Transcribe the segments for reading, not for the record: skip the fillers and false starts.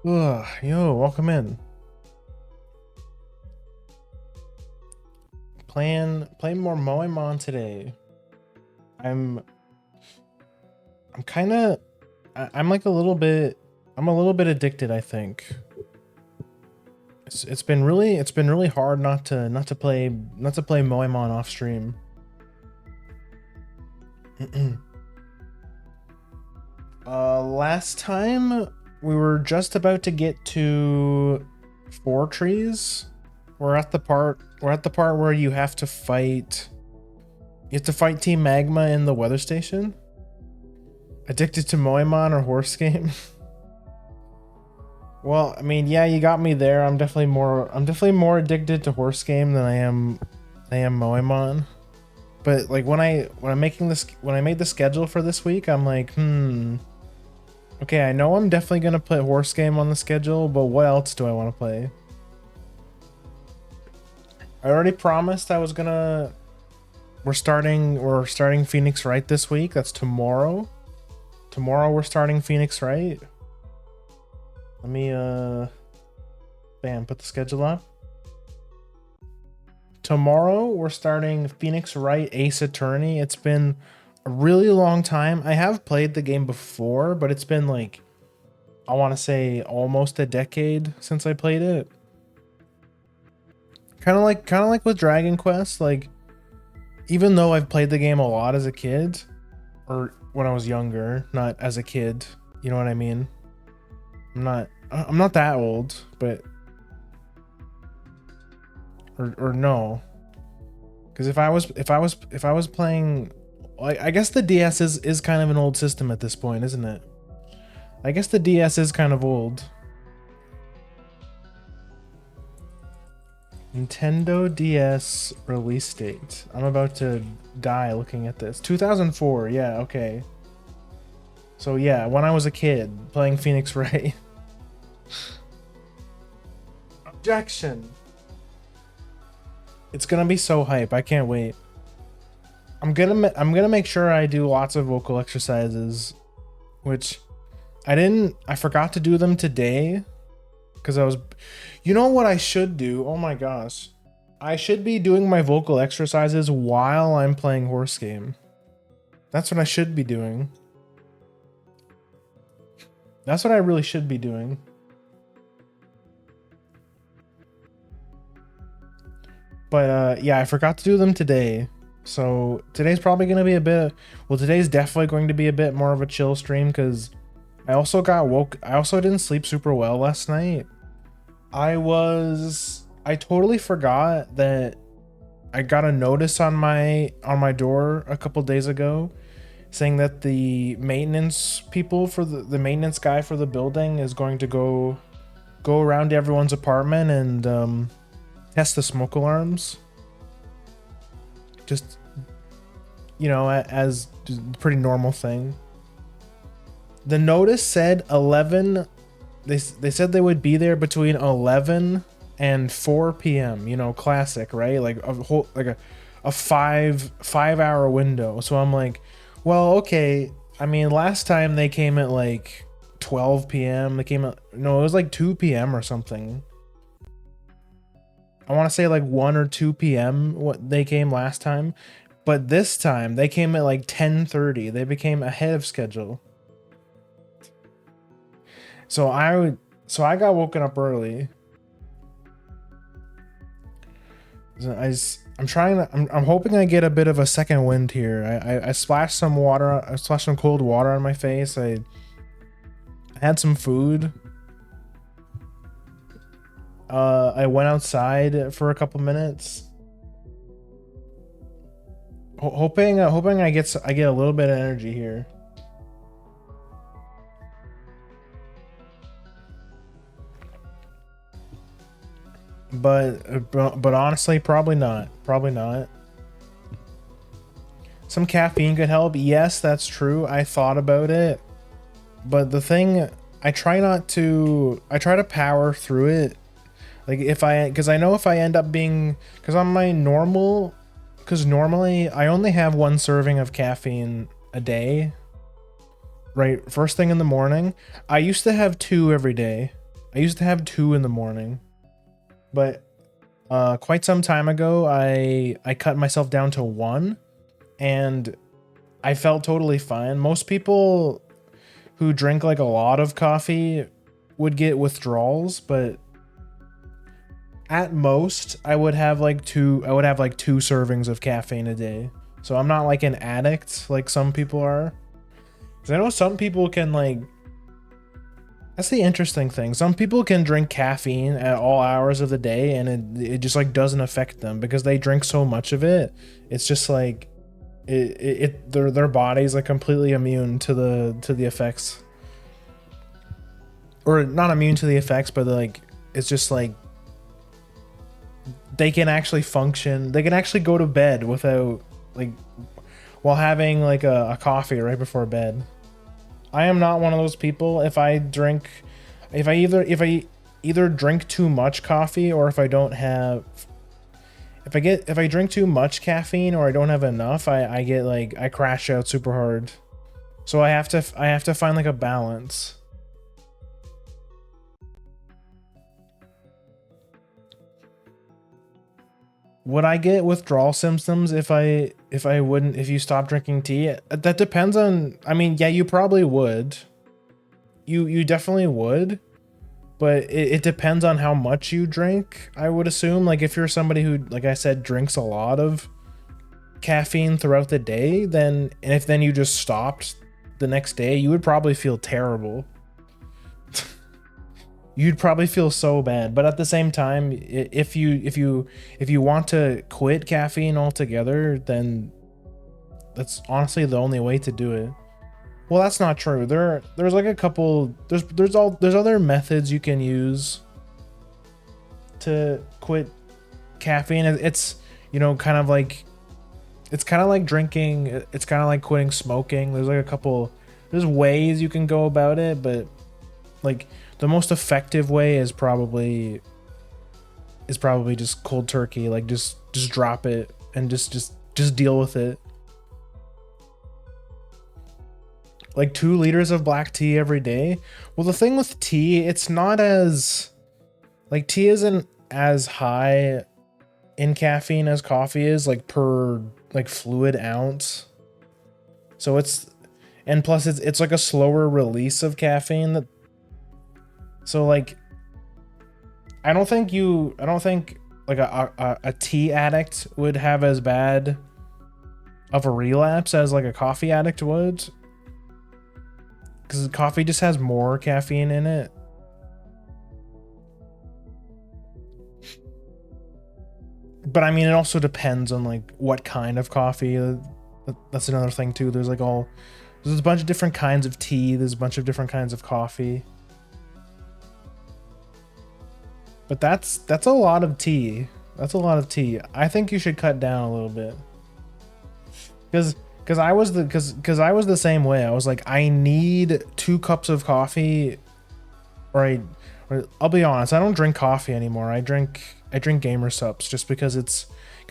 Ugh, yo, welcome in. Playing more Moemon today. I'm kind of I'm like I'm a little bit addicted, I think. It's been really hard not to play Moemon off stream. Last time we were just about to get to 4 trees. We're at the part where you have to fight Team Magma in the weather station. Addicted to Moemon or horse game. Well, I mean, yeah, you got me there. I'm definitely more addicted to horse game than I am Moemon. But like when I made the schedule for this week, I'm like, okay, I know I'm definitely gonna put horse game on the schedule, but what else do I want to play? I already promised I was gonna. We're starting Phoenix Wright this week. That's tomorrow. Tomorrow we're starting Phoenix Wright. Let me bam, put the schedule up. Tomorrow we're starting Phoenix Wright Ace Attorney. It's been a really long time. I have played the game before, but it's been like, I want to say almost a decade since I played it. Kind of like with Dragon Quest, like even though I've played the game a lot as a kid, or when I was younger, not as a kid, you know what I mean? I'm not that old, but or no. Cuz if I was playing, like, I guess the DS is kind of an old system at this point, isn't it? I guess the DS is kind of old. Nintendo DS release date. I'm about to die looking at this. 2004, yeah, okay. So yeah, when I was a kid playing Phoenix Wright. Objection. It's gonna be so hype. I can't wait. I'm gonna make sure I do lots of vocal exercises, which I forgot to do them today. Because I was, you know what I should do? Oh my gosh. I should be doing my vocal exercises while I'm playing horse game. That's what I should be doing. That's what I really should be doing. But yeah, I forgot to do them today. So today's probably going to be today's definitely going to be a bit more of a chill stream because I also didn't sleep super well last night. I totally forgot that I got a notice on my door a couple days ago saying that the maintenance people for the maintenance guy for the building is going to go around to everyone's apartment and test the smoke alarms. Just, you know, as a pretty normal thing. The notice said 11. They said they would be there between 11 and 4 p.m. You know, classic, right? Like a 5-hour window. So I'm like, well, okay. I mean, last time they came at like 12 p.m. It was like 2 p.m. or something. I want to say like 1 or 2 p.m. what they came last time, but this time they came at like 10:30. They became ahead of schedule. So I got woken up early. I'm hoping I get a bit of a second wind here. I splashed some water. I splashed some cold water on my face. I had some food. I went outside for a couple minutes. Hoping I get a little bit of energy here. But honestly, probably not. Some caffeine could help. Yes, that's true. I thought about it, but the thing, I try to power through it. Like because I know if I end up being, because normally I only have 1 serving of caffeine a day, right? First thing in the morning. I used to have 2 every day. I used to have 2 in the morning, but quite some time ago, I cut myself down to 1, and I felt totally fine. Most people who drink like a lot of coffee would get withdrawals, but at most I would have like 2 servings of caffeine a day. So I'm not like an addict like some people are. 'Cause I know some people can like, that's the interesting thing. Some people can drink caffeine at all hours of the day and it just like doesn't affect them because they drink so much of it. It's just like their body's like completely immune to the effects. Or not immune to the effects, but like it's just like they can actually function. They can actually go to bed without like while having like a coffee right before bed. I am not one of those people. If I either drink too much coffee or if I don't have if I drink too much caffeine or I don't have enough, I get like I crash out super hard. So I have to find like a balance. Would I get withdrawal symptoms if you stop drinking tea? That depends on, I mean, yeah, you probably would. You definitely would, but it depends on how much you drink, I would assume. Like if you're somebody who, like I said, drinks a lot of caffeine throughout the day, then you just stopped the next day, you would probably feel terrible. You'd probably feel so bad, but at the same time, if you want to quit caffeine altogether, then that's honestly the only way to do it. Well, that's not true. There's like a couple. There's other methods you can use to quit caffeine. It's kind of like drinking. It's kind of like quitting smoking. There's like a couple. There's ways you can go about it, but like the most effective way is probably just cold turkey. Like just drop it and just deal with it. Like 2 liters of black tea every day. Well, the thing with tea, it's not as like tea isn't as high in caffeine as coffee is, like per like fluid ounce. So and plus it's like a slower release of caffeine. So like I don't think like a tea addict would have as bad of a relapse as like a coffee addict would, because coffee just has more caffeine in it. But I mean, it also depends on like what kind of coffee. That's another thing too. There's a bunch of different kinds of tea. There's a bunch of different kinds of coffee. But that's a lot of tea. That's a lot of tea. I think you should cut down a little bit. Because I was the same way. I was like, I need 2 cups of coffee, or I'll be honest, I don't drink coffee anymore. I drink gamer sups just because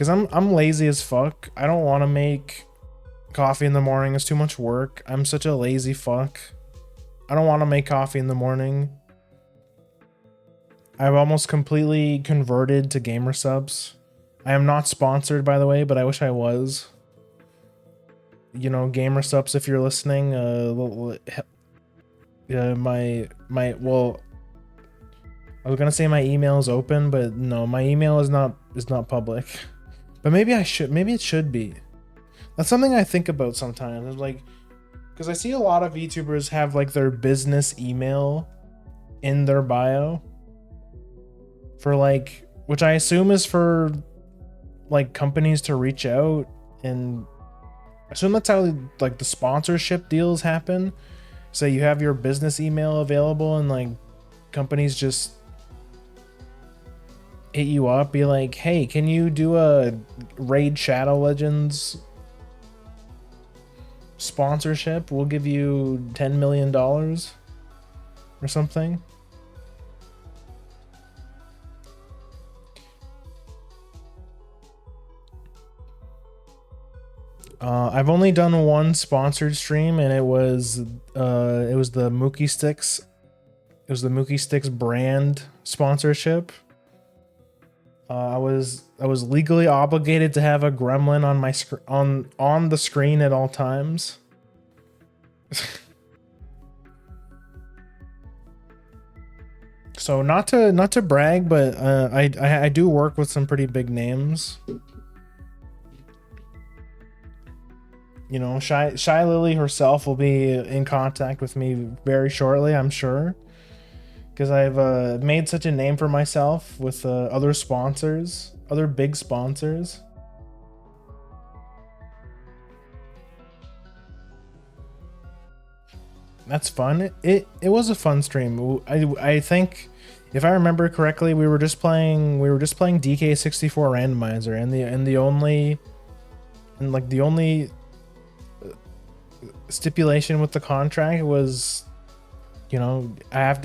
I'm lazy as fuck. I don't want to make coffee in the morning. It's too much work. I'm such a lazy fuck. I don't want to make coffee in the morning. I've almost completely converted to gamer subs. I am not sponsored, by the way, but I wish I was. Gamer subs, if you're listening, my well, I was gonna say my email is open, but no, my email is not public. But maybe it should be. That's something I think about sometimes. It's like, because I see a lot of VTubers have like their business email in their bio. For like, which I assume is for like companies to reach out, and I assume that's how like the sponsorship deals happen. So you have your business email available and like companies just hit you up, be like, hey, can you do a Raid Shadow Legends sponsorship? We'll give you $10 million or something. I've only done 1 sponsored stream, and it was the Mookie Sticks It was the Mookie Sticks brand sponsorship. I was legally obligated to have a gremlin on my on the screen at all times. So not to brag, but I do work with some pretty big names. You know, Shy Lily herself will be in contact with me very shortly, I'm sure, because I've made such a name for myself with other sponsors, other big sponsors. That's fun. It was a fun stream. I think, if I remember correctly, we were just playing DK64 randomizer, and the only stipulation with the contract was, you know, I had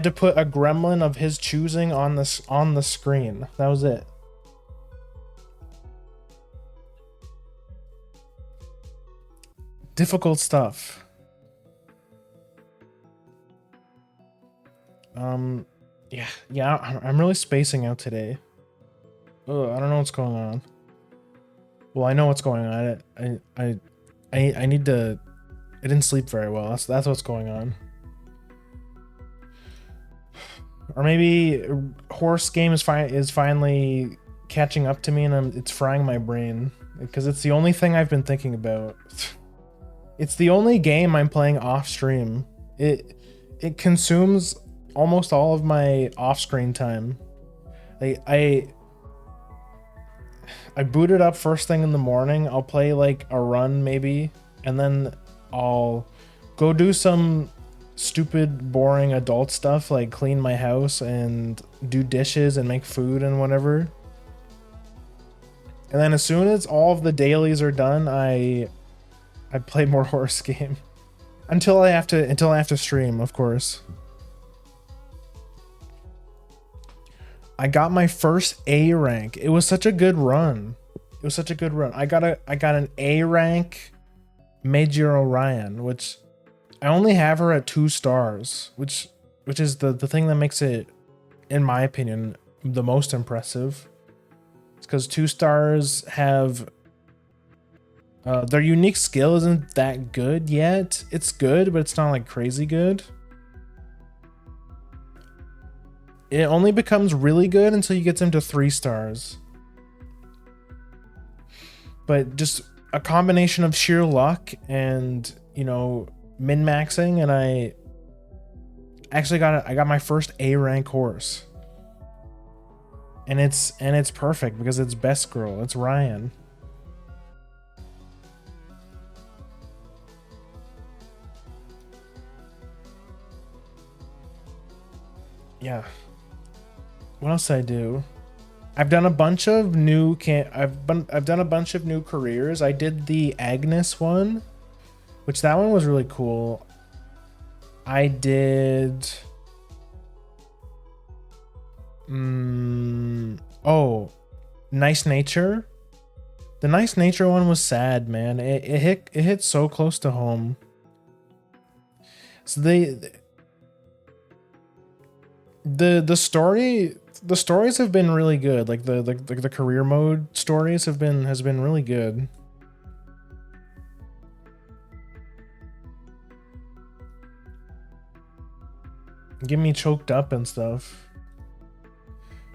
to put a gremlin of his choosing on the screen. That was it. Difficult stuff. Yeah, I'm really spacing out today. Ugh, I don't know what's going on. Well, I know what's going on. I need to. I didn't sleep very well. That's what's going on. Or maybe horse game is finally catching up to me, and it's frying my brain, because it's the only thing I've been thinking about. It's the only game I'm playing off stream. It consumes almost all of my off-screen time. I boot it up first thing in the morning. I'll play like a run maybe, and then I'll go do some stupid, boring adult stuff like clean my house and do dishes and make food and whatever. And then as soon as all of the dailies are done, I play more horse game until I have to stream, of course. I got my first A rank. It was such a good run. I got an A rank Major Orion, which I only have her at 2 stars, which is the thing that makes it, in my opinion, the most impressive. It's because 2 stars have their unique skill isn't that good yet. It's good, but it's not like crazy good. It only becomes really good until you get them to 3 stars. But just a combination of sheer luck and, you know, min-maxing, and I got my first A rank horse. And it's perfect because it's best girl. It's Ryan. Yeah. What else did I do? I've done a bunch of new I've done a bunch of new careers. I did the Agnes one, which that one was really cool. I did oh, Nice Nature. The Nice Nature one was sad, man. It hit so close to home. So the stories have been really good. Like the career mode stories has been really good. Get me choked up and stuff.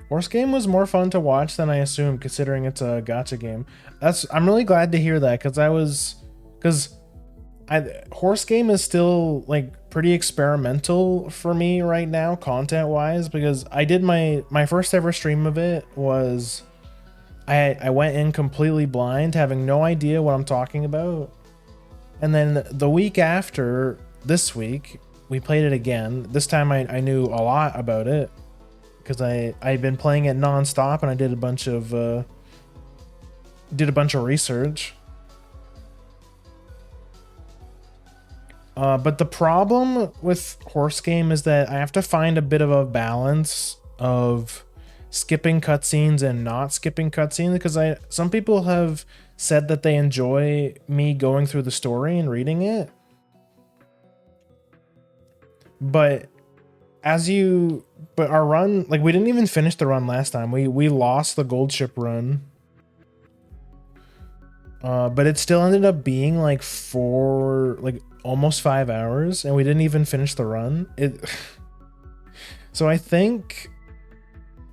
Horse game was more fun to watch than I assumed, considering it's a gacha game. I'm really glad to hear that, because horse game is still like pretty experimental for me right now, content wise, because I did my first ever stream of it was I went in completely blind, having no idea what I'm talking about. And then the week after, this week, we played it again. This time I knew a lot about it because I'd been playing it non-stop, and I did a bunch of research. But the problem with horse game is that I have to find a bit of a balance of skipping cutscenes and not skipping cutscenes, because some people have said that they enjoy me going through the story and reading it. But but our run, like we didn't even finish the run last time. We lost the gold ship run. But it still ended up being like almost 5 hours, and we didn't even finish the run. So I think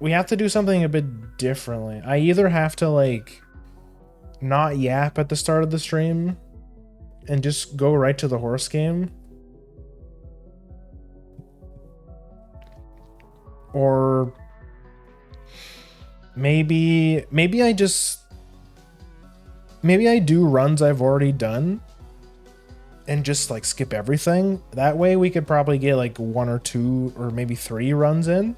we have to do something a bit differently. I either have to like not yap at the start of the stream and just go right to the horse game, or maybe I do runs I've already done and just like skip everything. That way we could probably get like 1 or 2 or maybe 3 runs in.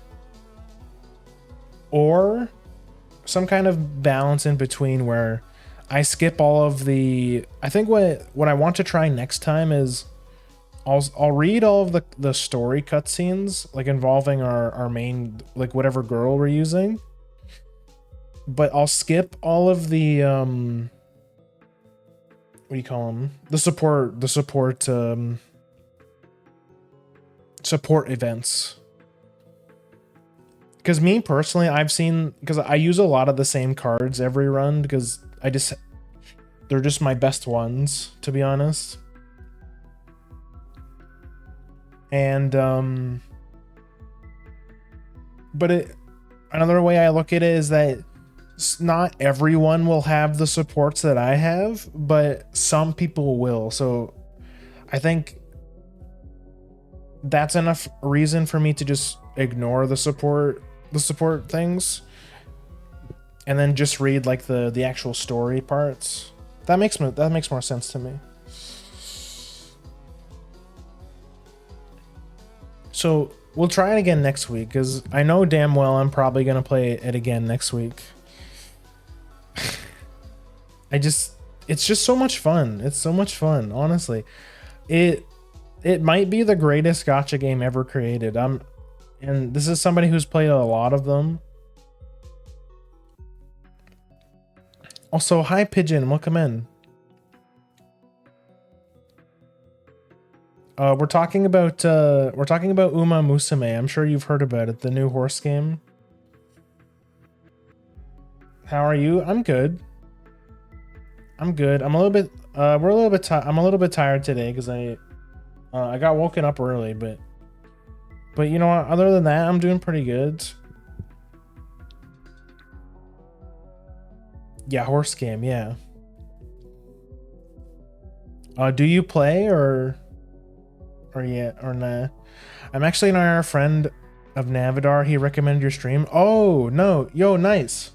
Or some kind of balance in between where I skip all of the... I think what I want to try next time is I'll read all of the story cutscenes, like involving our main, like whatever girl we're using. But I'll skip all of the what do you call them? The support events. Because me personally, because I use a lot of the same cards every run because they're just my best ones, to be honest. And another way I look at it is that not everyone will have the supports that I have, but some people will. So I think that's enough reason for me to just ignore the support things and then just read like the actual story parts. That makes more sense to me. So we'll try it again next week, because I know damn well I'm probably gonna play it again next week. It's just so much fun. It's so much fun, honestly. It might be the greatest gacha game ever created. And this is somebody who's played a lot of them. Also, hi Pigeon, welcome in. We're talking about Uma Musume. I'm sure you've heard about it, the new horse game. How are you? I'm good. I'm a little bit I'm a little bit tired today because I got woken up early, but you know what, other than that, I'm doing pretty good. Yeah, horse game, yeah. Do you play or nah? I'm actually a friend of Navidar. He recommended your stream. Oh no, yo, nice.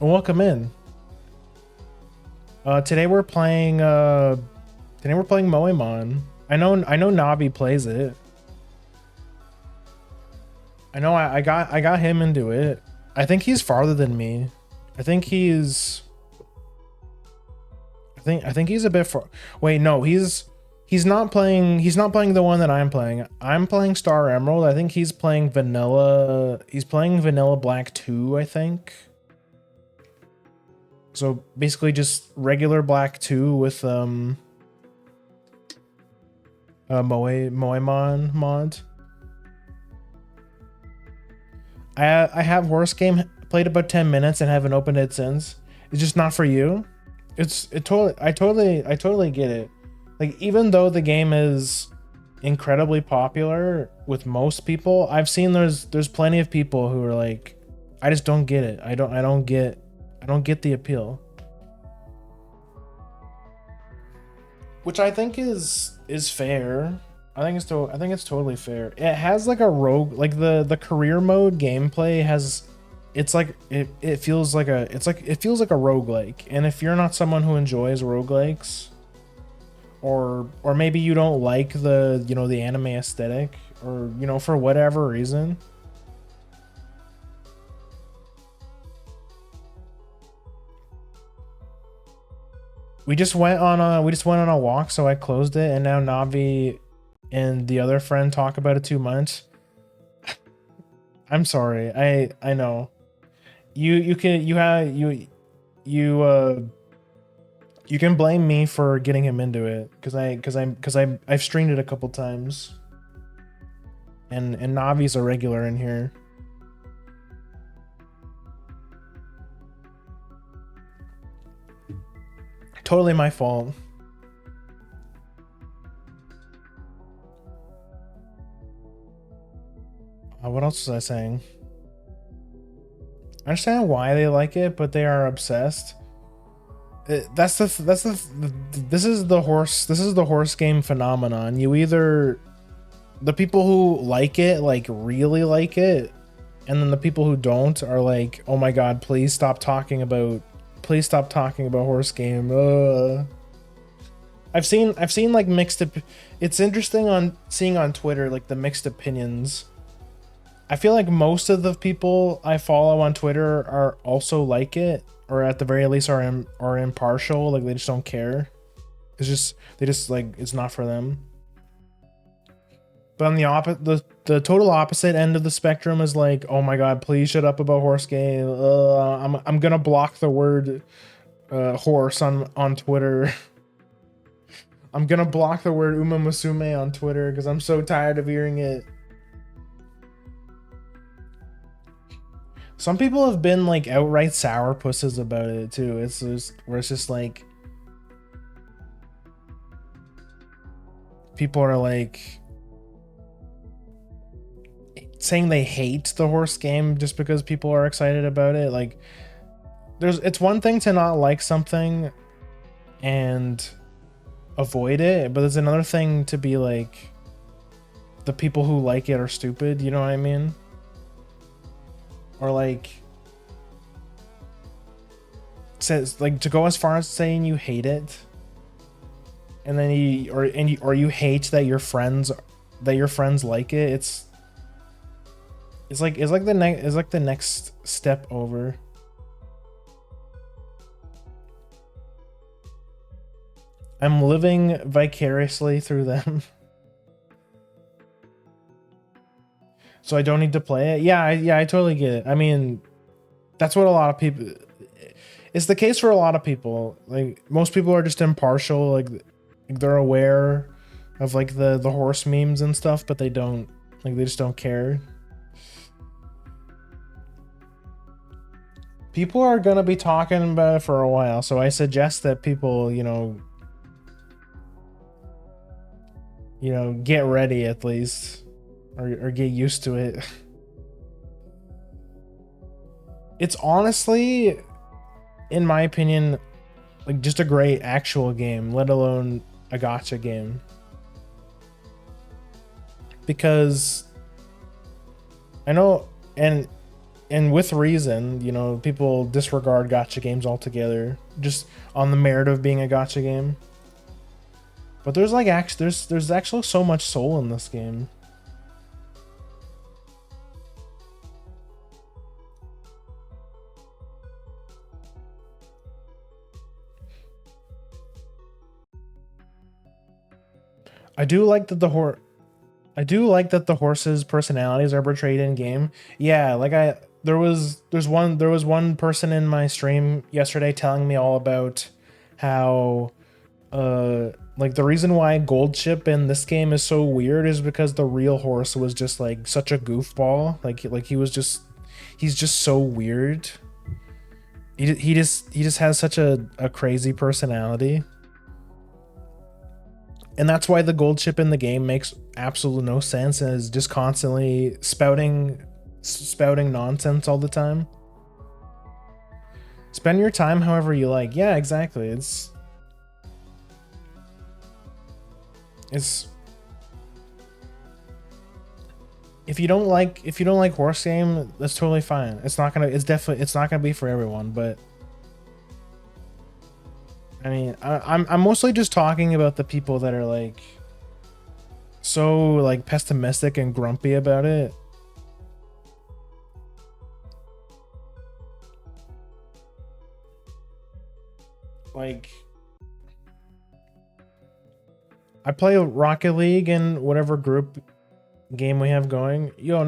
Welcome in. Today we're playing Moemon. I know Navi plays it. I know I got him into it. I think he's farther than me. I think he's a bit far. Wait, no, he's not playing the one that I'm playing. I'm playing Star Emerald. I think he's playing Vanilla. He's playing Vanilla Black 2, I think. So basically just regular Black 2 with Moemon mod. I have horse game, played about 10 minutes and haven't opened it since. It's just not for you. I totally get it. Like, even though the game is incredibly popular with most people, I've seen there's plenty of people who are like, I just don't get it. I don't get the appeal. Which I think is fair. I think it's totally fair. It has like a rogue, like the career mode gameplay has, it's like it feels like a roguelike. And if you're not someone who enjoys roguelikes, or maybe you don't like the anime aesthetic, or for whatever reason, we just went on a walk, so I closed it, and now Navi and the other friend talk about it too much. I'm sorry. I know. You can blame me for getting him into it because I've streamed it a couple times. And Navi's a regular in here. Totally my fault. What else was I saying? I understand why they like it, but they are obsessed. This is the horse game phenomenon. You either, the people who like it, like really like it, and then the people who don't are like, oh my god, please stop talking about horse game. I've seen like mixed. It's interesting on seeing on Twitter like the mixed opinions. I feel like most of the people I follow on Twitter are also like it, or at the very least are impartial. Like they just don't care. They just like it's not for them. But on the total opposite end of the spectrum is like, oh my god, please shut up about horse game. I'm gonna block the word horse on Twitter. I'm gonna block the word Uma Musume on Twitter because I'm so tired of hearing it. Some people have been like outright sourpusses about it too. It's just where it's just like people are like saying they hate the horse game just because people are excited about it. Like it's one thing to not like something and avoid it, but there's another thing to be like the people who like it are stupid, you know what I mean? Or like says like to go as far as saying you hate it, and then you hate that your friends like it. It's like the next step over. I'm living vicariously through them. So I don't need to play it. Yeah, I totally get it. I mean, that's what a lot of people. It's the case for a lot of people. Like most people are just impartial. Like they're aware of like the horse memes and stuff, but they don't like they just don't care. People are gonna be talking about it for a while, so I suggest that people, you know, get ready at least. Or get used to it. It's honestly, in my opinion, like just a great actual game, let alone a gacha game. Because I know, and with reason, you know, people disregard gacha games altogether just on the merit of being a gacha game. But there's like there's actually so much soul in this game. I do like that the horses' personalities are portrayed in game. Yeah, like there was one person in my stream yesterday telling me all about how like the reason why Gold Ship in this game is so weird is because the real horse was just like such a goofball. Like he's just so weird. He just has such a crazy personality. And that's why the gold ship in the game makes absolutely no sense and is just constantly spouting nonsense all the time. Spend your time however you like. Yeah, exactly. It's if you don't like horse game, that's totally fine. It's not gonna be for everyone, but I mean, I'm mostly just talking about the people that are like so like pessimistic and grumpy about it. Like I play Rocket League in whatever group game we have going. Yo,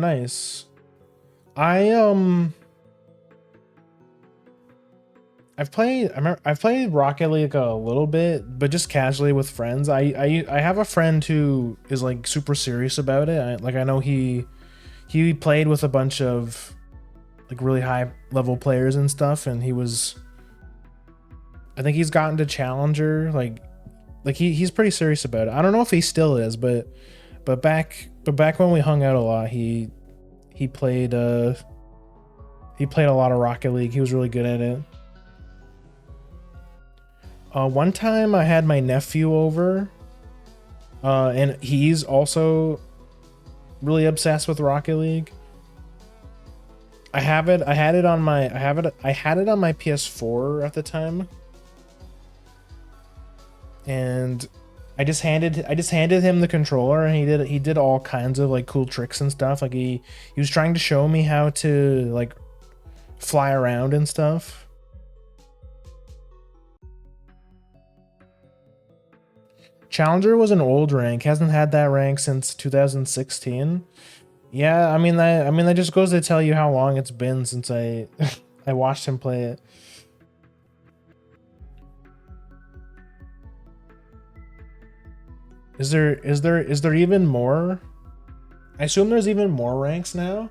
I've played Rocket League a little bit, but just casually with friends. I have a friend who is like super serious about it. I know he played with a bunch of like really high level players and stuff, and I think he's gotten to Challenger. Like he's pretty serious about it. I don't know if he still is, but back when we hung out a lot, he played he played a lot of Rocket League. He was really good at it. One time I had my nephew over, and he's also really obsessed with Rocket League. I had it on my PS4 at the time, and I just handed him the controller, and he did all kinds of like cool tricks and stuff. Like he was trying to show me how to like fly around and stuff. Challenger was an old rank, hasn't had that rank since 2016. Yeah, I mean that just goes to tell you how long it's been since I I watched him play it. Is there even more? I assume there's even more ranks now.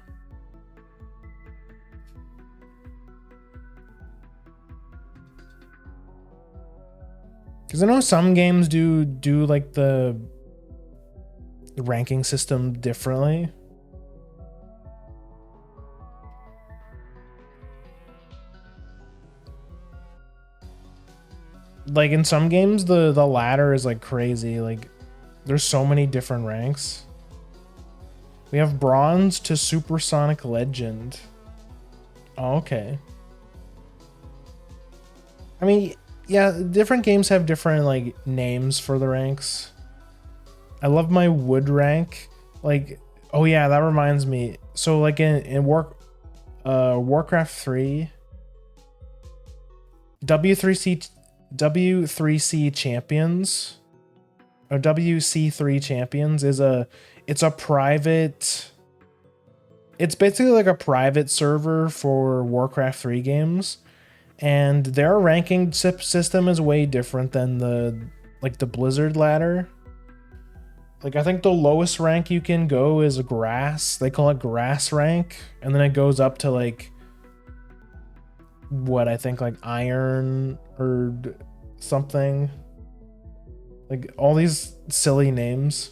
Because I know some games do like the ranking system differently. Like in some games the ladder is like crazy. Like there's so many different ranks. We have bronze to supersonic legend. Oh, okay. I mean, yeah, different games have different like names for the ranks. I love my wood rank. Like, oh yeah, that reminds me. So like in Warcraft 3, W3C champions or WC3 champions is it's a private, it's basically like a private server for Warcraft 3 games, and their ranking system is way different than the Blizzard ladder. Like I think the lowest rank you can go is a grass. They call it grass rank, and then it goes up to like what I think like iron or something. Like all these silly names.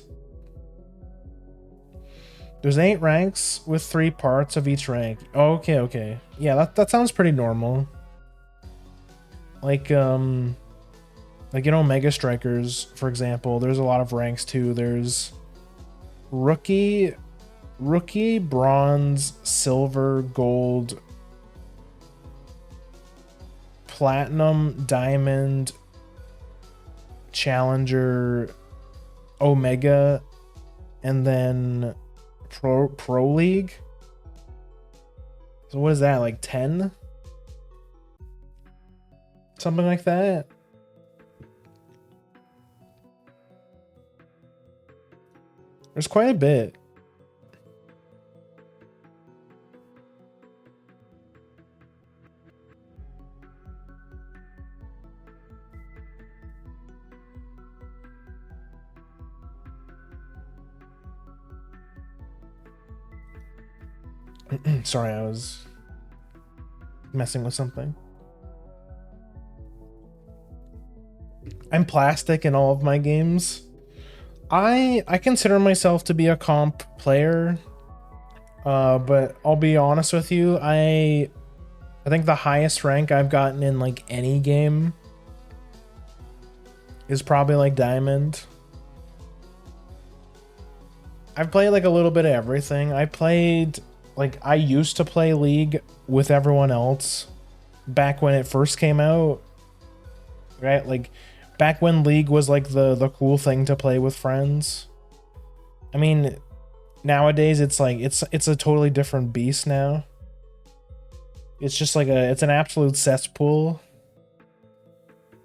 There's 8 ranks with 3 parts of each rank. Oh, okay, okay. Yeah, that sounds pretty normal. Like you know, Mega Strikers, for example, there's a lot of ranks too. There's rookie, bronze, silver, gold, platinum, diamond, challenger, omega, and then pro league. So what is that, like 10? Something like that. There's quite a bit. Sorry, I was messing with something. I'm plastic in all of my games. I consider myself to be a comp player, but I'll be honest with you, I think the highest rank I've gotten in like any game is probably like diamond. I've played like a little bit of everything. I used to play League with everyone else back when it first came out, right? Like back when League was like the cool thing to play with friends. I mean, nowadays it's like it's a totally different beast now. It's just like it's an absolute cesspool.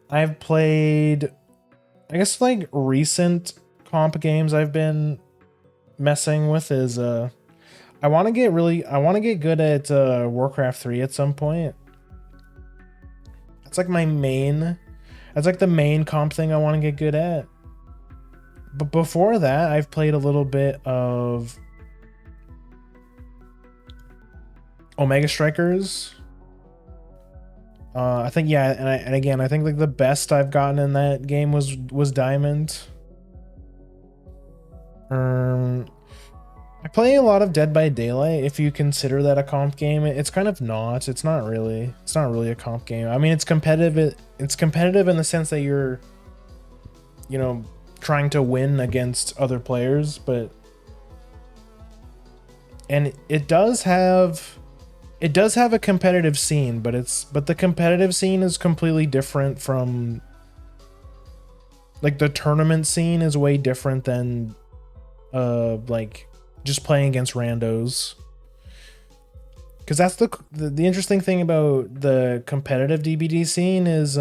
I've played, I guess like recent comp games I've been messing with is I want to get good at Warcraft 3 at some point. It's like my main. That's like the main comp thing I want to get good at. But before that, I've played a little bit of Omega Strikers. I think, yeah, and again, I think like the best I've gotten in that game was Diamond. I play a lot of Dead by Daylight. If you consider that a comp game, it's kind of not. It's not really. It's not really a comp game. I mean, it's competitive. It's competitive in the sense that you're, you know, trying to win against other players, but and it does have a competitive scene, but the competitive scene is completely different from, like, the tournament scene is way different than like just playing against randos. Because that's the interesting thing about the competitive DBD scene is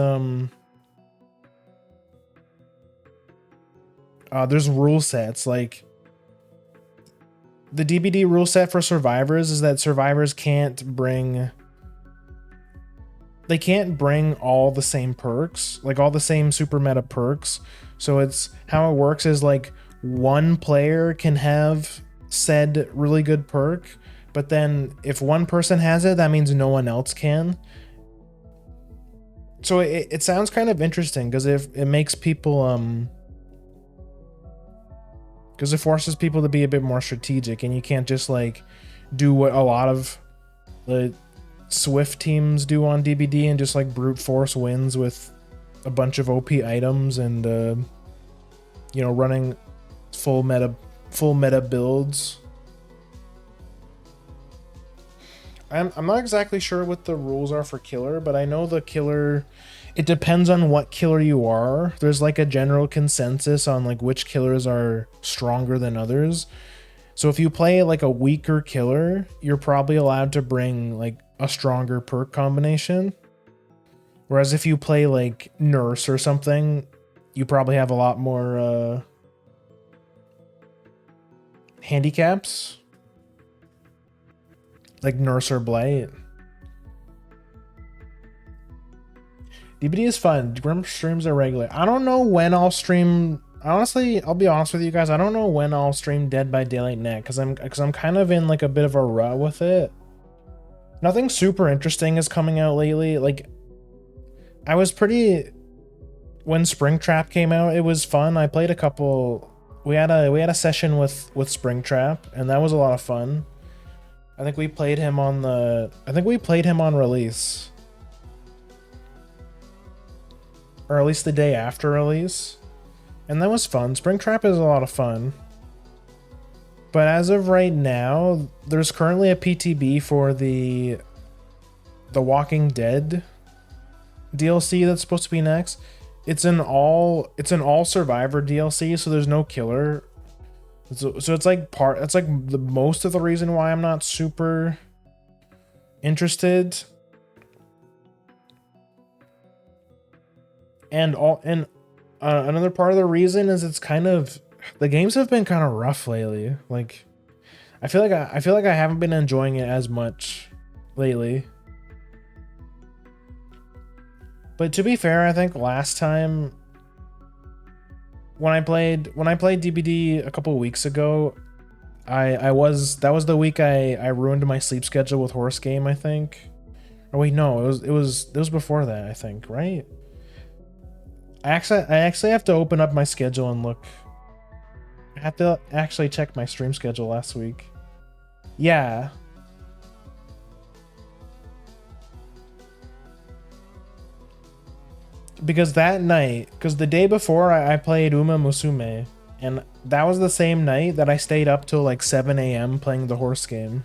there's rule sets. Like, the DBD rule set for survivors is that survivors can't bring all the same perks, like all the same super meta perks. So it's how it works is like one player can have said really good perk, but then if one person has it, that means no one else can. So it sounds kind of interesting because it makes people because it forces people to be a bit more strategic, and you can't just like do what a lot of the Swift teams do on DBD and just like brute force wins with a bunch of OP items and you know, running full meta builds. I'm not exactly sure what the rules are for killer, but I know the killer, it depends on what killer you are. There's like a general consensus on like which killers are stronger than others. So if you play like a weaker killer, you're probably allowed to bring like a stronger perk combination. Whereas if you play like Nurse or something, you probably have a lot more handicaps. Like Nurse or Blight. DBD is fun. Grim streams are regular. I don't know when I'll stream. Honestly, I'll be honest with you guys. I don't know when I'll stream Dead by Daylight next because I'm kind of in like a bit of a rut with it. Nothing super interesting is coming out lately. Like, I was pretty, when Springtrap came out, it was fun. I played a couple. We had a session with Springtrap, and that was a lot of fun. I think we played him on release. Or at least the day after release. And that was fun. Springtrap is a lot of fun. But as of right now, there's currently a PTB for the Walking Dead DLC that's supposed to be next. It's an all survivor DLC, so there's no killer. So it's like the most of the reason why I'm not super interested. And another part of the reason is it's kind of, the games have been kind of rough lately. Like, I feel like I haven't been enjoying it as much lately. But to be fair, I think last time when I played DBD a couple weeks ago, that was the week I ruined my sleep schedule with Horse Game, I think. Oh wait, no, it was before that, I think, right? I actually have to open up my schedule and look. I have to actually check my stream schedule last week. Yeah. Because that night, because the day before I played Uma Musume, and that was the same night that I stayed up till like 7 a.m. playing the Horse Game.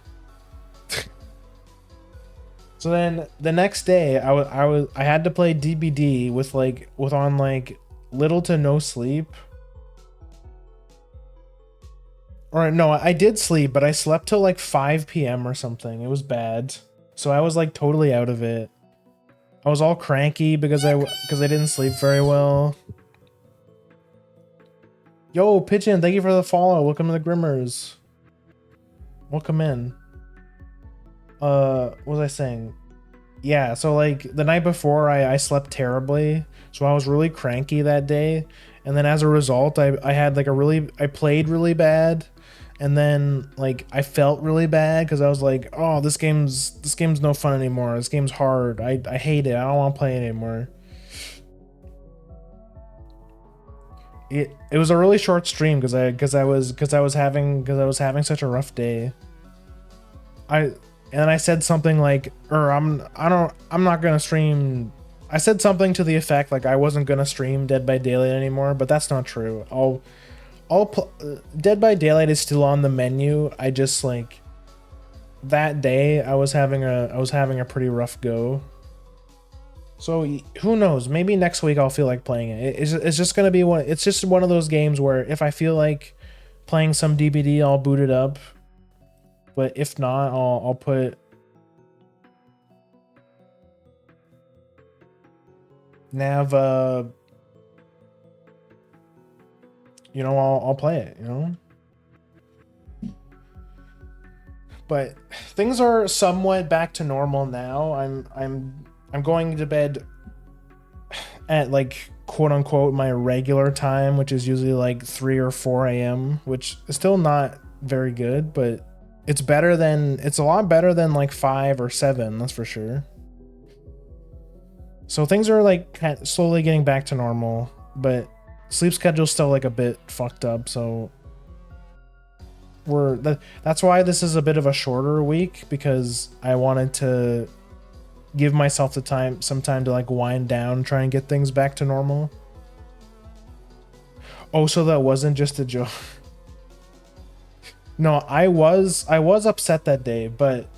So then the next day I had to play DBD with on little to no sleep. Or no, I did sleep, but I slept till like 5 p.m. or something. It was bad. So I was like totally out of it. I was all cranky because I didn't sleep very well. Yo, Pigeon, thank you for the follow. Welcome to the Grimmers. Welcome in. What was I saying? Yeah, so like the night before I slept terribly, so I was really cranky that day, and then as a result I had like a really I played really bad, and then like I felt really bad because I was like, oh, this game's no fun anymore. This game's hard. I hate it. I don't want to play it anymore. It was a really short stream because I was having such a rough day. I and I said something like, or I'm not gonna stream. I said something to the effect like I wasn't gonna stream Dead by Daylight anymore, but that's not true. Dead by Daylight is still on the menu. I just like that day I was having a pretty rough go. So who knows? Maybe next week I'll feel like playing it. It's just gonna be one. It's just one of those games where if I feel like playing some DBD, I'll boot it up. But if not, I'll put Nav. I'll play it. But things are somewhat back to normal now. I'm going to bed at like quote unquote my regular time, which is usually like 3 or 4 a.m., which is still not very good, but it's a lot better than like 5 or 7, that's for sure. So things are like kind of slowly getting back to normal, but sleep schedule's still like a bit fucked up, so that's why this is a bit of a shorter week, because I wanted to give myself some time to like wind down, try and get things back to normal. Oh, so that wasn't just a joke. No, I was upset that day, but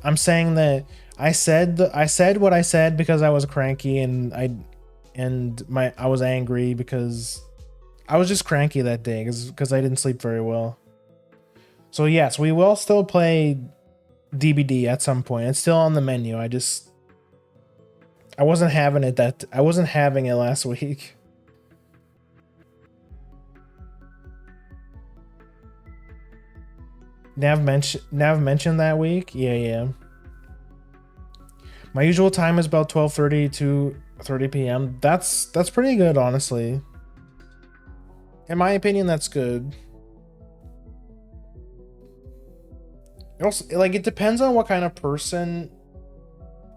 I'm saying that I said what I said because I was cranky, and I was angry because I was just cranky that day because I didn't sleep very well. So yes, we will still play DBD at some point. It's still on the menu. I wasn't having it last week. Nav mentioned that week. Yeah. My usual time is about 12:30 to 30 p.m. That's pretty good, honestly. In my opinion, that's good. It also, like, it depends on what kind of person.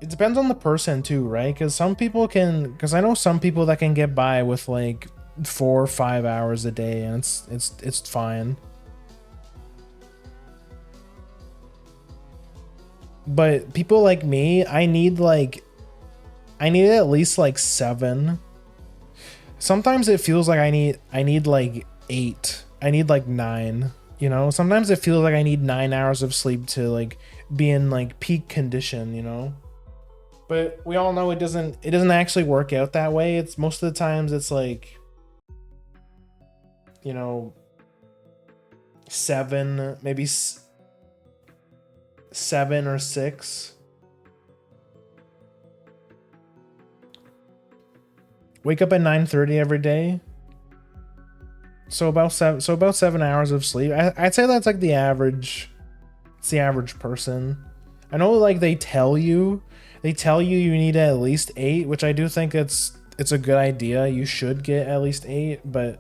It depends on the person too, right? Because I know some people that can get by with like 4 or 5 hours a day, and it's fine. But people like me, I need at least like 7. Sometimes it feels like I need like 8. I need like 9. Sometimes it feels like I need 9 hours of sleep to like be in like peak condition. But we all know it doesn't actually work out that way. It's most of the times it's like 7, maybe 7 or 6. Wake up at 9:30 every day. So about 7 hours of sleep. I'd say that's like the average. It's the average person. I know like they tell you you need at least 8, which I do think it's a good idea. You should get at least 8, but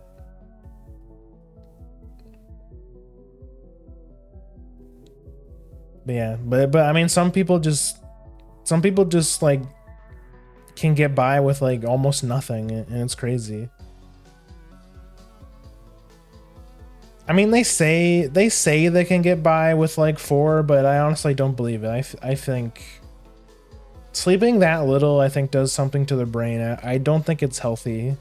yeah, but I mean some people just like can get by with like almost nothing, and it's crazy. I mean, they say they can get by with like 4, but I honestly don't believe it. I think sleeping that little, I think, does something to the brain. I don't think it's healthy.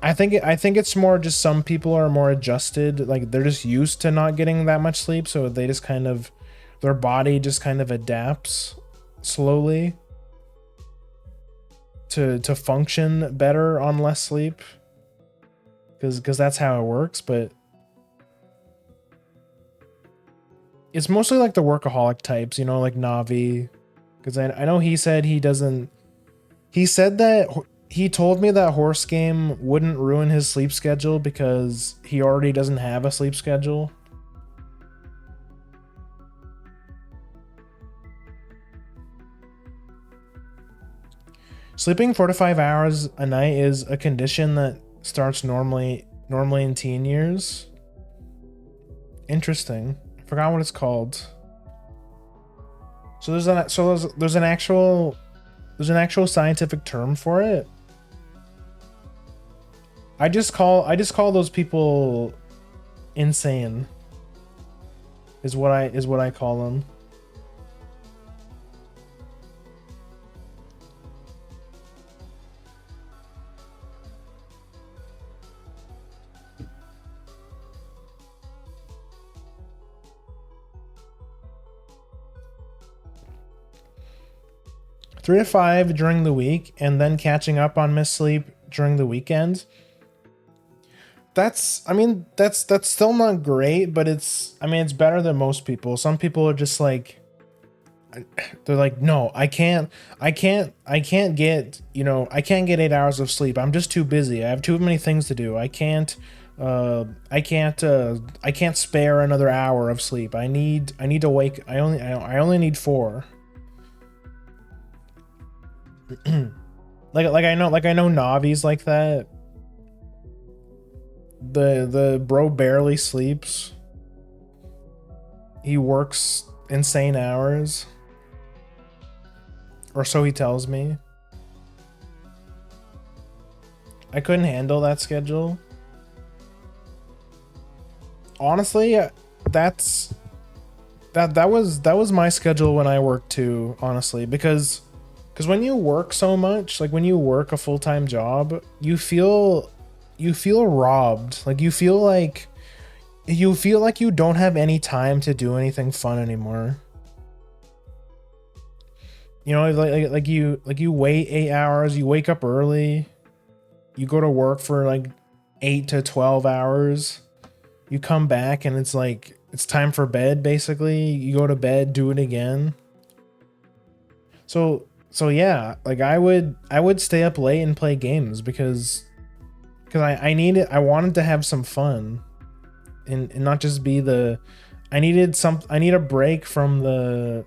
I think it's more just some people are more adjusted, like they're just used to not getting that much sleep, so they just kind of their body just kind of adapts slowly to function better on less sleep, because that's how it works. But it's mostly like the workaholic types, like Navi, because I know he said he doesn't. He said that he told me that horse game wouldn't ruin his sleep schedule because he already doesn't have a sleep schedule. Sleeping 4 to 5 hours a night is a condition that starts normally in teen years. Interesting. I forgot what it's called. So there's an actual scientific term for it. I just call those people insane. Is what I call them. Three to five during the week, and then catching up on missed sleep during the weekend. That's still not great, but it's better than most people. Some people are just like, they're like, no, I can't get, I can't get 8 hours of sleep. I'm just too busy. I have too many things to do. I can't spare another hour of sleep. I need to wake. I only need 4. like I know Navi's like that. The bro barely sleeps. He works insane hours, or so he tells me. I couldn't handle that schedule. Honestly, that was my schedule when I worked too, honestly, because when you work so much, like when you work a full-time job, you feel robbed. Like you feel like you don't have any time to do anything fun anymore. Like you wait 8 hours, you wake up early, you go to work for like 8 to 12 hours, you come back and it's like it's time for bed basically. You go to bed, do it again. So yeah, like I would stay up late and play games because I wanted to have some fun and not just be I need a break from the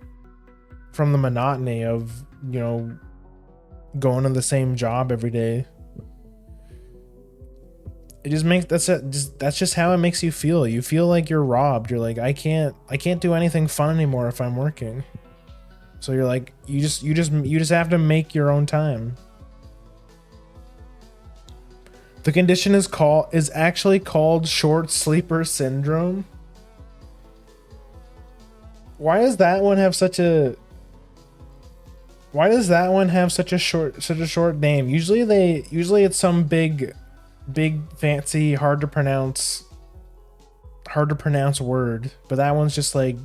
monotony of, going to the same job every day. It just makes that's just how it makes you feel. You feel like you're robbed. You're like, I can't do anything fun anymore if I'm working. So you're like, you just have to make your own time. The condition is actually called short sleeper syndrome. Why does that one have such a short name? Usually it's some big fancy hard to pronounce word, but that one's just like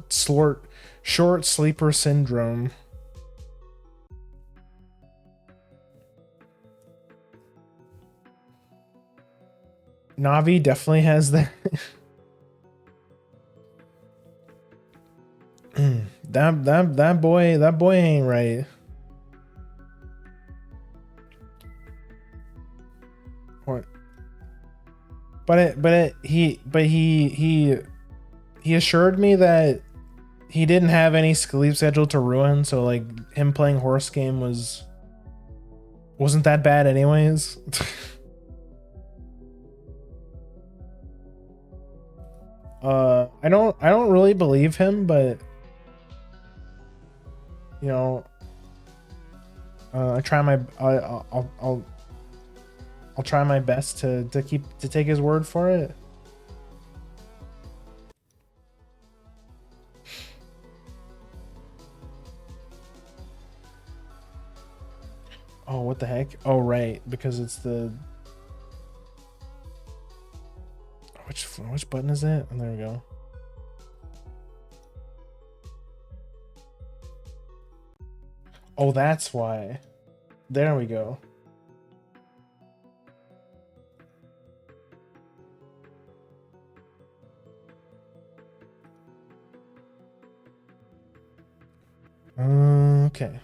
short sleeper syndrome. Navi definitely has that. that boy ain't right. What? He assured me that he didn't have any sleep schedule to ruin, so like him playing horse game wasn't that bad anyways. I don't really believe him, but I try my I'll try my best to take his word for it. Oh, what the heck? Oh, right, because it's the which button is it? And there we go. Oh, that's why. There we go. Okay.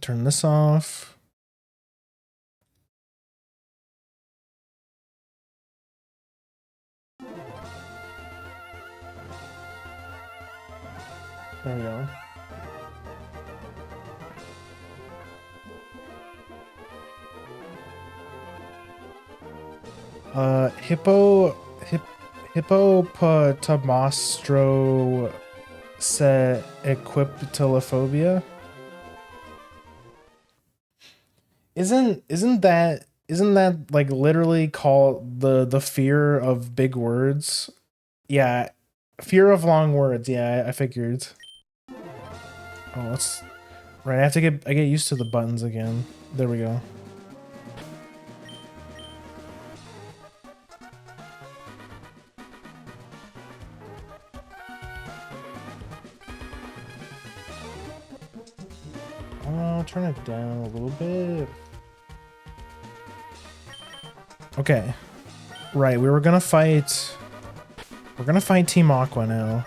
Turn this off. There we go. Hippopotamostro se equiptilophobia. Isn't that like literally called the fear of big words? Yeah, fear of long words. Yeah, I figured. Oh, let's right. I get used to the buttons again. There we go. Oh, turn it down a little bit. Okay. Right, we were gonna fight. We're gonna fight Team Aqua now.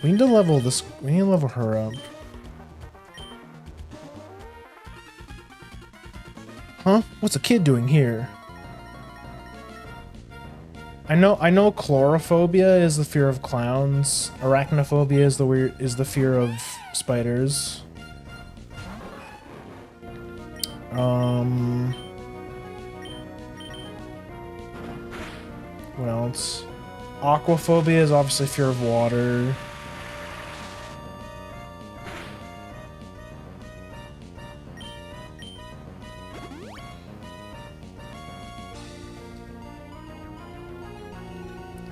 We need to level this. We need to level her up. Huh? What's a kid doing here? I know chlorophobia is the fear of clowns. Arachnophobia is the fear of spiders. What else? Aquaphobia is obviously fear of water.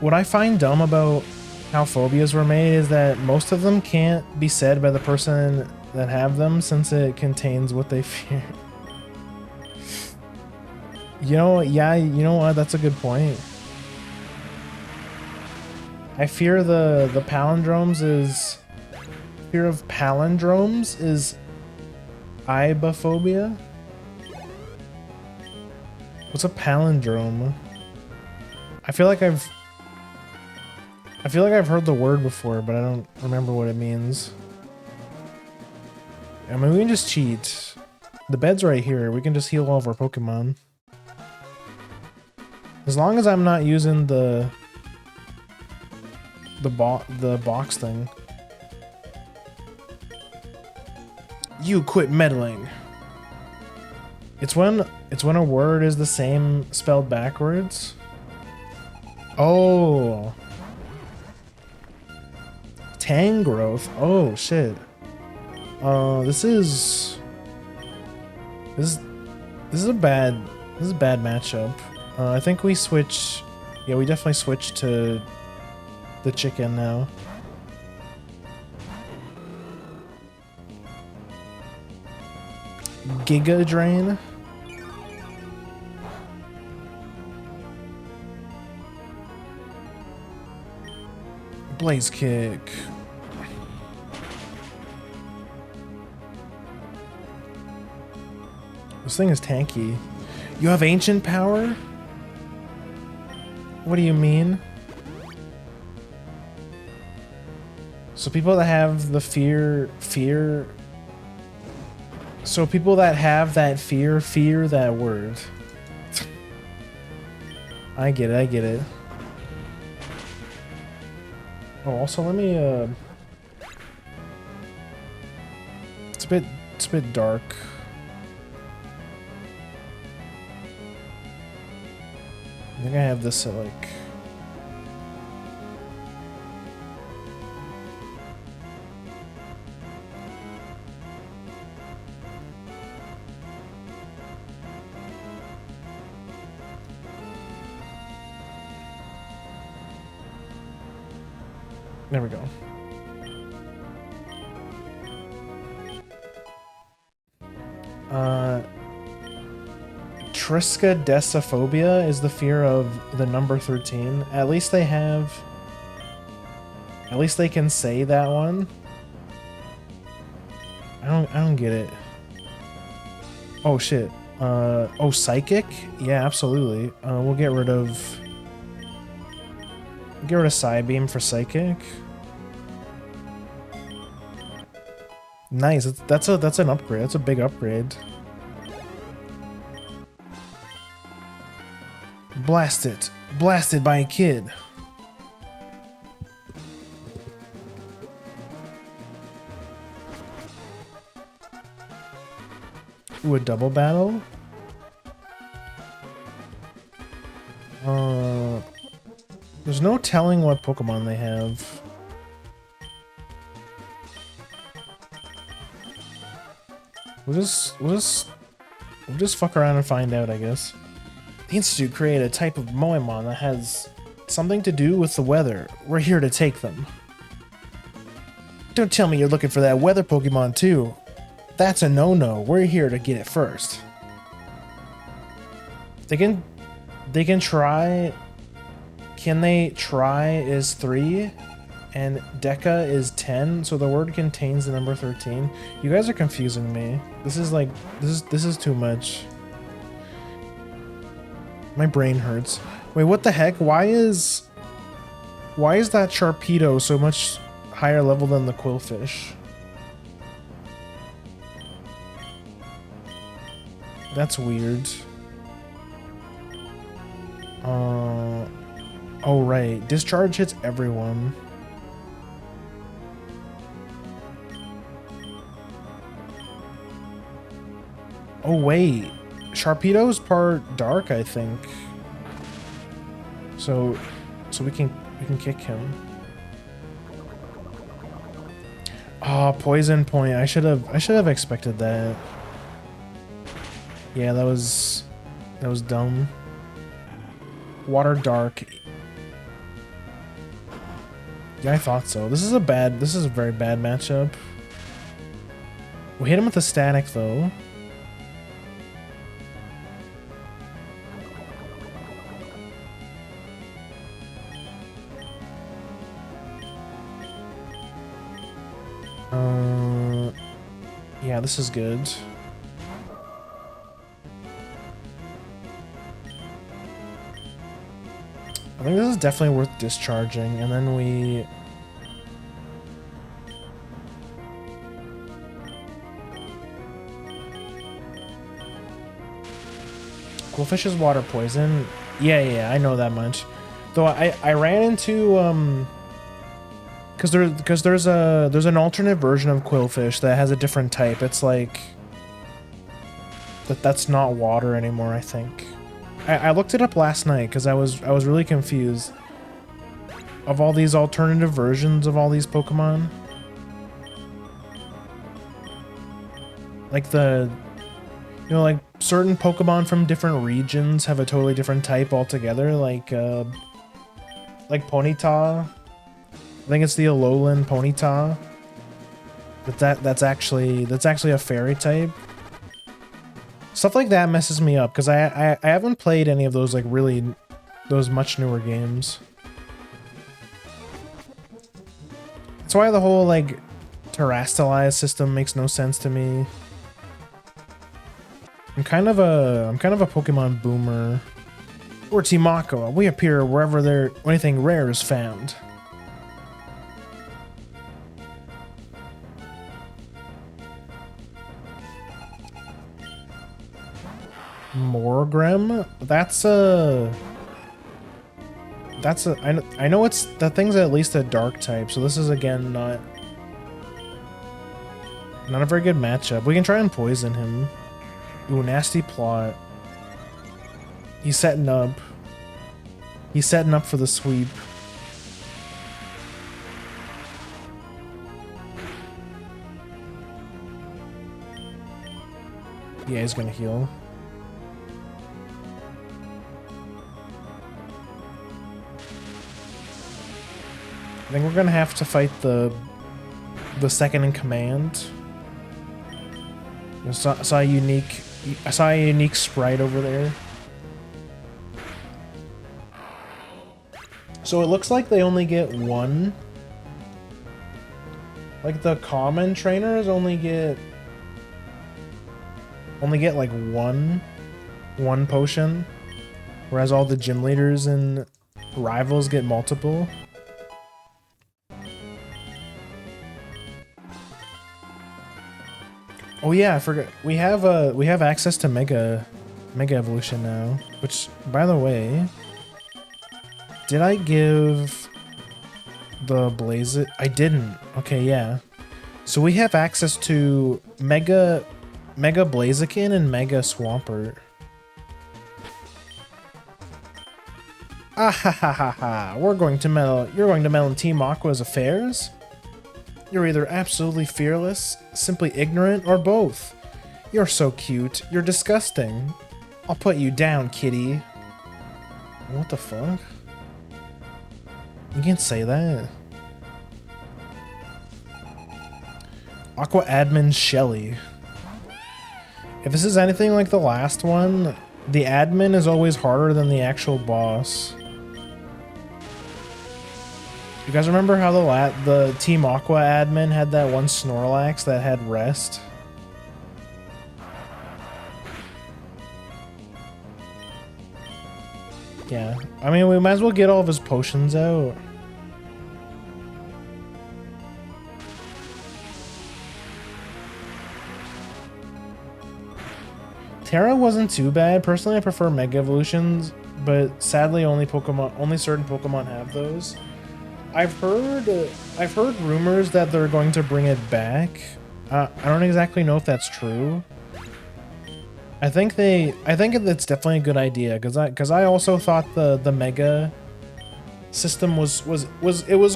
What I find dumb about how phobias were made is that most of them can't be said by the person that have them since it contains what they fear. You know, yeah, you know what? That's a good point. I fear the palindromes is... Fear of palindromes is ibophobia? What's a palindrome? I feel like I've heard the word before, but I don't remember what it means. I mean, we can just cheat. The bed's right here. We can just heal all of our Pokemon. As long as I'm not using the box thing. You quit meddling. It's when a word is the same spelled backwards. Oh. Tangrowth. Oh shit. This is a bad matchup. I think we switch. Yeah, we definitely switch to the chicken now. Giga Drain. Blaze Kick. This thing is tanky. You have ancient power? What do you mean? So people that have the fear... So people that have that fear that word. I get it. Oh, also let me, It's a bit dark. I think I have this at like... There we go. Triskaidekaphobia is the fear of the number 13. At least they can say that one. I don't get it. Oh shit. Oh, psychic? Yeah, absolutely. We'll get rid of Psybeam for psychic. Nice. That's an upgrade. That's a big upgrade. Blast it. Blasted by a kid. Ooh, a double battle? There's no telling what Pokemon they have. We'll just fuck around and find out, I guess. The Institute created a type of Moemon that has something to do with the weather. We're here to take them. Don't tell me you're looking for that weather Pokemon too. That's a no-no. We're here to get it first. They can try. Can they try is 3 and Deca is 10, so the word contains the number 13. You guys are confusing me. This is like this is too much. My brain hurts. Wait, what the heck? Why is that Sharpedo so much higher level than the Quillfish? That's weird. Oh right, Discharge hits everyone. Oh wait, Sharpedo's part dark, I think. So we can kick him. Oh, poison point. I should have expected that. Yeah, that was dumb. Water dark. Yeah, I thought so. This is a very bad matchup. We hit him with a static though. Yeah, this is good. I think this is definitely worth discharging, and then we... Quillfish is water poison. Yeah, I know that much. Though I ran into because there's an alternate version of Quillfish that has a different type. It's like that's not water anymore, I think. I looked it up last night because I was really confused of all these alternative versions of all these Pokemon. Like like certain Pokemon from different regions have a totally different type altogether. Like Ponyta. I think it's the Alolan Ponyta. But that's actually a fairy type. Stuff like that messes me up because I haven't played any of those those much newer games. That's why the whole Terrastalize system makes no sense to me. I'm kind of a Pokemon boomer. We're Team Aqua. We appear wherever anything rare is found. Morgrem? I know that thing's at least a dark type, so this is again not a very good matchup. We can try and poison him. Ooh, nasty plot. He's setting up. He's setting up for the sweep. Yeah, he's gonna heal. I think we're gonna have to fight the second in command. I saw a unique sprite over there. So it looks like they only get one. Like the common trainers only get like one potion, whereas all the gym leaders and rivals get multiple. Oh yeah, I forgot. We have access to Mega Evolution now. Which, by the way, did I give the Blaze it? I didn't. Okay, yeah. So we have access to Mega Mega Blaziken and Mega Swampert. Ah ha ha ha ha. You're going to meddle in Team Aqua's affairs? You're either absolutely fearless, simply ignorant, or both. You're so cute. You're disgusting. I'll put you down, kitty. What the fuck? You can't say that. Aqua Admin Shelly. If this is anything like the last one, the admin is always harder than the actual boss. You guys remember how the Team Aqua admin had that one Snorlax that had rest? Yeah, I mean, we might as well get all of his potions out. Terra wasn't too bad. Personally, I prefer Mega Evolutions, but sadly, only certain Pokemon have those. I've heard rumors that they're going to bring it back. I don't exactly know if that's true. I think it's definitely a good idea because I also thought the Mega system was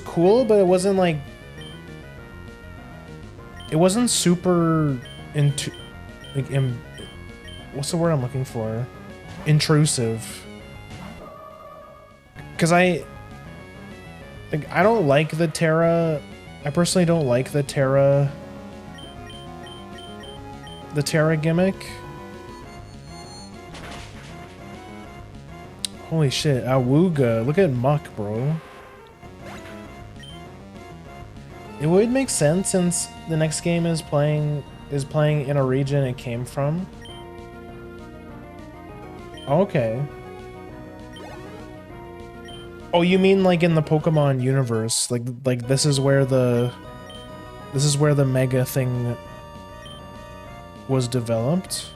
cool, but it wasn't like super what's the word I'm looking for? Intrusive. Because I don't like the Terra. I personally don't like the Terra gimmick. Holy shit, Awooga. Look at Muck, bro. It would make sense since the next game is playing in a region it came from. Okay. Oh, you mean like in the Pokemon universe? Like this is where the Mega thing was developed?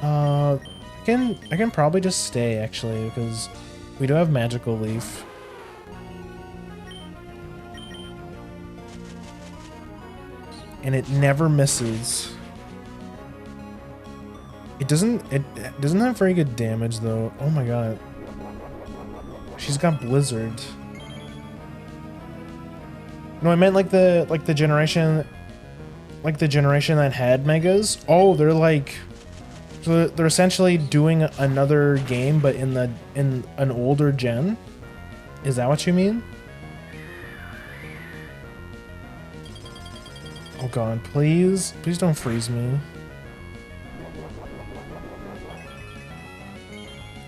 I can probably just stay actually because we do have Magical Leaf. And it never misses. It doesn't have very good damage though. Oh my god. She's got Blizzard. No, I meant like the generation that had Megas. Oh, so they're essentially doing another game but in an older gen. Is that what you mean? Oh god, please don't freeze me.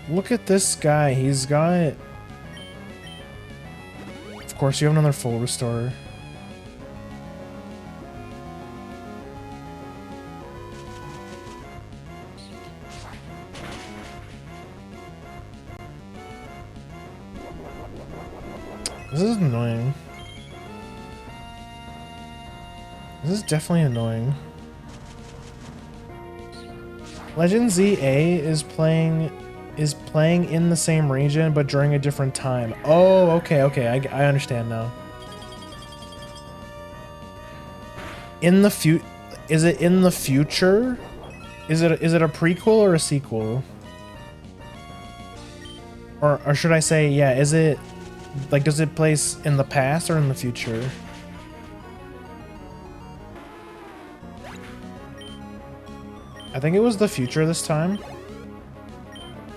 Look at this guy. He's got... Of course, you have another full restore. This is annoying. This is definitely annoying. Legend ZA is playing in the same region but during a different time. Oh, okay, I understand now. Is it in the future? Is it a prequel or a sequel? Or should I say, yeah, is it like, does it place in the past or in the future? I think it was the future this time.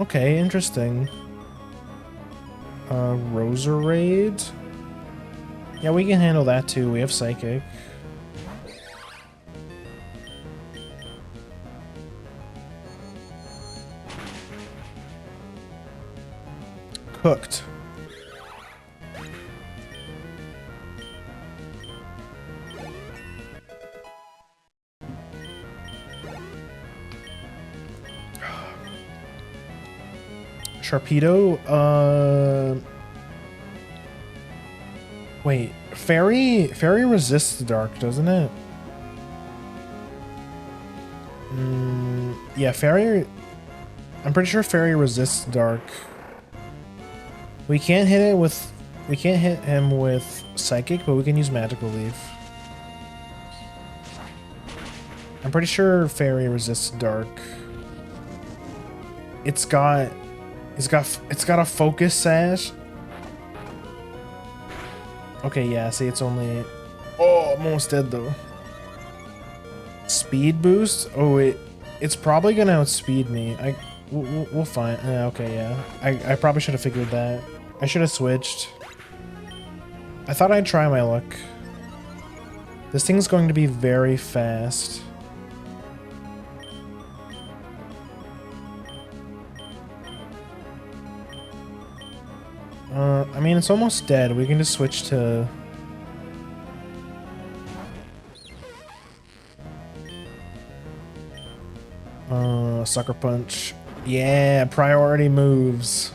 Okay, interesting. Roserade? Yeah, we can handle that too. We have Psychic. Cooked. Sharpedo, wait, Fairy resists dark, doesn't it? Yeah, Fairy, I'm pretty sure Fairy resists dark. We can't hit him with Psychic, but we can use Magical Leaf. I'm pretty sure Fairy resists dark. It's got a focus sash. Okay, yeah, see, it's only... Oh, I'm almost dead, though. Speed boost? Oh, it's probably gonna outspeed me. We'll find... okay, yeah. I probably should have figured that. I should have switched. I thought I'd try my luck. This thing's going to be very fast. I mean, it's almost dead. We can just switch to... Sucker Punch. Yeah, priority moves.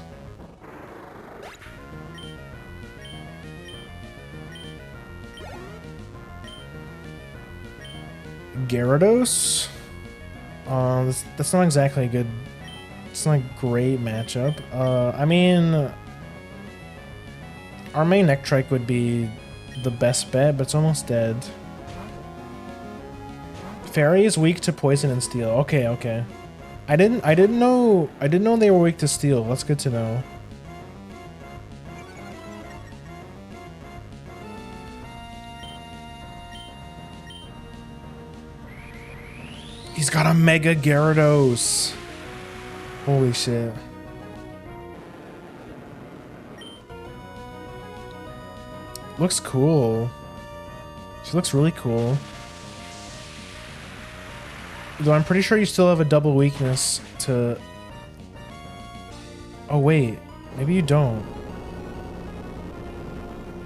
Gyarados? That's not exactly a good... It's not a great matchup. I mean... Our main Nectrike would be the best bet, but it's almost dead. Fairy is weak to poison and steel. Okay, okay. I didn't know they were weak to steel. That's good to know. He's got a Mega Gyarados. Holy shit. Looks cool. She looks really cool. Though I'm pretty sure you still have a double weakness to... Oh wait, maybe you don't.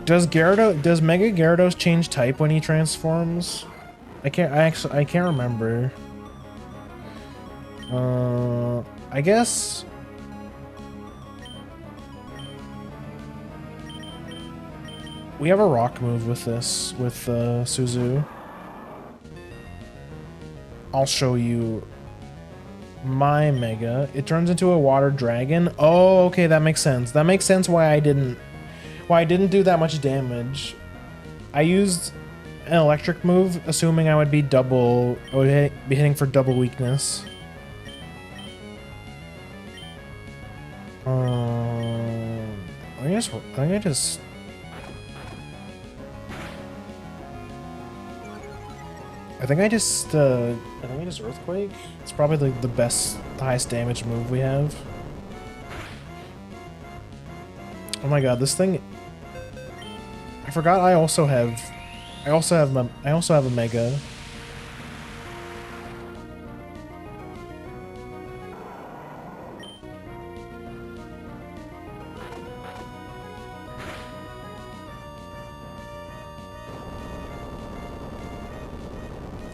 Does Mega Gyarados change type when he transforms? I can't remember. I guess... We have a rock move with this, with Suzu. I'll show you my Mega. It turns into a water dragon. Oh, okay, that makes sense. That makes sense why I didn't do that much damage. I used an electric move, assuming I would be hitting for double weakness. I think I just Earthquake. It's probably the best, the highest damage move we have. Oh my god, this thing... I forgot I also have a Mega.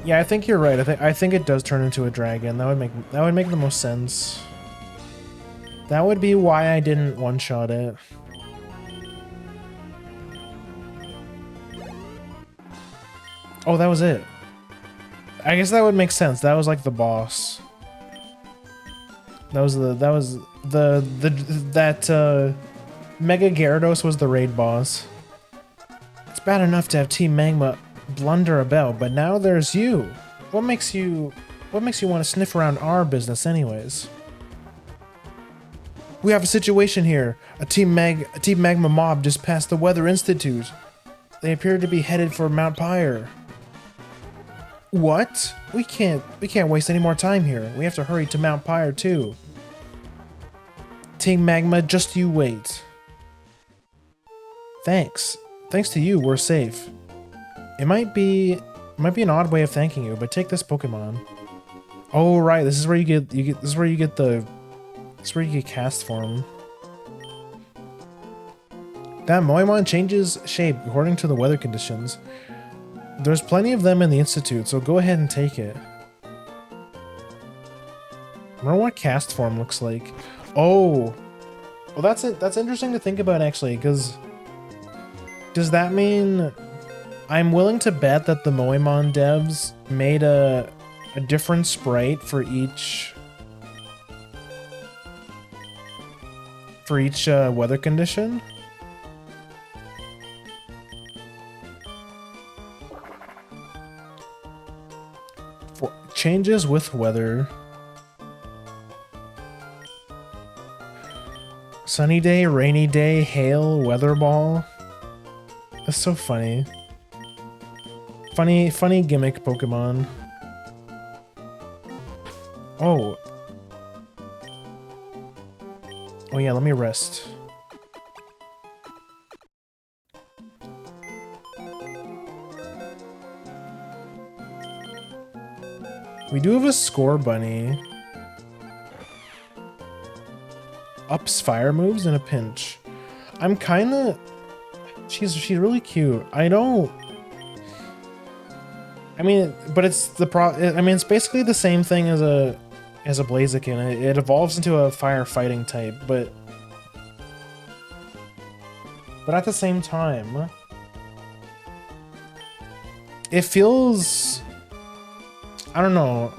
Yeah, I think you're right. I think it does turn into a dragon. That would make the most sense. That would be why I didn't one-shot it. Oh, that was it. I guess that would make sense. That was like the boss. That Mega Gyarados was the raid boss. It's bad enough to have Team Magma blunder about, but now there's you. What makes you want to sniff around our business anyways? We have a situation here. A Team Magma mob just passed the Weather Institute. They appear to be headed for Mount Pyre. What? We can't waste any more time here. We have to hurry to Mount Pyre too. Team Magma, just you wait. Thanks. Thanks to you, we're safe. It might be an odd way of thanking you, but take this Pokemon. Oh right, this is where you get cast form. That Moemon changes shape according to the weather conditions. There's plenty of them in the Institute, so go ahead and take it. I wonder what cast form looks like. Oh, well that's it. That's interesting to think about actually, because does that mean I'm willing to bet that the Moemon devs made a different sprite for each weather condition? changes with weather. Sunny day, rainy day, hail, weather ball. That's so funny. Funny gimmick Pokemon. Oh. Oh yeah, let me rest. We do have a score bunny. Ups fire moves in a pinch. I'm kinda... She's really cute. I mean, but it's I mean, it's basically the same thing as a Blaziken. It evolves into a firefighting type, but at the same time, it feels... I don't know.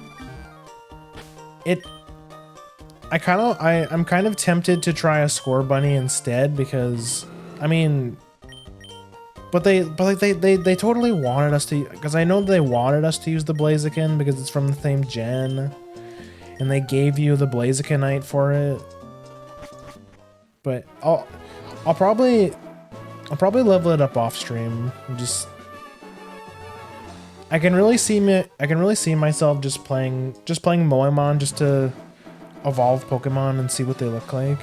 I'm kind of tempted to try a score bunny instead because, I mean, but they totally wanted us to, because I know they wanted us to use the Blaziken because it's from the same gen, and they gave you the Blazikenite for it. But I'll probably level it up off stream. I can really see myself just playing Moemon just to evolve Pokemon and see what they look like.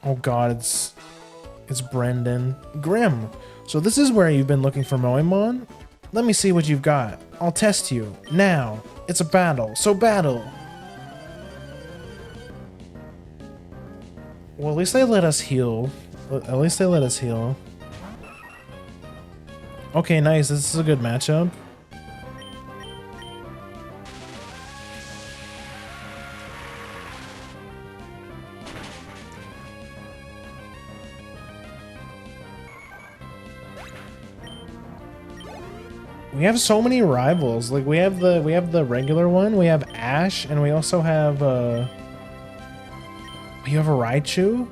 Oh god, it's Brendan. Grim. So this is where you've been looking for Moemon? Let me see what you've got. I'll test you. Now. It's a battle. So battle. Well, at least they let us heal. At least they let us heal. Okay, nice. This is a good matchup. We have so many rivals. Like we have the regular one, we have Ash, and we also have we have a Raichu.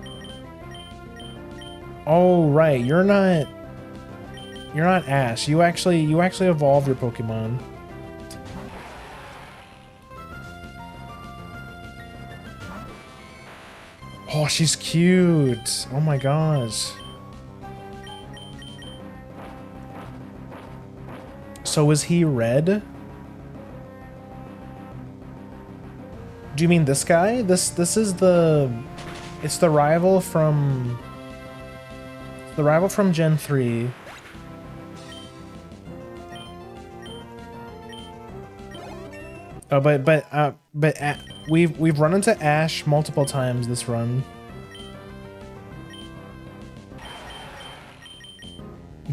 Oh right, you're not Ash. You actually evolve your Pokemon. Oh, she's cute. Oh my gosh. So is he red? Do you mean this guy? This is it's the rival from Gen 3. Oh, but we've run into Ash multiple times this run.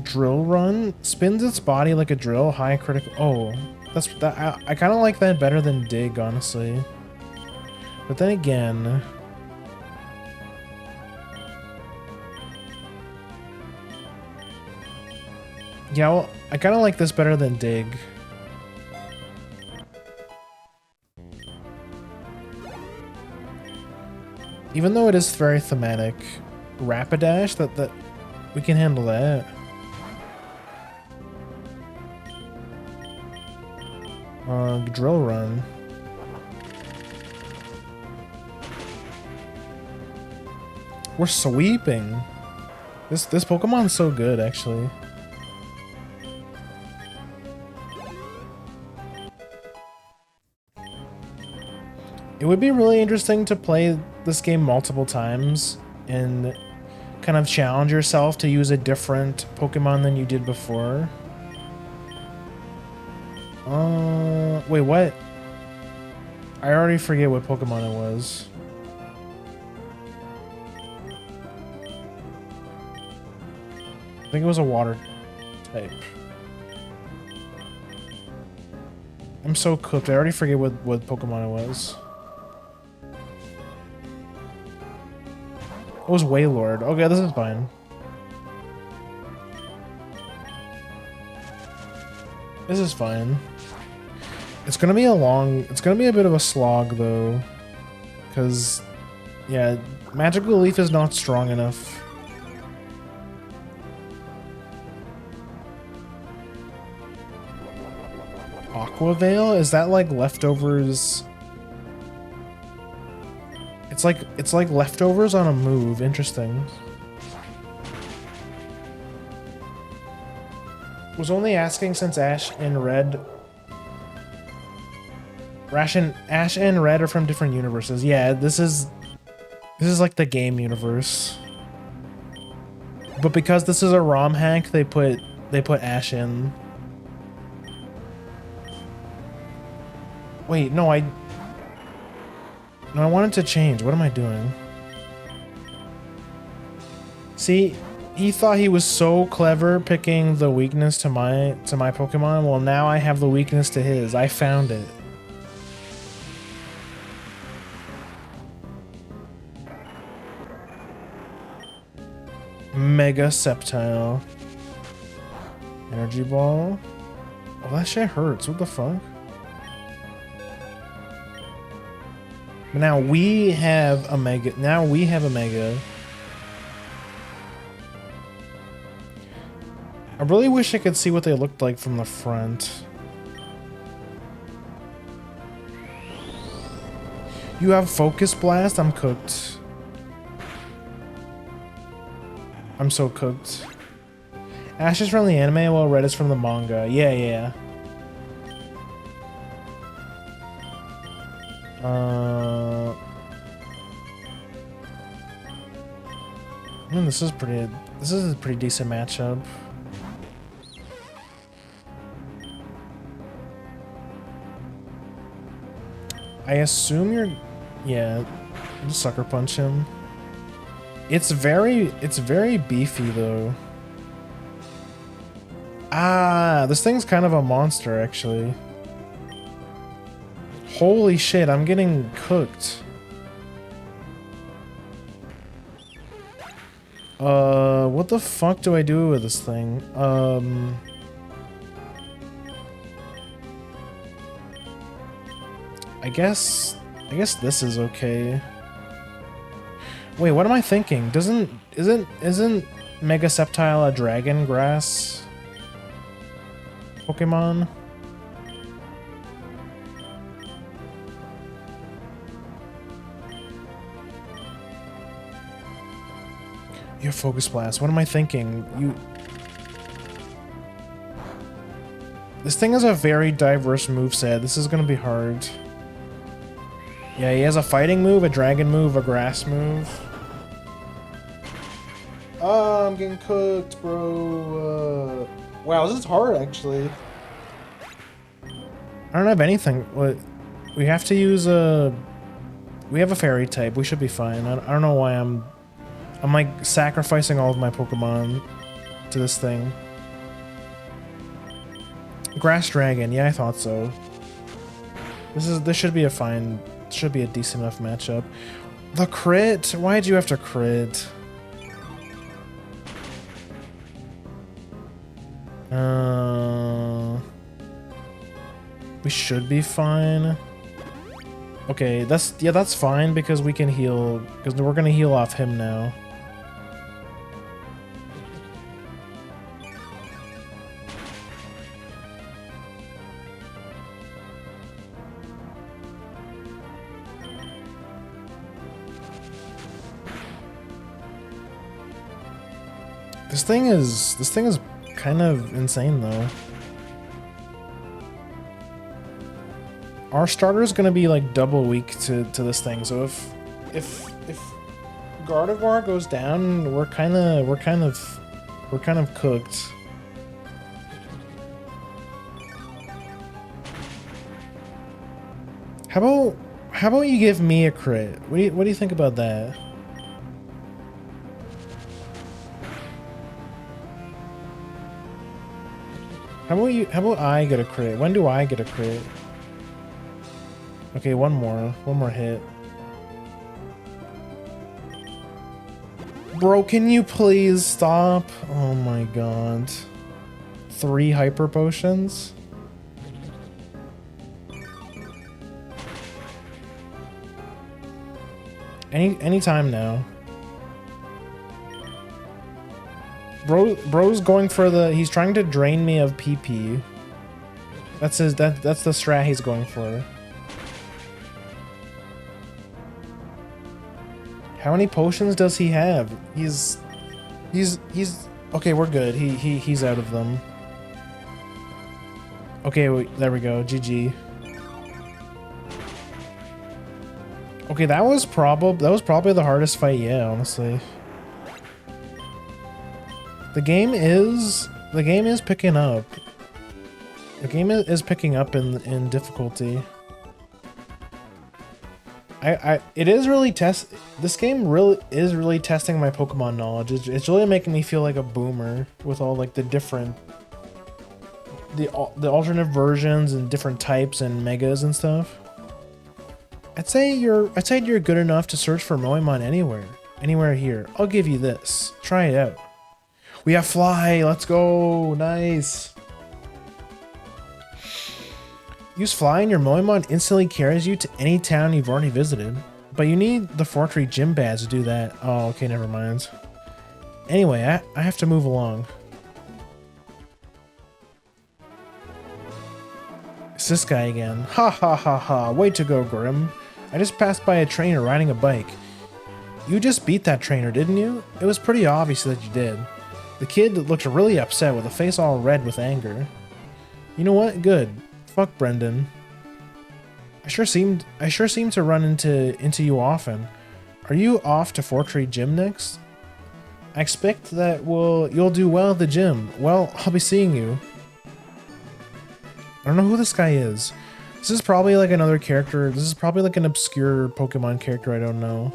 Drill run spins its body like a drill, high critical. Oh, I kind of like that better than dig, honestly. But then again, yeah, well, I kind of like this better than dig. Even though it is very thematic, Rapidash, that we can handle that. Drill run. We're sweeping. This Pokemon's so good, actually. It would be really interesting to play this game multiple times and kind of challenge yourself to use a different Pokemon than you did before. Wait, what? I already forget what Pokemon it was. I think it was a water type. I'm so cooked. I already forget what Pokemon it was. It was Wailord. Okay, this is fine. This is fine. It's gonna be a bit of a slog though. Cause yeah, Magical Leaf is not strong enough. Aqua Veil? Is that like leftovers? It's like leftovers on a move. Interesting. Was only asking since Ash and Red Ash and Red are from different universes. Yeah, this is like the game universe. But because this is a ROM hack, they put Ash in. Wait, no, I wanted to change. What am I doing? See, he thought he was so clever picking the weakness to my Pokemon. Well, now I have the weakness to his. I found it. Mega Sceptile. Energy Ball. Oh, that shit hurts. What the fuck? Now we have a Mega. I really wish I could see what they looked like from the front. You have Focus Blast? I'm cooked. I'm so cooked. Ash is from the anime while Red is from the manga. Yeah. I mean, this is a pretty decent matchup. I assume you're... Yeah, just Sucker Punch him. It's very beefy, though. Ah, this thing's kind of a monster, actually. Holy shit, I'm getting cooked. What the fuck do I do with this thing? I guess this is okay. Wait, what am I thinking? Isn't Mega Sceptile a Dragon Grass Pokemon? You have Focus Blast. What am I thinking? This thing has a very diverse moveset. This is gonna be hard. Yeah, he has a fighting move, a dragon move, a grass move. Oh, I'm getting cooked, bro. Wow, this is hard, actually. I don't have anything. What? We have to use a... We have a fairy type. We should be fine. I don't know why I'm like sacrificing all of my Pokemon to this thing. Grass Dragon. Yeah, I thought so. This should be a fine... Should be a decent enough matchup. The crit? Why'd you have to crit? We should be fine. Okay, that's fine because we can heal, because we're gonna heal off him now. This thing is kind of insane though. Our starter is gonna be like double weak to this thing. So if Gardevoir goes down, we're kind of cooked. How about you give me a crit? What do you think about that? How about I get a crit? When do I get a crit? Okay, one more hit. Bro, can you please stop? Oh my god. 3 hyper potions? Anytime now. Bro's going for the... He's trying to drain me of PP. That's that's the strat he's going for. How many potions does he have? He's okay, we're good. He's out of them. Okay, there we go. GG. Okay, that was probably the hardest fight yet, honestly. The game is picking up. The game is picking up in difficulty. It is really this game really is really testing my Pokemon knowledge. It's really making me feel like a boomer with all like the different the alternate versions and different types and megas and stuff. I'd say you're good enough to search for Moemon anywhere here. I'll give you this. Try it out. We have Fly. Let's go. Nice. Use Fly and your Moemon instantly carries you to any town you've already visited. But you need the Fortree Gym Badge to do that. Oh, okay, never mind. Anyway, I have to move along. It's this guy again. Ha ha ha ha. Way to go, Grim. I just passed by a trainer riding a bike. You just beat that trainer, didn't you? It was pretty obvious that you did. The kid looked really upset with a face all red with anger. You know what? Good. Fuck Brendan. I sure seem to run into you often. Are you off to Fortree Gym next? I expect that you'll do well at the gym. Well, I'll be seeing you. I don't know who this guy is. This is probably like another character. This is probably like an obscure Pokemon character I don't know.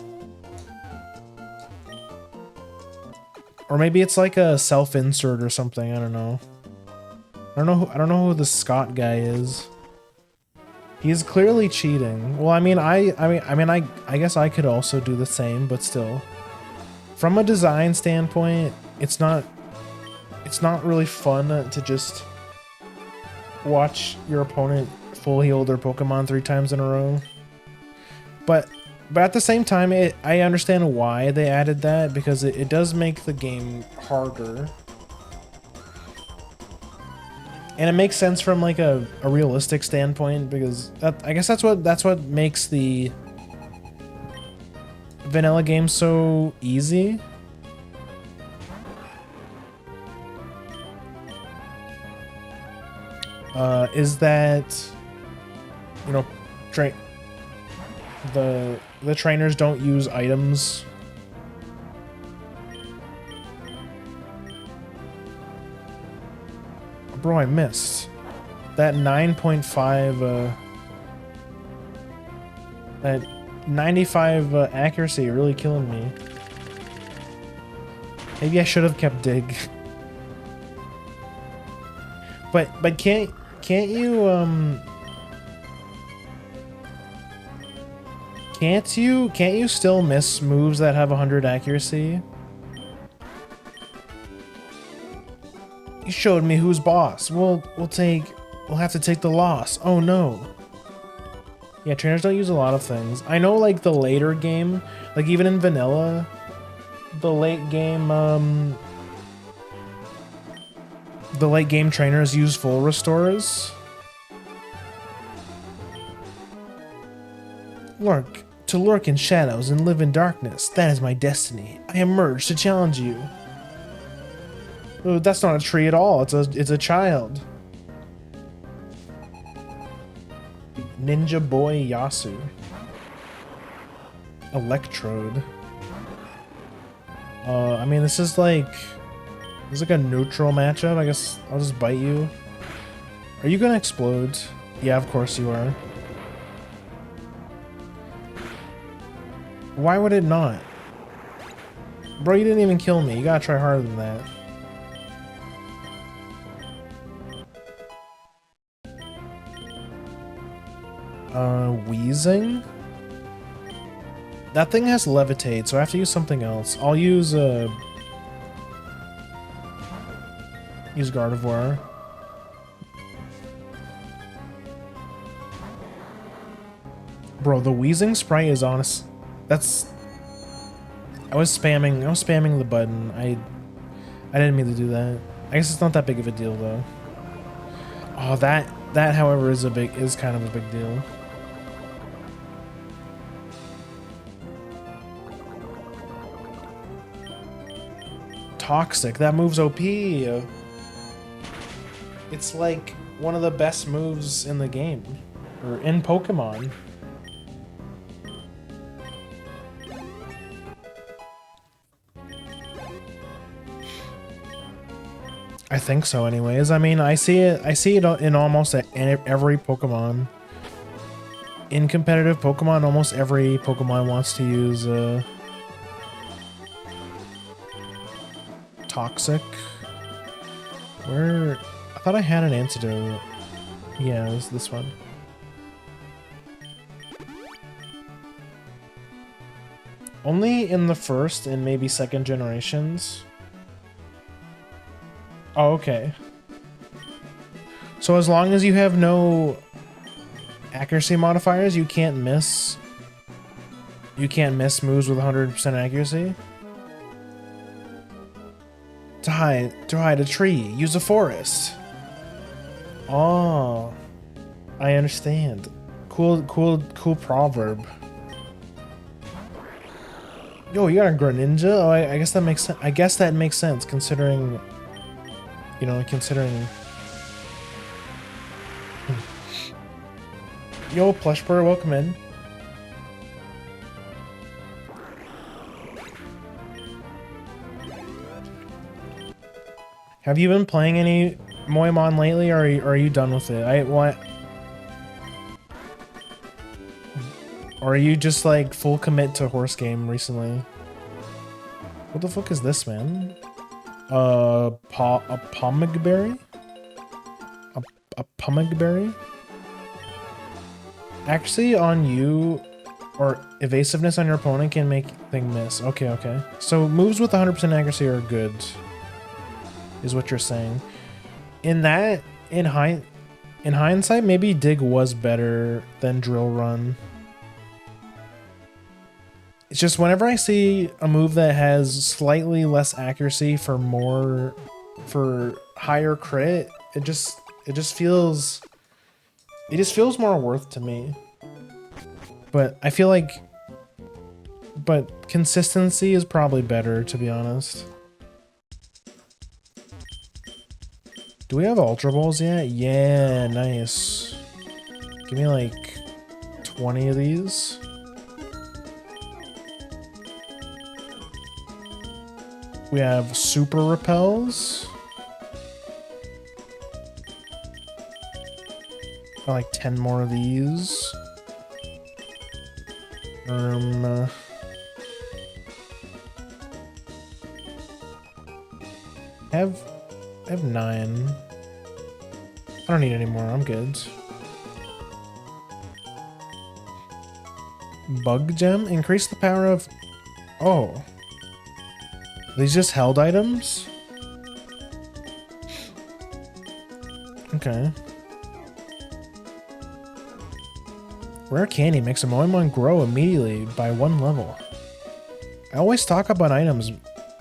Or maybe it's like a self-insert or something, I don't know. I don't know who the Scott guy is. He's clearly cheating. Well, I mean, I guess I could also do the same, but still. From a design standpoint, it's not really fun to just watch your opponent full heal their Pokemon 3 times in a row. But at the same time, I understand why they added that, because it does make the game harder. And it makes sense from like a realistic standpoint, because I guess that's what makes the vanilla game so easy. Is that, you know, the trainers don't use items. Bro, I missed. That 9.5, that 95 accuracy really killing me. Maybe I should have kept dig. But can't you still miss moves that have 100 accuracy? You showed me who's boss. We'll have to take the loss. Oh no. Yeah, trainers don't use a lot of things. I know like the later game, like even in vanilla, the late game trainers use full restores. To lurk in shadows and live in darkness, that is my destiny. I emerge to challenge you. Oh, that's not a tree at all. It's a child. Ninja Boy Yasu. Electrode. I mean, this is like a neutral matchup. I guess I'll just bite you. Are you gonna explode? Yeah, of course you are. Why would it not? Bro, you didn't even kill me. You gotta try harder than that. Wheezing? That thing has levitate, so I have to use something else. I'll use Gardevoir. Bro, the wheezing sprite is honest. I was spamming the button. I didn't mean to do that. I guess it's not that big of a deal though. Oh, That, however, is kind of a big deal. Toxic. That move's OP. It's like one of the best moves in the game, or in Pokemon. I think so, anyways. I mean, I see it in almost every Pokemon. In competitive Pokemon, almost every Pokemon wants to use Toxic. Where? I thought I had an antidote. Yeah, it was this one. Only in the first and maybe second generations. Oh, okay. So as long as you have no accuracy modifiers, you can't miss. You can't miss moves with 100% accuracy. To hide a tree, use a forest. Oh, I understand. Cool proverb. Yo, you got a Greninja? Oh, I guess that makes sense. I guess that makes sense considering, you know, considering. Yo, Plushbur, welcome in. Have you been playing any Moemon lately, or are you done with it? Or are you just like full commit to horse game recently? What the fuck is this, man? A pomegberry? A pomegberry? Actually, on you, or evasiveness on your opponent can make thing miss. Okay. So moves with 100% accuracy are good, is what you're saying. In hindsight, maybe Dig was better than Drill Run. It's just whenever I see a move that has slightly less accuracy for higher crit, it just feels more worth to me. But I feel like consistency is probably better, to be honest. Do we have Ultra Balls yet? Yeah, nice. Give me like 20 of these. We have Super Repels. I like 10 more of these. I have 9. I don't need any more, I'm good. Bug Gem? Increase the power of... Oh. Are these just held items? Okay. Rare candy makes a Moemon grow immediately by 1 level. I always stock up on items,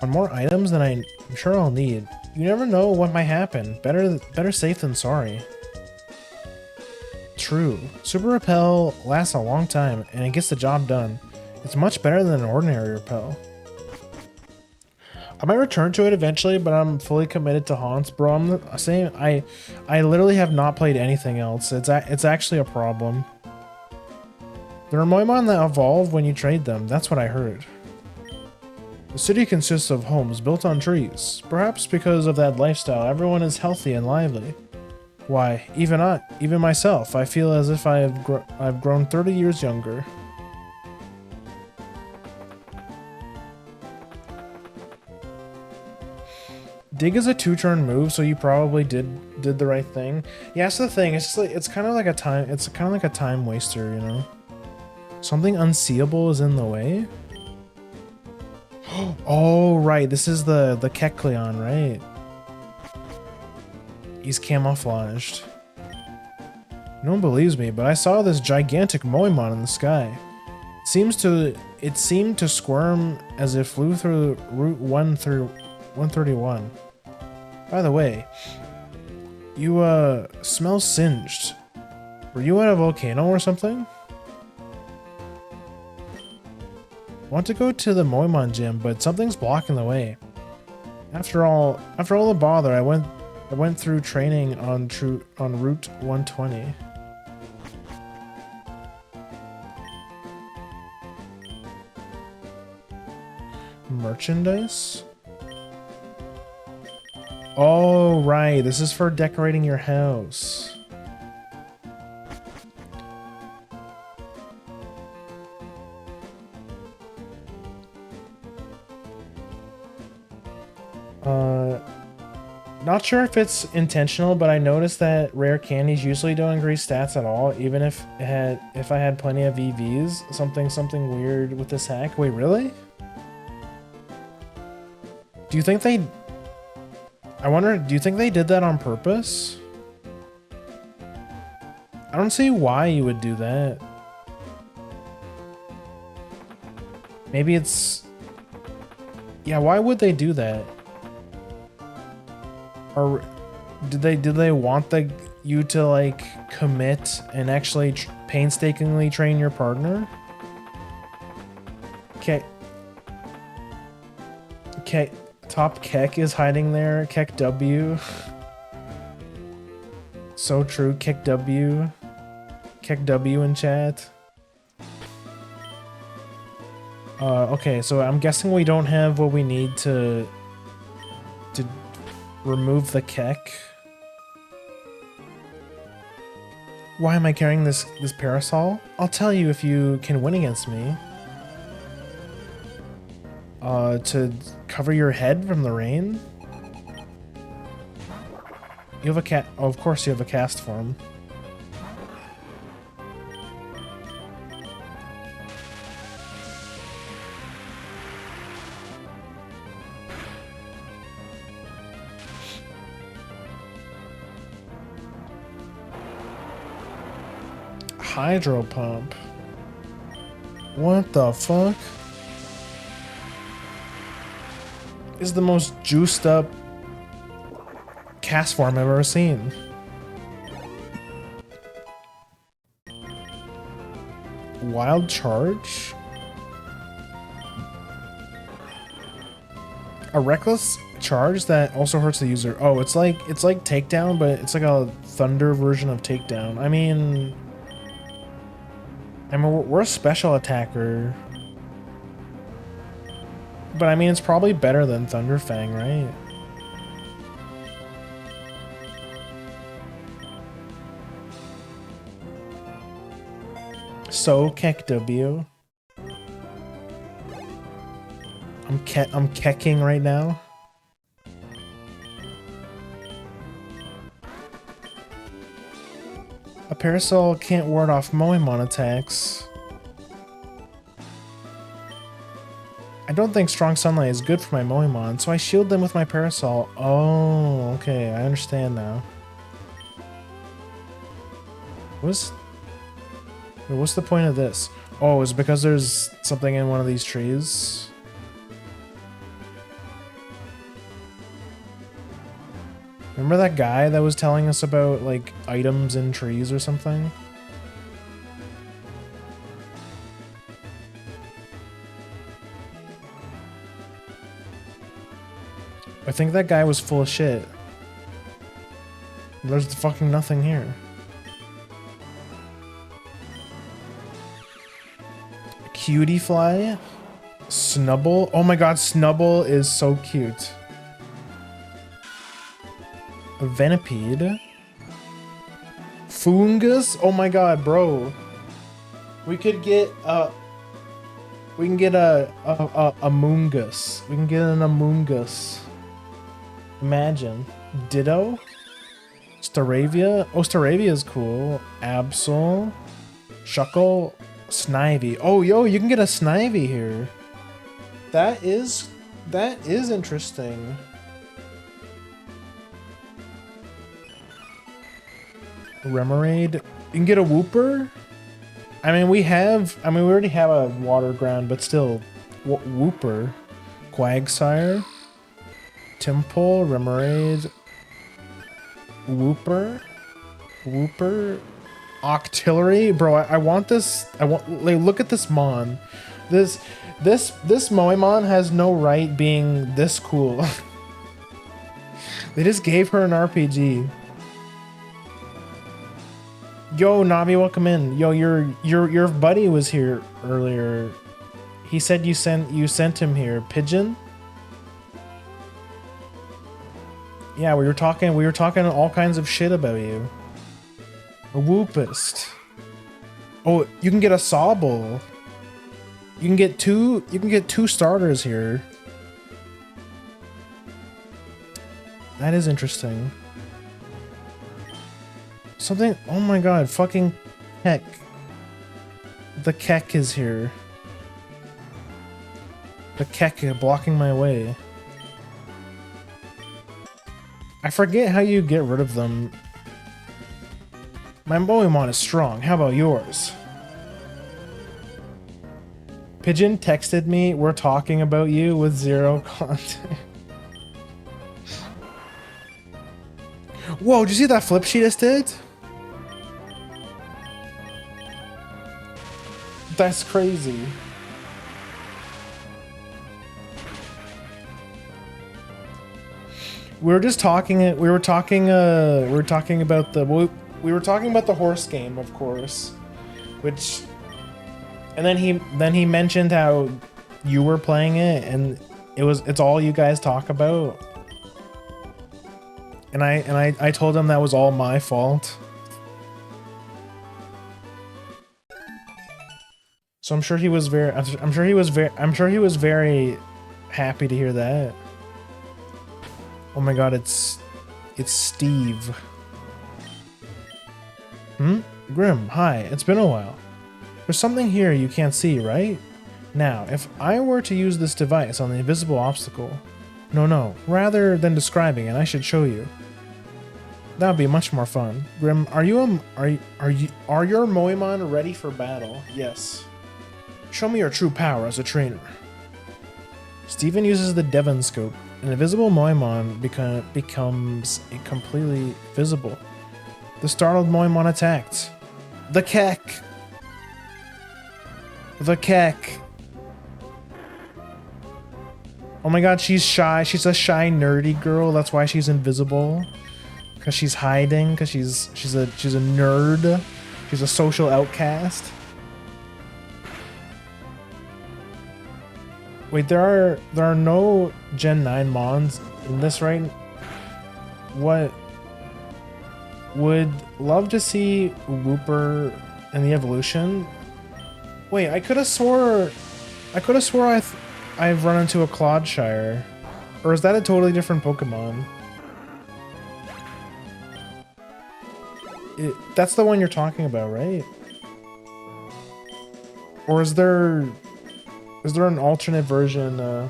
on more items than I'm sure I'll need. You never know what might happen. Better safe than sorry. True. Super Repel lasts a long time, and it gets the job done. It's much better than an ordinary Repel. I might return to it eventually, but I'm fully committed to Haunts, bro. I'm saying I literally have not played anything else. It's actually a problem. There are Moemon that evolve when you trade them. That's what I heard. The city consists of homes built on trees. Perhaps because of that lifestyle, everyone is healthy and lively. Why, even myself, I feel as if I've grown 30 years younger. Dig is a 2-turn move, so you probably did the right thing. Yeah, that's the thing. It's just like it's kind of like a time waster, you know. Something unseeable is in the way. Oh right, this is the Kecleon, right? He's camouflaged. No one believes me, but I saw this gigantic Moemon in the sky. It seemed to squirm as it flew through Route 1 through 131. By the way, You smell singed. Were you at a volcano or something? I want to go to the Moemon gym, but something's blocking the way. After all the bother, I went through training on Route 120. Merchandise? Oh, right. This is for decorating your house. Not sure if it's intentional, but I noticed that rare candies usually don't increase stats at all, even if I had plenty of EVs. Something weird with this hack. Wait, really? Do you think they... I wonder, do you think they did that on purpose? I don't see why you would do that. Maybe it's... Yeah, why would they do that? Or did they want you to like commit and actually painstakingly train your partner? Okay. Top Kek is hiding there. Kek W. So true. Kek W. Kek W in chat. Okay, so I'm guessing we don't have what we need to remove the Kek. Why am I carrying this parasol? I'll tell you if you can win against me. To cover your head from the rain? You have a cat. Oh, of course you have a cast form. Hydro pump. What the fuck? Is the most juiced up cast form I've ever seen. Wild charge? A reckless charge that also hurts the user. Oh, it's like takedown, but it's like a thunder version of takedown. I mean, we're a special attacker. But I mean, it's probably better than Thunderfang, right? So, Kek W. I'm kecking right now. A parasol can't ward off Moemon attacks. I don't think strong sunlight is good for my Moemon, so I shield them with my parasol. Oh, okay, I understand now. What's the point of this? Oh, is it because there's something in one of these trees? Remember that guy that was telling us about, like, items in trees or something? I think that guy was full of shit. There's fucking nothing here. Cutie fly? Snubble? Oh my god, Snubble is so cute. A Venipede? Fungus? Oh my god, bro. We could get a Amoongus. We can get an Amoongus. Imagine. Ditto? Staravia? Oh, Staravia is cool. Absol. Shuckle. Snivy. Oh, yo, you can get a Snivy here. That is interesting. Remoraid. You can get a Wooper? I mean, we already have a water ground, but still. Wooper. Quagsire. Temple, Remoraid. Whooper? Octillery? Bro, I want this. I want, like, look at this Mon. This Moemon has no right being this cool. They just gave her an RPG. Yo, Navi, welcome in. Yo, your buddy was here earlier. He said you sent him here. Pigeon? Yeah, we were talking all kinds of shit about you. A Whoopist. Oh, you can get a Sobble. You can get two starters here. That is interesting. Something, oh my god, fucking Keck. The Keck is here. The Keck blocking my way. I forget how you get rid of them. My Moemon is strong. How about yours? Pigeon texted me, we're talking about you with zero context. Whoa, did you see that flip she just did? That's crazy. We were just talking. We were talking about the horse game, of course, which, and then he mentioned how you were playing it, and it's all you guys talk about, and I told him that was all my fault. So I'm sure he was very happy to hear that. Oh my god, it's Steve. Grim, hi, it's been a while. There's something here you can't see, right? Now, if I were to use this device on the invisible obstacle... No, rather than describing it, I should show you. That would be much more fun. Grim, are your Moemon ready for battle? Yes. Show me your true power as a trainer. Steven uses the Devon scope. An invisible Moemon becomes completely visible. The startled Moemon attacked. The Keck! The Keck! Oh my god, she's shy. She's a shy, nerdy girl. That's why she's invisible. Because she's hiding. Because she's a nerd. She's a social outcast. Wait, there are no Gen 9 Mons in this, right? What? Would love to see Whooper in the evolution. Wait, I could have swore I've run into a Clodshire. Or is that a totally different Pokemon? That's the one you're talking about, right? Or is there an alternate version?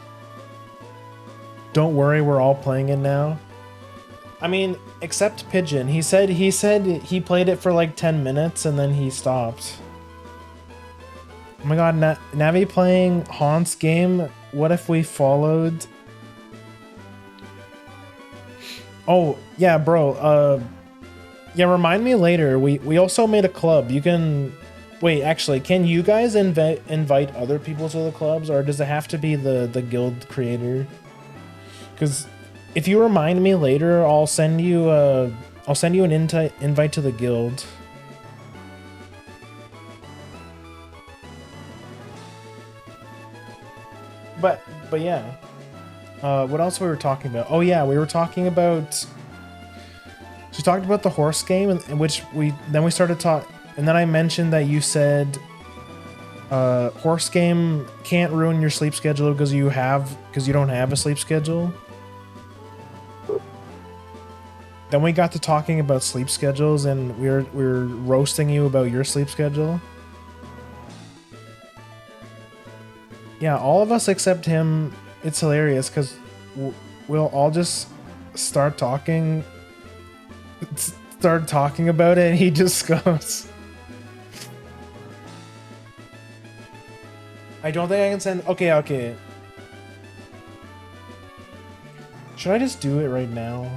Don't worry, we're all playing it now. I mean, except Pigeon. He said he played it for like 10 minutes and then he stopped. Oh my god, Navi playing Haunt's game. What if we followed? Oh, yeah, bro. Yeah, remind me later. We also made a club. You can... Wait, actually, can you guys invite other people to the clubs, or does it have to be the guild creator? Because if you remind me later, I'll send you an invite to the guild. But yeah, what else we were talking about? Oh yeah, we were talking about. She talked about the horse game, in which we started talking. And then I mentioned that you said horse game can't ruin your sleep schedule because you don't have a sleep schedule. Then we got to talking about sleep schedules, and we were roasting you about your sleep schedule. Yeah, all of us except him. It's hilarious because we'll all just start talking about it, and he just goes. I don't think I can send... Okay. Should I just do it right now?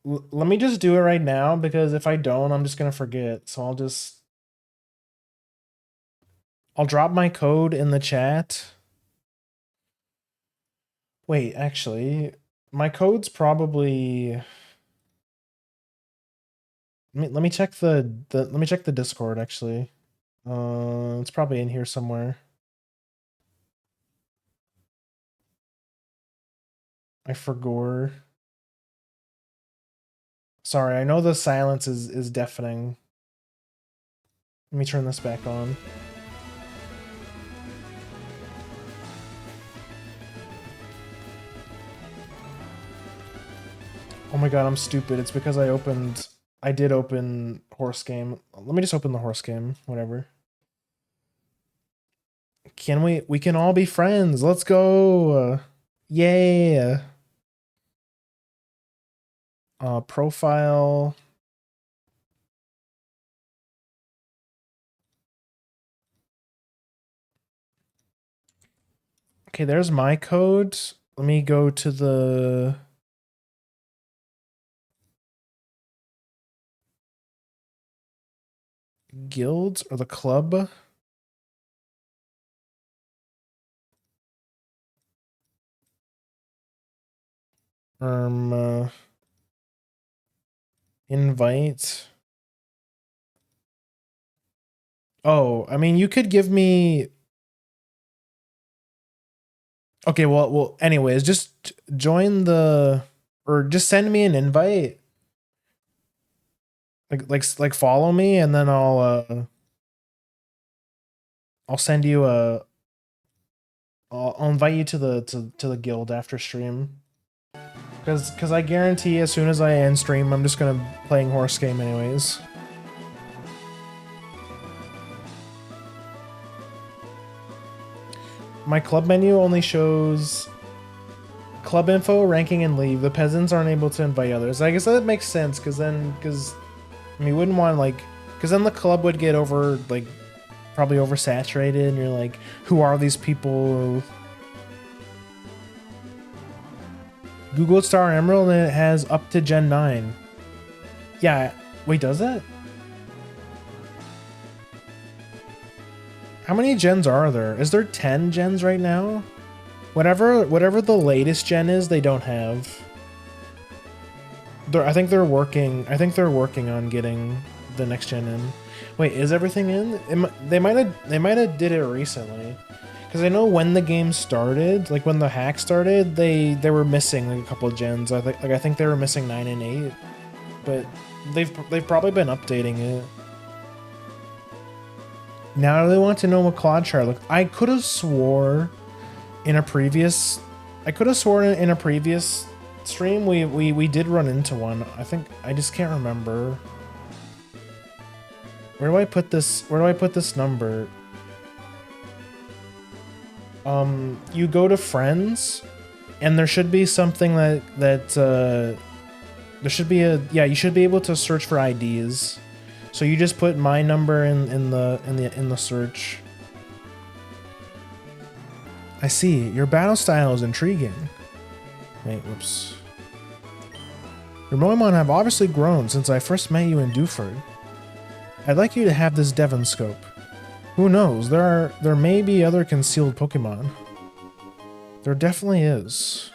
Let me just do it right now, because if I don't, I'm just gonna forget. So I'll drop my code in the chat. Wait, actually, my code's probably. Let me check let me check the Discord actually. It's probably in here somewhere. I forgot. Sorry, I know the silence is deafening. Let me turn this back on. Oh my god, I'm stupid. It's because I did open horse game. Let me just open the horse game, whatever. We can all be friends. Let's go. Yeah. Profile. Okay, there's my code. Let me go to the guilds or the club. Invite. Oh, I mean, you could give me. Okay, well, anyways, just join or just send me an invite. Like follow me, and then I'll send you I'll invite you to the guild after stream. Cause I guarantee as soon as I end stream, I'm just gonna playing horse game anyways. My club menu only shows club info, ranking, and leave. The peasants aren't able to invite others. I guess that makes sense, because I mean, you wouldn't want because then the club would get probably oversaturated, and you're like, who are these people? Google Star Emerald, and it has up to Gen 9. Yeah, wait, does it? How many gens are there? Is there 10 gens right now? Whatever the latest gen is, they don't have. I think they're working on getting the next gen in. Wait, is everything in? They might have did it recently. Because I know when the game started, like when the hack started, they were missing like a couple of gens. I think they were missing 9 and 8, but they've probably been updating it. Now I really want to know what Claude chart look. I could have swore in a previous stream we did run into one. I just can't remember. Where do I put this number? You go to friends, and there should be something there should be you should be able to search for IDs. So you just put my number in the search. I see. Your battle style is intriguing. Wait, whoops. Your Moemon have obviously grown since I first met you in Dewford. I'd like you to have this Devon scope. Who knows? There may be other concealed Pokemon. There definitely is.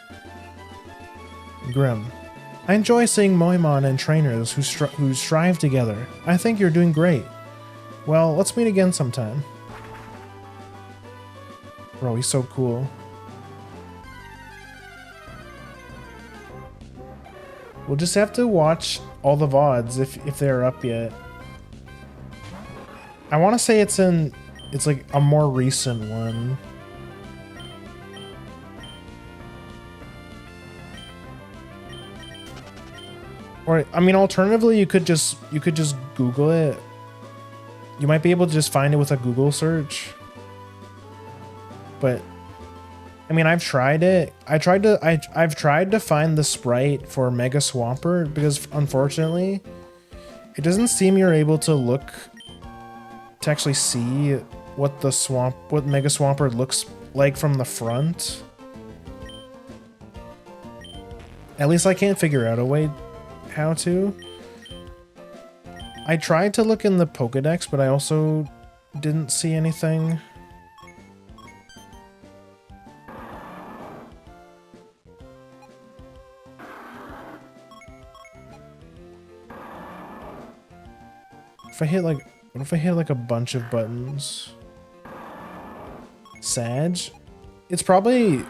Grim. I enjoy seeing Moemon and trainers who strive together. I think you're doing great. Well, let's meet again sometime. Bro, he's so cool. We'll just have to watch all the VODs if they're up yet. I want to say it's like a more recent one. Or I mean, alternatively, you could just Google it. You might be able to just find it with a Google search. But I mean, I've tried it. I've tried to find the sprite for Mega Swampert, because unfortunately, it doesn't seem you're able to actually see what Mega Swampert looks like from the front. At least I can't figure out a way how to. I tried to look in the Pokedex, but I also didn't see anything. If I hit like, what if I hit like a bunch of buttons? Sag? It's probably,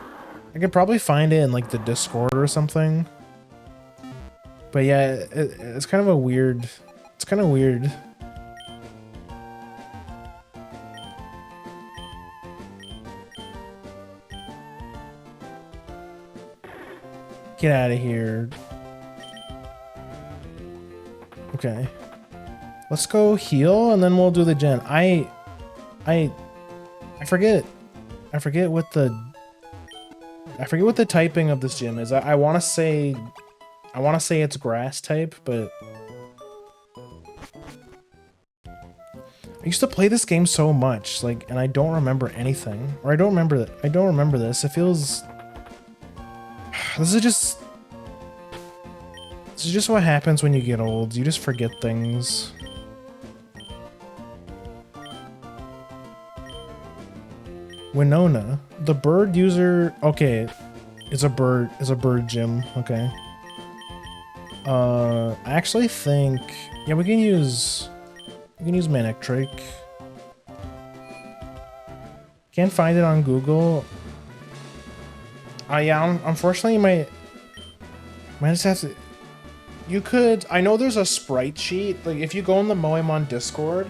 I could probably find it in like the Discord or something. But yeah, it's kind of a weird, it's kind of weird. Get out of here. Okay. Let's go heal and then we'll do the gen. I forget what the typing of this gym is. I want to say it's grass type, but I used to play this game so much, like, and I don't remember anything, or I don't remember this. It feels, this is just what happens when you get old. You just forget things. Winona, the bird user. Okay, it's a bird gym. Okay. I actually think, yeah, we can use Manectric. Can't find it on Google. Yeah, unfortunately, you might just have to. You could. I know there's a sprite sheet. Like if you go in the Moemon Discord,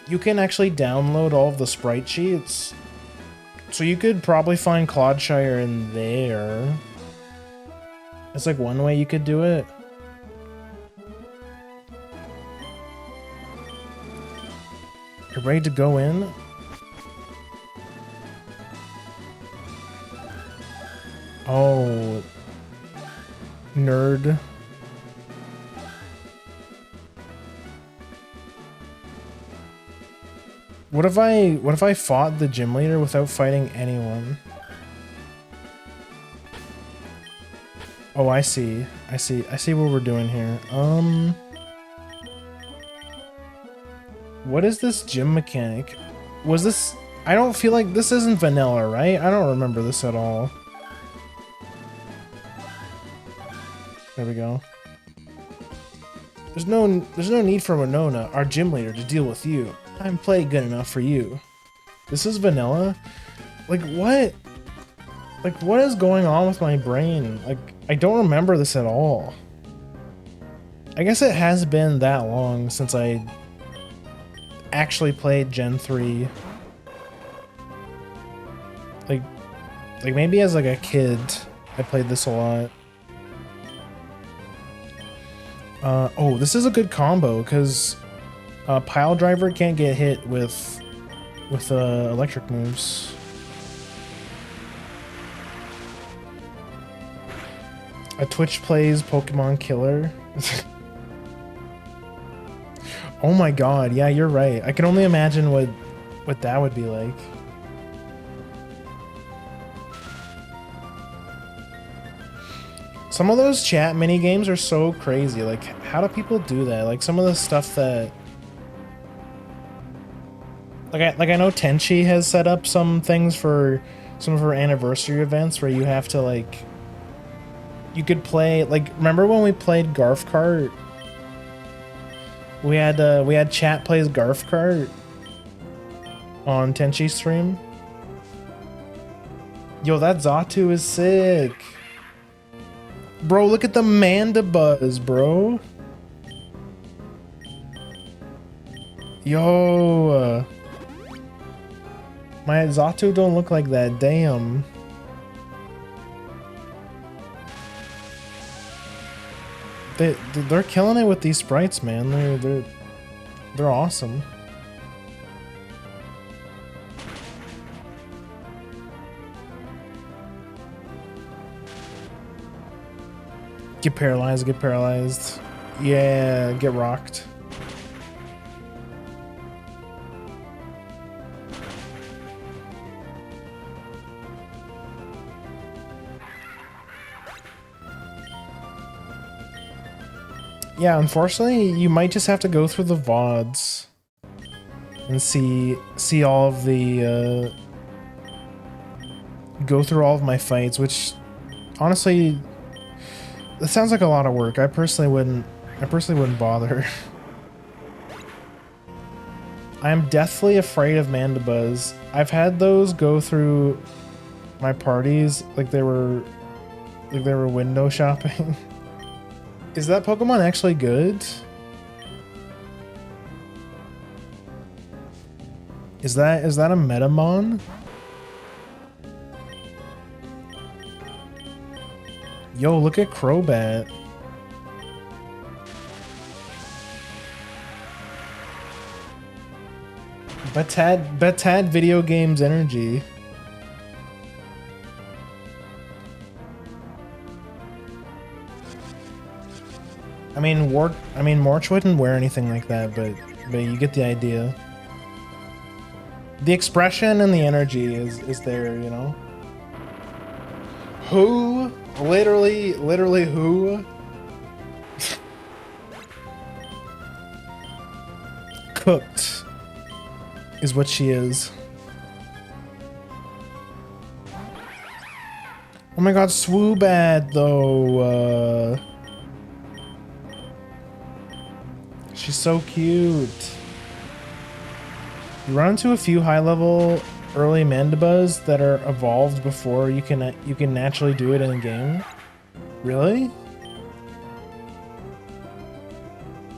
you can actually download all of the sprite sheets. So you could probably find Cloudshire in there. It's like one way you could do it. You're ready to go in? Oh. Nerd. What if I fought the gym leader without fighting anyone? Oh, I see what we're doing here. What is this gym mechanic? Was this, I don't feel like this isn't vanilla, right? I don't remember this at all. There we go. There's no need for Winona, our gym leader, to deal with you. I'm playing good enough for you. This is vanilla? Like what? Like what is going on with my brain? Like I don't remember this at all. I guess it has been that long since I actually played Gen 3. Like maybe as like a kid, I played this a lot. Oh, this is a good combo because Pile Driver can't get hit with electric moves. A Twitch plays Pokemon Killer. Oh my god, yeah, you're right. I can only imagine what that would be like. Some of those chat mini games are so crazy. Like, how do people do that? Like some of the stuff that, like I know Tenchi has set up some things for some of her anniversary events where you have to like, you could play, like, remember when we played Garf Kart? We had chat plays Garf Kart on Tenchi's stream. Yo, that Xatu is sick. Bro, look at the Mandibuzz, bro. Yo. My Xatu don't look like that, damn. They're killing it with these sprites, man. They're awesome. Get paralyzed, get paralyzed. Yeah, get rocked. Yeah, unfortunately, you might just have to go through the VODs and see all of the go through all of my fights, which honestly, that sounds like a lot of work. I personally wouldn't bother. I'm deathly afraid of mandibas. I've had those go through my parties like they were window shopping. Is that Pokemon actually good? Is that a Metamon? Yo, look at Crobat. Batad video games energy. I mean, Morch wouldn't wear anything like that, but you get the idea. The expression and the energy is there, you know? Who? Literally who? Cooked is what she is. Oh my god, Swoobat though. She's so cute. You run into a few high-level early Mandibas that are evolved before you can naturally do it in a game. Really?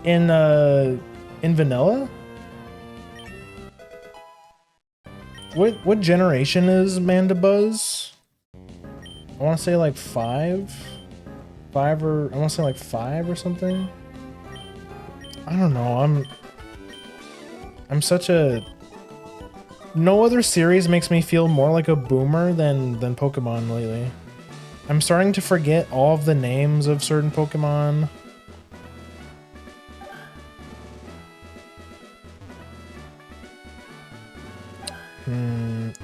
In vanilla? What generation is Mandibas? I want to say like 5 or I want to say like 5 or something. I don't know. I'm such a... No other series makes me feel more like a boomer than Pokemon lately. I'm starting to forget all of the names of certain Pokemon.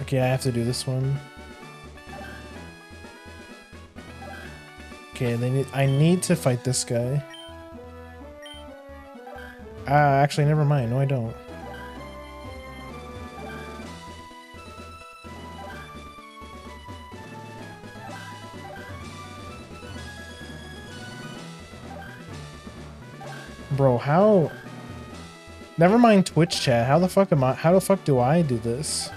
Okay, I have to do this one. Okay, I need to fight this guy. Actually, never mind. No, I don't. Bro, how? Never mind Twitch chat. How the fuck do I do this?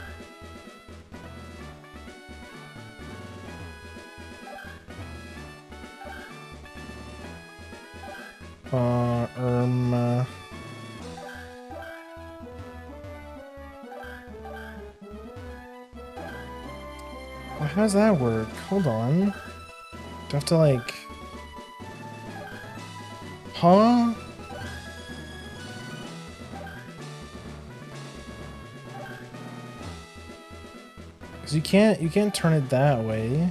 Well, how does that work? Hold on. Do I have to like... Huh? Cause you can't turn it that way.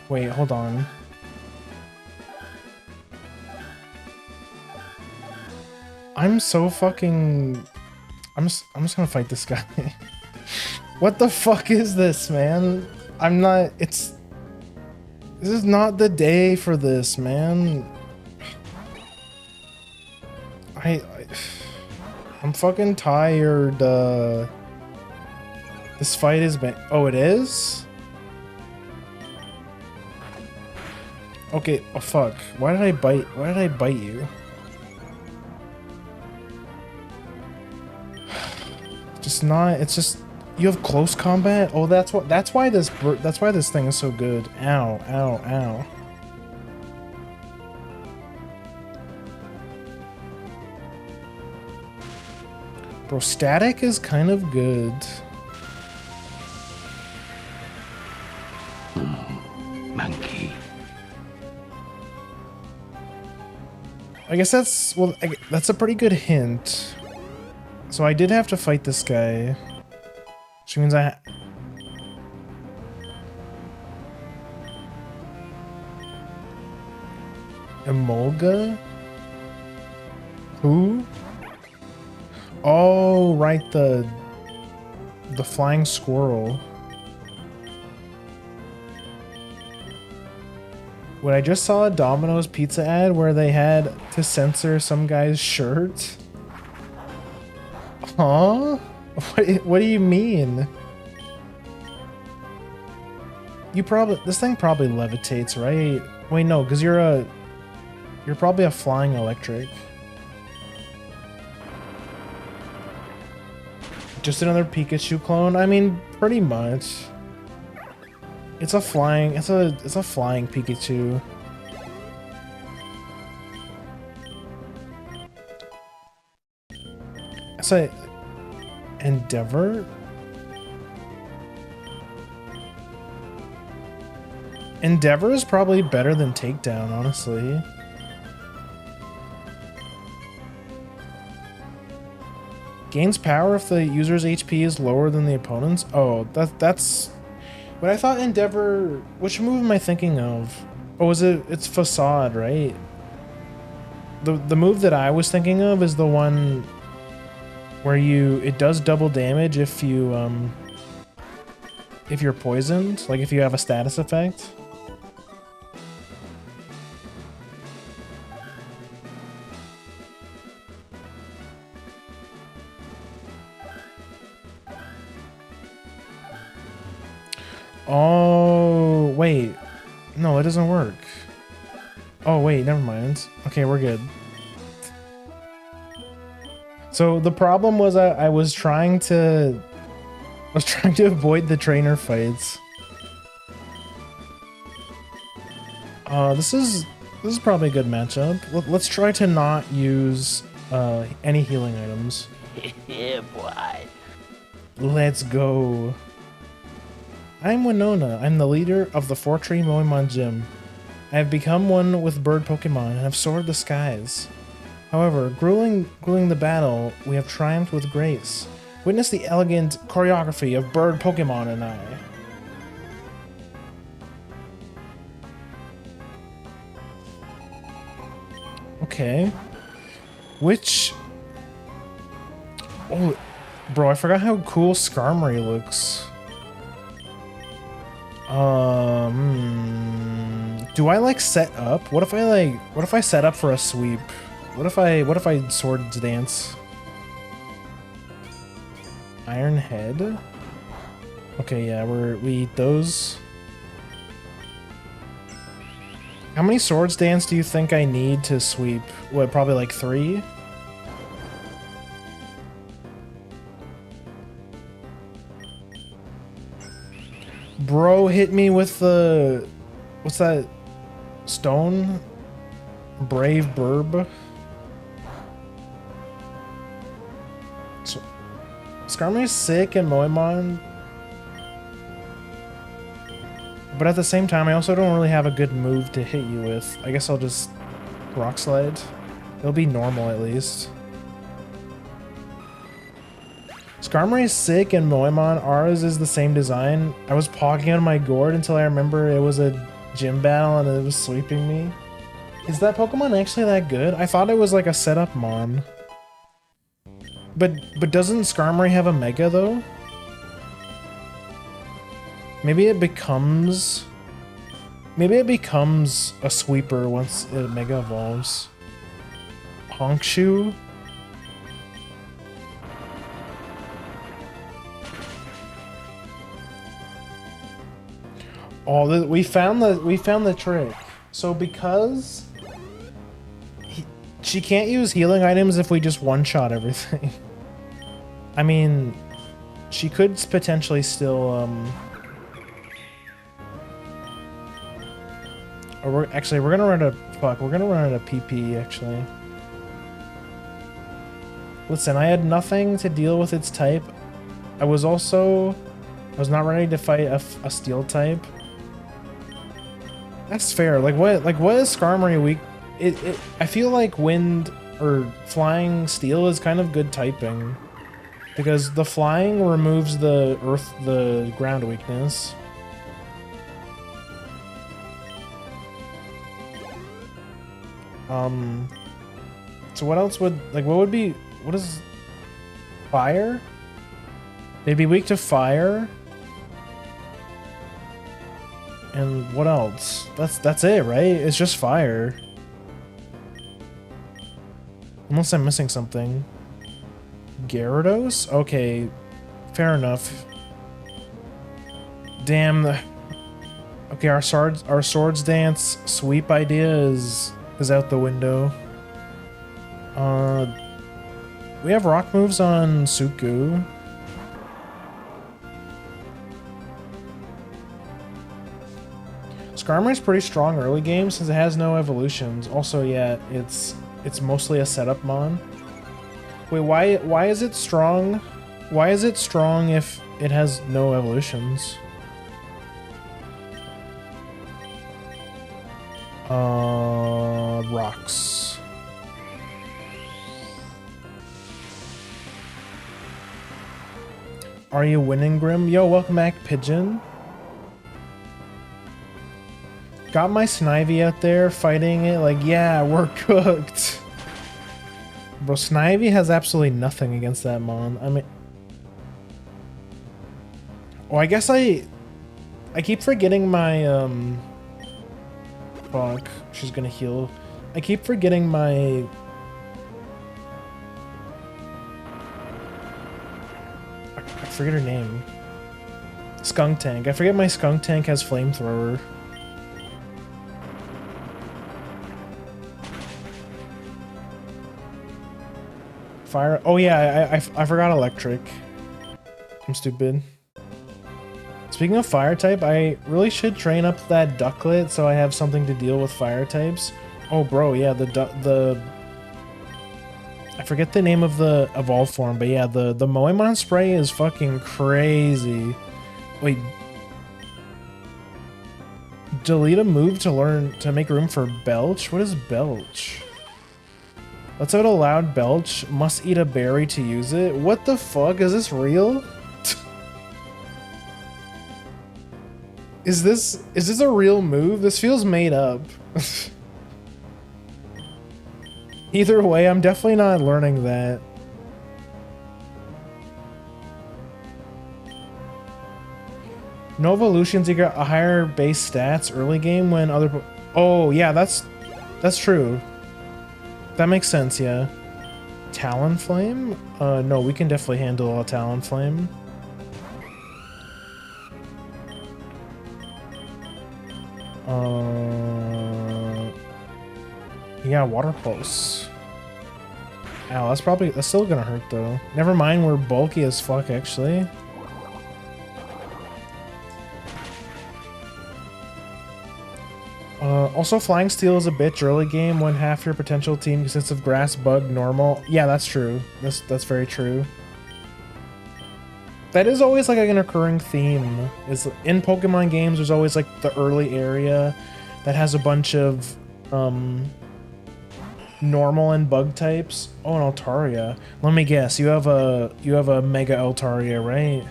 Wait, hold on. I'm so fucking... I'm just gonna fight this guy. What the fuck is this, man? I'm not... This is not the day for this, man. I'm fucking tired. This fight has been... Oh, it is? Okay, oh fuck. Why did I bite you? Just not... It's just... You have close combat? Oh, that's why this thing is so good. Ow, ow, ow. Bro, static is kind of good. Monkey. I guess that's... Well, that's a pretty good hint. So I did have to fight this guy. Which means Emolga? Who? Oh, right, the flying squirrel. When I just saw a Domino's pizza ad where they had to censor some guy's shirt. Huh? What do you mean? This thing probably levitates, right? Wait, no, because you're probably a flying electric. Just another Pikachu clone? I mean, pretty much. It's a flying Pikachu. So, Endeavor? Endeavor is probably better than Takedown, honestly. Gains power if the user's HP is lower than the opponent's? Oh, that's... But I thought Endeavor... Which move am I thinking of? Oh, it's Facade, right? The move that I was thinking of is the one where it does double damage if you're poisoned, like if you have a status effect. Oh, wait. No, it doesn't work. Oh, wait, never mind. Okay, we're good. So the problem was I was trying to avoid the trainer fights. This is probably a good matchup. Let's try to not use any healing items. Yeah, boy. Let's go. I'm Winona. I'm the leader of the 4-tree Moemon gym. I have become one with bird Pokemon and have soared the skies. However, grueling the battle, we have triumphed with grace. Witness the elegant choreography of bird Pokemon and I. Okay. Which... Oh, bro, I forgot how cool Skarmory looks. Do I like set up? What if I set up for a sweep? What if I Swords Dance? Iron Head? Okay, yeah, we eat those. How many Swords Dance do you think I need to sweep? What, probably like 3? Bro hit me with the... What's that? Stone? Brave Burb? So, Skarmory's sick and Moemon. But at the same time, I also don't really have a good move to hit you with. I guess I'll just Rock Slide. It'll be normal at least. Skarmory is sick and Moemon. Ours is the same design. I was pogging on my gourd until I remember it was a gym battle and it was sweeping me. Is that Pokemon actually that good? I thought it was like a setup mon. But doesn't Skarmory have a Mega though? Maybe it becomes a sweeper once it Mega evolves. Honkshoe? Oh, we found the trick. So because she can't use healing items if we just one-shot everything. I mean, she could potentially still or we're gonna run a PP actually. Listen, I had nothing to deal with its type. I was not ready to fight a steel type. That's fair. Like what is Skarmory weak? I feel like wind or flying steel is kind of good typing. Because the flying removes the ground weakness. So what else what is fire? They'd be weak to fire. And what else? That's it, right? It's just fire. Unless I'm missing something. Gyarados? Okay, fair enough. Damn. Okay, our swords dance sweep idea is out the window. We have rock moves on Suku. Skarmory's pretty strong early game since it has no evolutions. Also, yeah, it's mostly a setup mon. Wait, why is it strong? Why is it strong if it has no evolutions? Rocks. Are you winning, Grim? Yo, welcome back, Pigeon. Got my Snivy out there fighting it. Like, yeah, we're cooked. Bro, Snivy has absolutely nothing against that mon. I mean... Oh, I guess I keep forgetting my, Fuck, she's gonna heal. I keep forgetting my... I forget her name. Skunk Tank. I forget my Skunk Tank has Flamethrower. Fire. Oh yeah, I forgot Electric. I'm stupid. Speaking of fire type, I really should train up that Ducklet so I have something to deal with fire types. Oh bro, yeah, the I forget the name of the evolved form, but yeah, the Moemon spray is fucking crazy. Wait. Delete a move to make room for Belch? What is Belch? Let's have a loud Belch. Must eat a berry to use it. What the fuck? Is this real? Is this a real move? This feels made up. Either way, I'm definitely not learning that. No evolutions, you get a higher base stats early game when other... Oh, yeah, that's true. That makes sense, yeah. Talonflame? No, we can definitely handle a Talonflame. Yeah, Water Pulse. Ow, that's still gonna hurt though. Never mind, we're bulky as fuck actually. Also, Flying Steel is a bitch early game when half your potential team consists of Grass, Bug, Normal. Yeah, that's true. That's very true. That is always like an occurring theme. Is in Pokemon games, there's always like the early area that has a bunch of normal and bug types. Oh, an Altaria. Let me guess. You have a Mega Altaria, right?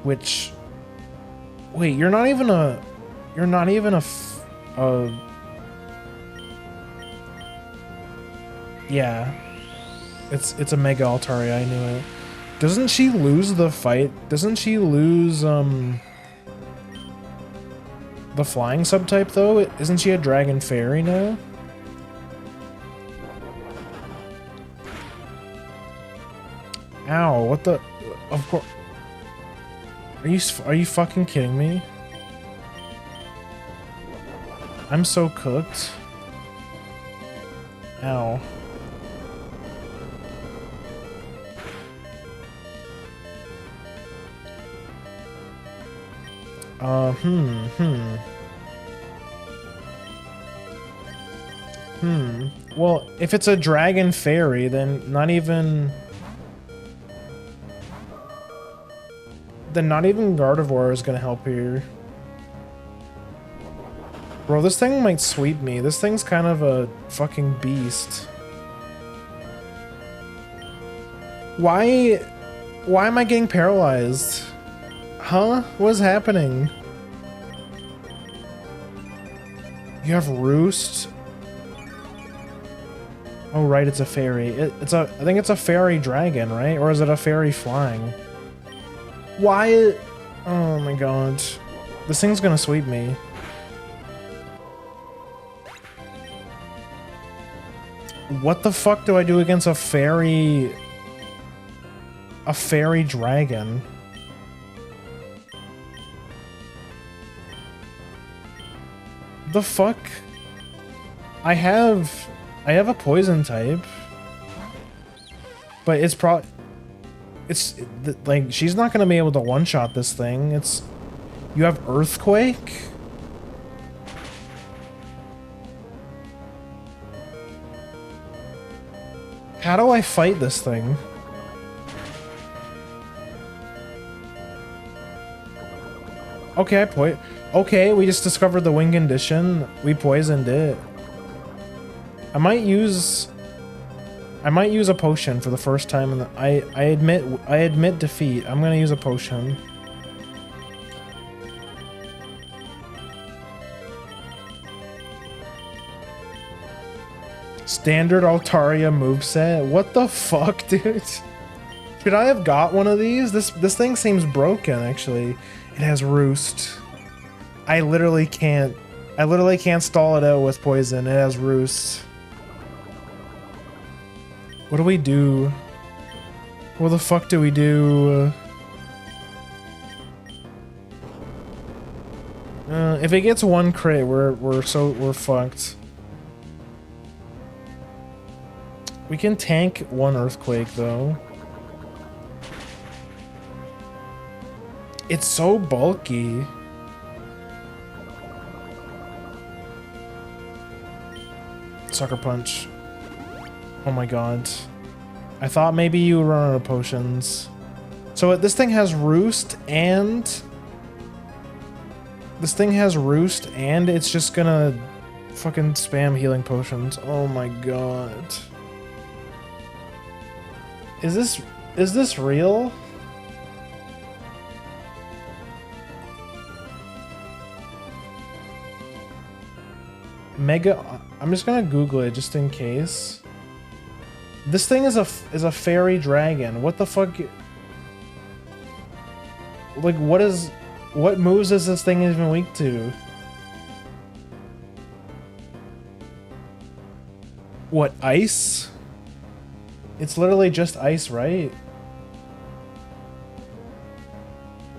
Which, wait, you're not even a yeah. It's a Mega Altaria, I knew it. Doesn't she lose the fight? Doesn't she lose, the flying subtype, though? Isn't she a Dragon Fairy now? Ow, what the... Of course... Are you fucking kidding me? I'm so cooked. Ow. Well, if it's a Dragon Fairy, then not even Gardevoir is gonna help here. Bro, this thing might sweep me. This thing's kind of a fucking beast. Why am I getting paralyzed? Huh? What is happening? You have Roost? Oh right, it's a fairy. I think it's a fairy dragon, right? Or is it a fairy flying? Why Oh my god. This thing's gonna sweep me. What the fuck do I do against a fairy... A fairy dragon? The fuck? I have a poison type. But it's like, she's not gonna be able to one-shot this thing. You have Earthquake? How do I fight this thing? Okay, okay, we just discovered the wing condition. We poisoned it. I might use a potion for the first time, and I admit defeat. I'm gonna use a potion. Standard Altaria moveset. What the fuck, dude? Should I have got one of these? This thing seems broken, actually. It has Roost. I literally can't stall it out with poison. It has Roost. What do we do? What the fuck do we do? If it gets one crit, we're fucked. We can tank one Earthquake though. It's so bulky. Sucker Punch. Oh my god. I thought maybe you would run out of potions. So this thing has Roost and... This thing has Roost and it's just gonna fucking spam healing potions. Oh my god. Is this real? Mega... I'm just gonna Google it just in case. This thing is a fairy dragon. What the fuck? Like, what moves is this thing even weak to? What, ice? It's literally just ice, right?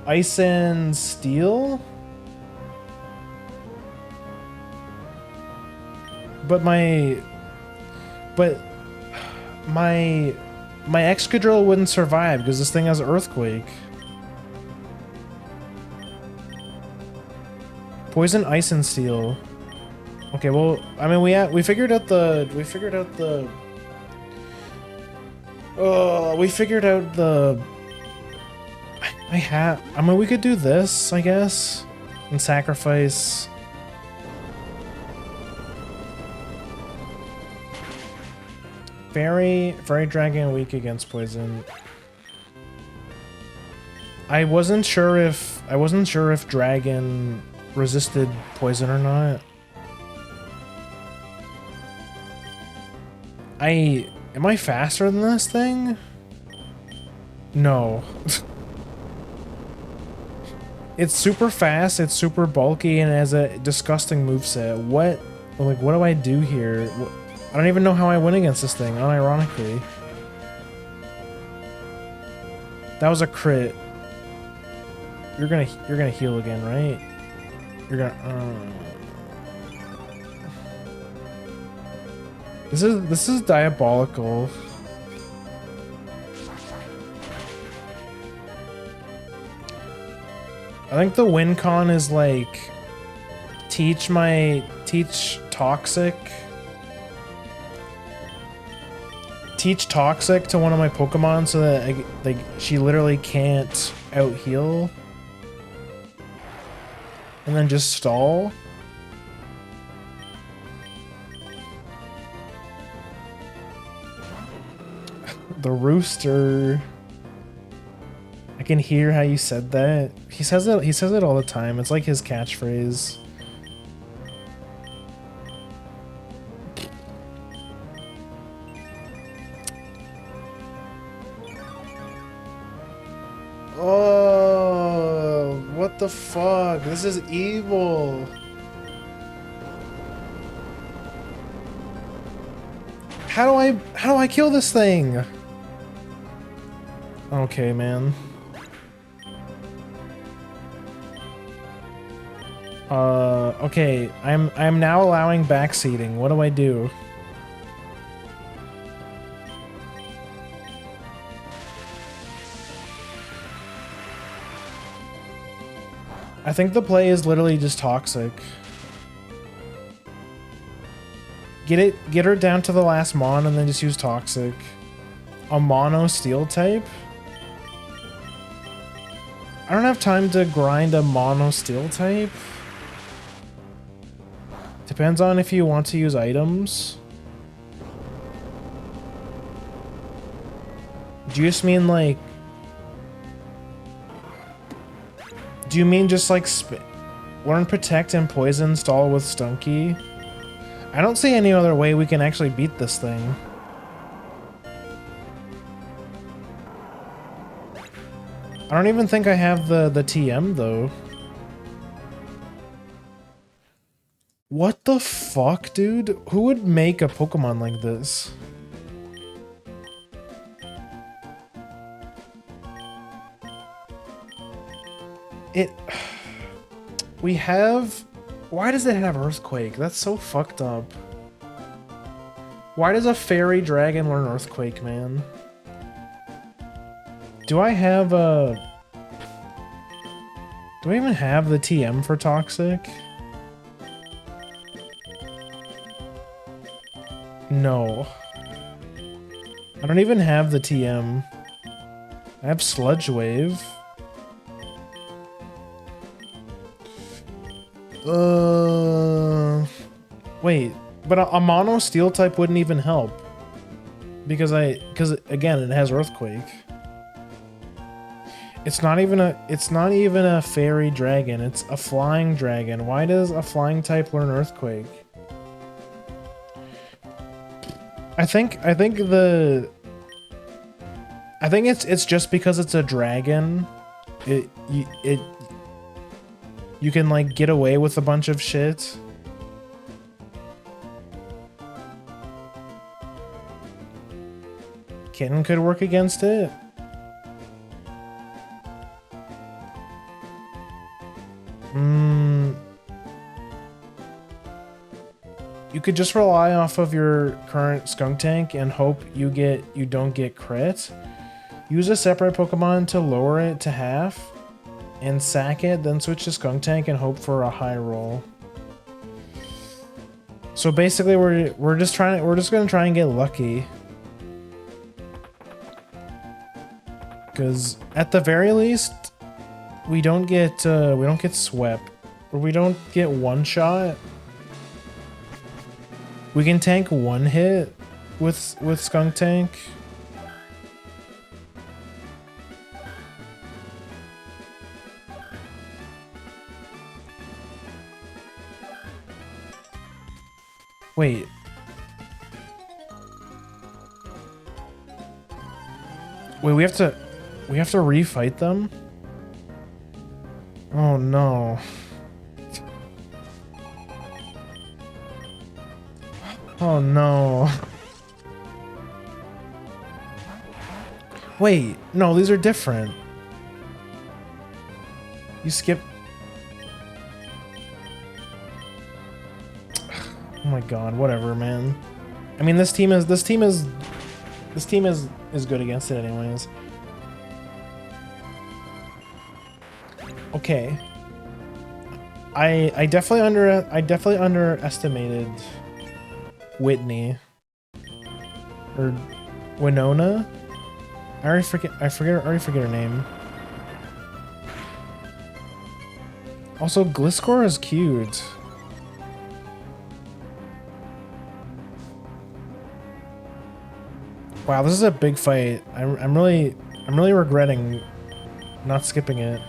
Ice and steel? But my Excadrill wouldn't survive because this thing has Earthquake. Poison, ice, and steel. Okay, well, I mean, we figured out the I mean, we could do this, I guess, and sacrifice. Fairy dragon weak against poison. I wasn't sure if dragon resisted poison or not. Am I faster than this thing? No. It's super fast, it's super bulky, and it has a disgusting moveset. What do I do here? I don't even know how I win against this thing, unironically. That was a crit. You're gonna heal again, right? You're gonna This is diabolical. I think the win con is like teach toxic. Teach toxic to one of my Pokemon so that she literally can't out heal. And then just stall. The rooster. I can hear how you said that. He says it all the time. It's like his catchphrase. Oh, What the fuck? This is evil. How do I kill this thing? Okay, man. Okay, I'm now allowing backseating. What do I do? I think the play is literally just toxic. Get her down to the last mon and then just use toxic. A mono steel type? I don't have time to grind a mono steel type. Depends on if you want to use items. Do you just mean like... Do you mean just like learn protect and poison stall with Stunky? I don't see any other way we can actually beat this thing. I don't even think I have the TM though. What the fuck, dude? Who would make a Pokemon like this? We have... Why does it have Earthquake? That's so fucked up. Why does a fairy dragon learn Earthquake, man? Do I have a... Do I even have the TM for Toxic? No. I don't even have the TM. I have Sludge Wave. Wait, but a mono steel type wouldn't even help. Because again, it has Earthquake. It's not even a fairy dragon, it's a flying dragon. Why does a flying type learn Earthquake? I think it's just because it's a dragon. You can like get away with a bunch of shit. Kitten could work against it. You could just rely off of your current skunk tank and hope you don't get crit. Use a separate Pokemon to lower it to half and sack it, then switch to skunk tank and hope for a high roll. So basically we're just gonna try and get lucky. Cause at the very least we don't get swept, or we don't get one shot. We can tank one hit with skunk tank. Wait. Wait, we have to refight them? Oh no. Oh no. Wait, no, these are different. You skip. Oh my god, whatever, man. I mean, this team is good against it anyways. Okay. I definitely underestimated Whitney or Winona. I already forget her name. Also, Gliscor is cute. Wow, this is a big fight. I'm really regretting not skipping it.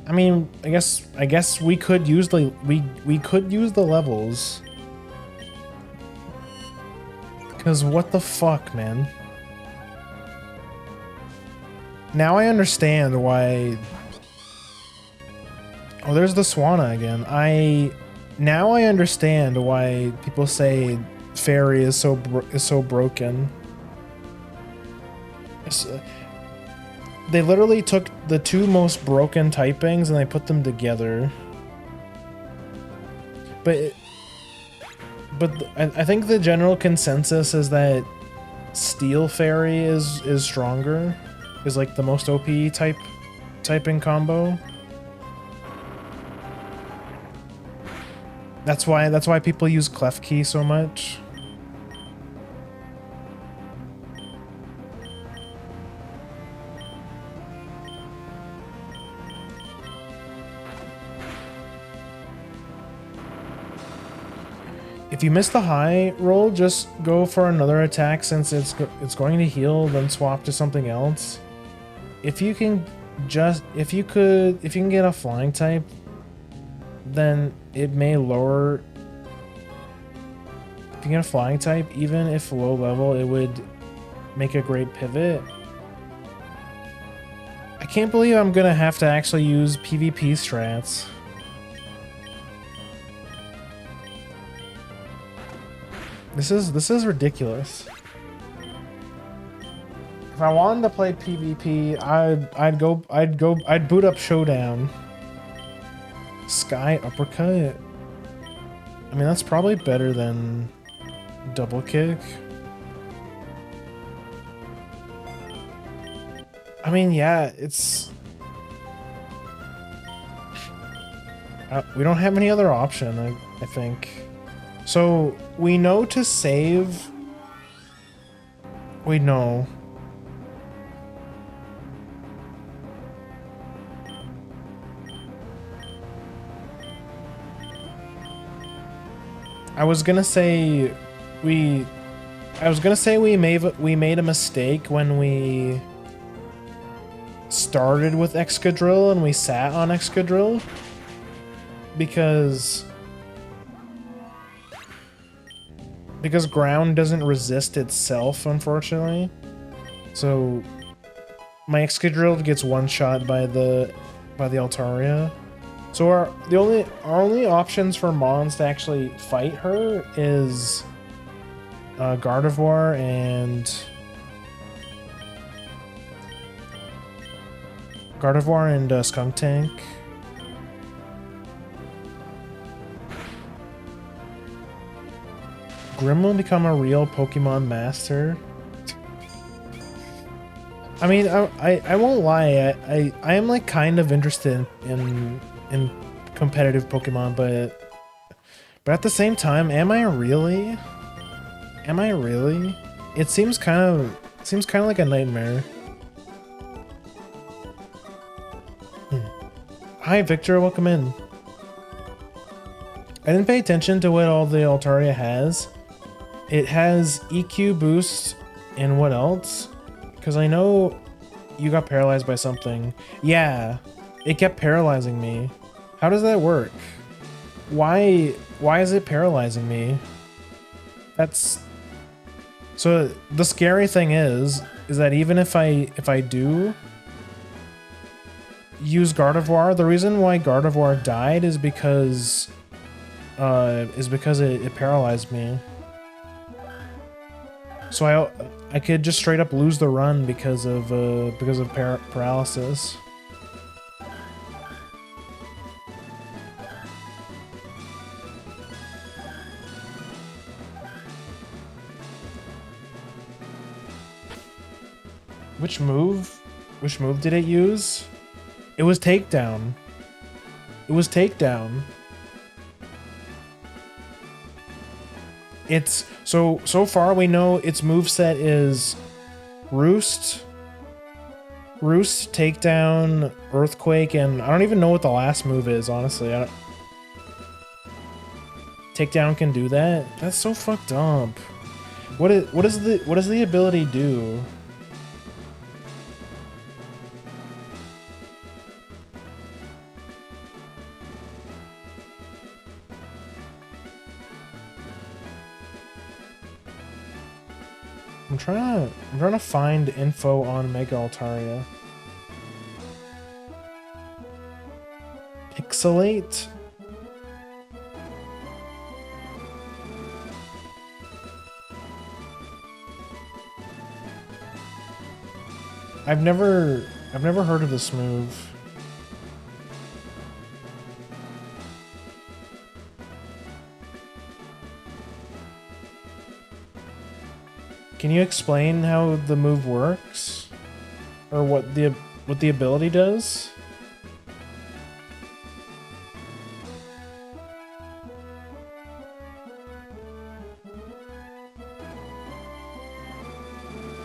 I mean, I guess we could use the we could use the levels. Cause what the fuck, man? Now I understand why. Oh, there's the Swanna again. Now I understand why people say Fairy is so broken. They literally took the two most broken typings and they put them together. But I think the general consensus is that Steel Fairy is stronger, is like the most OP typing combo. That's why people use Clef Key so much. If you miss the high roll, just go for another attack since it's going to heal, then swap to something else. If you can get a flying type, then it may lower. If you get a flying type, even if low level, it would make a great pivot. I can't believe I'm gonna have to actually use PvP strats. This is ridiculous. If I wanted to play PvP, I'd boot up Showdown. Sky Uppercut. I mean, that's probably better than Double Kick. I mean, yeah, it's... we don't have any other option, I think. So, we know to save... Wait, no. I was gonna say we made a mistake when we started with Excadrill and we sat on Excadrill because ground doesn't resist itself, unfortunately. So my Excadrill gets one shot by the Altaria. So our only options for Mons to actually fight her is Gardevoir and Skuntank. Grim will become a real Pokemon master. I mean, I won't lie. I am like kind of interested in competitive Pokemon, but at the same time, am I really? Am I really? It seems kind of like a nightmare. Hi Victor, welcome in. I didn't pay attention to what all the Altaria has. It has EQ boost and what else? Because I know you got paralyzed by something. Yeah, it kept paralyzing me. How does that work? Why is it paralyzing me? That's... So the scary thing is that even if I do use Gardevoir, the reason why Gardevoir died is because it paralyzed me. So I could just straight up lose the run because of paralysis. Which move did it use? It was takedown. It was takedown. It's so far we know its moveset is Roost, Takedown, Earthquake, and I don't even know what the last move is, honestly. Takedown can do that? That's so fucked up. What does the ability do? I'm trying to find info on Mega Altaria. Pixelate? I've never heard of this move. Can you explain how the move works? Or what the ability does?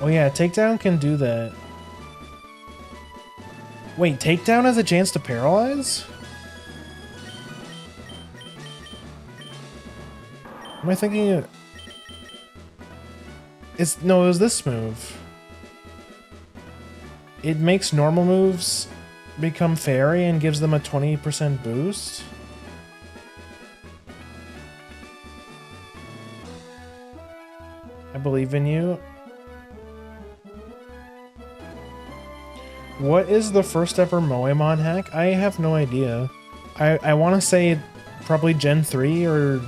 Oh yeah, takedown can do that. Wait, takedown has a chance to paralyze? Am I thinking it? No, it was this move. It makes normal moves become fairy and gives them a 20% boost. I believe in you. What is the first ever Moemon hack? I have no idea. I want to say probably Gen 3 or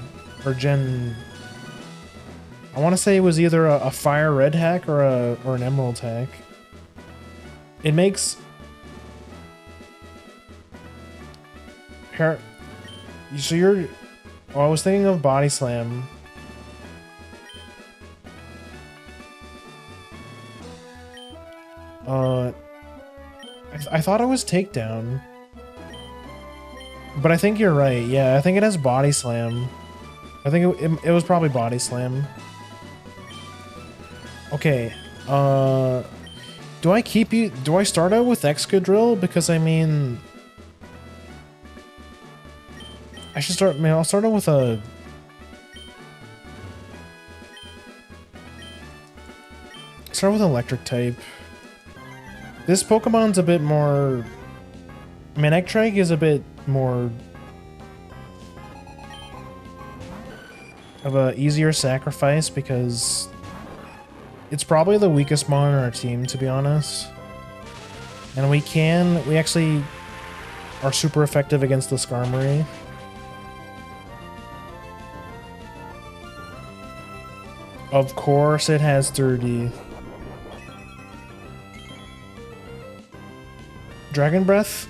Gen... I want to say it was either a Fire Red hack or an Emerald hack. It makes... So you're... Oh, I was thinking of Body Slam. I thought it was Takedown. But I think you're right. Yeah, I think it has Body Slam. I think it was probably Body Slam. Okay. Do I start out with Excadrill? Because I mean... I'll start out with a... Start with Electric type. This Pokemon's a bit more... Manectric is a bit more... of a easier sacrifice because... It's probably the weakest mon on our team, to be honest. And we actually are super effective against the Skarmory. Of course it has 30. Dragon Breath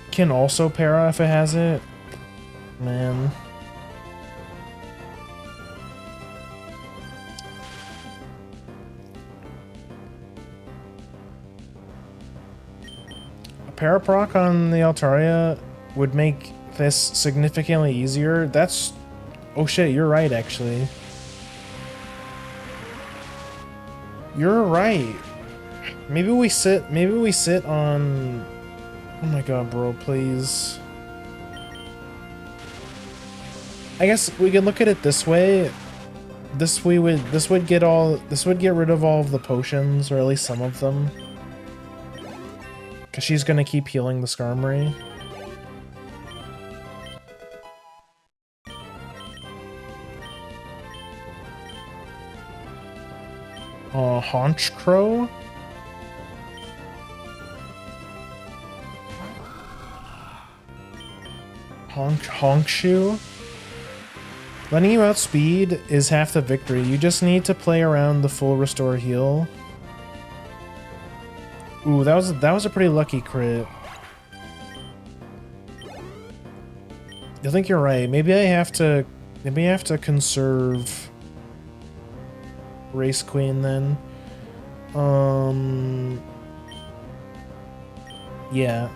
can also para if it has it. Man. A Paraproc on the Altaria would make this significantly easier. That's... Oh shit, you're right actually. You're right. Maybe we sit on... Oh my god, bro, please. I guess we can look at it this way. This would get rid of all of the potions, or at least some of them. Cause she's gonna keep healing the Skarmory. Haunch Crow? Honk Shoe? Letting you outspeed is half the victory. You just need to play around the full restore heal. Ooh, that was a pretty lucky crit. I think you're right. Maybe I have to conserve Race Queen then. Yeah.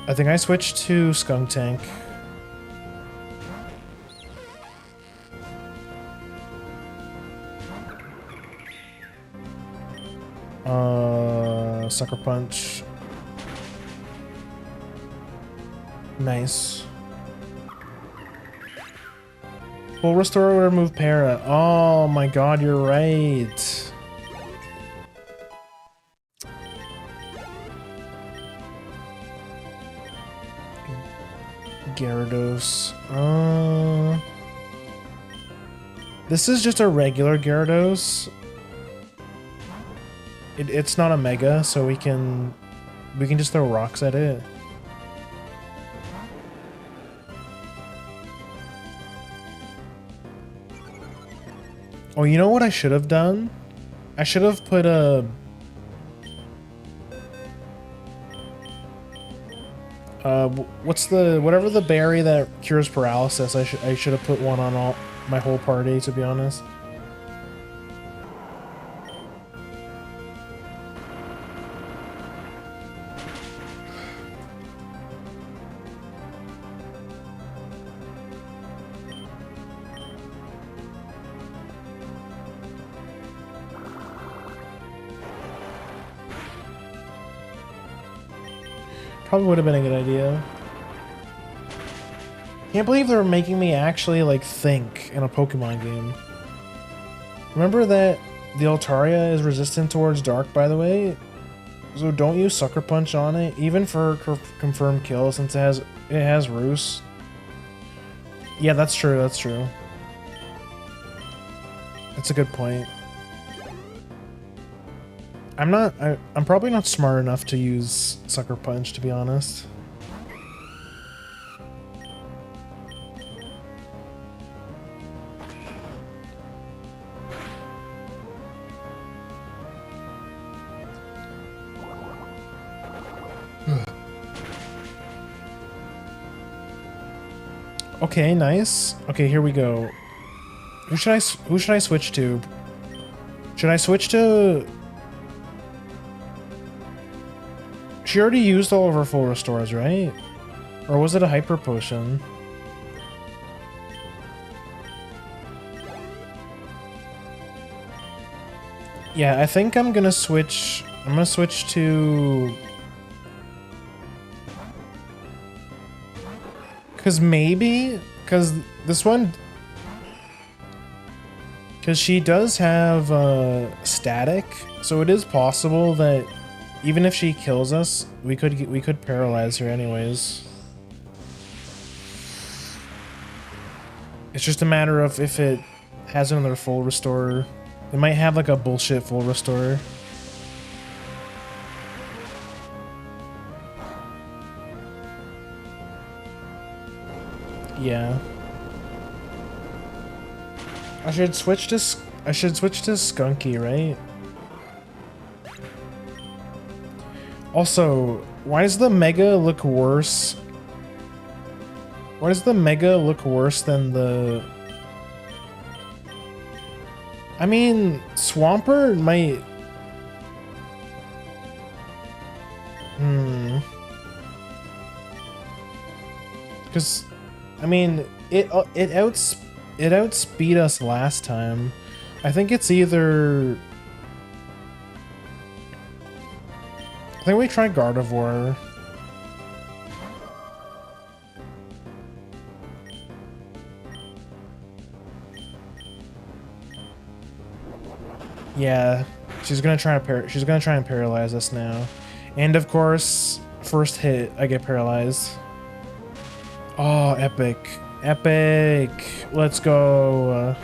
I think I switched to Skunk Tank. Sucker Punch. Nice. Full restore would remove para. Oh my god, you're right. Gyarados. This is just a regular Gyarados. it's not a mega, so we can just throw rocks at it. Oh, you know what I should have done? I should have put a whatever the berry that cures paralysis. I should have put one on my whole party, to be honest. Probably would have been a good idea. Can't believe they're making me actually like think in a Pokemon game. Remember that the Altaria is resistant towards dark, by the way? So don't use Sucker Punch on it, even for confirmed kill, since it has Roost. Yeah, that's true, that's true. That's a good point. I'm probably not smart enough to use Sucker Punch, to be honest. Okay, nice. Okay, here we go. Who should I switch to? Should I switch to... She already used all of her full restores, right? Or was it a hyper potion? Yeah, I think I'm gonna switch to... Cause this one... Cause she does have static, so it is possible that even if she kills us, we could paralyze her anyways. It's just a matter of if it has another full restore. It might have like a bullshit full restore. Yeah. I should switch to Skunky, right? Also, why does the Mega look worse? Why does the Mega look worse than the... I mean, Swampert might... Because, I mean, it outspeed us last time. I think it's either... I think we tried Gardevoir. Yeah, she's gonna try and paralyze us now. And of course, first hit, I get paralyzed. Oh, epic. Epic. Let's go.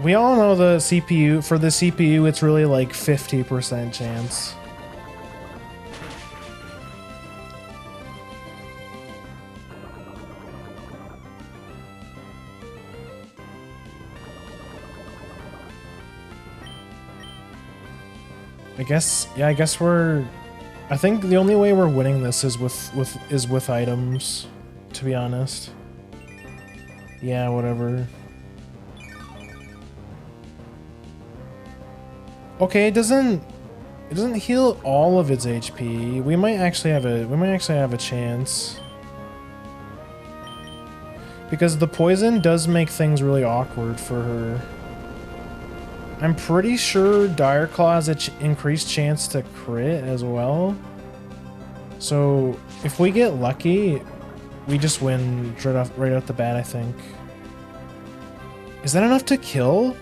We all know the CPU, for the CPU, it's really like 50% chance. I guess we're... I think the only way we're winning this is with items, to be honest. Yeah, whatever. Okay, it doesn't heal all of its HP. We might actually have a chance. Because the poison does make things really awkward for her. I'm pretty sure Dire Claw has an increased chance to crit as well. So if we get lucky, we just win right out the bat, I think. Is that enough to kill?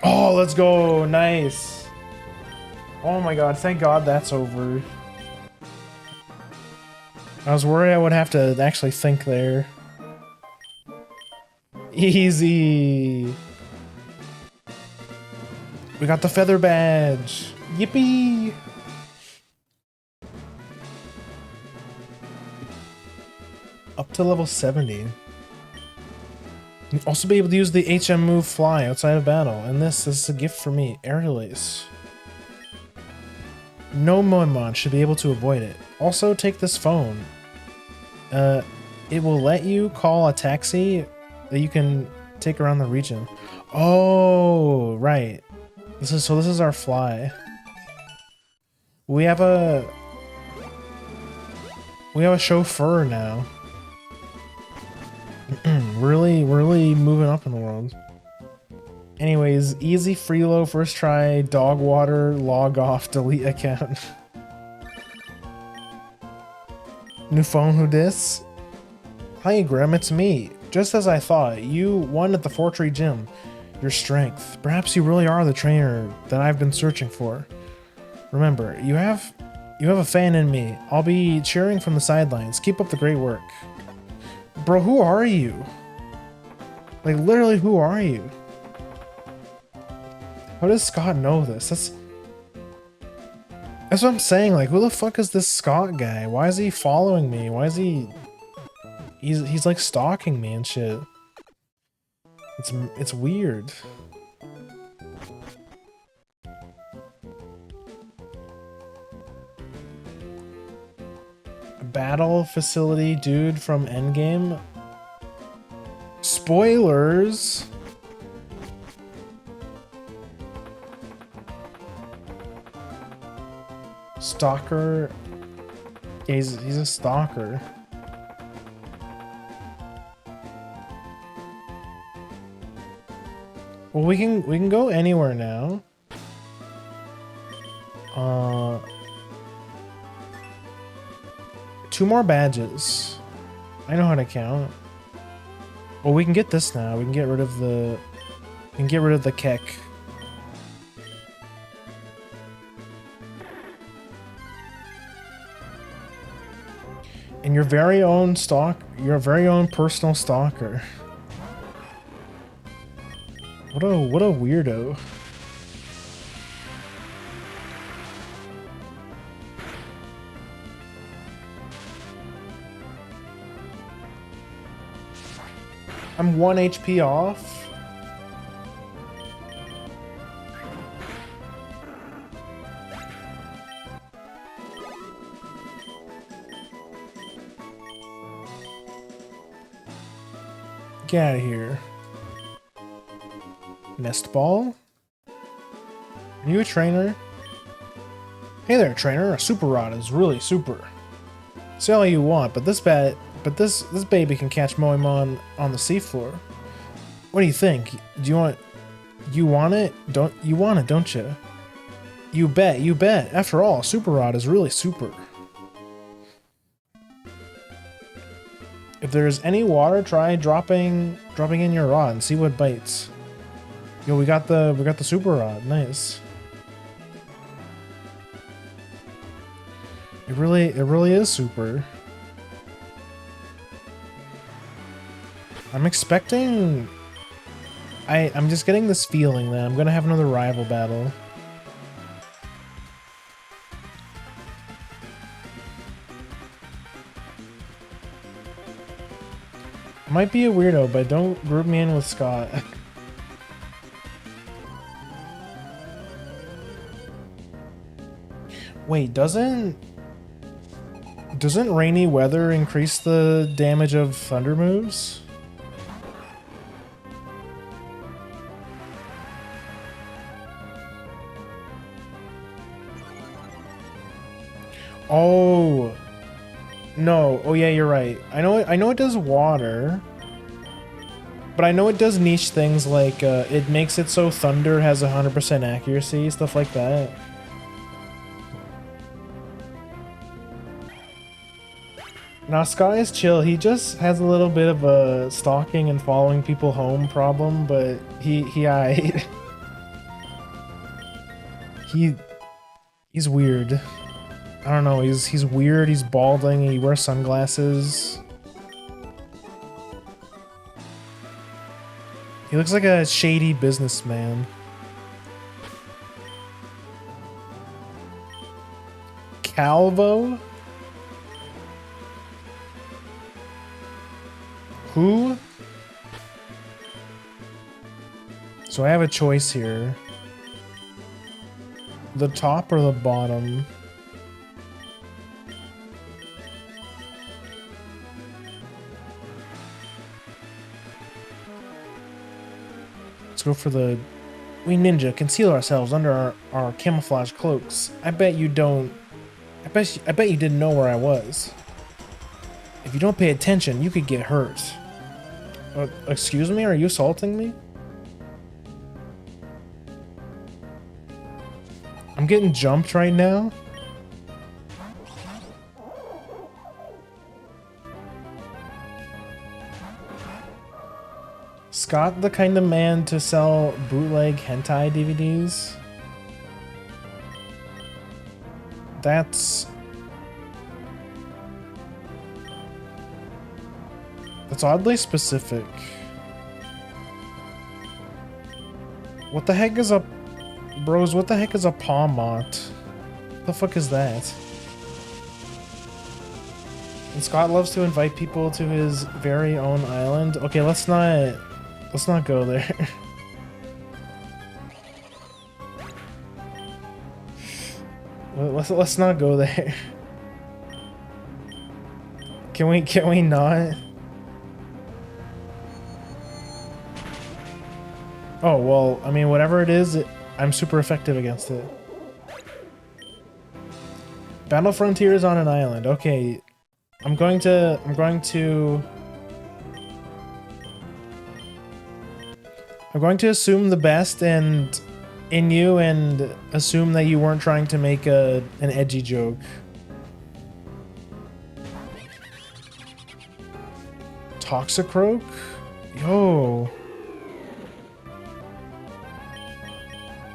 Oh, let's go. Nice. Oh my god, thank god that's over. I was worried I would have to actually think there. Easy. We got the feather badge. Yippee. Up to level 70. You'll also be able to use the HM move fly outside of battle. And this is a gift for me. Aerial Ace. No Moemon should be able to avoid it. Also, take this phone. It will let you call a taxi that you can take around the region. Oh, right. This is our fly. We have a chauffeur now. really moving up in the world. Anyways, easy freelo first try, dog water, log off, delete account. New phone, who dis? Hi Grim, it's me. Just as I thought, you won at the Fortree Gym. Your strength. Perhaps you really are the trainer that I've been searching for. Remember, you have a fan in me. I'll be cheering from the sidelines. Keep up the great work. Bro, who are you? Like, literally, who are you? How does Scott know this? That's what I'm saying. Like, who the fuck is this Scott guy? Why is he following me? Why is he... He's like stalking me and shit. It's weird. Battle facility dude from Endgame. Spoilers. Stalker. Yeah, he's a stalker. Well, we can go anywhere now. 2 more badges. I know how to count. Well, we can get this now. We can get rid of the keck. And your very own personal stalker. What a weirdo. I'm 1 HP off. Get out of here. Nest ball? Are you a trainer? Hey there, trainer. A super rod is really super. Say all you want, but this baby can catch Moemon on the seafloor. What do you think? You want it? You want it, don't you? You bet. After all, super rod is really super. If there's any water, try dropping in your rod and see what bites. Yo, we got the super rod. Nice. It really is super. I'm expecting... I'm just getting this feeling that I'm gonna have another rival battle. I might be a weirdo, but don't group me in with Scott. Wait, doesn't rainy weather increase the damage of thunder moves? Oh no! Oh yeah, you're right. I know it does water, but I know it does niche things like it makes it so thunder has 100% accuracy, stuff like that. Now Scott is chill. He just has a little bit of a stalking and following people home problem, but I he's weird. I don't know. He's weird. He's balding. He wears sunglasses. He looks like a shady businessman. Calvo? Who? So I have a choice here. The top or the bottom? Let's go for the... We ninja conceal ourselves under our camouflage cloaks. I bet you don't... I bet you didn't know where I was. If you don't pay attention, you could get hurt. Excuse me? Are you assaulting me? I'm getting jumped right now. Scott the kind of man to sell bootleg hentai DVDs? That's oddly specific. What the heck is a... Bros, what the heck is a Palmot? What the fuck is that? And Scott loves to invite people to his very own island. Okay, let's not go there. Let's not go there. Can we not? Oh, well, I mean, whatever it is, I'm super effective against it. Battle Frontier is on an island. Okay. I'm going to assume the best and in you and assume that you weren't trying to make an edgy joke. Toxicroak? Yo.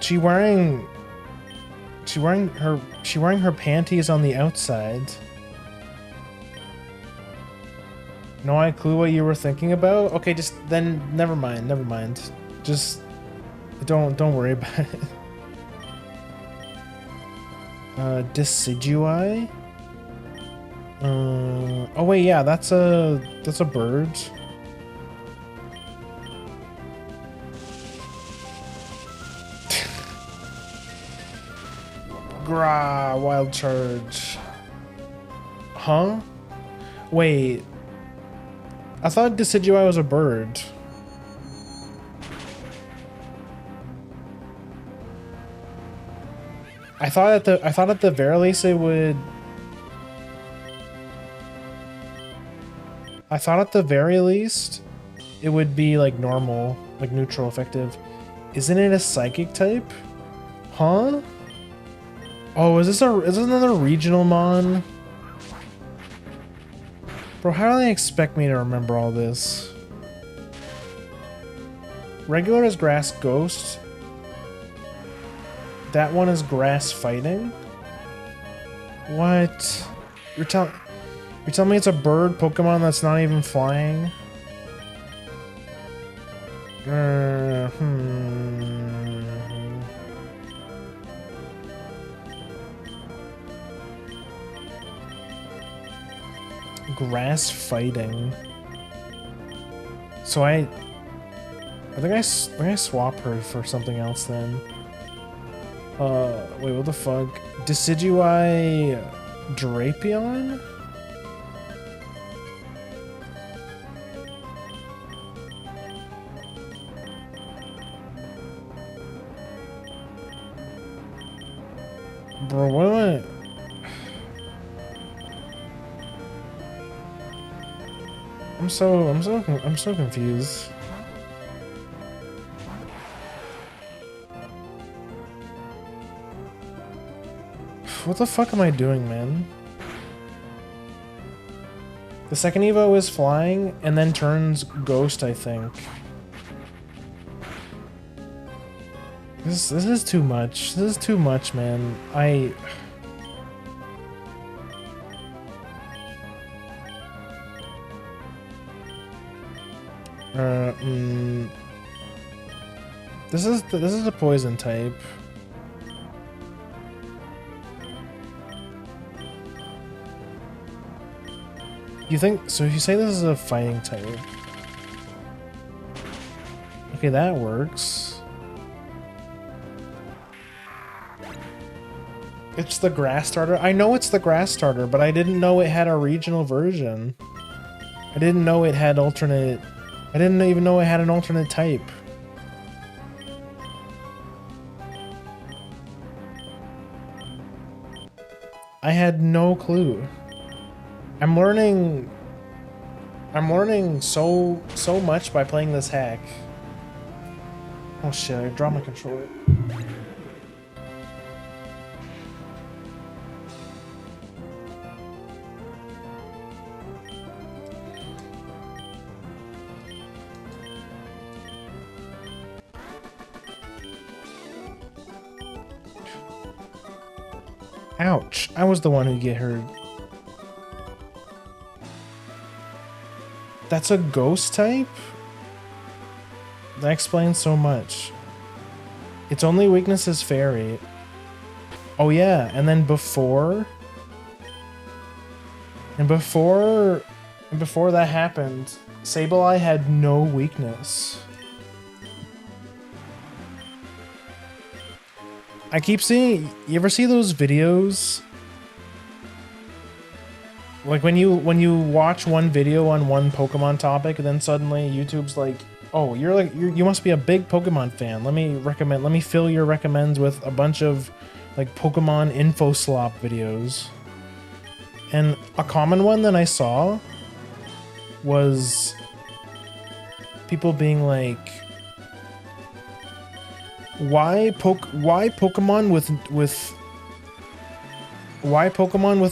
She wearing her panties on the outside. No clue what you were thinking about? Okay, just then never mind. Just don't worry about it. Decidui? Oh wait, yeah, that's a bird. Grah, wild charge. Huh? Wait. I thought Decidui was a bird. I thought at the very least it would... I thought at the very least it would be like normal, like neutral effective. Isn't it a psychic type? Huh? Oh, is this another regional mon? Bro, how do they expect me to remember all this? Regular is grass ghost. That one is grass fighting. What? You're telling me it's a bird Pokemon that's not even flying? Grass fighting. So I think I swap her for something else then. Wait, what the fuck? Decidui Drapion? Bro, what am I... I'm so confused. What the fuck am I doing, man? The second Evo is flying and then turns ghost, I think. This is too much. This is too much, man. This is a poison type. You think so? If you say this is a fighting type, okay, that works. It's the grass starter. I know it's the grass starter, but I didn't know it had a regional version. I didn't know it had alternate. I didn't even know it had an alternate type. I had no clue. I'm learning so much by playing this hack. Oh shit, I dropped my controller. Ouch, I was the one who get hurt. That's a ghost type? That explains so much. Its only weakness is fairy. Oh yeah, and then before that happened, Sableye had no weakness. I keep seeing, you ever see those videos? Like when you watch one video on one Pokemon topic, and then suddenly YouTube's like, "Oh, you must be a big Pokemon fan. Let me fill your recommends with a bunch of like Pokemon info slop videos." And a common one that I saw was people being like, why Pokemon with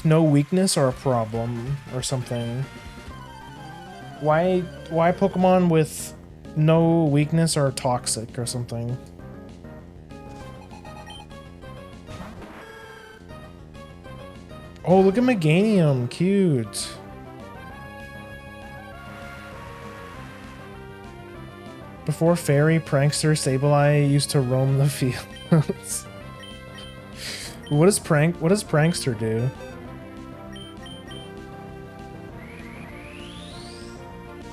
no weakness are a problem or something? Why Pokemon with no weakness are toxic or something? Oh, look at Meganium, cute. Before Fairy, Prankster, Sableye used to roam the fields. What does Prankster do?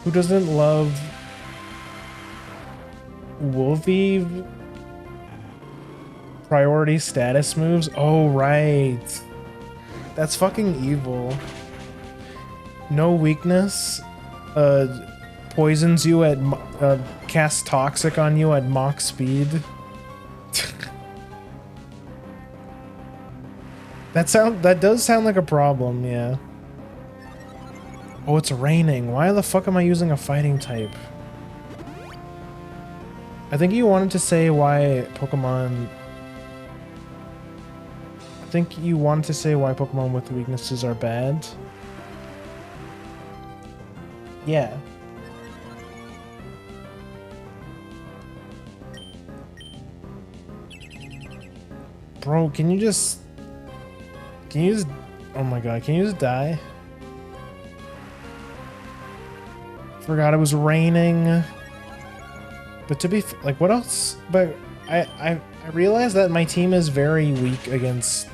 Who doesn't love Wolfie priority status moves? Oh, right. That's fucking evil. No weakness. Poisons you at casts toxic on you at Mach speed. That does sound like a problem, yeah. Oh, it's raining. Why the fuck am I using a fighting type? I think you wanted to say why Pokemon... I think you wanted to say why Pokemon with weaknesses are bad. Yeah. Bro, can you just... Oh my god, can you just die? Forgot it was raining. But to be like, what else? But I realized that my team is very weak against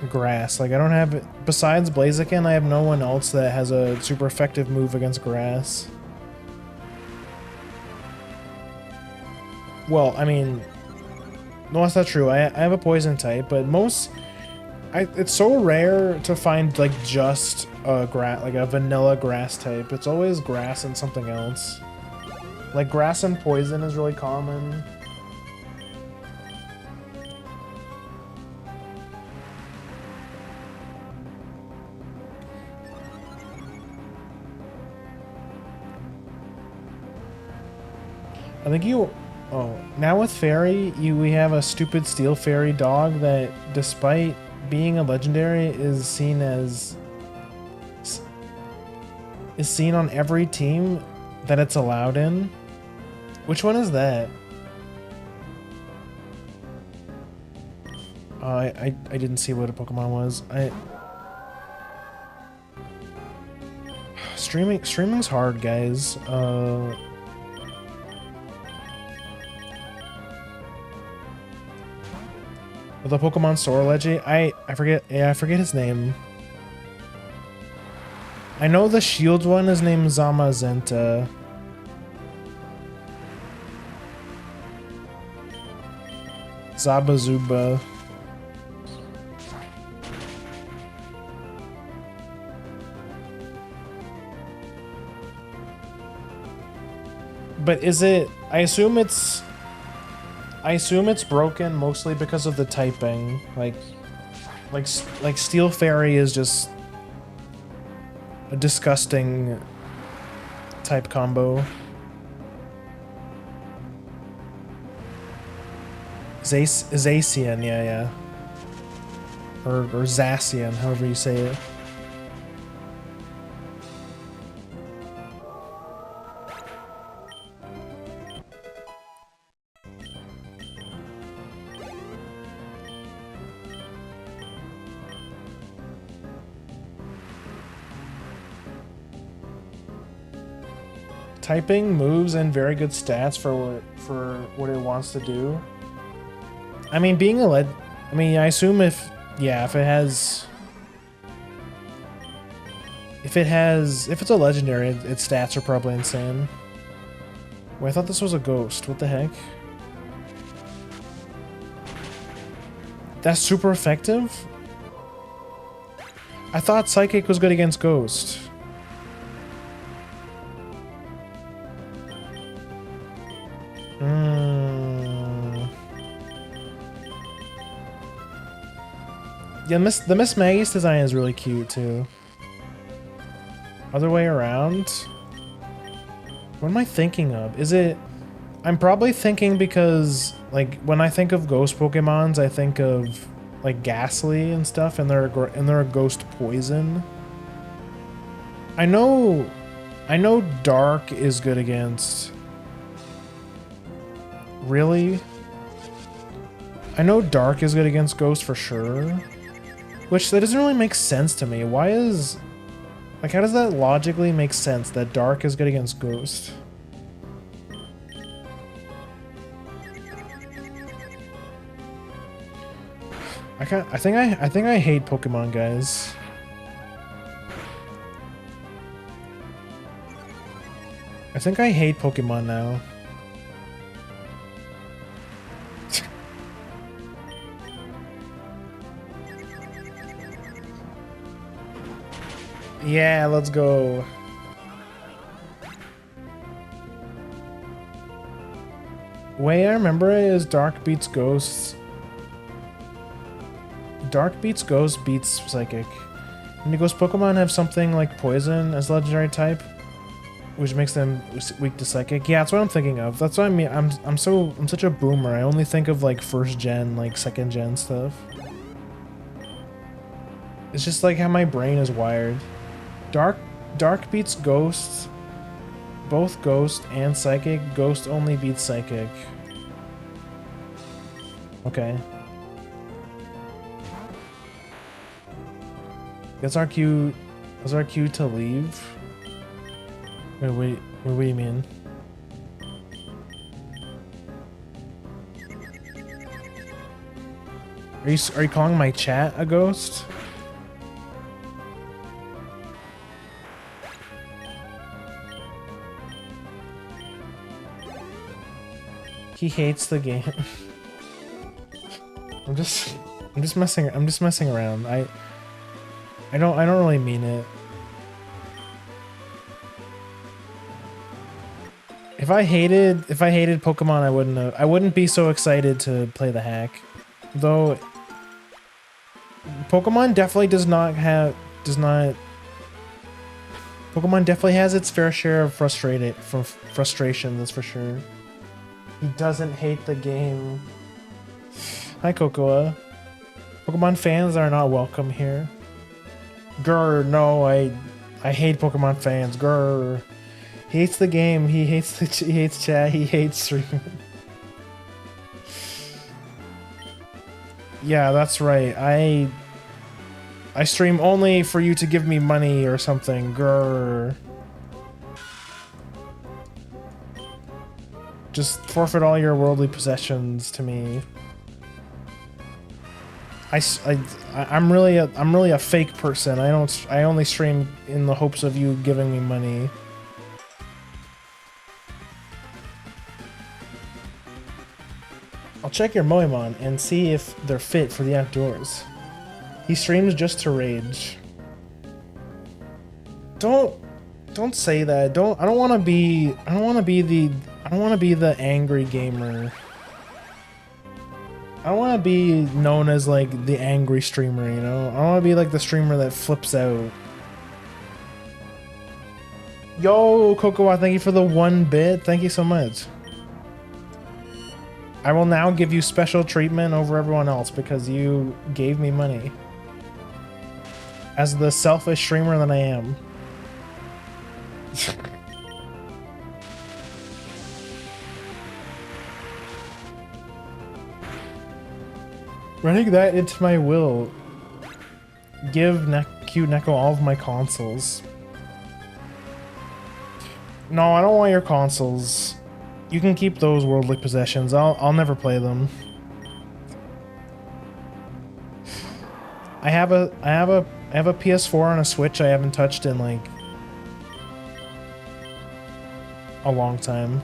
grass. Like, I don't have, besides Blaziken, I have no one else that has a super effective move against grass. Well, I mean, no, that's not true. I have a poison type, but it's so rare to find like just a vanilla grass type. It's always grass and something else. Like grass and poison is really common. I think now with Fairy, we have a stupid Steel Fairy dog that, despite being a legendary, is seen as is seen on every team that it's allowed in. Which one is that? I didn't see what a Pokemon was. Streaming's hard, guys. The Pokemon Sorology, I forget. Yeah, I forget his name. I know the Shield one is named Zamazenta. Zabazuba. But is it? I assume it's broken mostly because of the typing. Like Steel Fairy is just a disgusting type combo. Zacian, yeah. Or Zacian, however you say it. Typing, moves, and very good stats for what it wants to do. I mean, being a I assume if it's a legendary, its stats are probably insane. Wait, I thought this was a ghost. What the heck? That's super effective? I thought Psychic was good against Ghost. Yeah, the Miss Maggie's design is really cute too. Other way around? What am I thinking of? Is it... I'm probably thinking because, like, when I think of ghost Pokemons, I think of, like, Ghastly and stuff, and they're a ghost poison. I know Dark is good against... Really? I know Dark is good against Ghost for sure. Which, that doesn't really make sense to me. Why is... Like, how does that logically make sense that Dark is good against Ghost? I think I hate Pokemon, guys. I think I hate Pokemon now. Yeah, let's go. Way I remember it is Dark beats Ghosts. Dark beats Ghost beats Psychic. And Ghost Pokemon have something like Poison as legendary type, which makes them weak to Psychic. Yeah, that's what I'm thinking of. That's what I mean. I'm such a boomer. I only think of like first gen, like second gen stuff. It's just like how my brain is wired. Dark beats Ghost. Both Ghost and Psychic. Ghost only beats Psychic. Okay. That's our cue. That's our cue to leave. Wait, what do you mean? Are you calling my chat a ghost? He hates the game. I'm just messing around. I don't really mean it. If I hated Pokemon, I wouldn't be so excited to play the hack. Though Pokemon definitely Pokemon definitely has its fair share of frustration, that's for sure. He doesn't hate the game. Hi, Cocoa. Pokemon fans are not welcome here. Grr, no, I hate Pokemon fans. Grr. He hates the game. He hates he hates chat. He hates streaming. Yeah, that's right. I stream only for you to give me money or something. Grr. Just forfeit all your worldly possessions to me. I'm really a fake person. I only stream in the hopes of you giving me money. I'll check your Moemon and see if they're fit for the outdoors. He streams just to rage. Don't say that. I don't want to be the angry gamer. I don't want to be known as like the angry streamer, you know? I don't want to be like the streamer that flips out. Yo, Cocoa, thank you for the 1 bit. Thank you so much. I will now give you special treatment over everyone else because you gave me money. As the selfish streamer that I am. Running that into my will. Give cute Neko all of my consoles. No, I don't want your consoles. You can keep those worldly possessions. I'll never play them. I have a PS4 and a Switch I haven't touched in like a long time.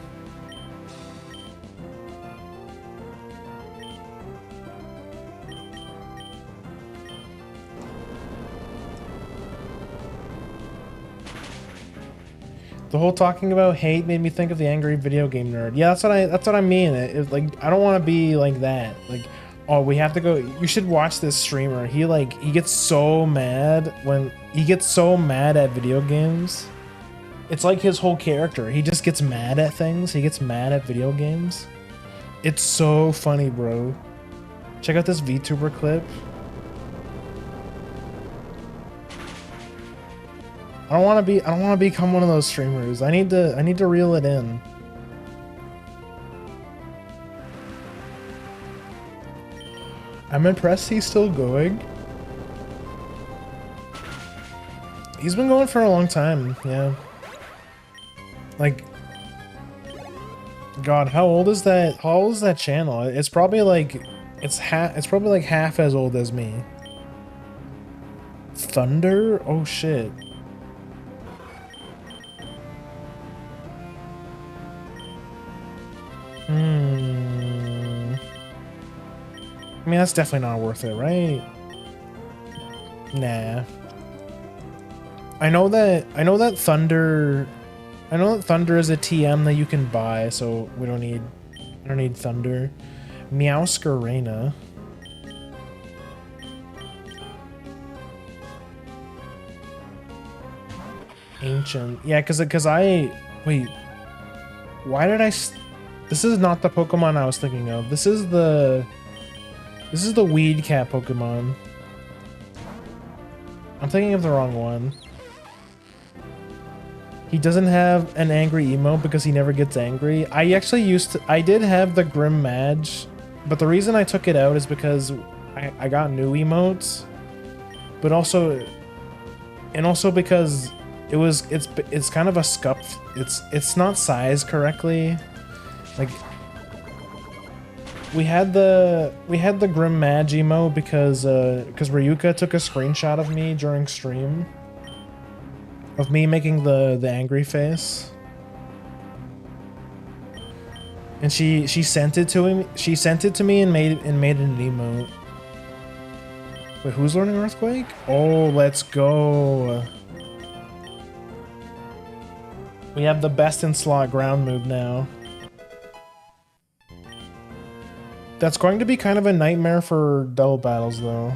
The whole talking about hate made me think of the angry video game nerd. Yeah, that's what I mean. Like I don't want to be like that. Like, oh, we have to go. You should watch this streamer. He gets so mad when he gets so mad at video games. It's like his whole character. He just gets mad at things. He gets mad at video games. It's so funny, bro. Check out this VTuber clip. I don't want to become one of those streamers. I need to reel it in. I'm impressed he's still going. He's been going for a long time, yeah. Like, God, how old is that? How old is that channel? It's probably like it's probably like half as old as me. Thunder? Oh shit. I mean, that's definitely not worth it, right? Nah. I know that Thunder is a TM that you can buy, so I don't need Thunder. Meowscarena. Ancient. Yeah, cause I wait. Why did I this is not the Pokemon I was thinking of. This is the Weed Cat Pokemon. I'm thinking of the wrong one. He doesn't have an angry emote because he never gets angry. I did have the Grim Mage, but the reason I took it out is because I got new emotes, but also because it's kind of a scuffed. It's not sized correctly. Like we had the Grim Mage emote because Ryuka took a screenshot of me during stream of me making the angry face, and she sent it to him. She sent it to me and made an emote. Wait, who's learning Earthquake? Oh, let's go. We have the best in slot ground move now. That's going to be kind of a nightmare for double battles, though.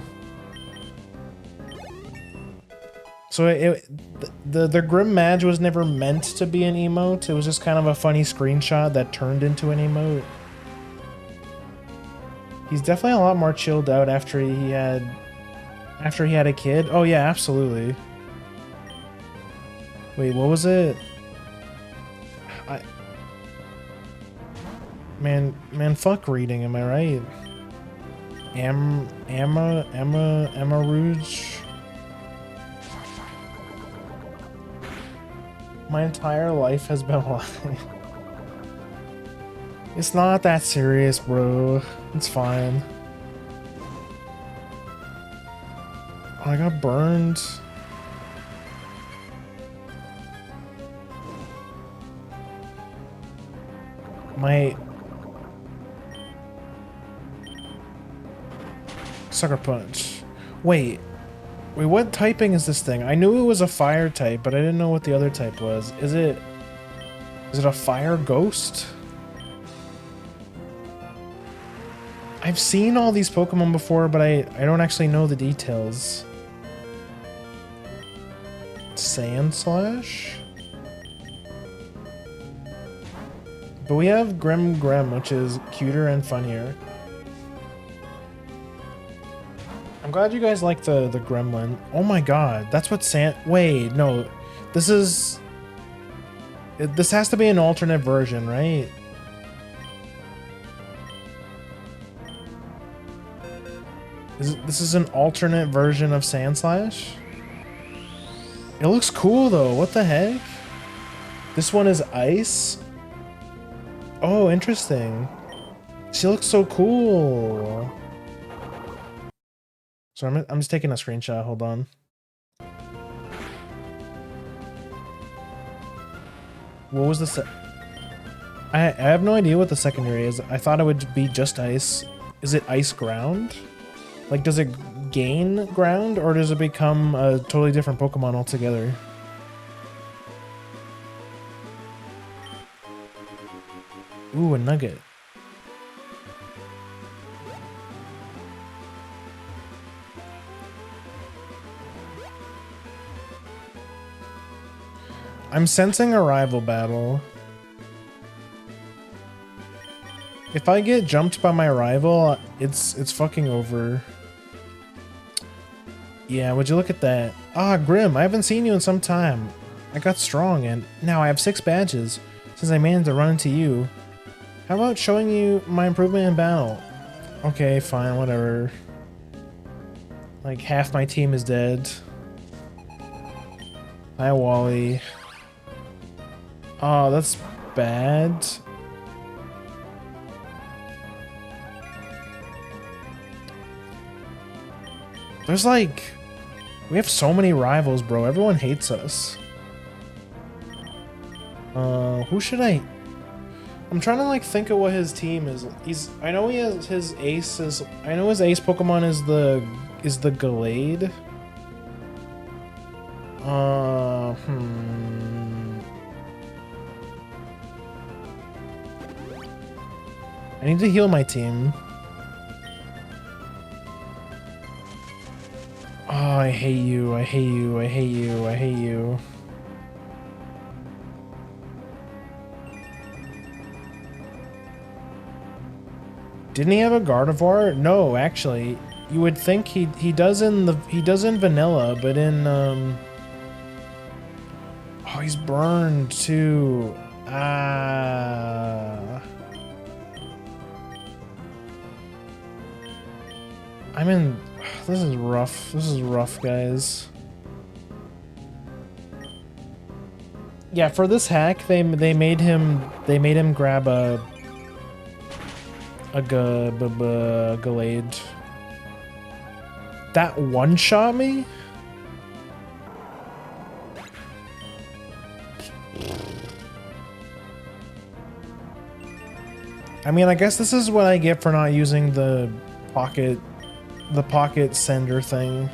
So the Grim Mage was never meant to be an emote. It was just kind of a funny screenshot that turned into an emote. He's definitely a lot more chilled out after he had a kid. Oh yeah, absolutely. Wait, what was it? I man, fuck reading. Am I right? Emma Rouge. My entire life has been a lie. It's not that serious, bro. It's fine. Oh, I got burned. My sucker punch. Wait, what typing is this thing? I knew it was a fire type, but I didn't know what the other type was. Is it a fire ghost? I've seen all these Pokemon before, but I don't actually know the details. Sand Slash? But we have Grim, which is cuter and funnier. I'm glad you guys like the gremlin. Oh my god, that's what wait, no. This has to be an alternate version, right? This is an alternate version of Sandslash? It looks cool though, what the heck? This one is ice? Oh, interesting. She looks so cool. So I'm just taking a screenshot, hold on. What was the I have no idea what the secondary is. I thought it would be just ice. Is it ice ground? Like, does it gain ground, or does it become a totally different Pokemon altogether? Ooh, a nugget. I'm sensing a rival battle. If I get jumped by my rival, it's fucking over. Yeah, would you look at that? Ah, Grim, I haven't seen you in some time. I got strong and now I have 6 badges since I managed to run into you. How about showing you my improvement in battle? Okay, fine, whatever. Like, half my team is dead. Hi, Wally. Oh, that's bad. There's like... We have so many rivals, bro. Everyone hates us. Who should I... I'm trying to like think of what his team is. I know he has his ace is... I know his ace Pokemon is the Gallade. I need to heal my team. Oh, I hate you, I hate you, I hate you, I hate you. Didn't he have a Gardevoir? No, actually. You would think he does in vanilla, but in oh, he's burned too. Ah. This is rough. This is rough, guys. Yeah, for this hack, they made him grab a Gallade. That one-shot me? I mean, I guess this is what I get for not using the pocket sender thing.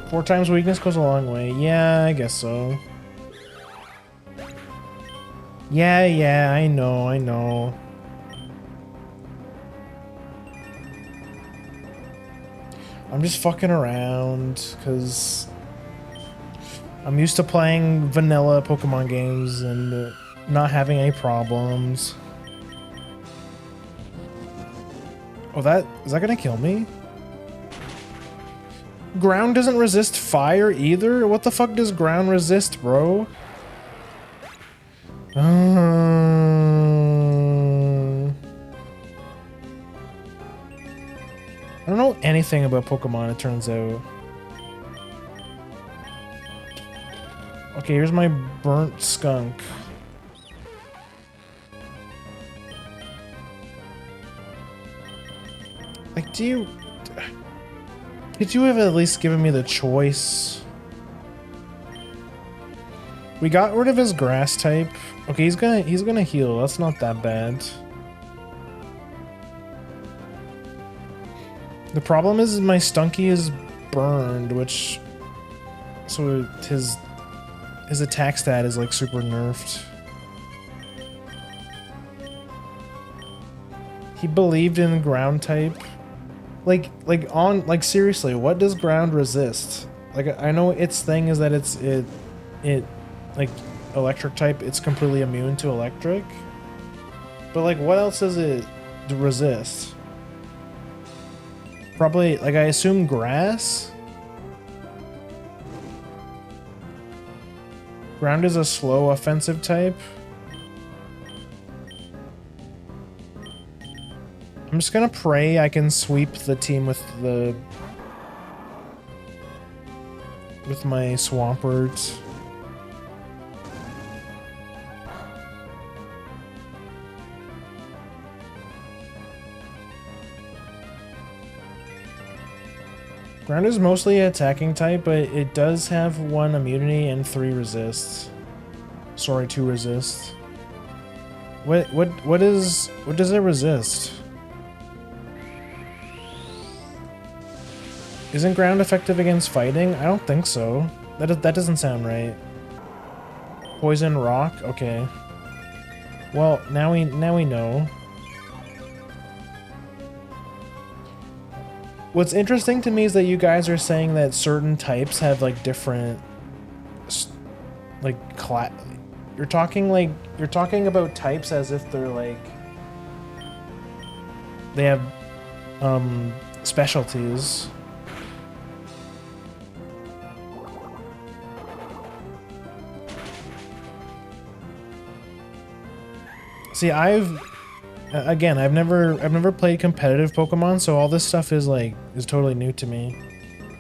Four times weakness goes a long way. Yeah, I guess so. Yeah, I know. I'm just fucking around, because I'm used to playing vanilla Pokemon games and not having any problems. Oh, is that gonna kill me? Ground doesn't resist fire either? What the fuck does ground resist, bro? I don't know anything about Pokemon, it turns out. Okay, here's my burnt skunk. Like, could you have at least given me the choice? We got rid of his grass type. Okay, he's gonna heal. That's not that bad. The problem is my Stunky is burned, which so his attack stat is like super nerfed. He believed in ground type. Like seriously, what does ground resist? Like, I know its thing is that it like electric type, it's completely immune to electric. But like, what else does it resist? Probably, like, I assume grass? Ground is a slow offensive type. I'm just gonna pray I can sweep the team with my Swampert. Ground is mostly an attacking type, but it does have 1 immunity and 3 resists. Sorry, 2 resists. What does it resist? Isn't ground effective against fighting? I don't think so. That doesn't sound right. Poison rock? Okay. Well, now we know. What's interesting to me is that you guys are saying that certain types have like different like you're talking about types as if they're like they have specialties. See, I've never played competitive Pokemon, so all this stuff is totally new to me.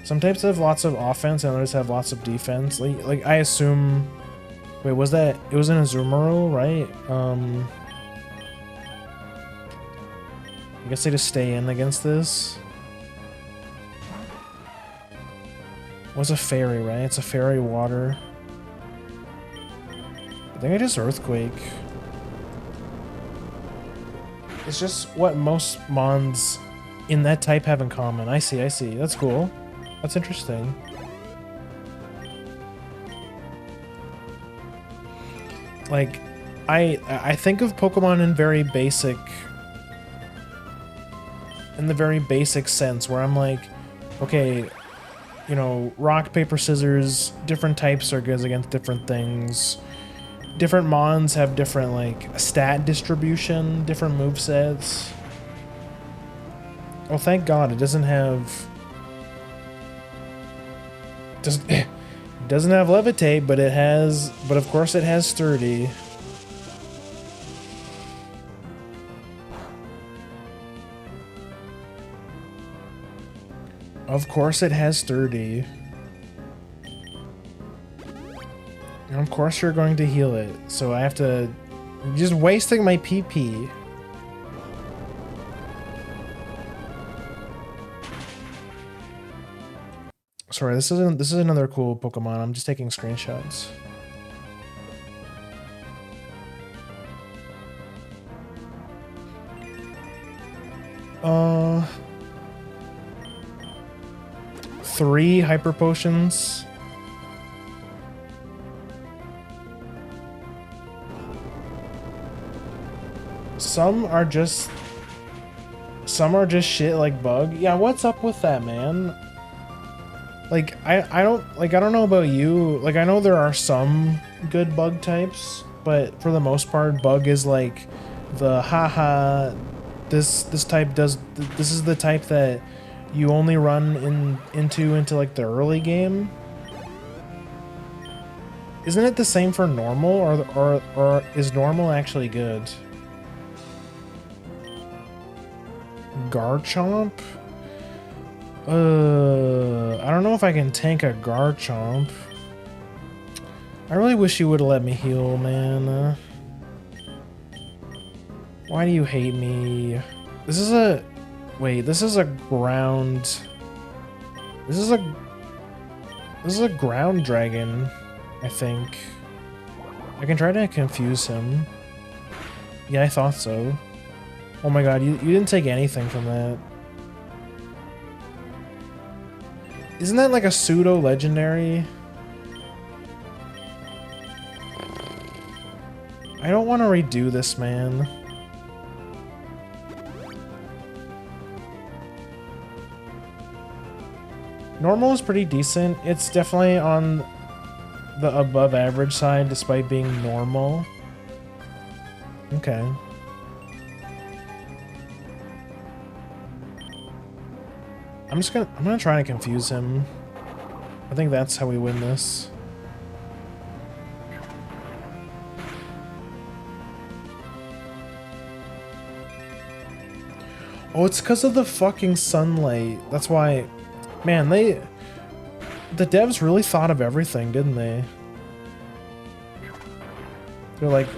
Some types have lots of offense and others have lots of defense. Like I assume, wait, it was an Azumarill, right? I guess they just stay in against this. What's a fairy, right? It's a fairy water. I think I just Earthquake. It's just what most mons in that type have in common. I see. That's cool. That's interesting. Like, I think of Pokemon in the very basic sense, where I'm like, okay, you know, rock, paper, scissors, different types are good against different things. Different mons have different, like, stat distribution, different movesets. Oh, thank God, it doesn't have... It doesn't have Levitate, but it has... But of course it has Sturdy. Of course it has Sturdy. And of course you're going to heal it, so I have to... Just wasting my PP. Sorry, this is another cool Pokemon. I'm just taking screenshots. Three Hyper Potions. Some are just shit like Bug. Yeah, what's up with that, man? Like I don't know about you. Like I know there are some good bug types, but for the most part, bug is like the haha. This type does. This is the type that you only run into like the early game. Isn't it the same for normal, or is normal actually good? Garchomp? I don't know if I can tank a Garchomp. I really wish you would have let me heal, man. Why do you hate me? This is a... Wait, this is a ground... This is a ground dragon, I think. I can try to confuse him. Yeah, I thought so. Oh my god, you didn't take anything from that. Isn't that like a pseudo-legendary? I don't want to redo this, man. Normal is pretty decent. It's definitely on the above average side despite being normal. Okay. I'm gonna try to confuse him. I think that's how we win this. Oh, it's because of the fucking sunlight. That's why... Man, the devs really thought of everything, didn't they? They're like,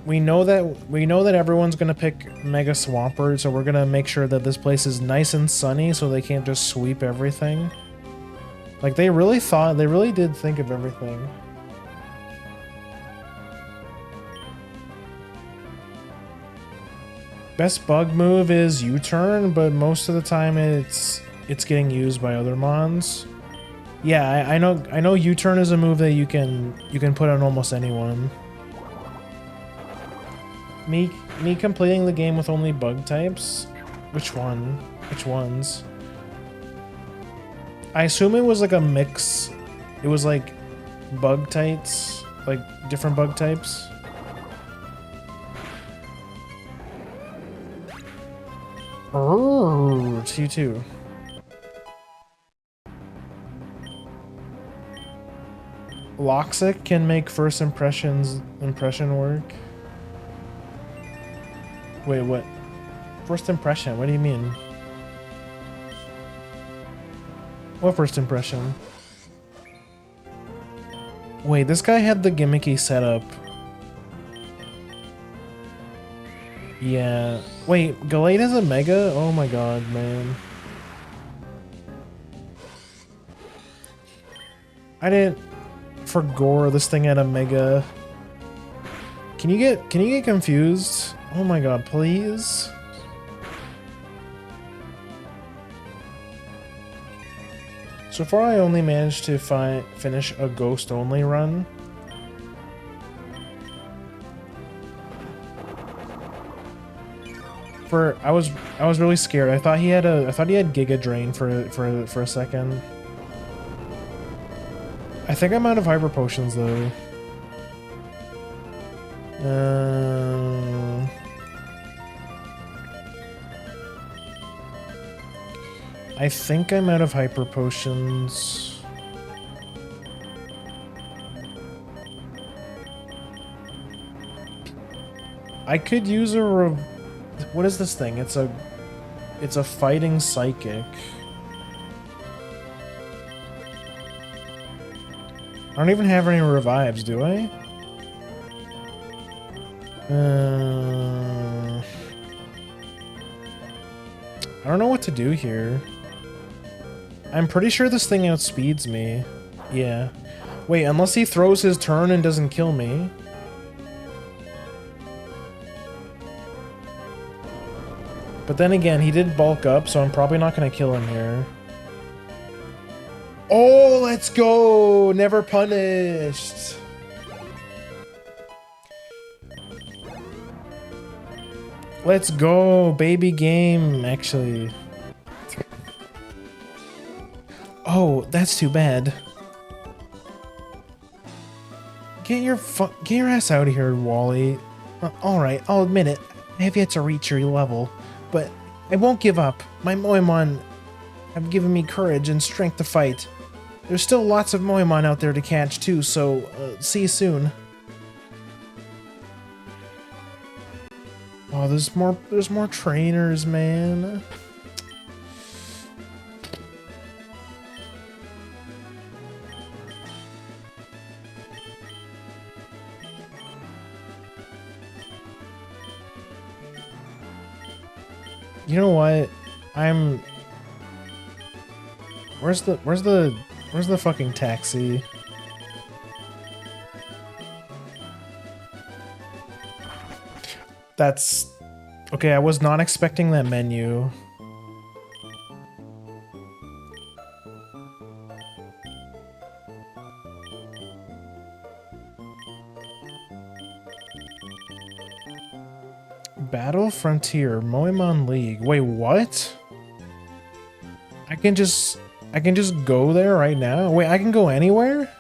we know that everyone's gonna pick Mega Swampert, so we're gonna make sure that this place is nice and sunny so they can't just sweep everything. Like, they really did think of everything. Best bug move is U-turn, but most of the time it's getting used by other mons. Yeah, I know U-turn is a move that you can put on almost anyone. Me completing the game with only bug types? Which one? Which ones? I assume it was like a mix. It was like bug types, like different bug types. Oh, it's you too. Loxic can make first impression work. Wait, what? First impression? What do you mean? What first impression? Wait, this guy had the gimmicky setup. Yeah. Wait, Gallade has a Mega? Oh my god, man. I didn't... For Gore, this thing had a Mega. Can you get confused? Oh my god, please? So far I only managed to finish a ghost only run. I was really scared. I thought he had Giga Drain for a second. I think I'm out of hyper potions though. I think I'm out of hyper potions. I could use a what is this thing? It's a fighting psychic. I don't even have any revives, do I? I don't know what to do here. I'm pretty sure this thing outspeeds me. Yeah. Wait, unless he throws his turn and doesn't kill me. But then again, he did bulk up, so I'm probably not going to kill him here. Oh, let's go! Never punished! Let's go! Baby game, actually. Oh, that's too bad. Get your ass out of here, Wally. Alright, I'll admit it. I have yet to reach your level, but I won't give up. My Moemon have given me courage and strength to fight. There's still lots of Moemon out there to catch too, so see you soon. Oh, there's more trainers, man. You know what? Where's the fucking taxi? That's okay, I was not expecting that menu. Battle Frontier, Moemon League. Wait, what? I can just go there right now? Wait, I can go anywhere?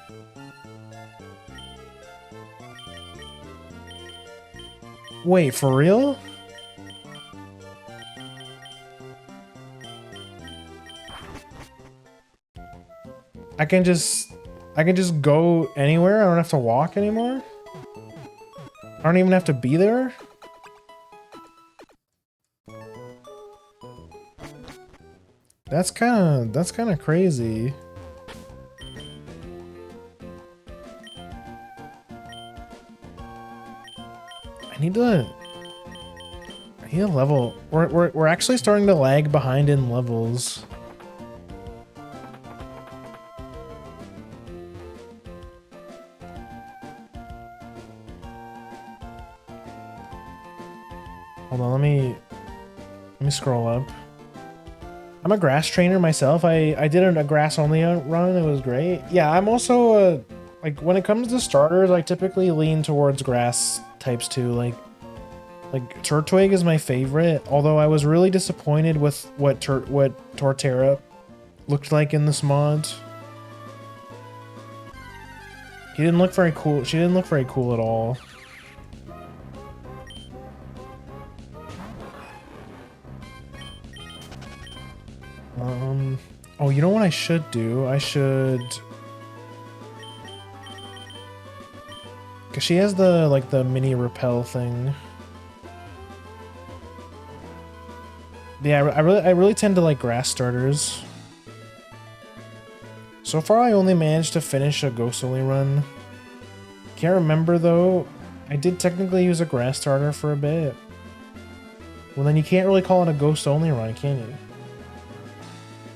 Wait, for real? I can just go anywhere? I don't have to walk anymore? I don't even have to be there? That's kind of crazy. I need a level. We're actually starting to lag behind in levels. Hold on, let me scroll up. I'm a grass trainer myself. I did a grass only run. It was great. Yeah, I'm also like when it comes to starters, I typically lean towards grass types too. Like Turtwig is my favorite. Although I was really disappointed with what Torterra looked like in this mod. He didn't look very cool. She didn't look very cool at all. Oh, you know what I should do? I should... Cause she has the mini repel thing. Yeah, I really tend to like grass starters. So far, I only managed to finish a ghost only run. Can't remember though. I did technically use a grass starter for a bit. Well, then you can't really call it a ghost only run, can you?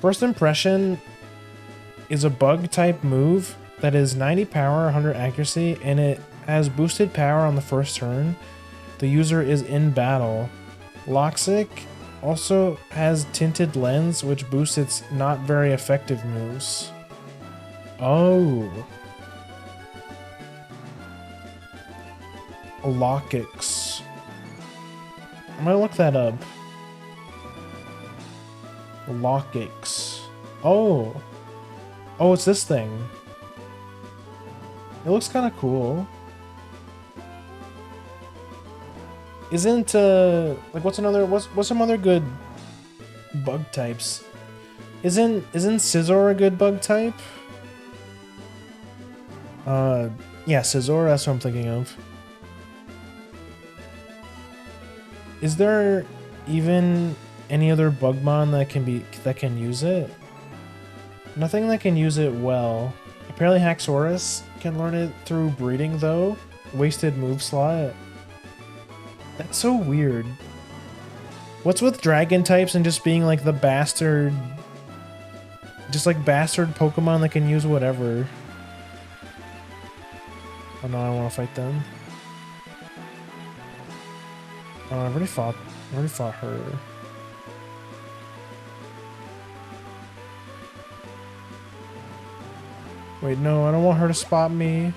First Impression is a bug type move that is 90 power, 100 accuracy, and it has boosted power on the first turn. The user is in battle. Loxic also has Tinted Lens, which boosts its not very effective moves. Oh. Lockix. I'm gonna look that up. Lockix. Oh. Oh, it's this thing. It looks kind of cool. Isn't like what's some other good bug types? Isn't Scizor a good bug type? Yeah, Scizor, that's what I'm thinking of. Is there even any other Bugmon that can use it? Nothing that can use it well. Apparently Haxorus can learn it through breeding though. Wasted move slot. That's so weird. What's with dragon types and just being like the bastard... Just like bastard Pokemon that can use whatever. Oh no, I don't want to fight them. Oh, I already fought her. Wait, no, I don't want her to spot me.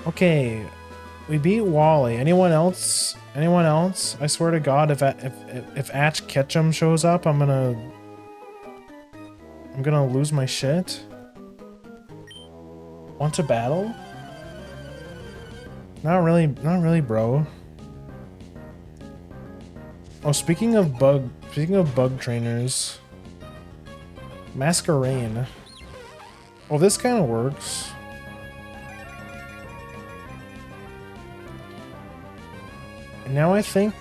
Okay, we beat Wally. Anyone else? Anyone else? I swear to God, if Ash Ketchum shows up, I'm gonna I'm gonna lose my shit. Want to battle? Not really, bro. Oh, speaking of bug trainers, Masquerain. Well, this kind of works. And now I think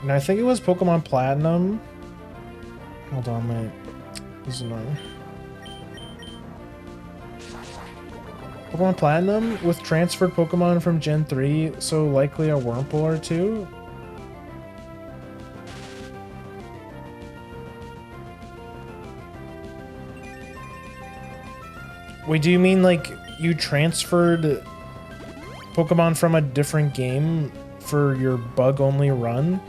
it was Pokemon Platinum. Hold on, mate. This is annoying. Pokemon Platinum with transferred Pokemon from Gen 3, so likely a Wurmple or two. Wait, do you mean like you transferred Pokemon from a different game for your bug-only run?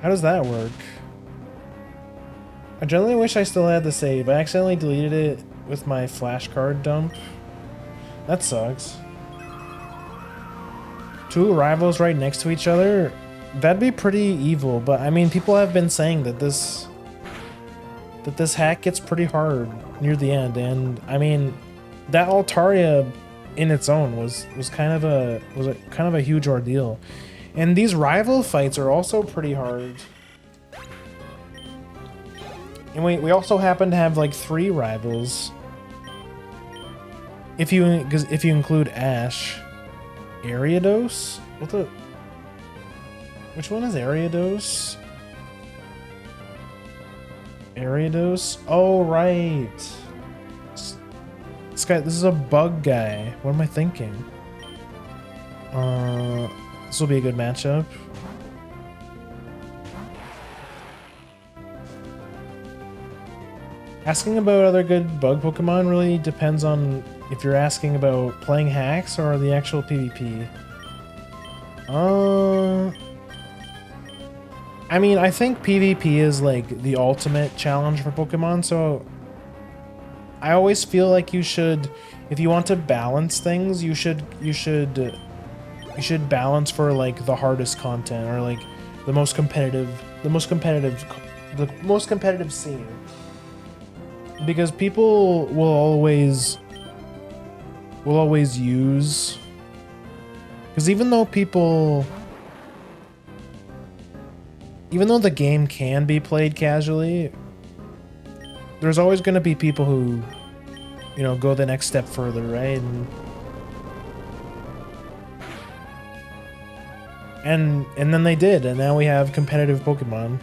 How does that work? I generally wish I still had the save. I accidentally deleted it with my flashcard dump. That sucks. Two rivals right next to each other? That'd be pretty evil, but I mean, people have been saying that this hack gets pretty hard near the end, and I mean, that Altaria in its own was kind of a huge ordeal. And these rival fights are also pretty hard. And we also happen to have like 3 rivals. If you include Ash. Ariados? What the? Which one is Ariados? Ariados? Oh, right. This is a bug guy. What am I thinking? This will be a good matchup. Asking about other good bug Pokemon really depends on if you're asking about playing hacks or the actual PvP. I mean, I think PvP is like the ultimate challenge for Pokemon, so I always feel like you should, if you want to balance things, you should balance for like the hardest content or like the most competitive scene. Because people will always use, because even though the game can be played casually, there's always going to be people who, you know, go the next step further, right? And then they did, and now we have competitive Pokemon.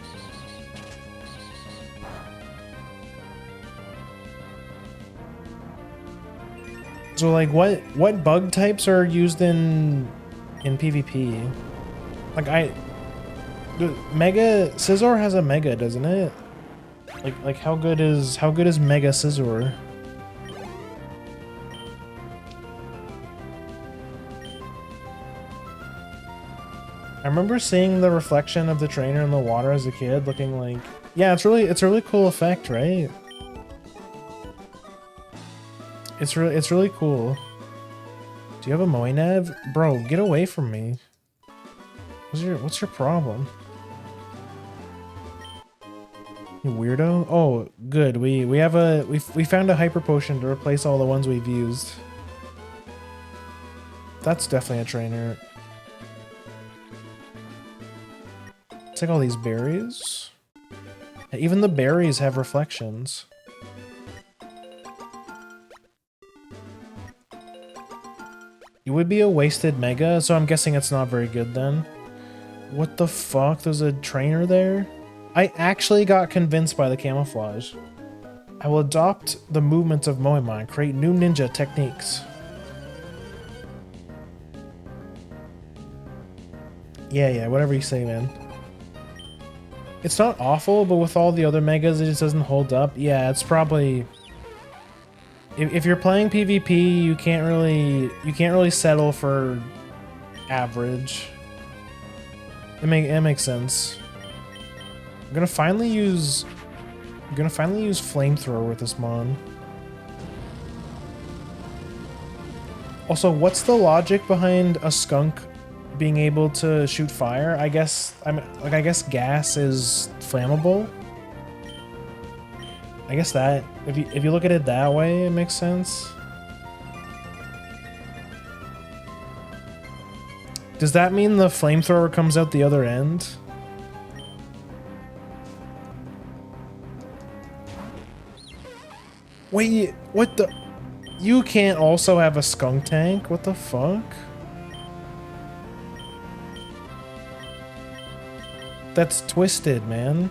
So like what bug types are used in PvP? Like Mega Scizor has a Mega, doesn't it? Like how good is Mega Scizor? I remember seeing the reflection of the trainer in the water as a kid, looking like, yeah, it's a really cool effect, right? It's really cool. Do you have a Moenav? Bro, get away from me. What's your problem? You weirdo? Oh, good. We found a hyper potion to replace all the ones we've used. That's definitely a trainer. Take all these berries. Even the berries have reflections. It would be a wasted Mega, so I'm guessing it's not very good then. What the fuck? There's a trainer there? I actually got convinced by the camouflage. I will adopt the movements of Moemon, create new ninja techniques. Yeah, whatever you say, man. It's not awful, but with all the other Megas, it just doesn't hold up. Yeah, it's probably... If you're playing PvP, you can't really settle for average. It makes sense. I'm gonna finally use flamethrower with this mon. Also, what's the logic behind a skunk being able to shoot fire? I guess gas is flammable. I guess that if you look at it that way, it makes sense. Does that mean the flamethrower comes out the other end? Wait, what the? You can't also have a skunk tank? What the fuck? That's twisted, man.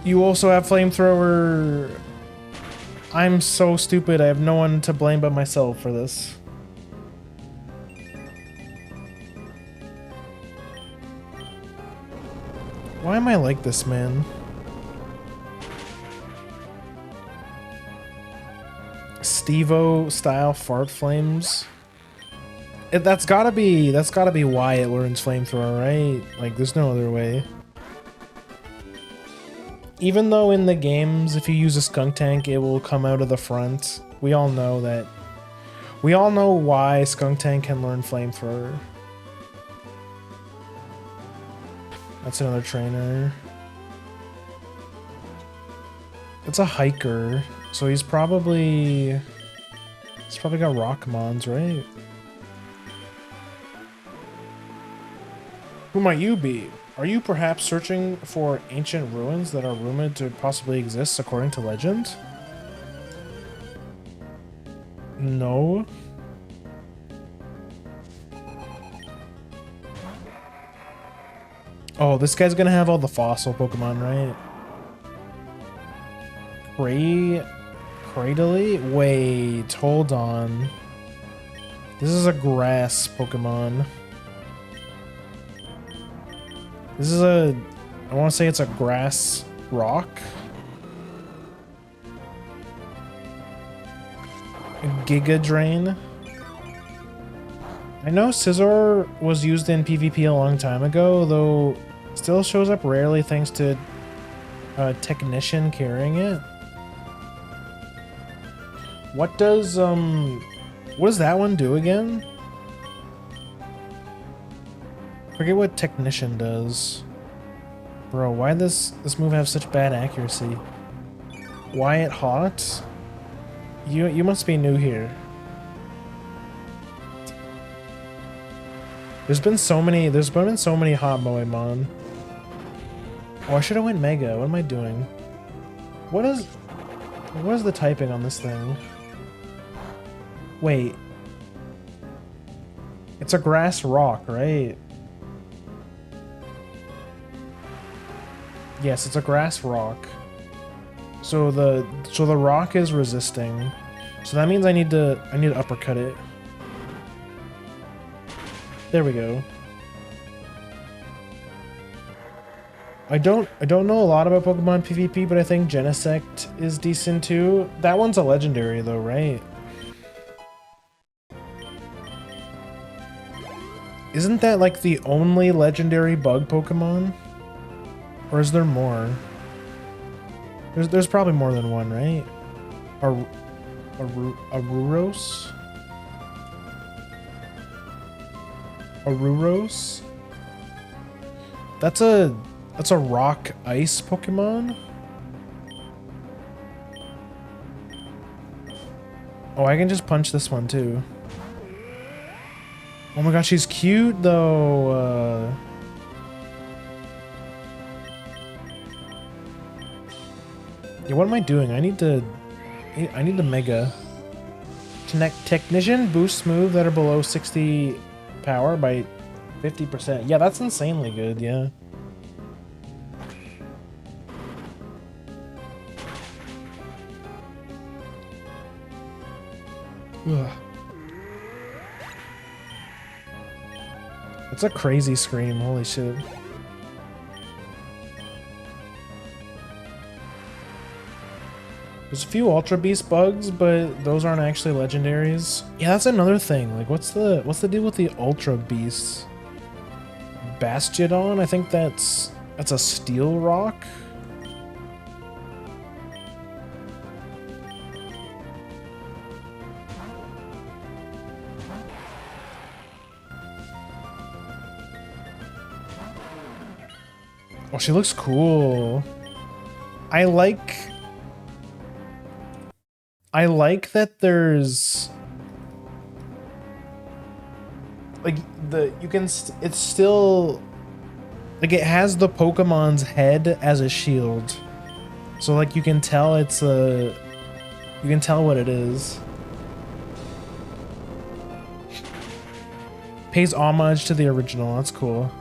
You also have flamethrower. I'm so stupid. I have no one to blame but myself for this. Why am I like this, man? Steve-O style fart flames. That's gotta be why it learns flamethrower, right? Like, there's no other way. Even though in the games, if you use a skunk tank, it will come out of the front. We all know that. We all know why skunk tank can learn flamethrower. That's another trainer. It's a hiker, so he's probably got rock mons, right? Who might you be? Are you perhaps searching for ancient ruins that are rumored to possibly exist according to legend? No. Oh, this guy's gonna have all the fossil Pokemon, right? Cradily? Wait, hold on. This is a grass Pokemon. This is I want to say it's a grass rock. Giga Drain. I know Scizor was used in PvP a long time ago, though still shows up rarely thanks to a technician carrying it. What does that one do again? Forget what technician does. Bro, why does this move have such bad accuracy? Wyatt Hot? You must be new here. There's been so many hot Moemon. Oh, I should have went Mega. What am I doing? What is the typing on this thing? Wait. It's a grass rock, right? Yes, it's a grass rock. So the rock is resisting. So that means I need to uppercut it. There we go. I don't know a lot about Pokemon PvP, but I think Genesect is decent too. That one's a legendary though, right? Isn't that like the only legendary bug Pokemon? Or is there more? There's probably more than one, right? Aruros? Aruros? That's a rock ice Pokemon? Oh, I can just punch this one too. Oh my gosh, she's cute though. Yeah, what am I doing? I need to Mega. Technician boosts moves that are below 60 power by 50%. Yeah, that's insanely good, yeah. Ugh. It's a crazy scream, holy shit. There's a few Ultra Beast bugs, but those aren't actually legendaries. Yeah, that's another thing. Like, what's the deal with the Ultra Beasts? Bastiodon? I think that's a steel rock. Oh, she looks cool. I like that there's like it's still like it has the Pokemon's head as a shield. So like you can tell you can tell what it is. Pays homage to the original. That's cool.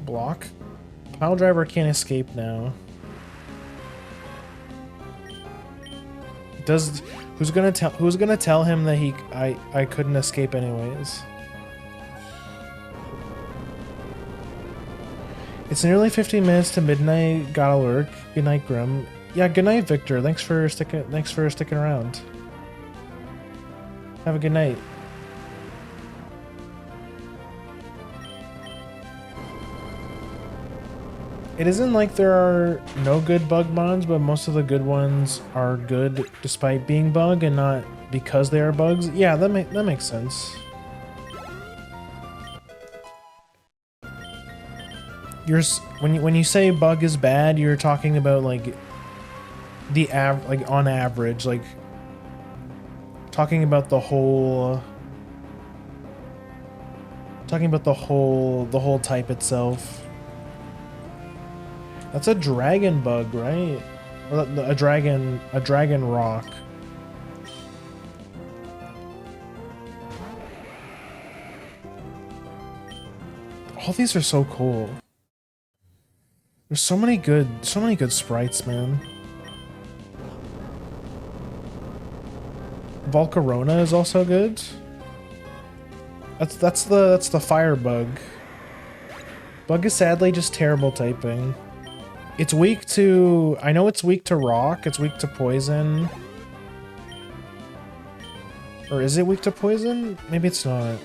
Block. Pile driver can't escape now. Who's gonna tell him that I couldn't escape anyways? It's nearly 15 minutes to midnight. Gotta lurk. Good night, Grim. Yeah, good night, Victor. Thanks for sticking around. Have a good night. It isn't like there are no good bug mods, but most of the good ones are good despite being bug and not because they are bugs. Yeah, that makes sense. When you say bug is bad, you're talking about like on average, like talking about the whole type itself. That's a dragon bug, right? Or a dragon rock. All these are so cool. There's so many good sprites, man. Volcarona is also good. That's the fire bug. Bug is sadly just terrible typing. It's weak to... I know it's weak to rock. It's weak to poison. Or is it weak to poison? Maybe it's not.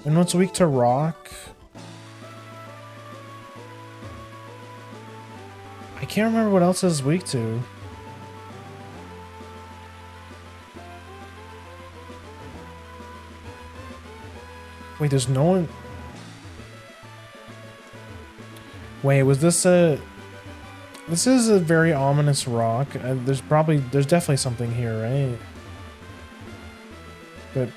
I know it's weak to rock. I can't remember what else it's weak to. Wait, there's no one... Wait, was this a... This is a very ominous rock. There's definitely something here, right? But...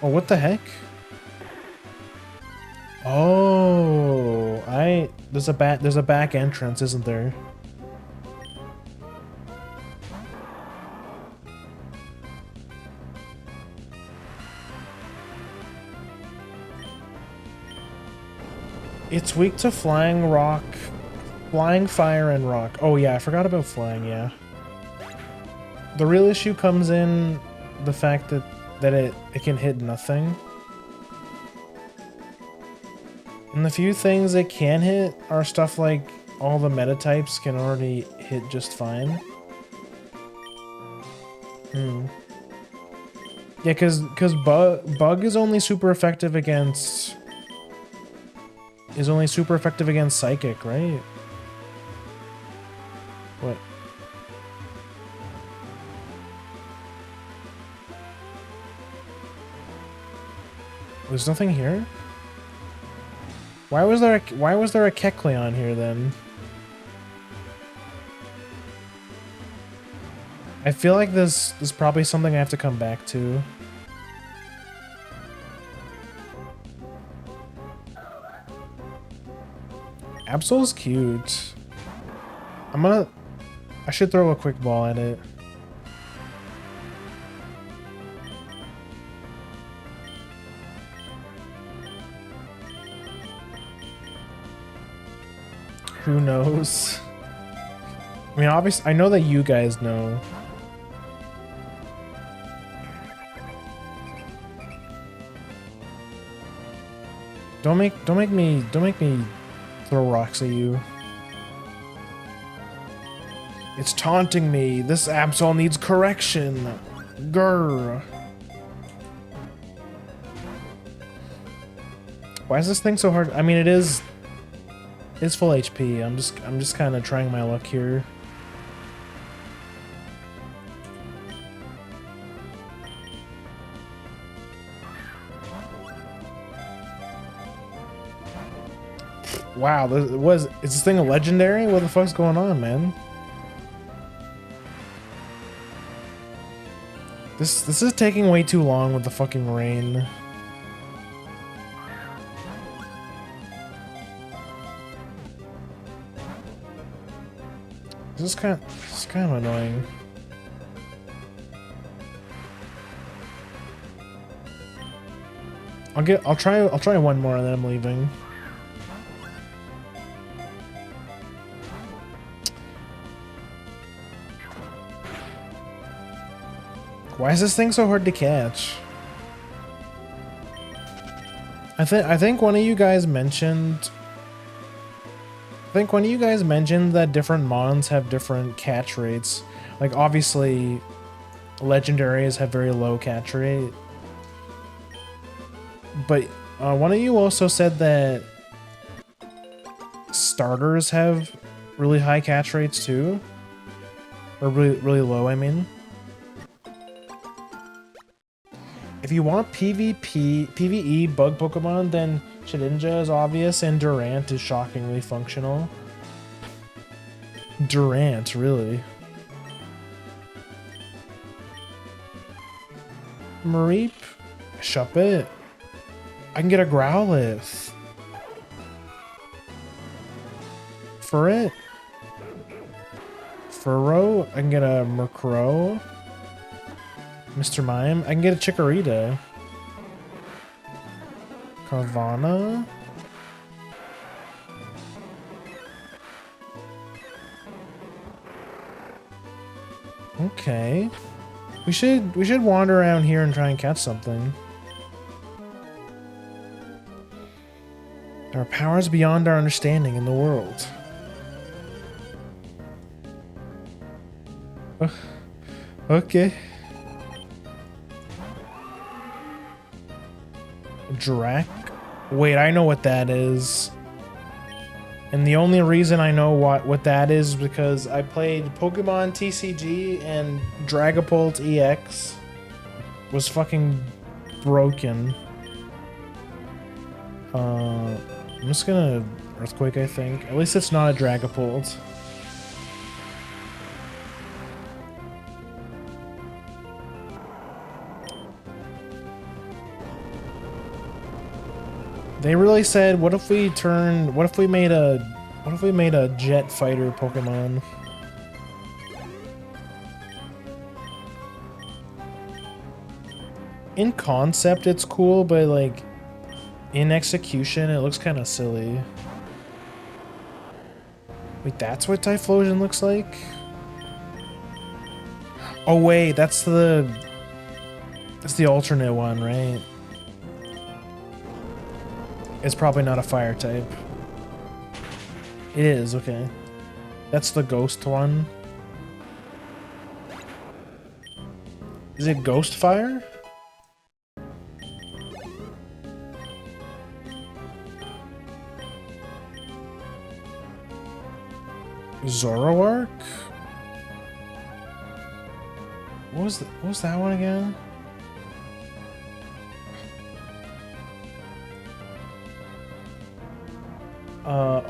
Oh, what the heck? Oh, there's a back entrance, isn't there? It's weak to flying rock, flying fire and rock. Oh yeah, I forgot about flying, yeah. The real issue comes in the fact that it can hit nothing. And the few things it can hit are stuff like all the meta types can already hit just fine. Yeah, cause bug is only super effective against psychic, right? What? There's nothing here? Why was there a Kecleon here then? I feel like this is probably something I have to come back to. Absol's cute. I should throw a quick ball at it. Who knows? I mean, obviously, I know that you guys know. Don't make me throw rocks at you. It's taunting me. This Absol needs correction. Grr. Why is this thing so hard? I mean, it's full HP. I'm just kind of trying my luck here. Wow, is this thing a legendary? What the fuck's going on, man? This is taking way too long with the fucking rain. This is kind of annoying. I'll try one more and then I'm leaving. Why is this thing so hard to catch? I think one of you guys mentioned that different mons have different catch rates. Like obviously legendaries have very low catch rate. But one of you also said that starters have really high catch rates too. Or really low, I mean. If you want PvE bug Pokemon, then Shedinja is obvious and Durant is shockingly functional. Durant, really? Mareep? Shuppet? I can get a Growlithe. Furret? Furrow? I can get a Murkrow. Mr. Mime? I can get a Chikorita. Carvana? Okay. We should wander around here and try and catch something. There are powers beyond our understanding in the world. Okay. Drac? Wait, I know what that is. And the only reason I know what that is because I played Pokemon TCG and Dragapult EX was fucking broken. I'm just gonna Earthquake, I think. At least it's not a Dragapult. They really said, what if we made a jet fighter Pokemon? In concept, it's cool, but like in execution, it looks kind of silly. Wait, that's what Typhlosion looks like? Oh wait, that's the alternate one, right? It's probably not a fire type. It is, okay. That's the ghost one. Is it ghost fire? Zoroark? What was that one again?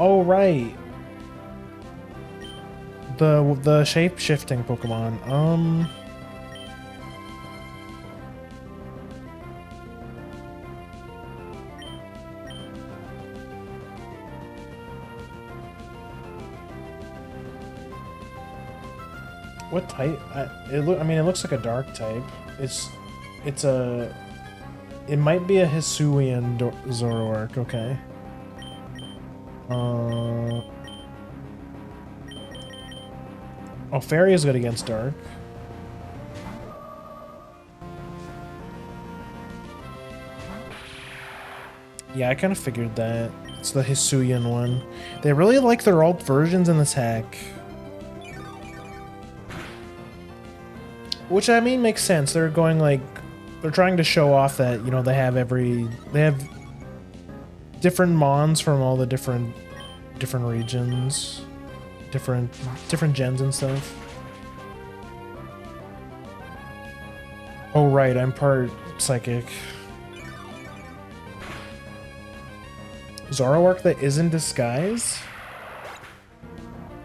Oh right. The shape-shifting Pokemon. What type? I mean, it looks like a dark type. It might be a Hisuian Zoroark. Okay. Oh, Fairy is good against Dark. Yeah, I kind of figured that. It's the Hisuian one. They really like their alt versions in this hack. Which, I mean, makes sense. They're going like... They're trying to show off that, you know, they have different mons from all the different regions. Different gens and stuff. Oh right, I'm part psychic. Zoroark that isn't disguise?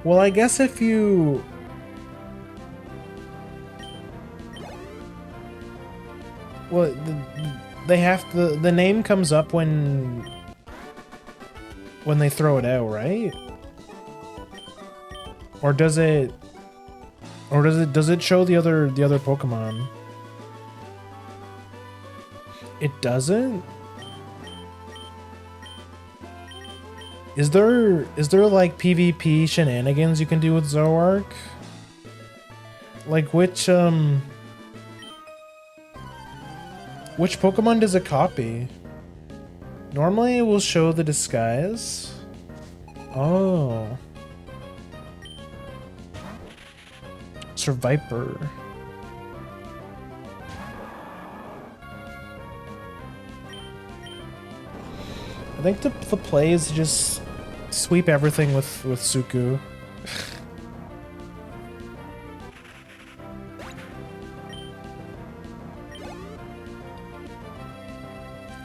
Well, I guess if you... Well, they have to... The name comes up when they throw it out, right? Or does it... Or does it show the other Pokemon? It doesn't? Is there like PvP shenanigans you can do with Zoroark? Like which Pokemon does it copy? Normally it will show the disguise. Oh. Viper. I think the play is just sweep everything with Suku.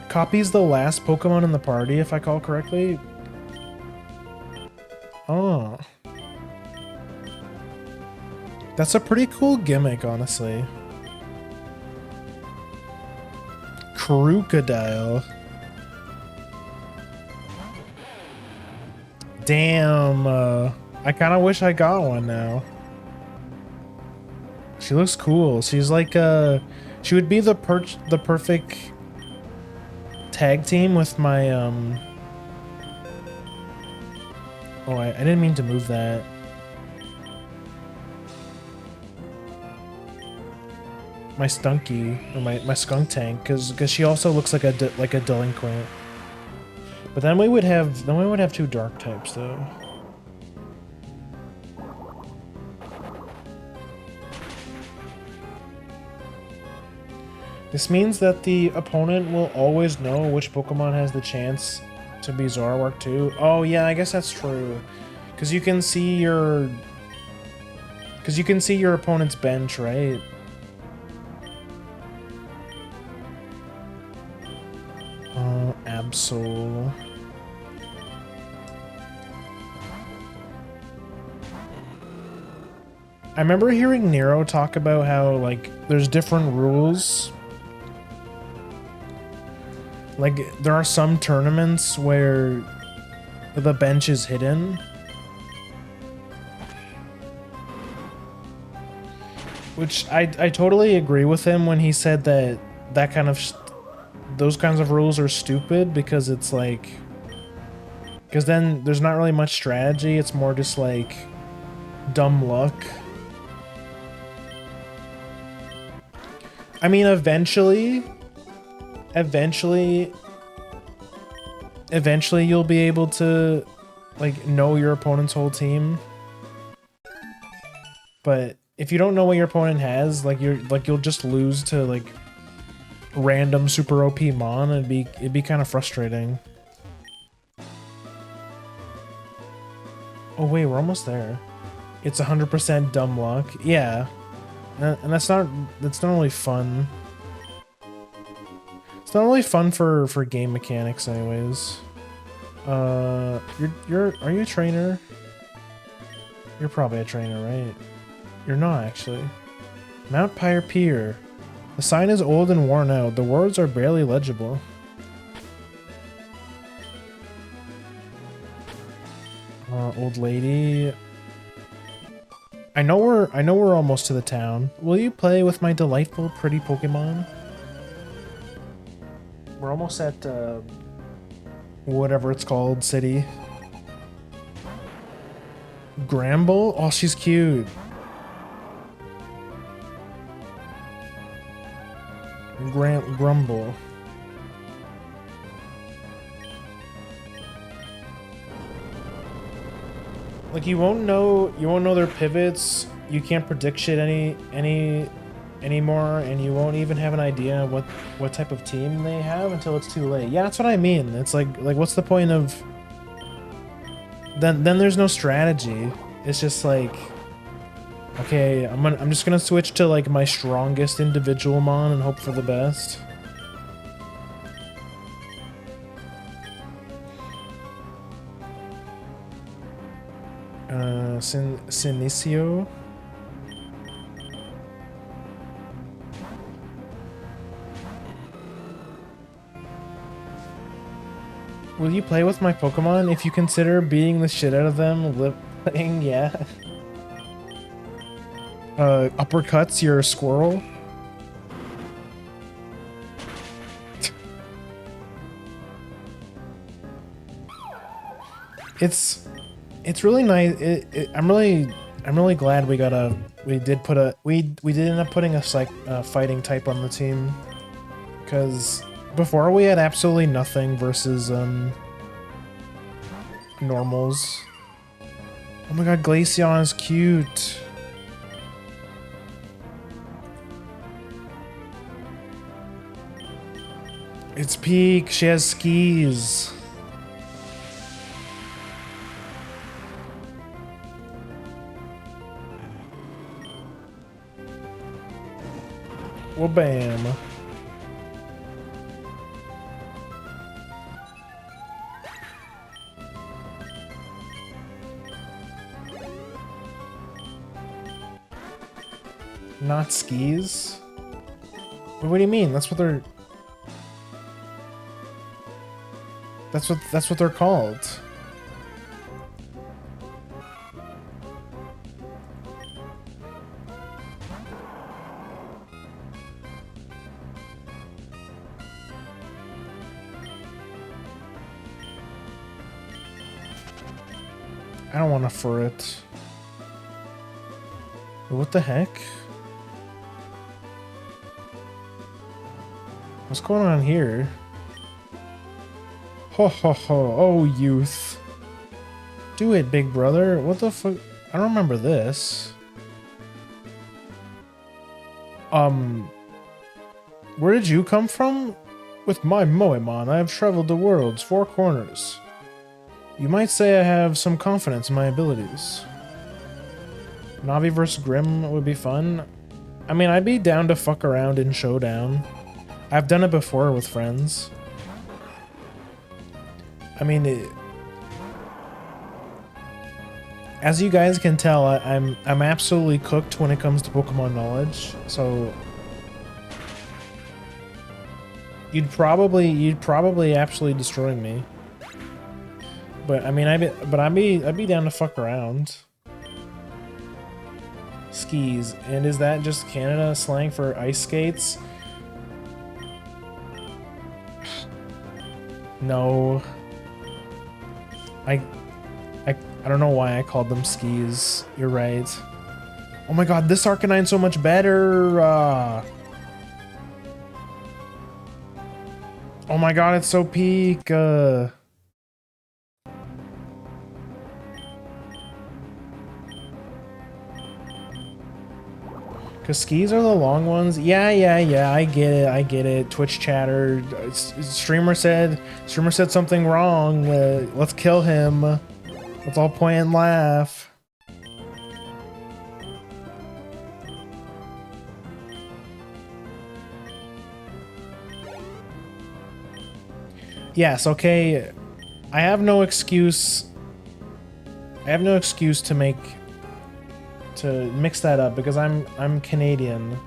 Copies the last Pokemon in the party, if I call correctly. Oh. That's a pretty cool gimmick, honestly. Crocodile. Damn, I kind of wish I got one now. She looks cool. She's like, she would be the perfect tag team with my, Oh, I didn't mean to move that. My Stunky, or my Skunk Tank, because she also looks like a delinquent. But then we would have two dark types though. This means that the opponent will always know which Pokemon has the chance to be Zoroark too. Oh yeah, I guess that's true. Because you can see your opponent's bench, right? Absol. I remember hearing Nero talk about how, like, there's different rules. Like, there are some tournaments where the bench is hidden. Which I totally agree with him when he said that those kinds of rules are stupid, because it's like... Because then there's not really much strategy, it's more just like dumb luck. I mean, eventually you'll be able to, like, know your opponent's whole team. But if you don't know what your opponent has, like, you'll just lose to, like, random super OP Mon, and it'd be kind of frustrating. Oh wait, we're almost there. It's 100% dumb luck. Yeah. And that's not really fun. It's not really fun for game mechanics anyways. Are you a trainer? You're probably a trainer, right? You're not actually. Mount Pyre Pier. The sign is old and worn out. The words are barely legible. Old lady. I know we're almost to the town. Will you play with my delightful, pretty Pokemon? We're almost at whatever it's called, city. Gramble? Oh, she's cute. Grumble. Like, you won't know their pivots. You can't predict shit anymore, and you won't even have an idea what type of team they have until it's too late. Yeah, that's what I mean. It's like what's the point of... Then there's no strategy. It's just like, okay, I'm just gonna switch to, like, my strongest individual Mon and hope for the best. Sinicio. Will you play with my Pokemon if you consider beating the shit out of them? Playing, yeah. Uppercuts your squirrel. It's really nice. I'm really glad we did end up putting a fighting type on the team, because before we had absolutely nothing versus normals. Oh my god, Glaceon is cute. It's peak. She has skis. Well, bam. Not skis? What do you mean? That's what they're... That's what they're called. I don't want to fur it. What the heck? What's going on here? Ho ho ho, oh youth. Do it, big brother. What the fuck? I don't remember this. Where did you come from? With my Moemon, I have traveled the world's four corners. You might say I have some confidence in my abilities. Navi vs. Grim would be fun. I mean, I'd be down to fuck around in Showdown. I've done it before with friends. I mean, as you guys can tell, I'm absolutely cooked when it comes to Pokemon knowledge. So you'd probably absolutely destroy me. But I mean, I'd be down to fuck around. Skis, and is that just Canada slang for ice skates? No. I don't know why I called them skis. You're right. Oh my god, this Arcanine's so much better! Oh my god, it's so peak! Because skis are the long ones. Yeah, I get it. Twitch chatter. Streamer said something wrong. Let's kill him. Let's all point and laugh. Yes, okay. I have no excuse. To mix that up because I'm Canadian.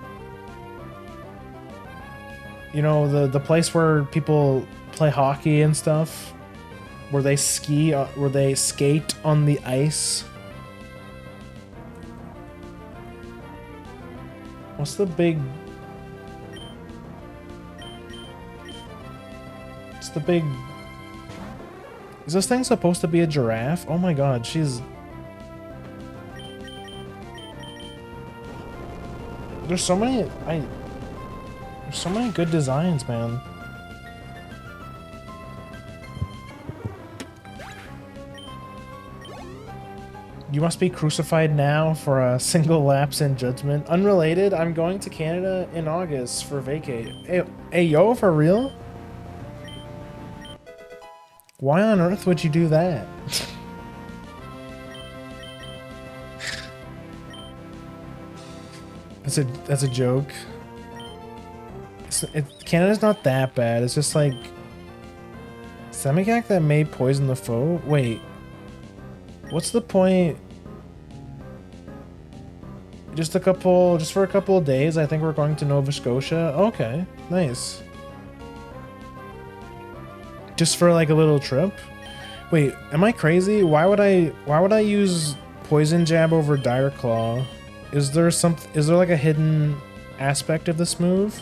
You know, the place where people play hockey and stuff, where they skate on the ice. What's the big... Is this thing supposed to be a giraffe? Oh my god, she's... There's so many good designs, man. You must be crucified now for a single lapse in judgment. Unrelated, I'm going to Canada in August for vacate. Hey yo, for real? Why on earth would you do that? That's a joke. Canada's not that bad. It's just like Semicac that may poison the foe. Wait, what's the point? just for a couple of days. I think we're going to Nova Scotia. Okay, nice. Just for like a little trip. Wait, am I crazy? Why would I use Poison Jab over Dire Claw? Is there like a hidden aspect of this move?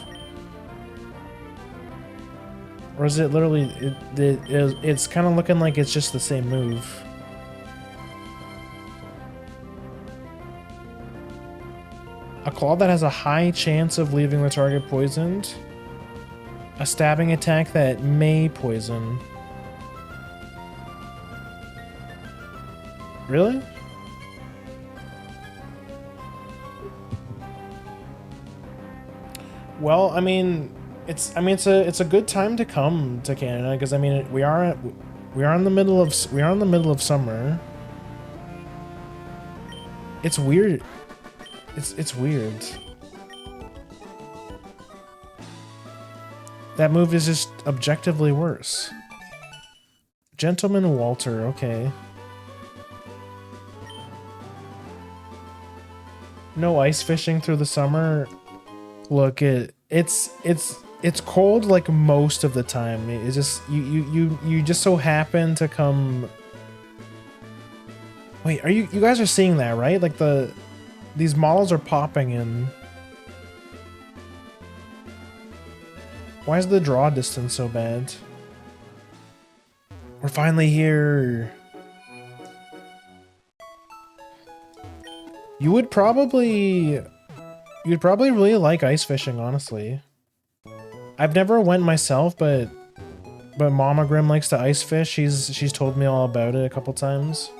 Or is it literally it's kind of looking like it's just the same move? A claw that has a high chance of leaving the target poisoned. A stabbing attack that may poison. Really? Well, I mean, it's a good time to come to Canada because I mean we are in the middle of summer. It's weird. It's weird. That move is just objectively worse. Gentleman Walter, okay. No ice fishing through the summer. Look, it's cold like most of the time. It's just you just so happen to come. Wait, you guys are seeing that, right? Like these models are popping in. Why is the draw distance so bad? We're finally here. You'd probably really like ice fishing, honestly. I've never went myself, but Mama Grim likes to ice fish. She's told me all about it a couple times.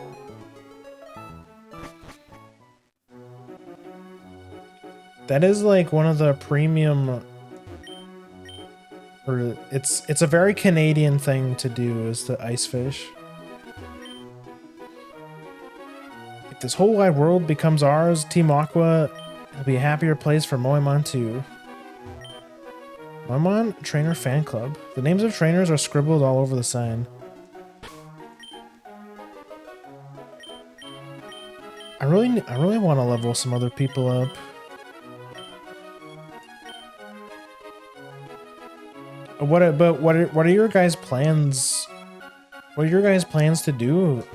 That is like one of the premium, or it's a very Canadian thing to do, is to ice fish. If this whole wide world becomes ours, Team Aqua, it'll be a happier place for Moemon too. Moemon Trainer Fan Club. The names of trainers are scribbled all over the sign. I really want to level some other people up. What are your guys' plans? What are your guys' plans to do?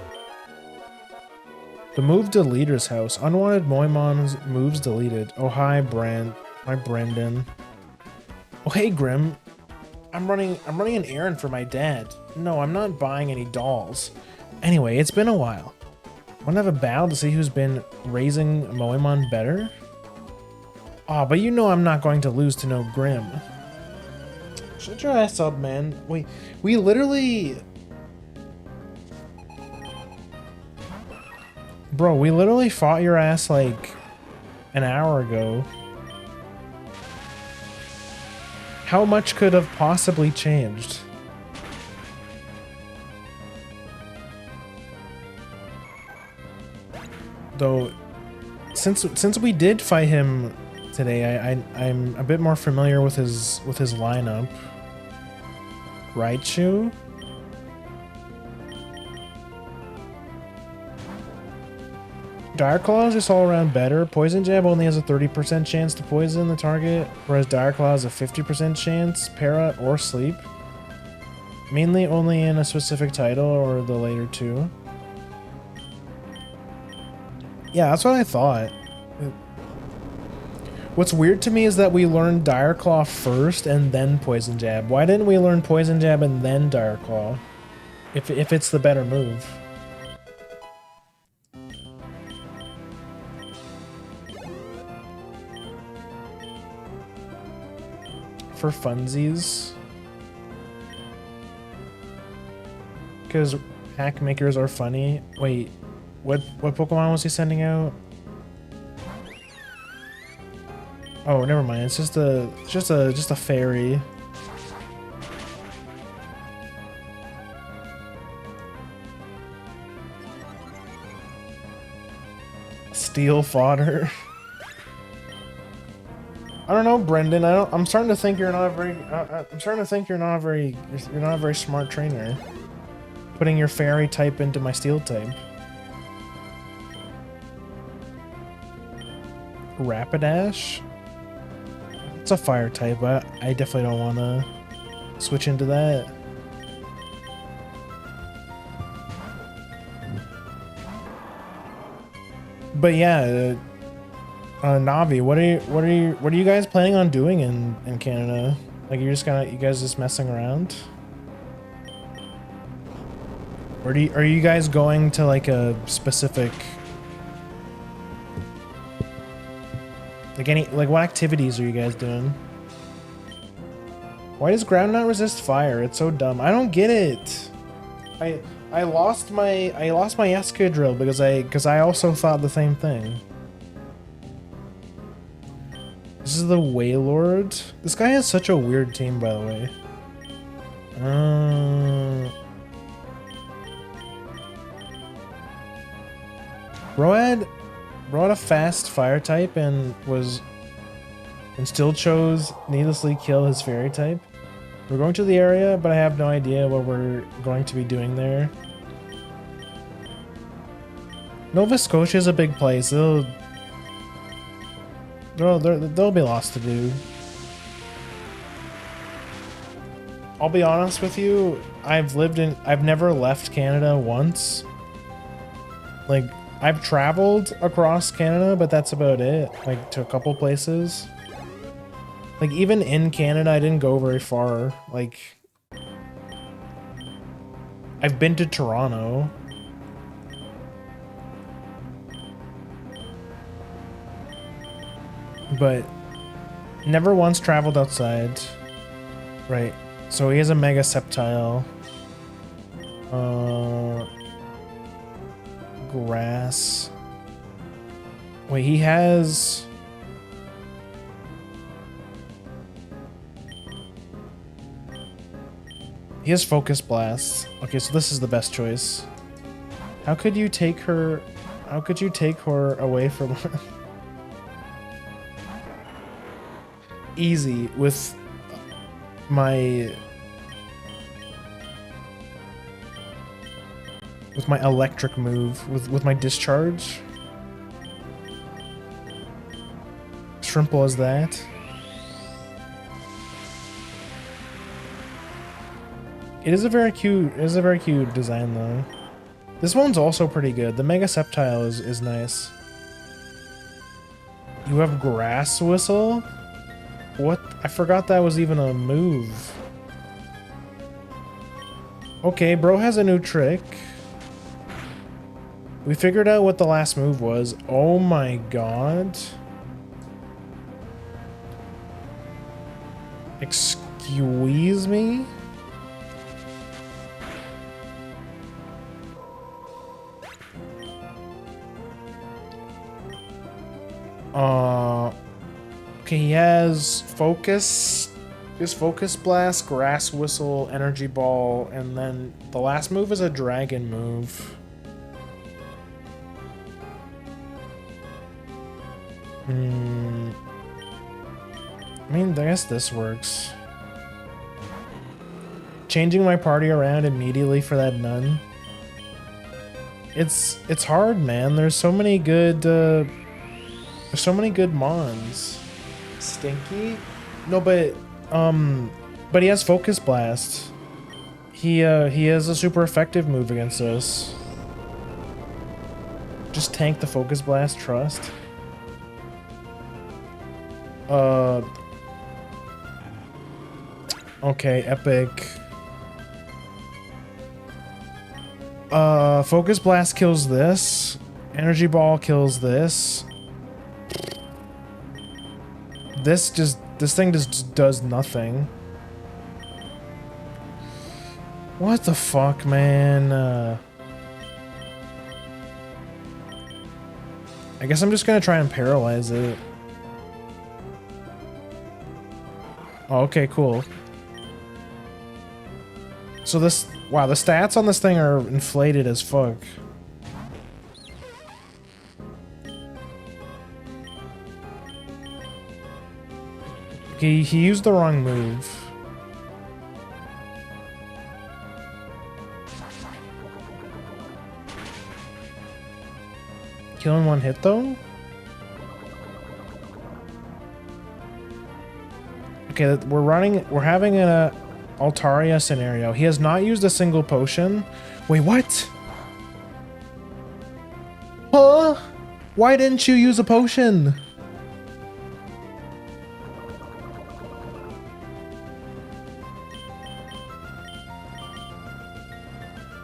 The move to Leader's house. Unwanted Moemon's moves deleted. Oh hi Brendan. Oh hey Grim. I'm running an errand for my dad. No, I'm not buying any dolls. Anyway, it's been a while. Wanna have a battle to see who's been raising Moemon better? Aw, but you know I'm not going to lose to no Grim. Shut your ass up, man. Wait, we literally... Bro, we literally fought your ass like an hour ago. How much could have possibly changed? Though, since we did fight him today, I'm a bit more familiar with his lineup. Raichu. Dire Claw is just all around better. Poison Jab only has a 30% chance to poison the target, whereas Dire Claw has a 50% chance, para, or sleep. Mainly only in a specific title or the later two. Yeah, that's what I thought. What's weird to me is that we learned Dire Claw first and then Poison Jab. Why didn't we learn Poison Jab and then Dire Claw? If it's the better move. For funsies. Because pack makers are funny. Wait, what Pokemon was he sending out? Oh, never mind. It's just a fairy. Steel fodder. I don't know, Brendan. I'm starting to think you're not a very. I'm starting to think you're not a very smart trainer. Putting your fairy type into my steel type. Rapidash. It's a fire type, but I definitely don't want to switch into that. But yeah, Navi, what are you guys planning on doing in Canada? Like you guys just messing around? Or are you guys going to like a specific like what activities are you guys doing? Why does ground not resist fire? It's so dumb. I don't get it. I lost my Escadrille because I also thought the same thing. This is the Wailord. This guy has such a weird team, by the way. Bro had a fast fire type and still chose needlessly kill his fairy type. We're going to the area, but I have no idea what we're going to be doing there. Nova Scotia is a big place. There'll be lots to do. I'll be honest with you, I've never left Canada once. Like, I've traveled across Canada, but that's about it. Like, to a couple places. Like, even in Canada, I didn't go very far. Like, I've been to Toronto. But never once traveled outside. Right. So he has a Mega Sceptile. Grass. Wait, he has... He has Focus Blast. Okay, so this is the best choice. How could you take her... How could you take her away from her? Easy with my electric move with my discharge. Simple as that. It is a very cute design though. This one's also pretty good. The Mega Sceptile is nice. You have Grass Whistle? What? I forgot that was even a move. Okay, bro has a new trick. We figured out what the last move was. Oh my god. Excuse me? Okay, he has Focus. His Focus Blast, Grass Whistle, Energy Ball, and then the last move is a Dragon move. I mean, I guess this works. Changing my party around immediately for that nun. It's hard, man. There's so many good mons. Stinky? No, but he has Focus Blast. He has a super effective move against us. Just tank the Focus Blast, trust. Okay, epic. Focus Blast kills this. Energy Ball kills this. This thing just does nothing. What the fuck, man? I guess I'm just gonna try and paralyze it. Oh, okay, cool. So wow, the stats on this thing are inflated as fuck. Okay, he used the wrong move. Kill in one hit though? Okay, we're having an Altaria scenario. He has not used a single potion. Wait, what? Huh? Why didn't you use a potion?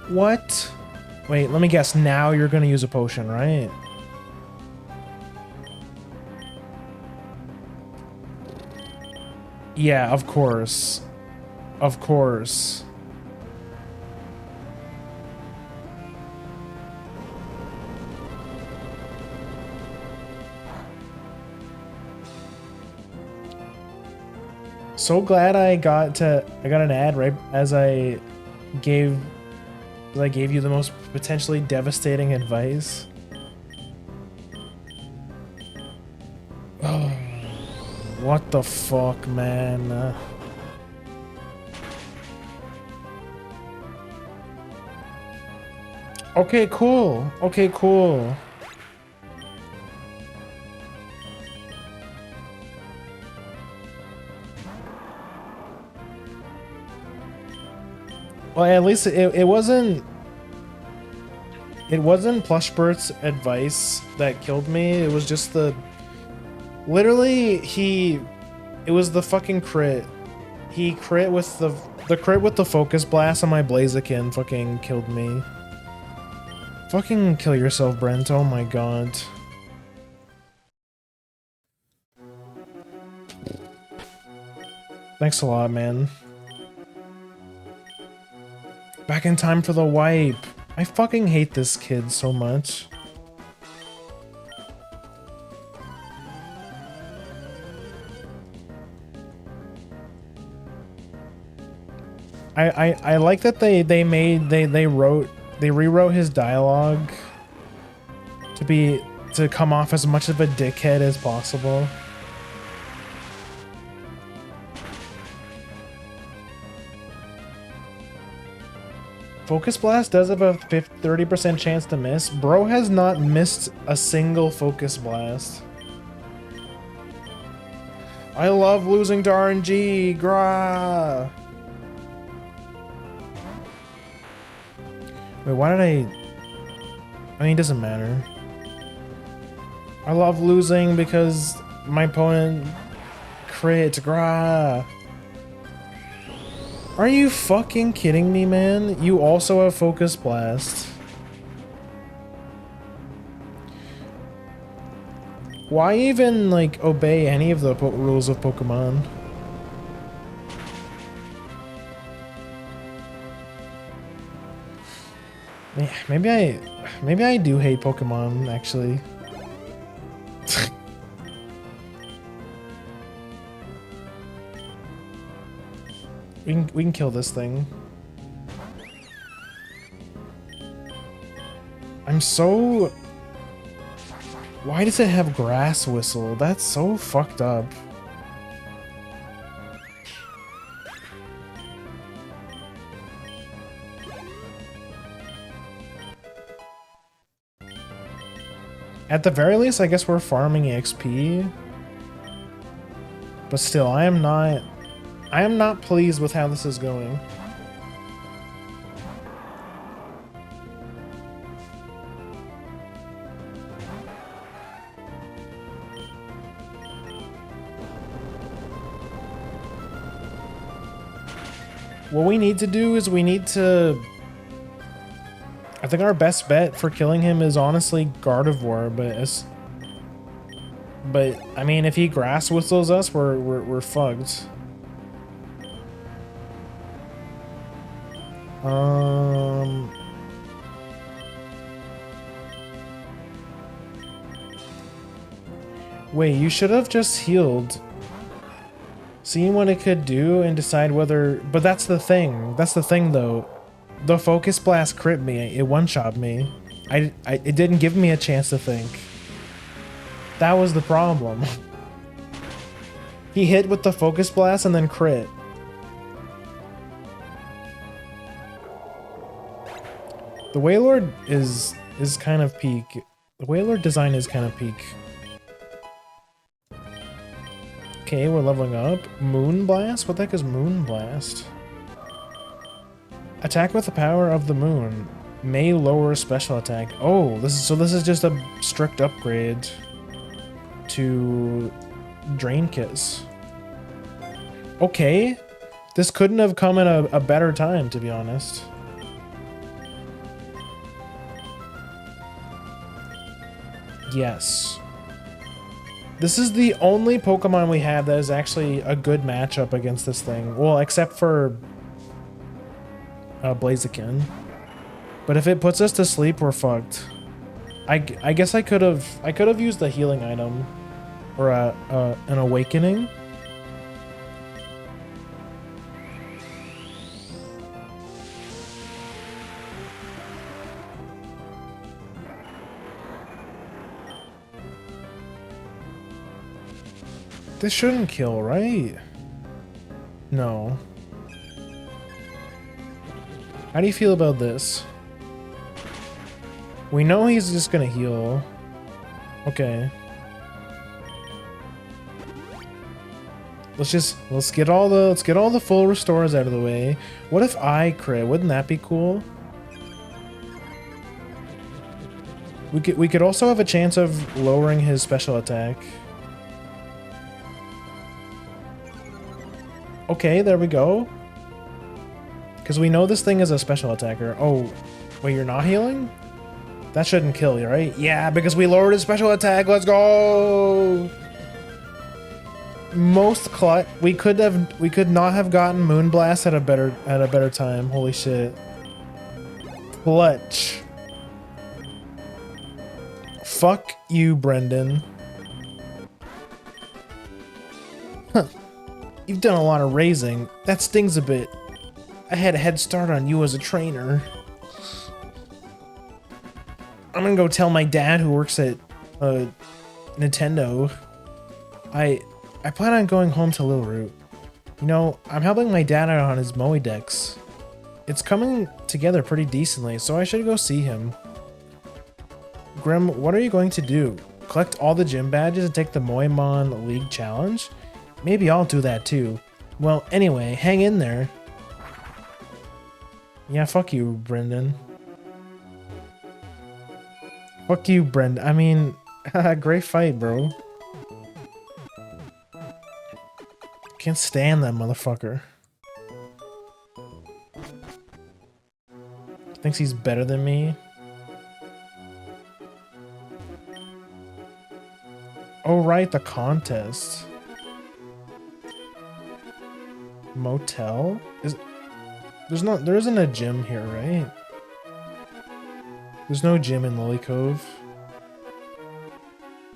What? Wait, let me guess. Now you're gonna use a potion, right? Yeah, of course. Of course. So glad I got an ad right as I gave you the most potentially devastating advice. Oh, what the fuck, man? Okay, cool. Okay, cool. Well, at least it wasn't Plushbert's advice that killed me. It was just literally it was the fucking crit. He crit with the crit with the focus blast on my Blaziken fucking killed me. Fucking kill yourself, Brent. Oh my god. Thanks a lot, man. Back in time for the wipe. I fucking hate this kid so much. I like that they rewrote his dialogue to come off as much of a dickhead as possible. Focus Blast does have a 30% chance to miss. Bro has not missed a single Focus Blast. I love losing to RNG. Grah. Wait, why did I mean, it doesn't matter. I love losing because my opponent crit. Grah. Are you fucking kidding me, man? You also have Focus Blast. Why even, like, obey any of the rules of Pokemon? Yeah, maybe I do hate Pokemon, actually. We can kill this thing. I'm so... Why does it have Grass Whistle? That's so fucked up. At the very least, I guess we're farming XP. But still, I am not pleased with how this is going. What we need to do is I think our best bet for killing him is honestly Gardevoir, but I mean, if he Grass Whistles us, we're fucked. Wait, you should have just healed. Seen what it could do and decide whether... But that's the thing. That's the thing, though. The Focus Blast crit me. It one-shot me. It didn't give me a chance to think. That was the problem. He hit with the Focus Blast and then crit. The Wailord is kind of peak. The Wailord design is kind of peak. Okay, we're leveling up. Moon Blast? What the heck is Moon Blast? Attack with the power of the moon. May lower special attack. Oh, this is just a strict upgrade to Drain Kiss. Okay. This couldn't have come at a better time, to be honest. Yes. This is the only Pokemon we have that is actually a good matchup against this thing. Well, except for Blaziken. But if it puts us to sleep, we're fucked. I guess I could have used the healing item or an awakening. This shouldn't kill, right? No. How do you feel about this? We know he's just gonna heal. Okay. Let's get all the full restores out of the way. What if I crit? Wouldn't that be cool? We could also have a chance of lowering his special attack. Okay, there we go. Because we know this thing is a special attacker. Oh, wait, you're not healing? That shouldn't kill you, right? Yeah, because we lowered his special attack. Let's go! Most clutch. We could not have gotten Moonblast at a better time. Holy shit. Clutch. Fuck you, Brendan. Huh. You've done a lot of raising. That stings a bit. I had a head start on you as a trainer. I'm gonna go tell my dad who works at Nintendo. I plan on going home to Little Root. You know, I'm helping my dad out on his Moedex. It's coming together pretty decently, so I should go see him. Grim, what are you going to do? Collect all the gym badges and take the Moemon League Challenge? Maybe I'll do that too. Well, anyway, hang in there. Yeah, fuck you, Brendan. Fuck you, Brendan. I mean, great fight, bro. Can't stand that motherfucker. Thinks he's better than me. Oh, right, the contest. Motel? There isn't a gym here, right? There's no gym in Lily Cove.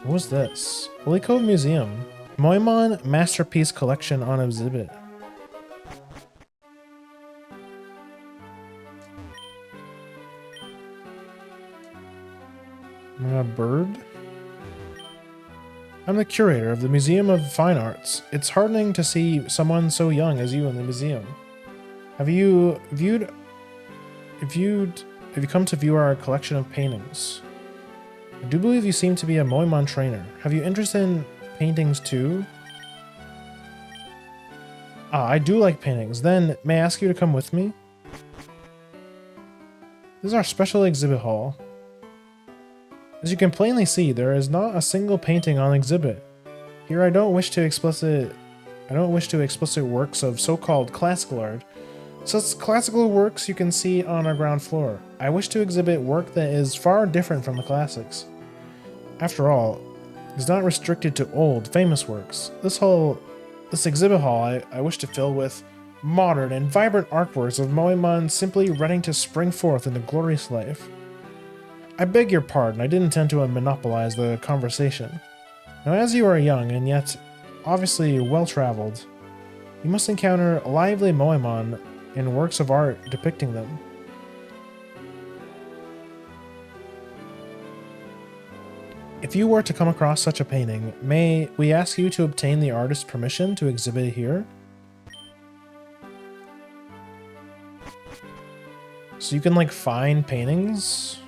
What was this? Lily Cove Museum. Moemon Masterpiece Collection on exhibit. A bird? I'm the curator of the Museum of Fine Arts. It's heartening to see someone so young as you in the museum. Have you come to view our collection of paintings? I do believe you seem to be a Moemon trainer. Have you interest in paintings too? Ah, I do like paintings. Then, may I ask you to come with me? This is our special exhibit hall. As you can plainly see, there is not a single painting on exhibit. Here I don't wish to explicit works of so-called classical art. Such classical works you can see on our ground floor. I wish to exhibit work that is far different from the classics. After all, it is not restricted to old, famous works. This exhibit hall I wish to fill with modern and vibrant artworks of Moemon simply ready to spring forth into glorious life. I beg your pardon, I didn't intend to monopolize the conversation. Now, as you are young and yet obviously well-traveled, you must encounter lively Moemon in works of art depicting them. If you were to come across such a painting, may we ask you to obtain the artist's permission to exhibit it here? So you can, like, find paintings?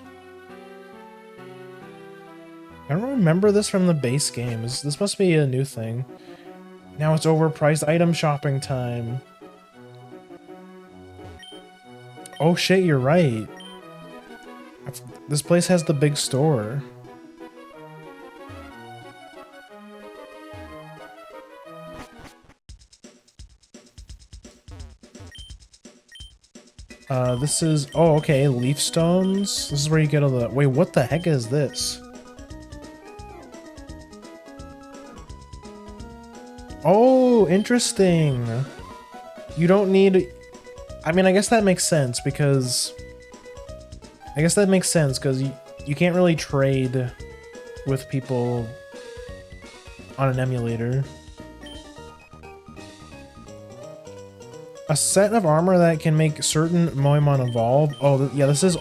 I don't remember this from the base games. This must be a new thing. Now it's overpriced item shopping time. Oh shit, you're right. This place has the big store. This is, oh, okay, leaf stones. This is where you get all the, wait, what the heck is this? Oh, interesting. You don't need, I mean, I guess that makes sense because, you can't really trade with people on an emulator. A set of armor that can make certain Moemon evolve. Oh, yeah, this is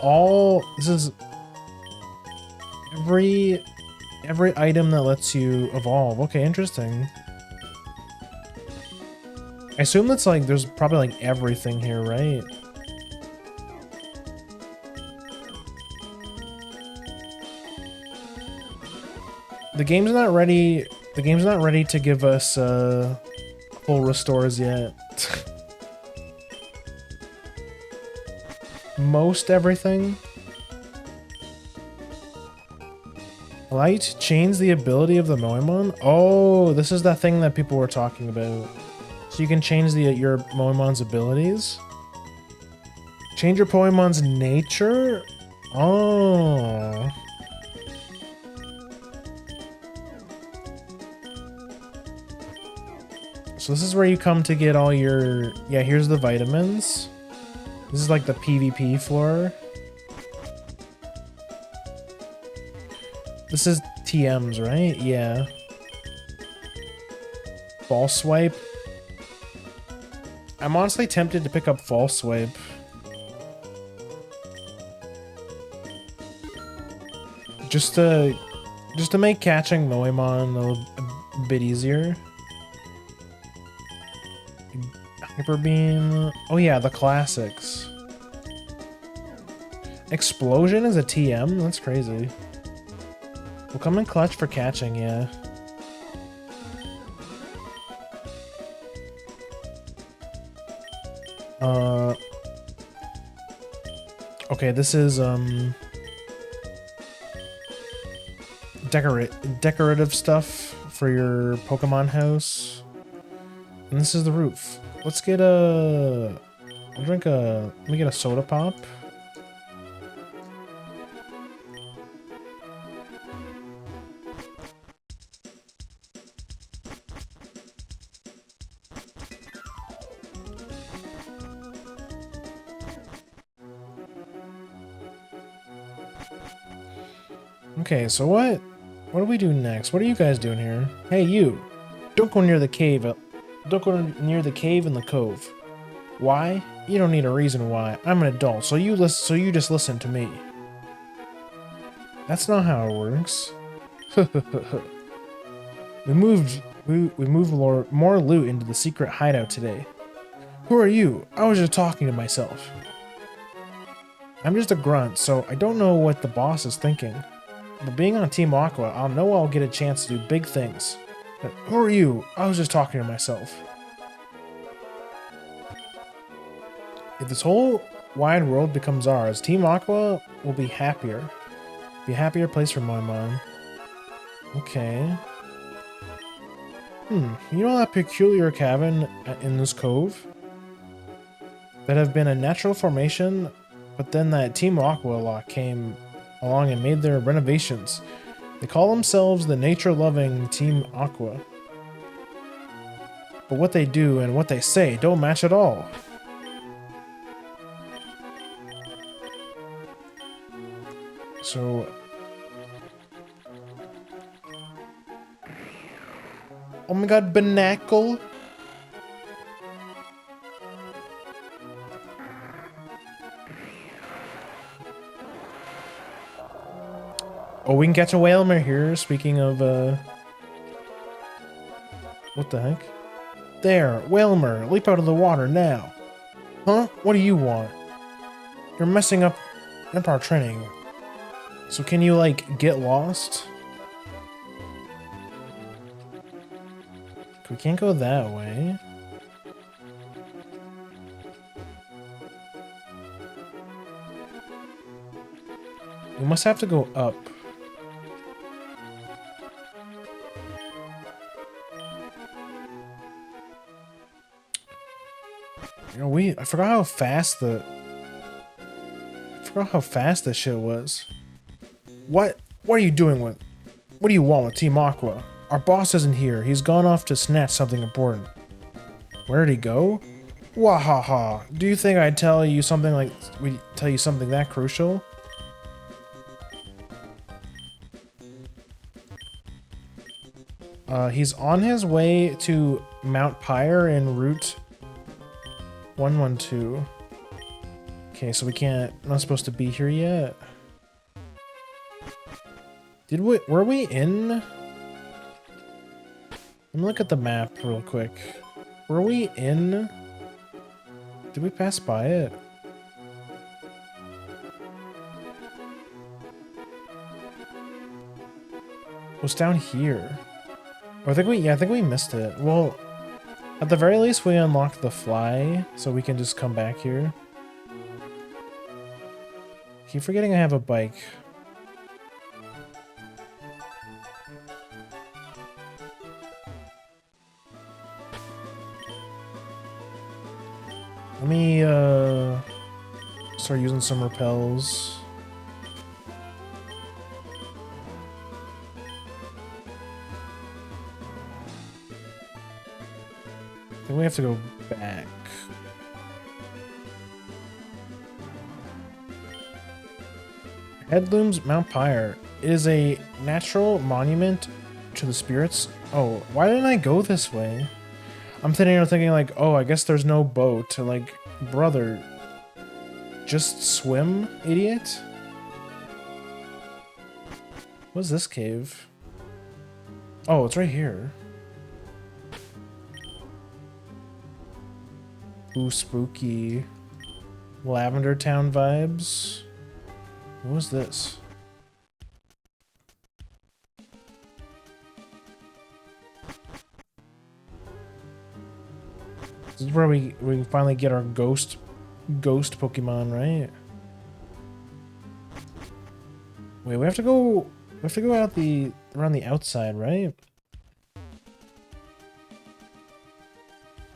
every item that lets you evolve. Okay, interesting. I assume that's like, there's probably like everything here, right? The game's not ready to give us full restores yet. Most everything. Allow you to change the ability of the Moemon? Oh, this is that thing that people were talking about. So you can change your Moemon's abilities? Change your Poemon's nature? Oh. So this is where you come to get all your... Yeah, here's the vitamins. This is like the PvP floor. This is TMs, right? Yeah. False swipe. I'm honestly tempted to pick up false swipe. Just to make catching Moemon a bit easier. Hyper Beam. Oh yeah, the classics. Explosion is a TM? That's crazy. We'll come in clutch for catching, yeah. Okay, this is, decorative stuff for your Pokemon house. And this is the roof. Let's get let me get a soda pop. Okay, so what do we do next? What are you guys doing here? Hey, you! Don't go near the cave. Don't go near the cave in the cove. Why? You don't need a reason why. I'm an adult, so you just listen to me. That's not how it works. we moved more loot into the secret hideout today. Who are you? I was just talking to myself. I'm just a grunt, so I don't know what the boss is thinking. But being on Team Aqua, I'll get a chance to do big things. But who are you? I was just talking to myself. If this whole wide world becomes ours, Team Aqua will be happier. Be a happier place for Moemon. Okay. You know that peculiar cabin in this cove? That have been a natural formation, but then that Team Aqua lot came along and made their renovations. They call themselves the nature-loving Team Aqua. But what they do and what they say don't match at all. So... Oh my god, Binacle! Oh, we can catch a Whalmer here, speaking of, what the heck? There, Whalmer, leap out of the water now. Huh? What do you want? You're messing up our training. So can you, like, get lost? We can't go that way. We must have to go up. You know, I forgot how fast I forgot how fast this shit was. What are you doing with... What do you want with Team Aqua? Our boss isn't here. He's gone off to snatch something important. Where did he go? Wahaha. Do you think I'd tell you something that crucial? He's on his way to Mount Pyre in Route 112. Okay, so we're not supposed to be here yet. Were we in? Let me look at the map real quick. Were we in? Did we pass by it? It was down here. Oh, I think we missed it. Well, at the very least we unlocked the fly, so we can just come back here. Keep forgetting I have a bike. Let me start using some repels. I think we have to go back. Headlooms Mount Pyre. It is a natural monument to the spirits. Oh, why didn't I go this way? I'm thinking like, oh, I guess there's no boat. Like, brother, just swim, idiot. What's this cave? Oh, it's right here. Ooh, spooky. Lavender Town vibes. What was this? This is where we finally get our ghost Pokemon, right? Wait, we have to go out around the outside, right?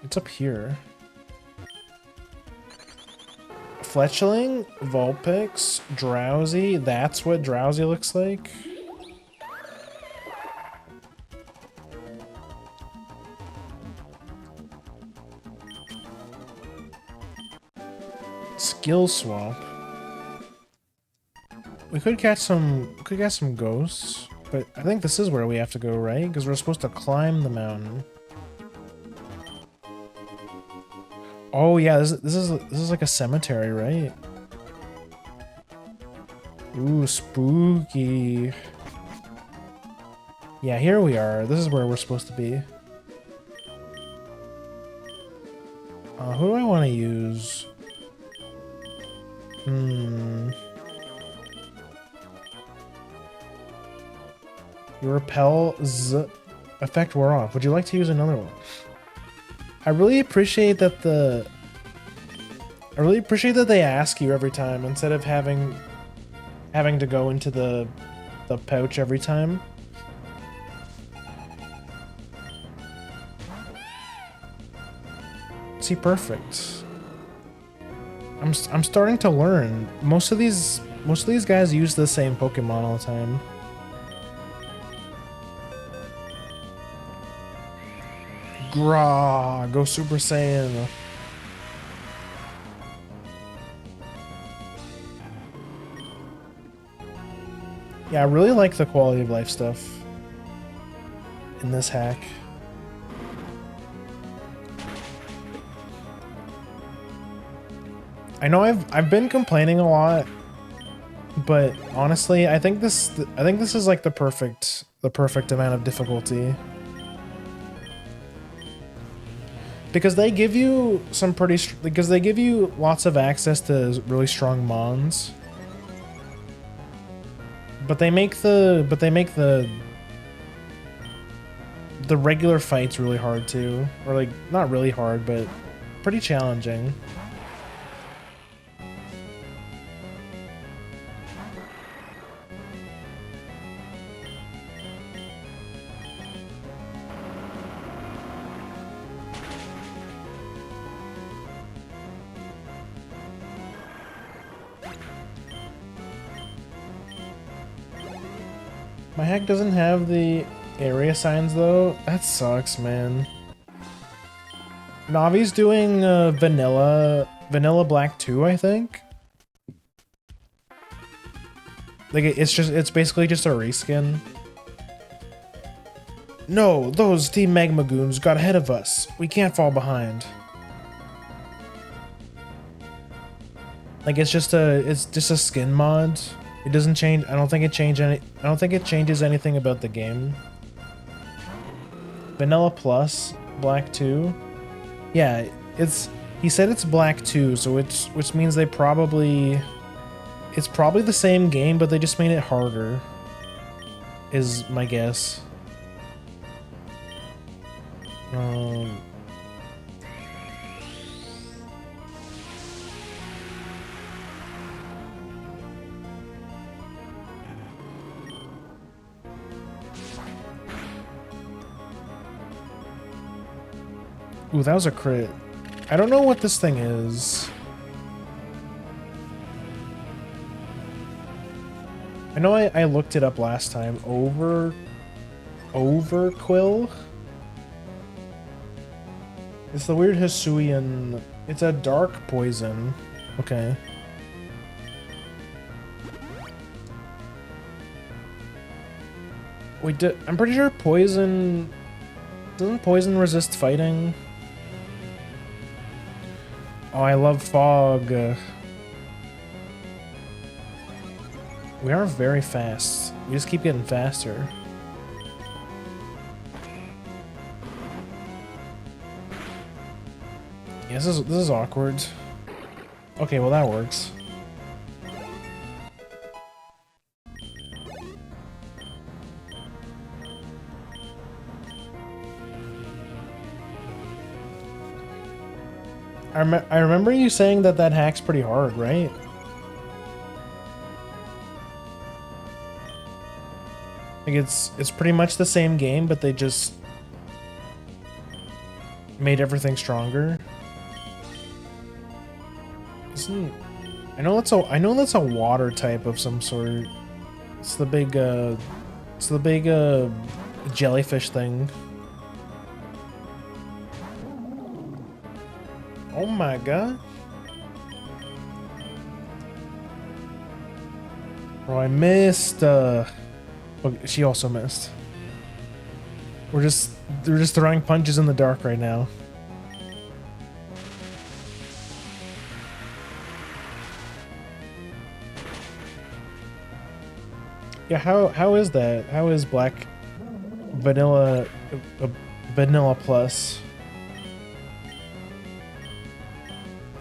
It's up here. Fletchling, Vulpix, Drowsy. That's what Drowsy looks like. Skill swap. We could catch some ghosts, but I think this is where we have to go, right? Because we're supposed to climb the mountain. Oh yeah, this is like a cemetery, right? Ooh, spooky. Yeah, here we are. This is where we're supposed to be. Who do I want to use? Your repel's effect wore off. Would you like to use another one? I really appreciate that they ask you every time instead of having to go into the pouch every time. See, perfect. I'm starting to learn. Most of these guys use the same Pokemon all the time. Grah, go Super Saiyan. Yeah, I really like the quality of life stuff in this hack. I know I've been complaining a lot, but honestly, I think this is like the perfect amount of difficulty. Because they give you lots of access to really strong mons. But they make the the regular fight's really hard too. Or like, not really hard, but pretty challenging. My hack doesn't have the area signs though. That sucks, man. Navi's doing vanilla black 2, I think. Like it's basically just a reskin. No, those Team Magma Goons got ahead of us. We can't fall behind. Like it's just a skin mod. It doesn't change. I don't think it changes anything about the game. Vanilla Plus, Black 2. Yeah, he said it's Black 2, so which means it's probably the same game, but they just made it harder. Is my guess. Ooh, that was a crit. I don't know what this thing is. I know I looked it up last time. Overquill? It's the weird Hisuian. It's a dark poison. Okay. Wait, I'm pretty sure poison... Doesn't poison resist fighting? Oh, I love fog. We are very fast. We just keep getting faster. Yeah, this is awkward. Okay, well that works. I remember you saying that hack's pretty hard, right? Like it's pretty much the same game, but they just made everything stronger. I know that's a water type of some sort. It's the big jellyfish thing. Oh my god. Oh, I missed. Oh, she also missed. We're just throwing punches in the dark right now. Yeah, how is that? How is Black Vanilla Vanilla Plus?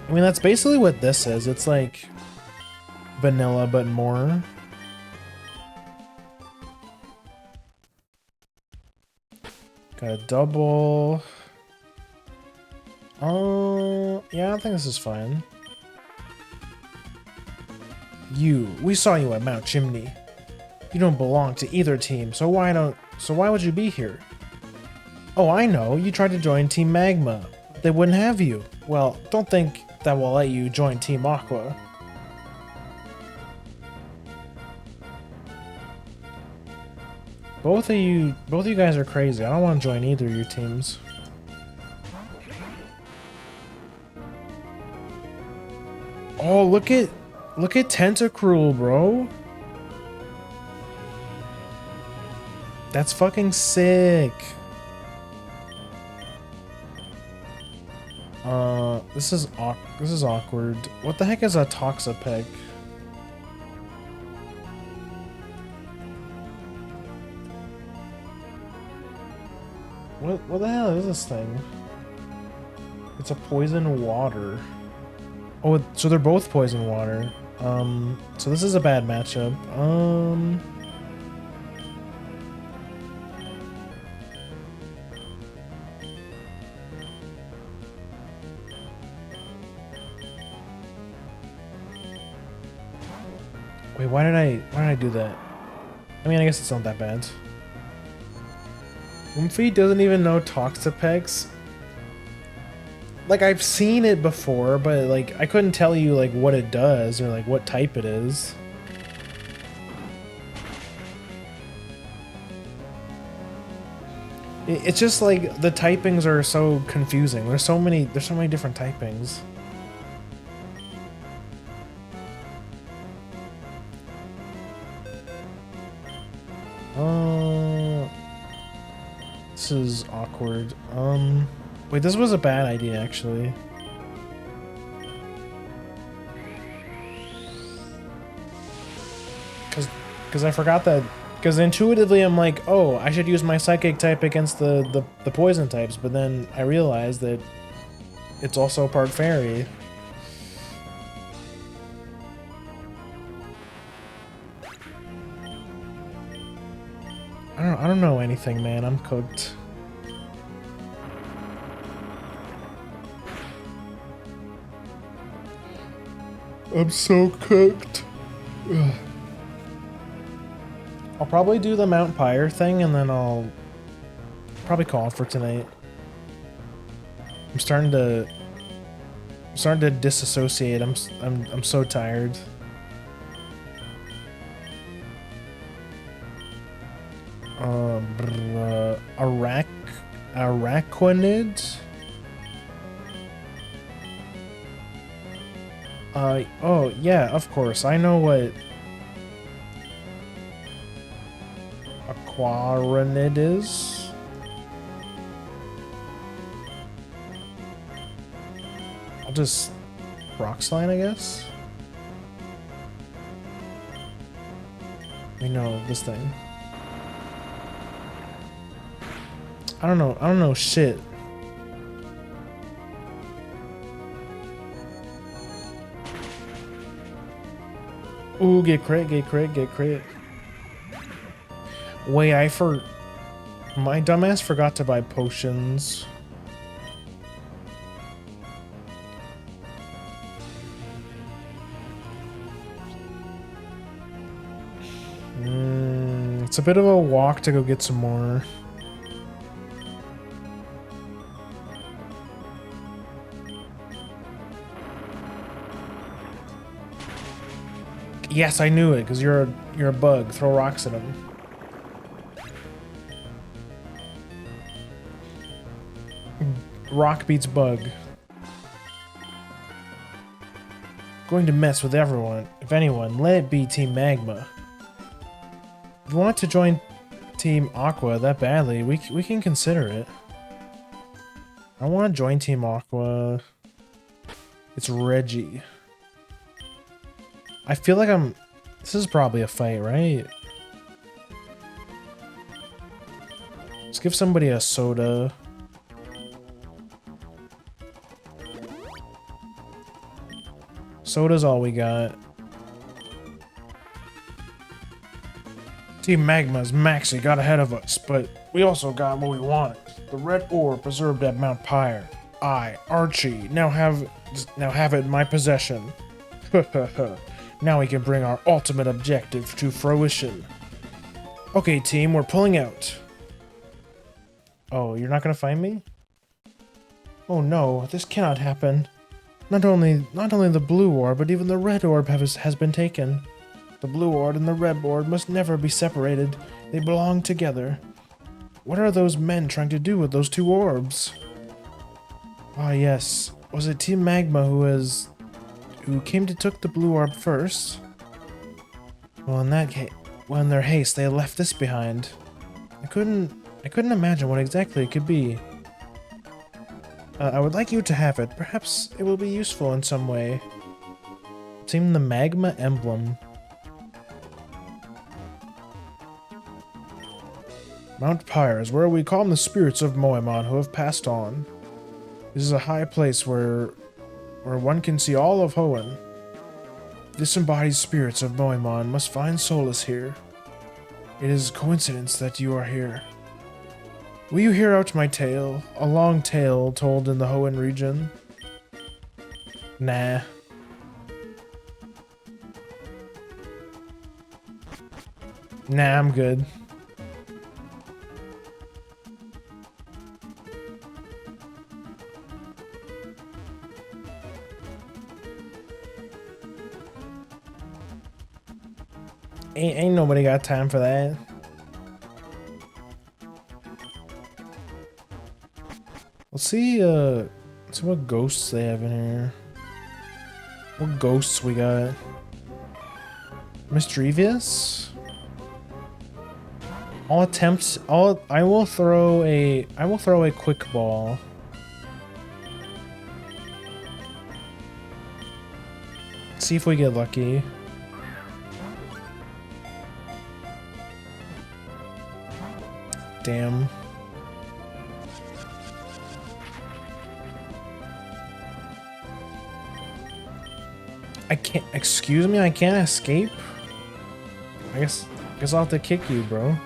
I mean, that's basically what this is. It's like vanilla, but more. Got a double. Yeah, I don't think this is fine. We saw you at Mount Chimney. You don't belong to either team, so why would you be here? Oh, I know. You tried to join Team Magma. They wouldn't have you. Well, don't think that will let you join Team Aqua. Both of you guys are crazy. I don't want to join either of your teams. Oh, look at Tentacruel, bro. That's fucking sick. This is awkward. What the heck is a Toxapeck? What the hell is this thing? It's a poison water. Oh, so they're both poison water. So this is a bad matchup. Wait, why did I do that? I mean, I guess it's not that bad. Lumpy doesn't even know Toxapex. Like, I've seen it before, but like I couldn't tell you like what it does or like what type it is. It's just like the typings are so confusing. There's so many different typings. This is awkward. Wait, this was a bad idea actually. Cause I forgot that. Because intuitively I'm like, oh, I should use my psychic type against the poison types, but then I realized that it's also part fairy. I don't know anything, man. I'm cooked. I'm so cooked. Ugh. I'll probably do the Mount Pyre thing, and then I'll probably call it for tonight. I'm starting to disassociate. I'm so tired. Araquanid. Oh yeah, of course. I know what Aquaranid is. I'll just rock slide, I guess. We know this thing. I don't know shit. Ooh, get crit, get crit, get crit. Wait, my dumbass forgot to buy potions. It's a bit of a walk to go get some more. Yes, I knew it, because you're a bug. Throw rocks at him. Rock beats bug. Going to mess with everyone. If anyone, let it be Team Magma. If you want to join Team Aqua that badly, we can consider it. I want to join Team Aqua. It's Reggie. I feel like this is probably a fight, right? Let's give somebody a soda. Soda's all we got. Team Magma's Maxi got ahead of us, but we also got what we wanted. The red ore preserved at Mount Pyre. I, Archie, now have it in my possession. Now we can bring our ultimate objective to fruition. Okay, team, we're pulling out. Oh, you're not gonna find me? Oh no, this cannot happen. Not only the blue orb, but even the red orb has been taken. The blue orb and the red orb must never be separated. They belong together. What are those men trying to do with those two orbs? Ah yes, was it Team Magma who took the blue orb first? Well, in that case, in their haste, they left this behind. I couldn't imagine what exactly it could be. I would like you to have it. Perhaps it will be useful in some way. It's even the magma emblem. Mount Pyre is where we calm the spirits of Moemon who have passed on. This is a high place where one can see all of Hoenn. Disembodied spirits of Moemon must find solace here. It is a coincidence that you are here. Will you hear out my tale? A long tale told in the Hoenn region? Nah. Nah, I'm good. Ain't nobody got time for that. Let's see what ghosts they have in here. What ghosts we got? Mischievous? All attempts I will throw a quick ball. See if we get lucky. Damn. I can't, excuse me, I can't escape? I guess I'll have to kick you, bro.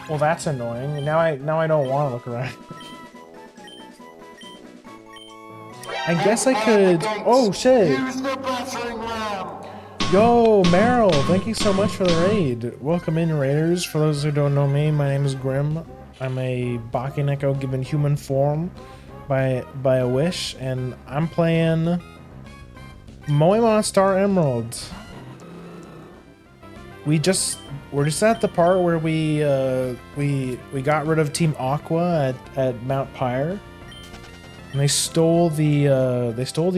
Well, that's annoying. Now I don't want to look around. I guess I could. Oh shit! Yo, Meryl, thank you so much for the raid. Welcome in, raiders. For those who don't know me, my name is Grim. I'm a Bakineko given human form by a wish, and I'm playing Moemon Star Emerald. We're just at the part where we got rid of Team Aqua at Mount Pyre, and they stole the orb. They stole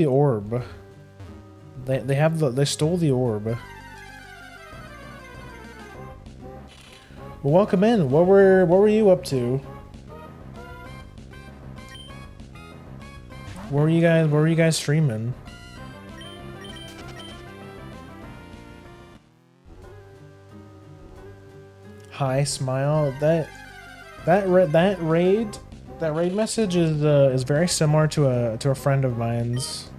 the orb. Well, welcome in. What were you up to? What were you guys streaming? Hi, smile. That raid message is very similar to a friend of mine's.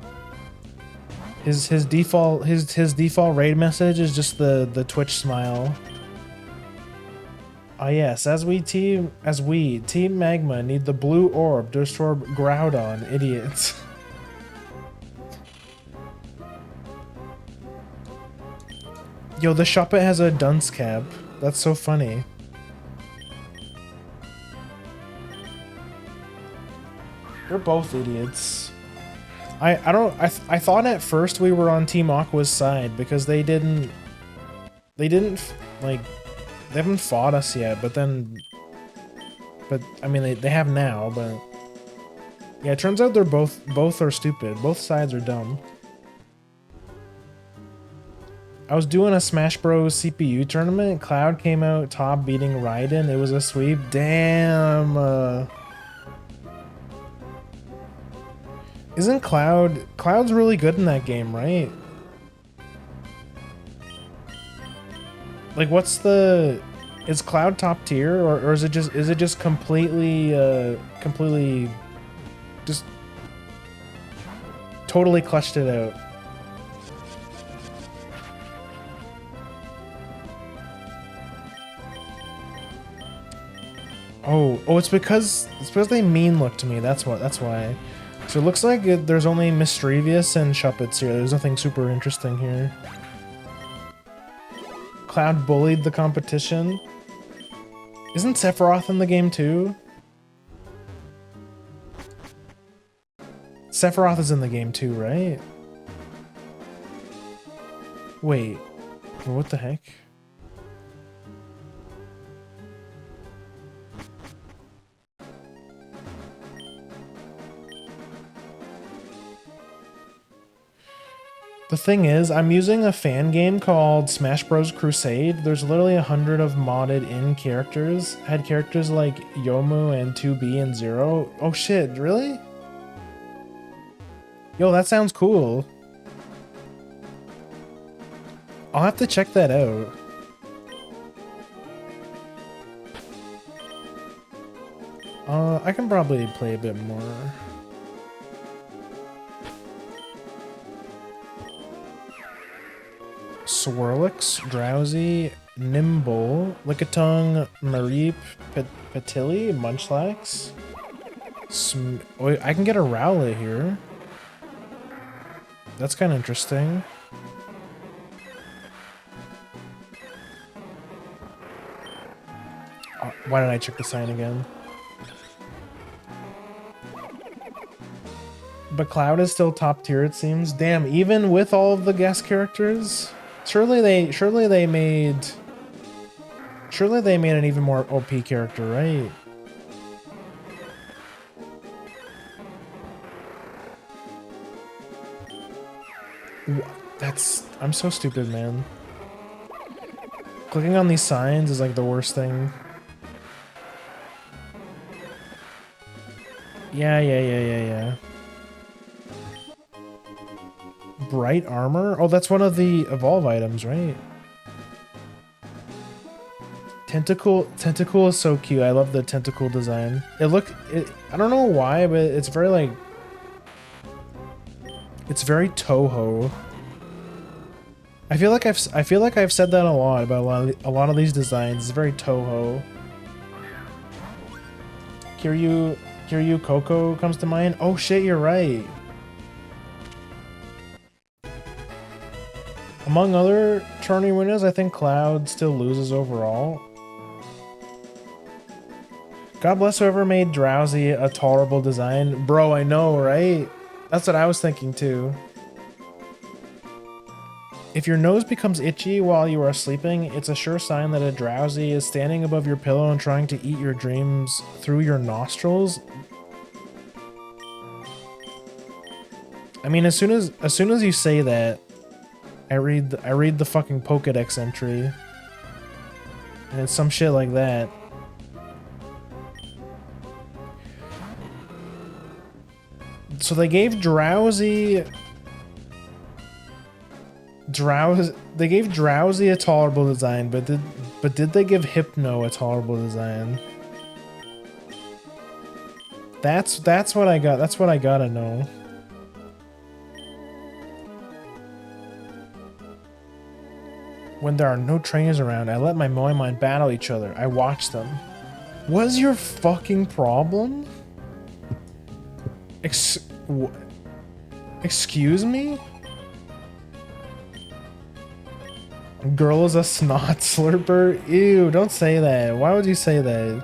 His default raid message is just the Twitch smile. Ah yes, as we Team Magma need the blue orb to restore Groudon, idiots. Yo, the Shuppet has a dunce cap. That's so funny. They're both idiots. I thought at first we were on Team Aqua's side because they didn't like, they haven't fought us yet, but I mean they have now, but yeah, it turns out they're both are stupid. Both sides are dumb. I was doing a Smash Bros CPU tournament. Cloud came out top beating Raiden. It was a sweep. Damn. Isn't Cloud's really good in that game, right? Like, is Cloud top tier, or is it just completely just totally clutched it out? Oh, it's because they mean look to me. That's why. So it looks like there's only Mischievous and Shuppets here. There's nothing super interesting here. Cloud bullied the competition. Isn't Sephiroth in the game too? Sephiroth is in the game too, right? Wait. What the heck? The thing is, I'm using a fan game called Smash Bros. Crusade. There's literally 100 of modded in characters. Had characters like Yomu and 2B and Zero. Oh shit, really? Yo, that sounds cool. I'll have to check that out. I can probably play a bit more. Swirlix, Drowsy, Nimble, Lickitung, Mareep, Patilli, Munchlax. Oh, I can get a Rowlet here. That's kind of interesting. Why did I check the sign again? But Cloud is still top tier, it seems. Damn, even with all of the guest characters, surely they made an even more OP character, right? I'm so stupid, man. Clicking on these signs is like the worst thing. Yeah. Bright armor? Oh, that's one of the evolve items, right? Tentacle is so cute. I love the tentacle design. I don't know why, but it's very like, it's very Toho. I feel like I've said that a lot about a lot of these designs. It's very Toho. Kiryu Coco comes to mind. Oh shit, you're right. Among other tourney winners, I think Cloud still loses overall. God bless whoever made Drowsy a tolerable design. Bro, I know, right? That's what I was thinking too. If your nose becomes itchy while you are sleeping, it's a sure sign that a Drowsy is standing above your pillow and trying to eat your dreams through your nostrils. I mean, as soon as you say that, I read the fucking Pokédex entry, and it's some shit like that. So they gave Drowsy a tolerable design, but did they give Hypno a tolerable design? That's what I got. That's what I gotta know. When there are no trainers around, I let my Moemon battle each other. I watch them. What's your fucking problem? Excuse me? Girl is a snot slurper? Ew, don't say that. Why would you say that?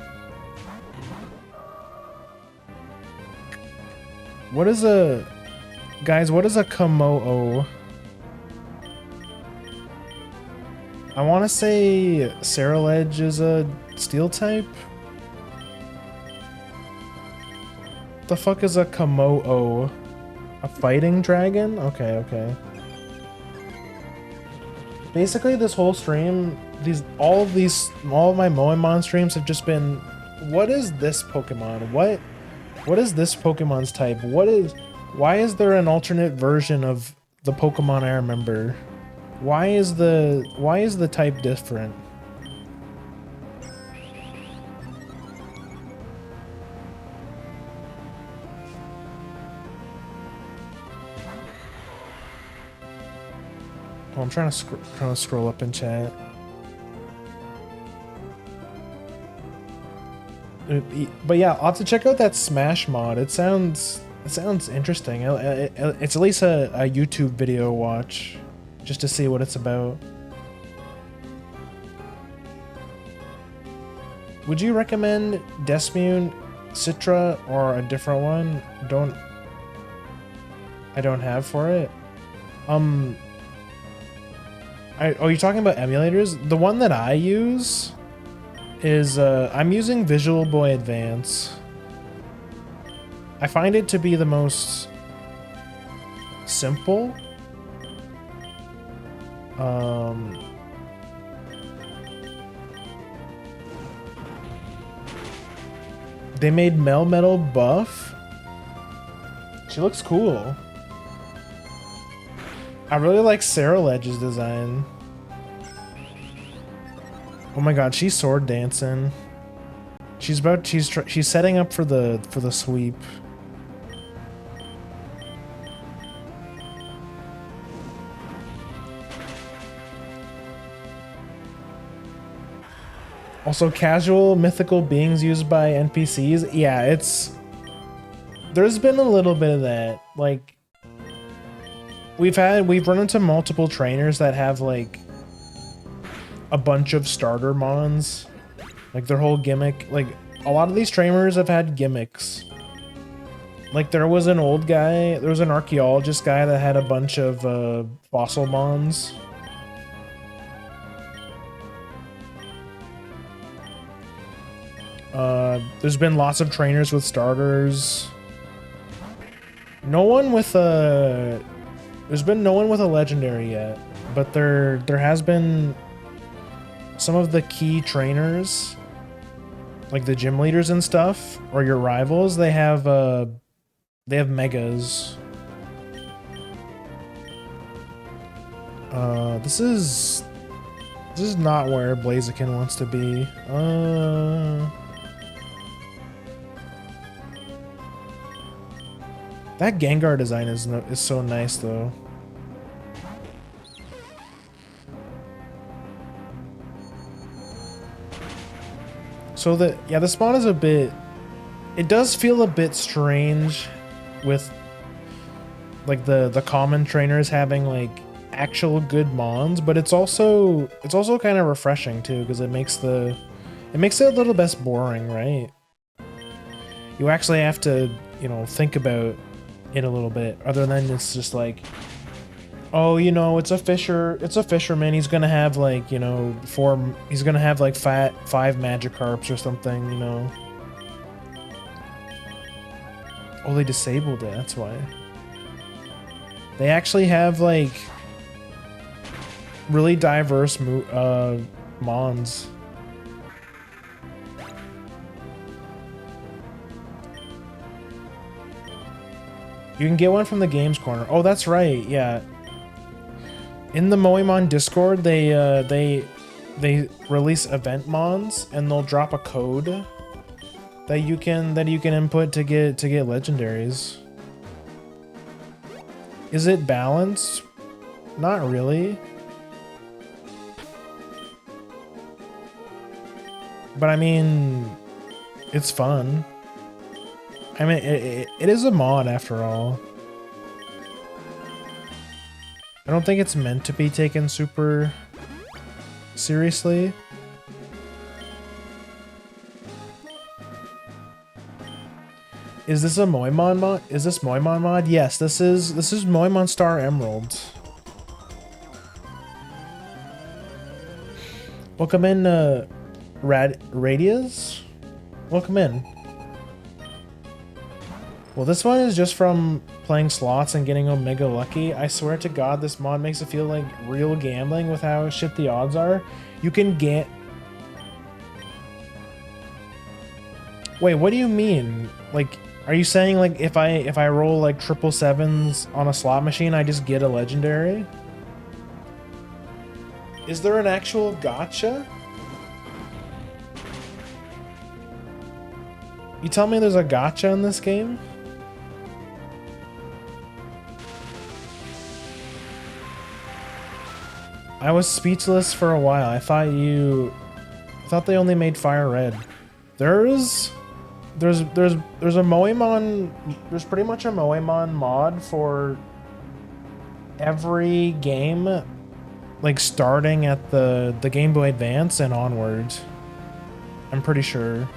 Guys, what is a Komodo? I want to say Ceruledge is a steel type? The fuck is a Komodo? A fighting dragon? Okay. Basically, this whole stream, all of my Moemon streams have just been, what is this Pokemon? What is this Pokemon's type? Why is there an alternate version of the Pokemon I remember? Why is the type different? Oh, I'm trying to scroll up in chat. But yeah, I'll have to check out that Smash mod. It sounds interesting. It's at least a YouTube video watch, just to see what it's about. Would you recommend Desmune, Citra, or a different one? I don't have for it. Oh, you're talking about emulators? The one that I use is, I'm using Visual Boy Advance. I find it to be the most simple. They made Melmetal buff. She looks cool. I really like Ceruledge's design. Oh my god, she's sword dancing. She's setting up for the sweep. Also, casual mythical beings used by NPCs. Yeah, there's been a little bit of that. Like, we've run into multiple trainers that have like a bunch of starter mons, Like their whole gimmick, like a lot of these trainers have had gimmicks. Like there was an old guy, there was an archaeologist guy that had a bunch of fossil mons. There's been lots of trainers with starters. No one with a... There's been no one with a legendary yet, but there has been some of the key trainers, like the gym leaders and stuff, or your rivals. They have megas. This is not where Blaziken wants to be. That Gengar design is so nice though. So the spawn is a bit, it does feel a bit strange with like the common trainers having like actual good mons, but it's also kind of refreshing too, because it makes it a little less boring, right? You actually have to, you know, think about it a little bit, other than it's just like, oh, you know, it's a fisherman, he's gonna have like, you know, he's gonna have like 5 Magikarps or something, you know. Oh, they disabled it, that's why. They actually have like really diverse mons. You can get one from the games corner. Oh, that's right. Yeah. In the Moemon Discord, they release event mons, and they'll drop a code that you can input to get legendaries. Is it balanced? Not really. But I mean, it's fun. I mean, it is a mod after all. I don't think it's meant to be taken super seriously. Is this a Moemon mod? Is this Moemon mod? Yes, this is Moemon Star Emerald. Welcome in, Radius? Welcome in. Well, this one is just from playing slots and getting Omega Lucky. I swear to God, this mod makes it feel like real gambling with how shit the odds are. You can get... Wait, what do you mean? Like, are you saying like if I roll like 777s on a slot machine, I just get a legendary? Is there an actual gacha? You tell me there's a gacha in this game? I was speechless for a while. I thought they only made Fire Red. There's a Moemon, there's pretty much a Moemon mod for every game, like starting at the Game Boy Advance and onward. I'm pretty sure.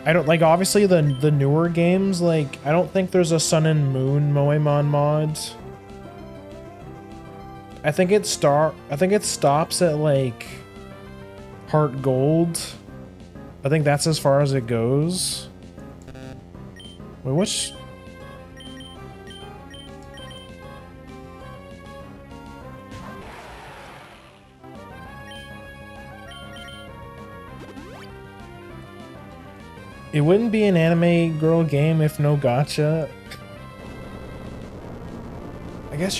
I don't like, obviously the newer games, like I don't think there's a Sun and Moon Moemon mod. I think it stops at like Heart Gold. I think that's as far as it goes. Wait, which? It wouldn't be an anime girl game if no gacha. I guess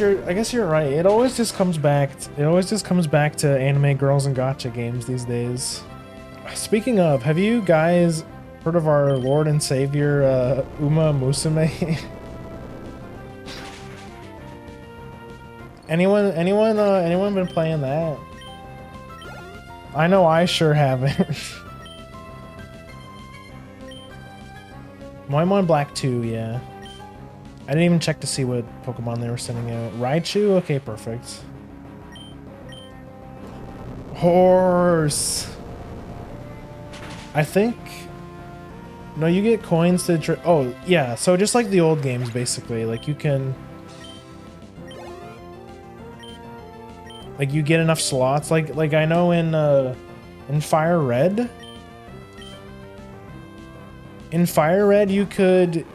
you're right. It always just comes back to anime girls and gacha games these days. Speaking of, have you guys heard of our Lord and Savior Uma Musume? Anyone been playing that? I know I sure haven't. Moemon Black 2, yeah. I didn't even check to see what Pokemon they were sending out. Raichu? Okay, perfect. Horse! I think... No, you get coins to... Oh, yeah. So just like the old games, basically. Like, you can... Like, you get enough slots. Like I know in Fire Red... In Fire Red, you could...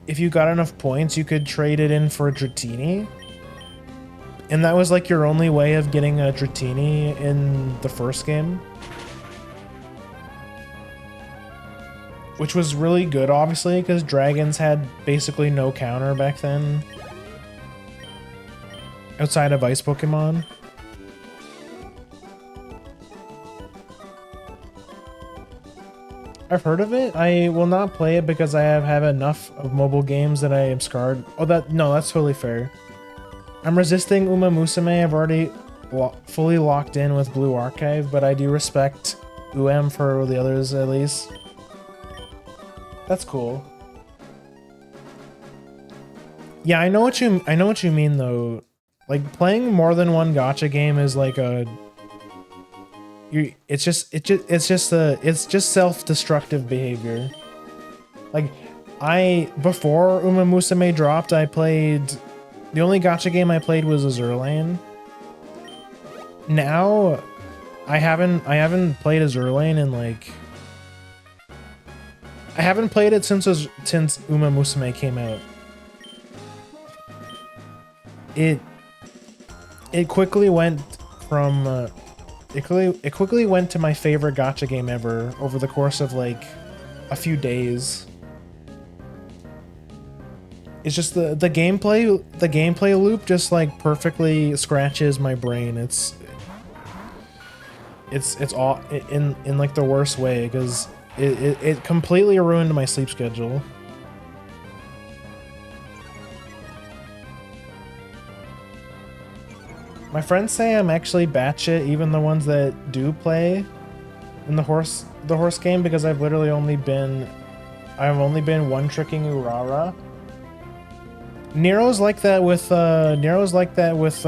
If you got enough points, you could trade it in for a Dratini. And that was, like, your only way of getting a Dratini in the first game. Which was really good, obviously, because dragons had basically no counter back then. Outside of ice Pokemon. I've heard of it. I will not play it because I have enough of mobile games that I am scarred. Oh, that's totally fair. I'm resisting Uma Musume. I've already fully locked in with Blue Archive, but I do respect UM for the others at least. That's cool. Yeah, I know what you mean though. Like playing more than one gacha game is like it's just self-destructive behavior. Like before Uma Musume dropped, the only gacha game I played was Azur Lane. Now I haven't played Azur Lane in like I haven't played it since Uma Musume came out. It quickly went from it quickly went to my favorite gacha game ever over the course of like a few days. It's just the gameplay loop just like perfectly scratches my brain. It's all in like the worst way because it completely ruined my sleep schedule. My friends say I'm actually batshit, even the ones that do play in the horse game, because I've only been one-tricking Urara. Nero's like that with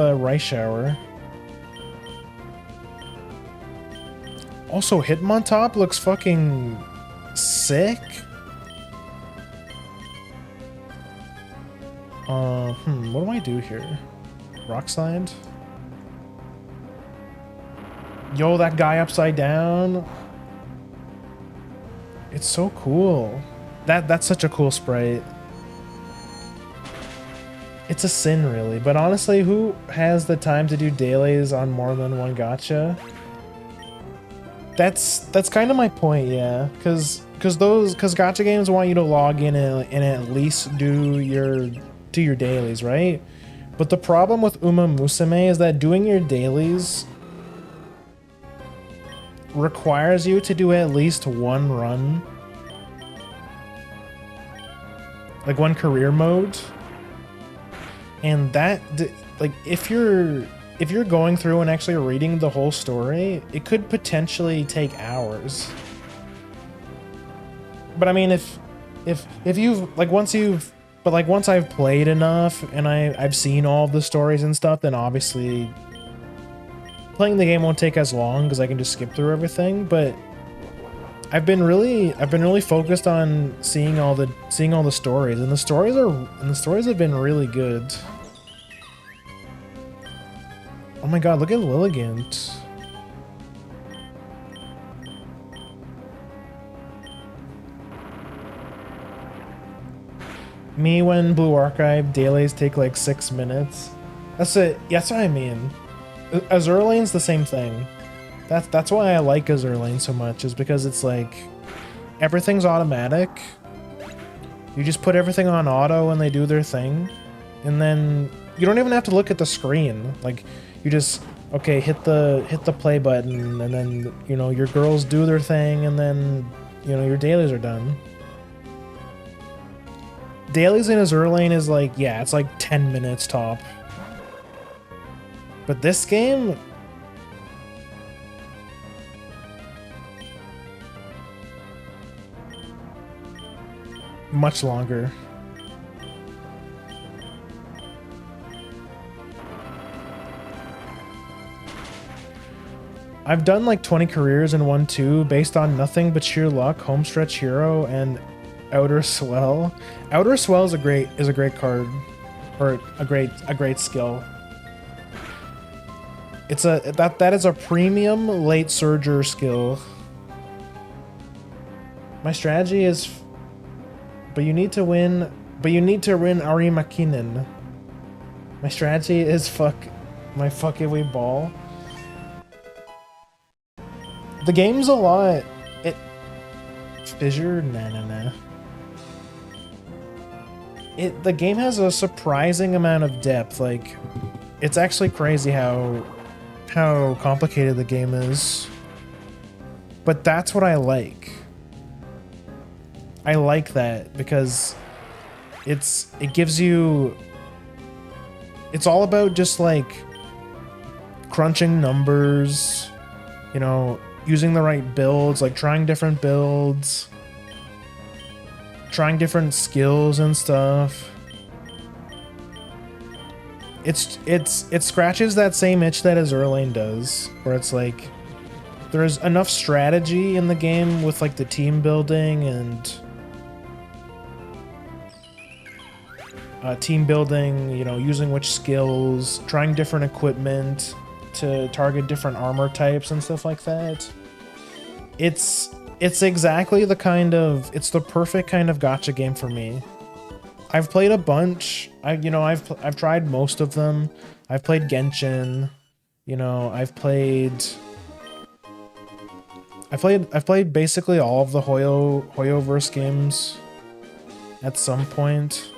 Rice Shower. Also, Hitmontop looks fucking sick. What do I do here? Rock Slide? Yo, that guy upside down. It's so cool. That's such a cool sprite. It's a sin, really. But honestly, who has the time to do dailies on more than one gacha? That's kind of my point, yeah. Cause gacha games want you to log in and at least do your dailies, right? But the problem with Uma Musume is that doing your dailies requires you to do at least one run. Like one career mode. And that, like, if you're going through and actually reading the whole story, it could potentially take hours. But I mean, if you've, like, once I've played enough and I've seen all the stories and stuff, then obviously playing the game won't take as long because I can just skip through everything. But I've been really focused on seeing all the stories, and the stories have been really good. Oh my god, look at Lilligant. Me when Blue Archive dailies take like 6 minutes. That's it. That's what I mean. Azur Lane's the same thing. That's why I like Azur Lane so much, is because it's like everything's automatic. You just put everything on auto and they do their thing. And then you don't even have to look at the screen. Like you just, okay, hit the play button, and then, you know, your girls do their thing, and then, you know, your dailies are done. Dailies in Azur Lane is like, yeah, it's like 10 minutes top. But this game, much longer. I've done like 20 careers in 1-2 based on nothing but sheer luck, homestretch hero, and outer swell. Outer swell is a great card, or a great skill. It's that is a premium late surger skill. My strategy is, but you need to win Ari Makinen. My strategy is fuck away ball. The game's a lot. Fissure? Nah. The game has a surprising amount of depth. Like, it's actually crazy how complicated the game is. But that's what I like. I like that because it gives you, it's all about just like crunching numbers, you know, using the right builds, like trying different builds, trying different skills and stuff. It scratches that same itch that Azurlane does, where it's like there's enough strategy in the game with like the team building and you know, using which skills, trying different equipment to target different armor types and stuff like that. It's exactly the kind of, it's the perfect kind of gacha game for me. I've played a bunch. I've tried most of them. I've played Genshin. You know, I've played basically all of the Hoyoverse games at some point.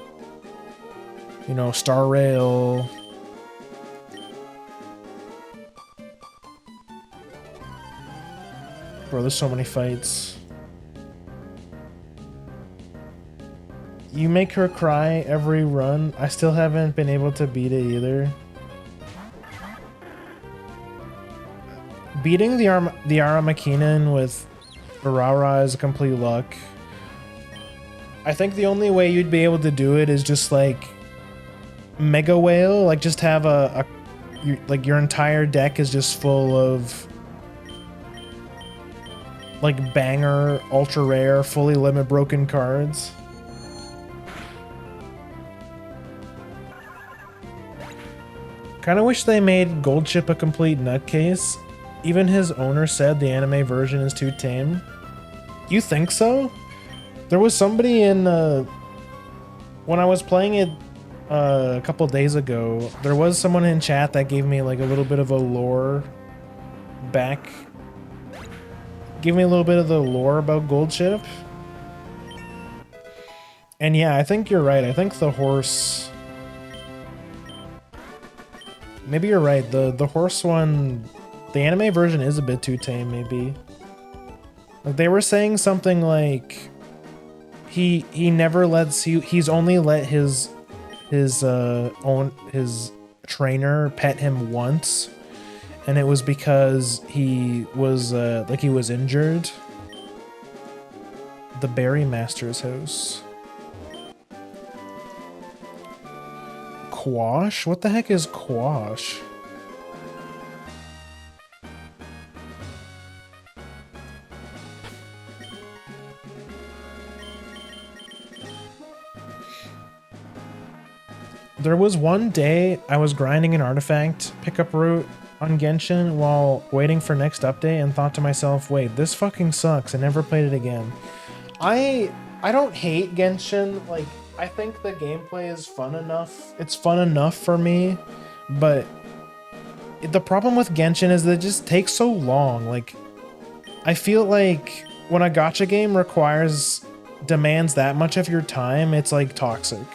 You know, Star Rail. Bro, there's so many fights. You make her cry every run. I still haven't been able to beat it either. Beating the Aramakinen with Urara is a complete luck. I think the only way you'd be able to do it is just like Mega Whale, like just have your entire deck is just full of like banger, ultra rare, fully limit broken cards. Kind of wish they made Goldship a complete nutcase. Even his owner said the anime version is too tame. You think so? There was somebody in when I was playing it a couple days ago, there was someone in chat that gave me like a little bit of a lore back. Give me a little bit of the lore about Goldship. And yeah, I think you're right. I think the horse... Maybe you're right. The horse one, the anime version is a bit too tame, maybe. Like they were saying something like he never lets he's only let his trainer pet him once, and it was because he was like he was injured. The Berry Master's house. Quash? What the heck is Quash? There was one day I was grinding an artifact pickup route on Genshin while waiting for next update and thought to myself, wait, this fucking sucks. I never played it again. I don't hate Genshin, like I think the gameplay is fun enough. It's fun enough for me, but the problem with Genshin is that it just takes so long. Like, I feel like when a gacha game demands that much of your time, it's like toxic.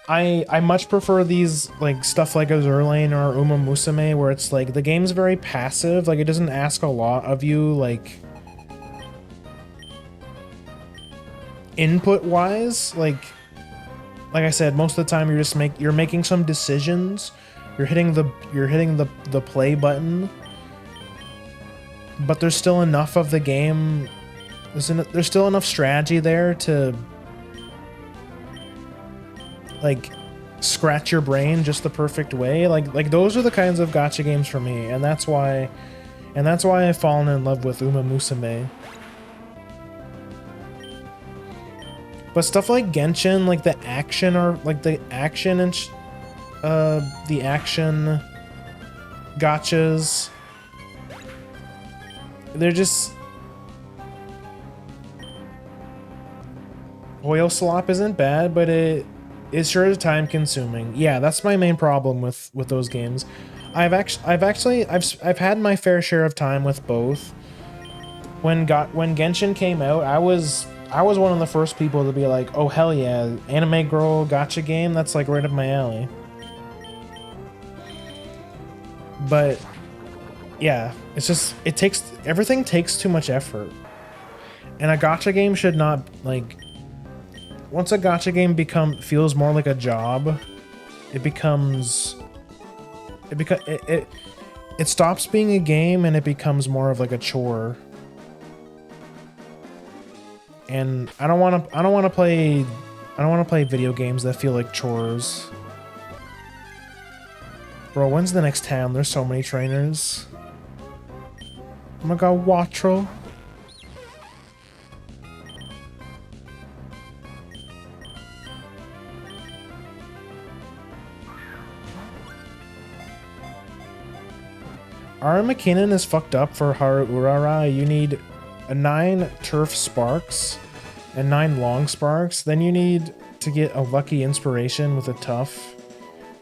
I much prefer these like stuff like Azurlane or Uma Musume where it's like the game's very passive, like it doesn't ask a lot of you, like input wise. Like I said, most of the time you're making some decisions, you're hitting the play button, but there's still enough of the game, there's still enough strategy there to like scratch your brain just the perfect way. Like those are the kinds of gacha games for me, and that's why I've fallen in love with Uma Musume. But stuff like Genshin, like the action the action gachas, they're just... Oil slop isn't bad, but it sure is time consuming. Yeah, that's my main problem with those games. I've had my fair share of time with both. When Genshin came out, I was one of the first people to be like, oh hell yeah, anime girl gacha game, that's like right up my alley. But yeah, it's just, everything takes too much effort. And a gacha game should not, like, once a gacha game feels more like a job, it stops being a game and it becomes more of like a chore. And I don't want to play video games that feel like chores. Bro, when's the next town? There's so many trainers. Oh my god, Watro. Ara McKinnon is fucked up for Haru Urara. You need 9 turf sparks and 9 long sparks. Then you need to get a lucky inspiration with a tough.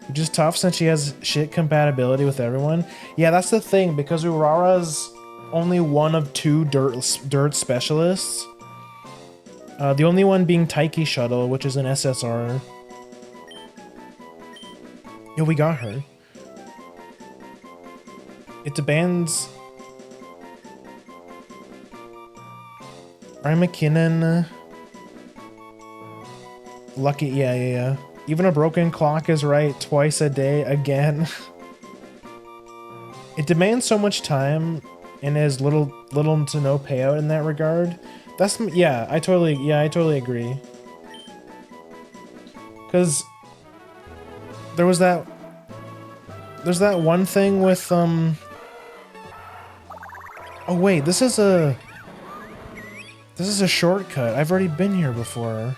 Which is tough since she has shit compatibility with everyone. Yeah, that's the thing, because Urara's only one of 2 dirt specialists. The only one being Taiki Shuttle, which is an SSR. Yo, we got her. It demands... Ryan McKinnon... Lucky, yeah. Even a broken clock is right twice a day again. It demands so much time and has little to no payout in that regard. That's, yeah, I totally agree. Because there's that one thing with oh wait, this is a shortcut. I've already been here before.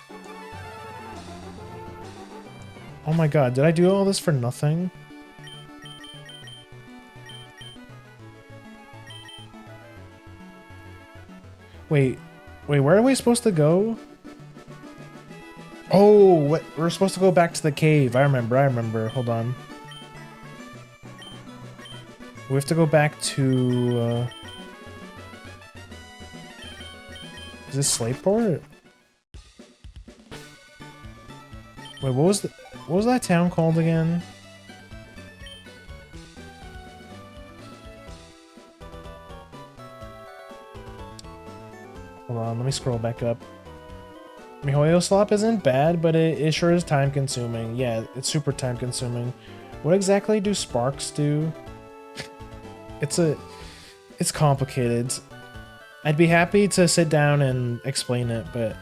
Oh my god, did I do all this for nothing? Wait, where are we supposed to go? Oh, we're supposed to go back to the cave. I remember. Hold on. We have to go back to... Is this Slateport? Wait, what was that town called again? Hold on, let me scroll back up. Mihoyo Slop isn't bad, but it sure is time consuming. Yeah, it's super time consuming. What exactly do sparks do? It's complicated. I'd be happy to sit down and explain it, but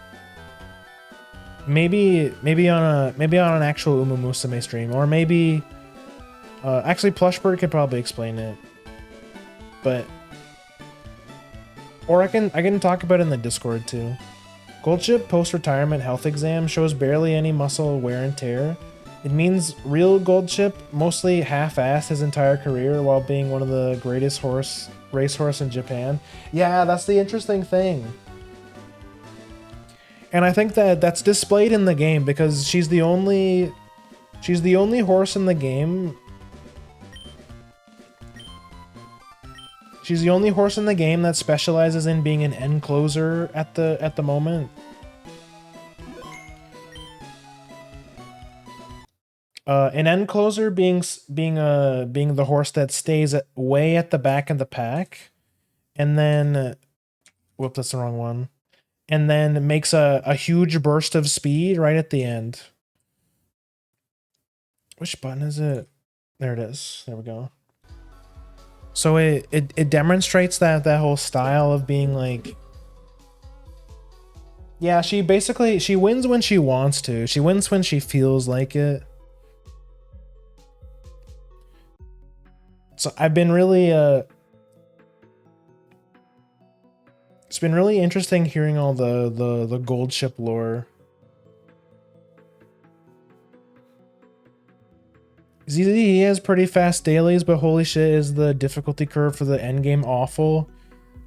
maybe on an actual Uma Musume stream, or maybe actually Plushbird could probably explain it, but or I can talk about it in the Discord too. Goldship post-retirement health exam shows barely any muscle wear and tear. It means real Goldship mostly half-assed his entire career while being one of the greatest racehorse in Japan. Yeah, that's the interesting thing. And I think that's displayed in the game because she's the only horse in the game. She's the only horse in the game that specializes in being an end closer at the moment. An end closer being the horse that stays way at the back of the pack, and then, whoop, that's the wrong one, and then makes a huge burst of speed right at the end. Which button is it? There it is. There we go. So it demonstrates that whole style of being like, yeah, she wins when she wants to. She wins when she feels like it. So I've been really it's been really interesting hearing all the gold ship lore. ZZ has pretty fast dailies, but holy shit, is the difficulty curve for the endgame awful.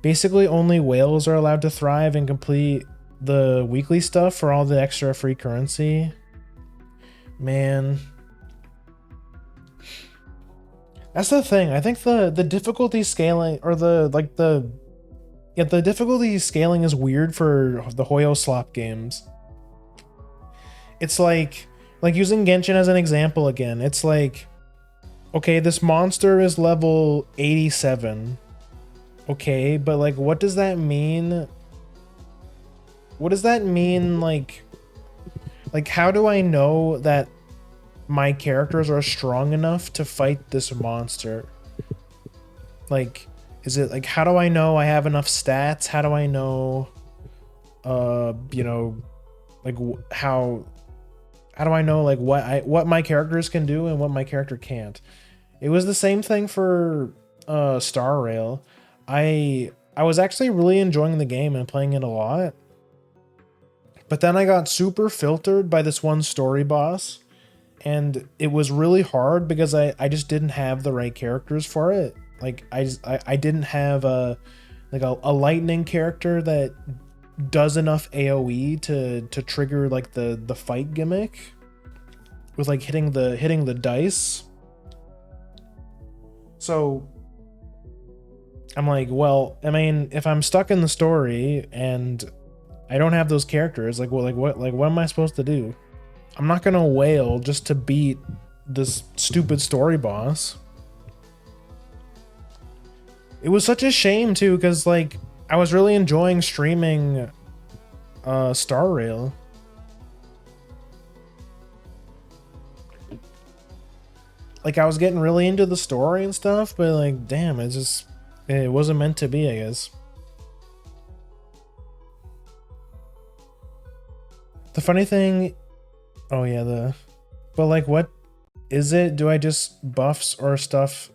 Basically, only whales are allowed to thrive and complete the weekly stuff for all the extra free currency. Man. That's the thing. I think the difficulty scaling, or the difficulty scaling is weird for the Hoyo slop games. It's like using Genshin as an example again. It's like, okay, this monster is level 87. Okay, but like, what does that mean? What does that mean? Like how do I know that my characters are strong enough to fight this monster? Like, is it like, how do I know I have enough stats? How do I know, you know, like how do I know like what my characters can do and what my character can't? It was the same thing for Star Rail. I was actually really enjoying the game and playing it a lot. But then I got super filtered by this one story boss, and it was really hard because I just didn't have the right characters for it. Like I didn't have a lightning character that does enough AoE to trigger like the fight gimmick with like hitting the dice. So I'm like, well, I mean, if I'm stuck in the story and I don't have those characters, like what am I supposed to do? I'm not gonna wail just to beat this stupid story boss. It was such a shame too, because like I was really enjoying streaming Star Rail. Like I was getting really into the story and stuff, but like damn, it wasn't meant to be, I guess. The funny thing, oh yeah, but like what is it? Do I just buffs or stuff?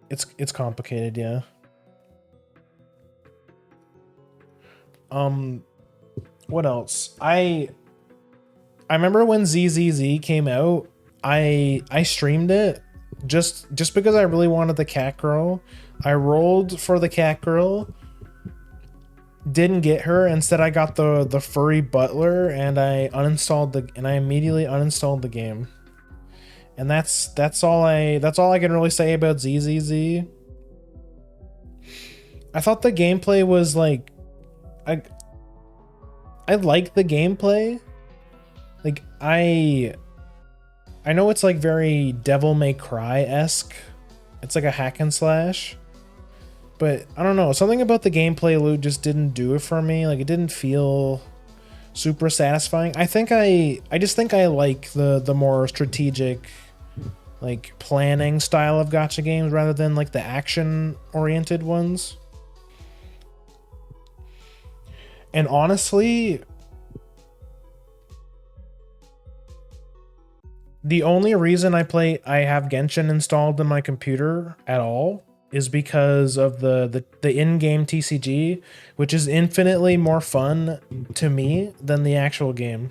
It's complicated, yeah. What else? I remember when ZZZ came out, I streamed it just because I really wanted the cat girl. I rolled for the cat girl, didn't get her. Instead, I got the furry butler, and I immediately uninstalled the game. And that's all I can really say about ZZZ. I thought the gameplay was like, I like the gameplay. Like I know it's like very Devil May Cry-esque. It's like a hack and slash. But I don't know, something about the gameplay loop just didn't do it for me. Like it didn't feel super satisfying. I just think I like the more strategic, like planning style of gacha games rather than like the action oriented ones. And honestly, the only reason I have Genshin installed in my computer at all is because of the in-game TCG, which is infinitely more fun to me than the actual game.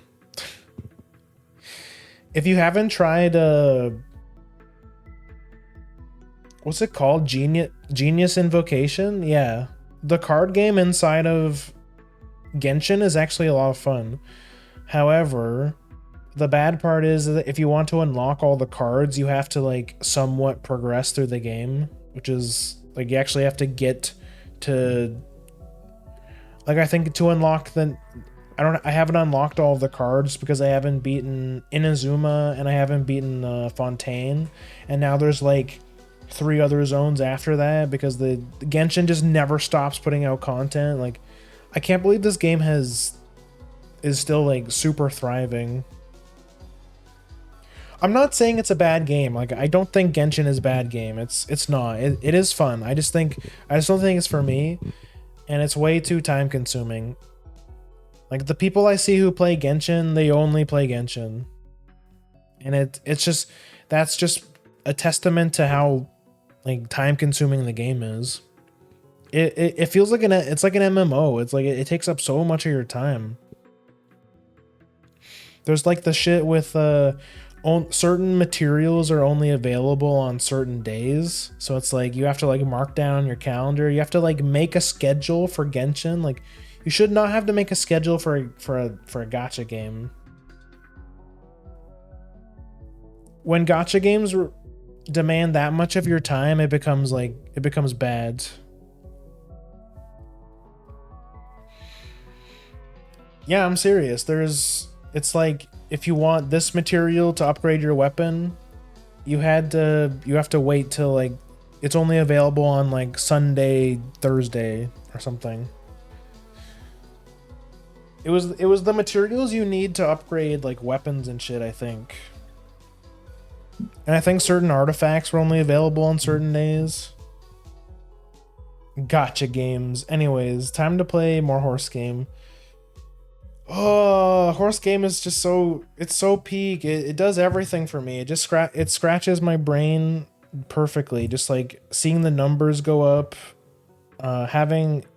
If you haven't tried what's it called? Genius Invocation? Yeah. The card game inside of Genshin is actually a lot of fun. However, the bad part is that if you want to unlock all the cards, you have to like somewhat progress through the game, which is like you actually have to get to, like, I think to unlock I haven't unlocked all of the cards because I haven't beaten Inazuma and I haven't beaten Fontaine, and now there's like 3 other zones after that because the Genshin just never stops putting out content. Like, I can't believe this game is still like super thriving. I'm not saying it's a bad game. Like, I don't think Genshin is a bad game. It's not. It is fun. I just don't think it's for me, and it's way too time consuming. Like, the people I see who play Genshin, they only play Genshin. And that's just a testament to how like time consuming the game is. It feels like it's like an MMO. It's like it takes up so much of your time. There's like the shit with certain materials are only available on certain days. So it's like you have to like mark down your calendar. You have to like make a schedule for Genshin. Like you should not have to make a schedule for a gacha game. When gacha games demand that much of your time, it becomes bad. Yeah, I'm serious. It's like if you want this material to upgrade your weapon, you have to wait till like it's only available on like Sunday, Thursday or something. It was the materials you need to upgrade like weapons and shit, I think. And I think certain artifacts were only available on certain days. Gotcha games. Anyways, time to play more horse game. Oh, horse game is just it's so peak. It does everything for me. It scratches my brain perfectly. Just like seeing the numbers go up,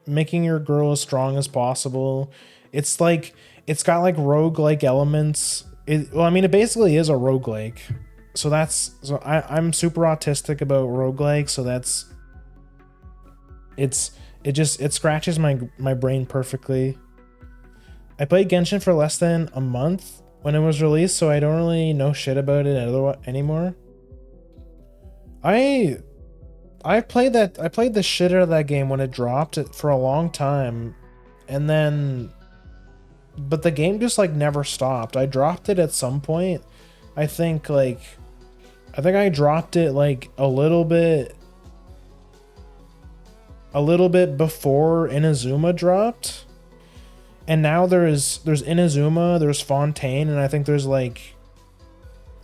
making your girl as strong as possible. It's like it's got like roguelike elements. Well, I mean, it basically is a roguelike. So I'm super autistic about roguelike, so it scratches my brain perfectly. I played Genshin for less than a month when it was released, so I don't really know shit about it anymore. I played the shit out of that game when it dropped for a long time, and then but the game just like never stopped. I dropped it at some point. I think I dropped it like a little bit before Inazuma dropped. And now there's Inazuma, there's Fontaine, and I think there's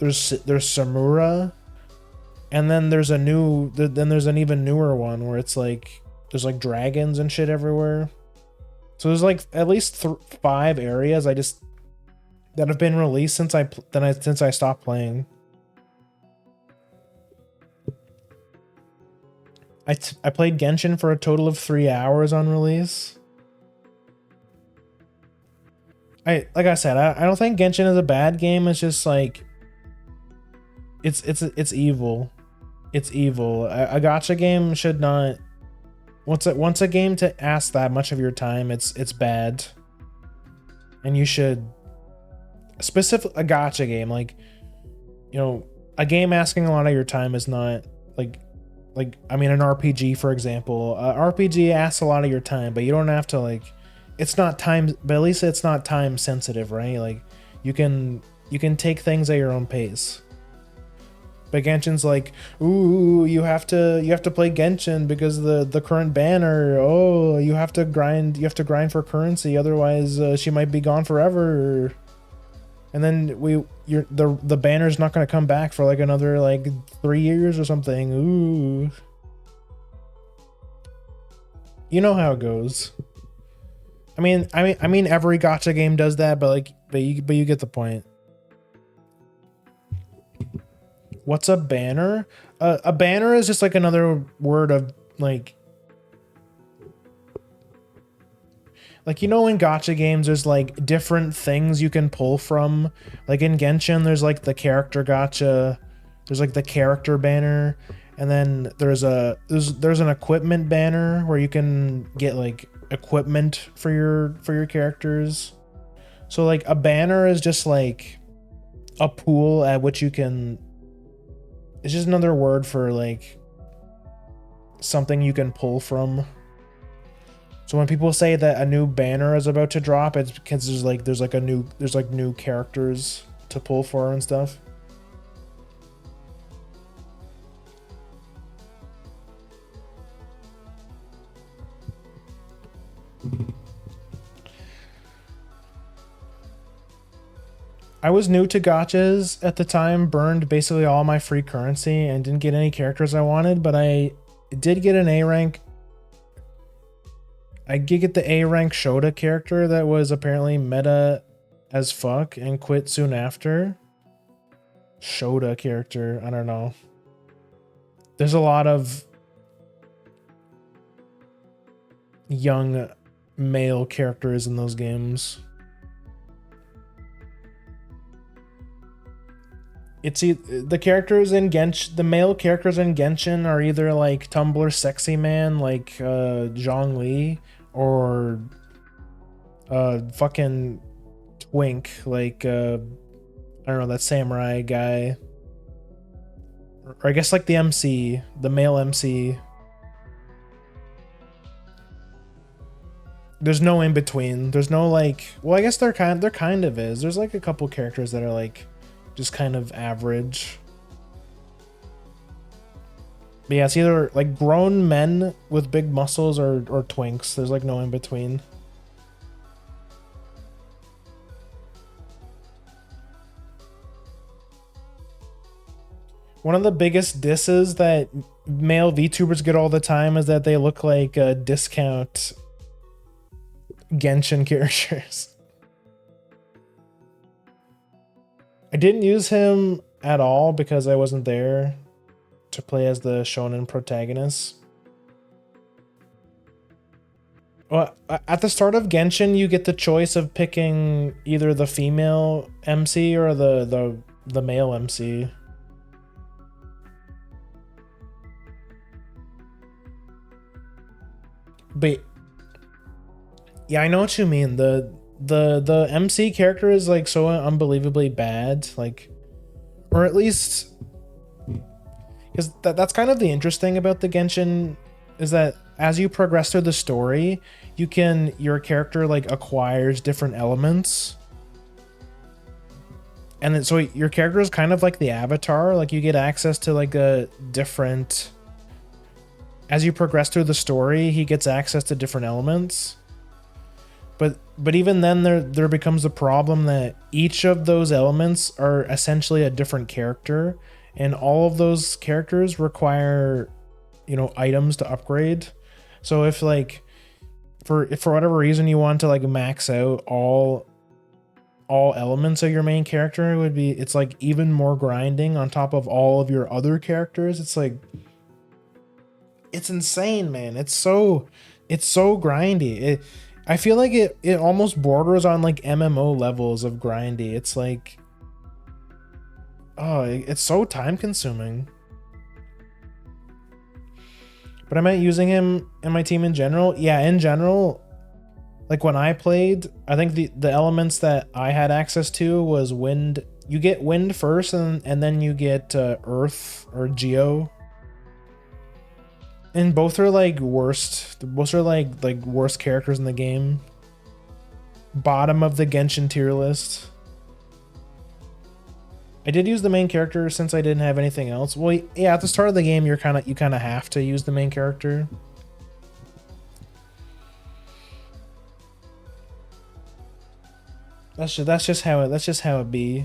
Samura, and then there's an even newer one where it's like there's like dragons and shit everywhere. So there's like at least 5 areas that have been released since I stopped playing. I played Genshin for a total of 3 hours on release. Like I said, I don't think Genshin is a bad game. It's just like it's evil. It's evil. A gacha game should not. Once a game to ask that much of your time, it's bad. And you should a gacha game, like, you know, a game asking a lot of your time is not like I mean, an RPG, for example. RPG asks a lot of your time, but you don't have to like. It's not time, but at least it's not time sensitive, right? Like you can take things at your own pace. But Genshin's like, ooh, you have to play Genshin because the current banner. Oh, you have to grind for currency, otherwise she might be gone forever. And then the banner's not going to come back for like another like 3 years or something. Ooh, you know how it goes. I mean, every gacha game does that, but you get the point. What's a banner? A banner is just like another word of like, you know, in gacha games, there's like different things you can pull from. Like in Genshin, there's like the character gacha, there's like the character banner, and then there's an equipment banner where you can get like equipment for your characters. So like a banner is just like a pool at which you can. It's just another word for like something you can pull from. So when people say that a new banner is about to drop, it's because there's new characters to pull for and stuff. I was new to gachas at the time, burned basically all my free currency, and didn't get any characters I wanted, but I did get an A rank. I did get the A rank Shota character that was apparently meta as fuck and quit soon after. Shota character, I don't know. there's a lot of young male characters in those games. The characters in Genshin, the male characters in Genshin are either like Tumblr sexy man like Zhongli, or fucking twink like I don't know, that samurai guy. Or I guess like the MC, the male MC. There's no in between. There's no like, well, I guess there kind of is. There's like a couple characters that are like just kind of average. But yeah, it's either like grown men with big muscles or twinks. There's like no in between. One of the biggest disses that male VTubers get all the time is that they look like discount Genshin characters. I didn't use him at all because I wasn't there to play as the shonen protagonist. Well, at the start of Genshin, you get the choice of picking either the female MC or the male MC. But yeah, I know what you mean. The MC character is like so unbelievably bad, like, or at least because that's kind of the interesting about the Genshin is that as you progress through the story, your character like acquires different elements, and then so your character is kind of like the avatar. Like you get access to like a different. As you progress through the story, he gets access to different elements. But even then, there becomes the problem that each of those elements are essentially a different character, and all of those characters require, items to upgrade. So if like, for whatever reason you want to like max out all elements of your main character, it's like even more grinding on top of all of your other characters. It's like, it's insane, man. It's so grindy. I feel like it almost borders on like MMO levels of grindy. It's like, oh, it's so time consuming. But I meant using him in my team in general. Yeah, in general, like when I played, I think the elements that I had access to was wind. You get wind first, and then you get earth or geo. And both are like worst. Both are like worst characters in the game. Bottom of the Genshin tier list. I did use the main character since I didn't have anything else. Well, yeah, at the start of the game, you kind of have to use the main character. That's just how it be.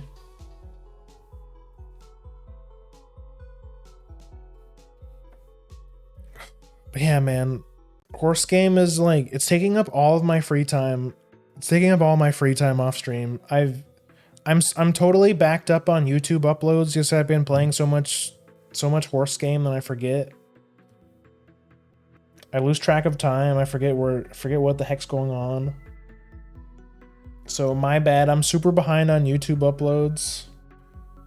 But yeah, man, horse game is like, it's taking up all of my free time. It's taking up all my free time off stream. I'm totally backed up on YouTube uploads just I've been playing so much horse game that I forget. I lose track of time. I forget what the heck's going on. So my bad. I'm super behind on YouTube uploads.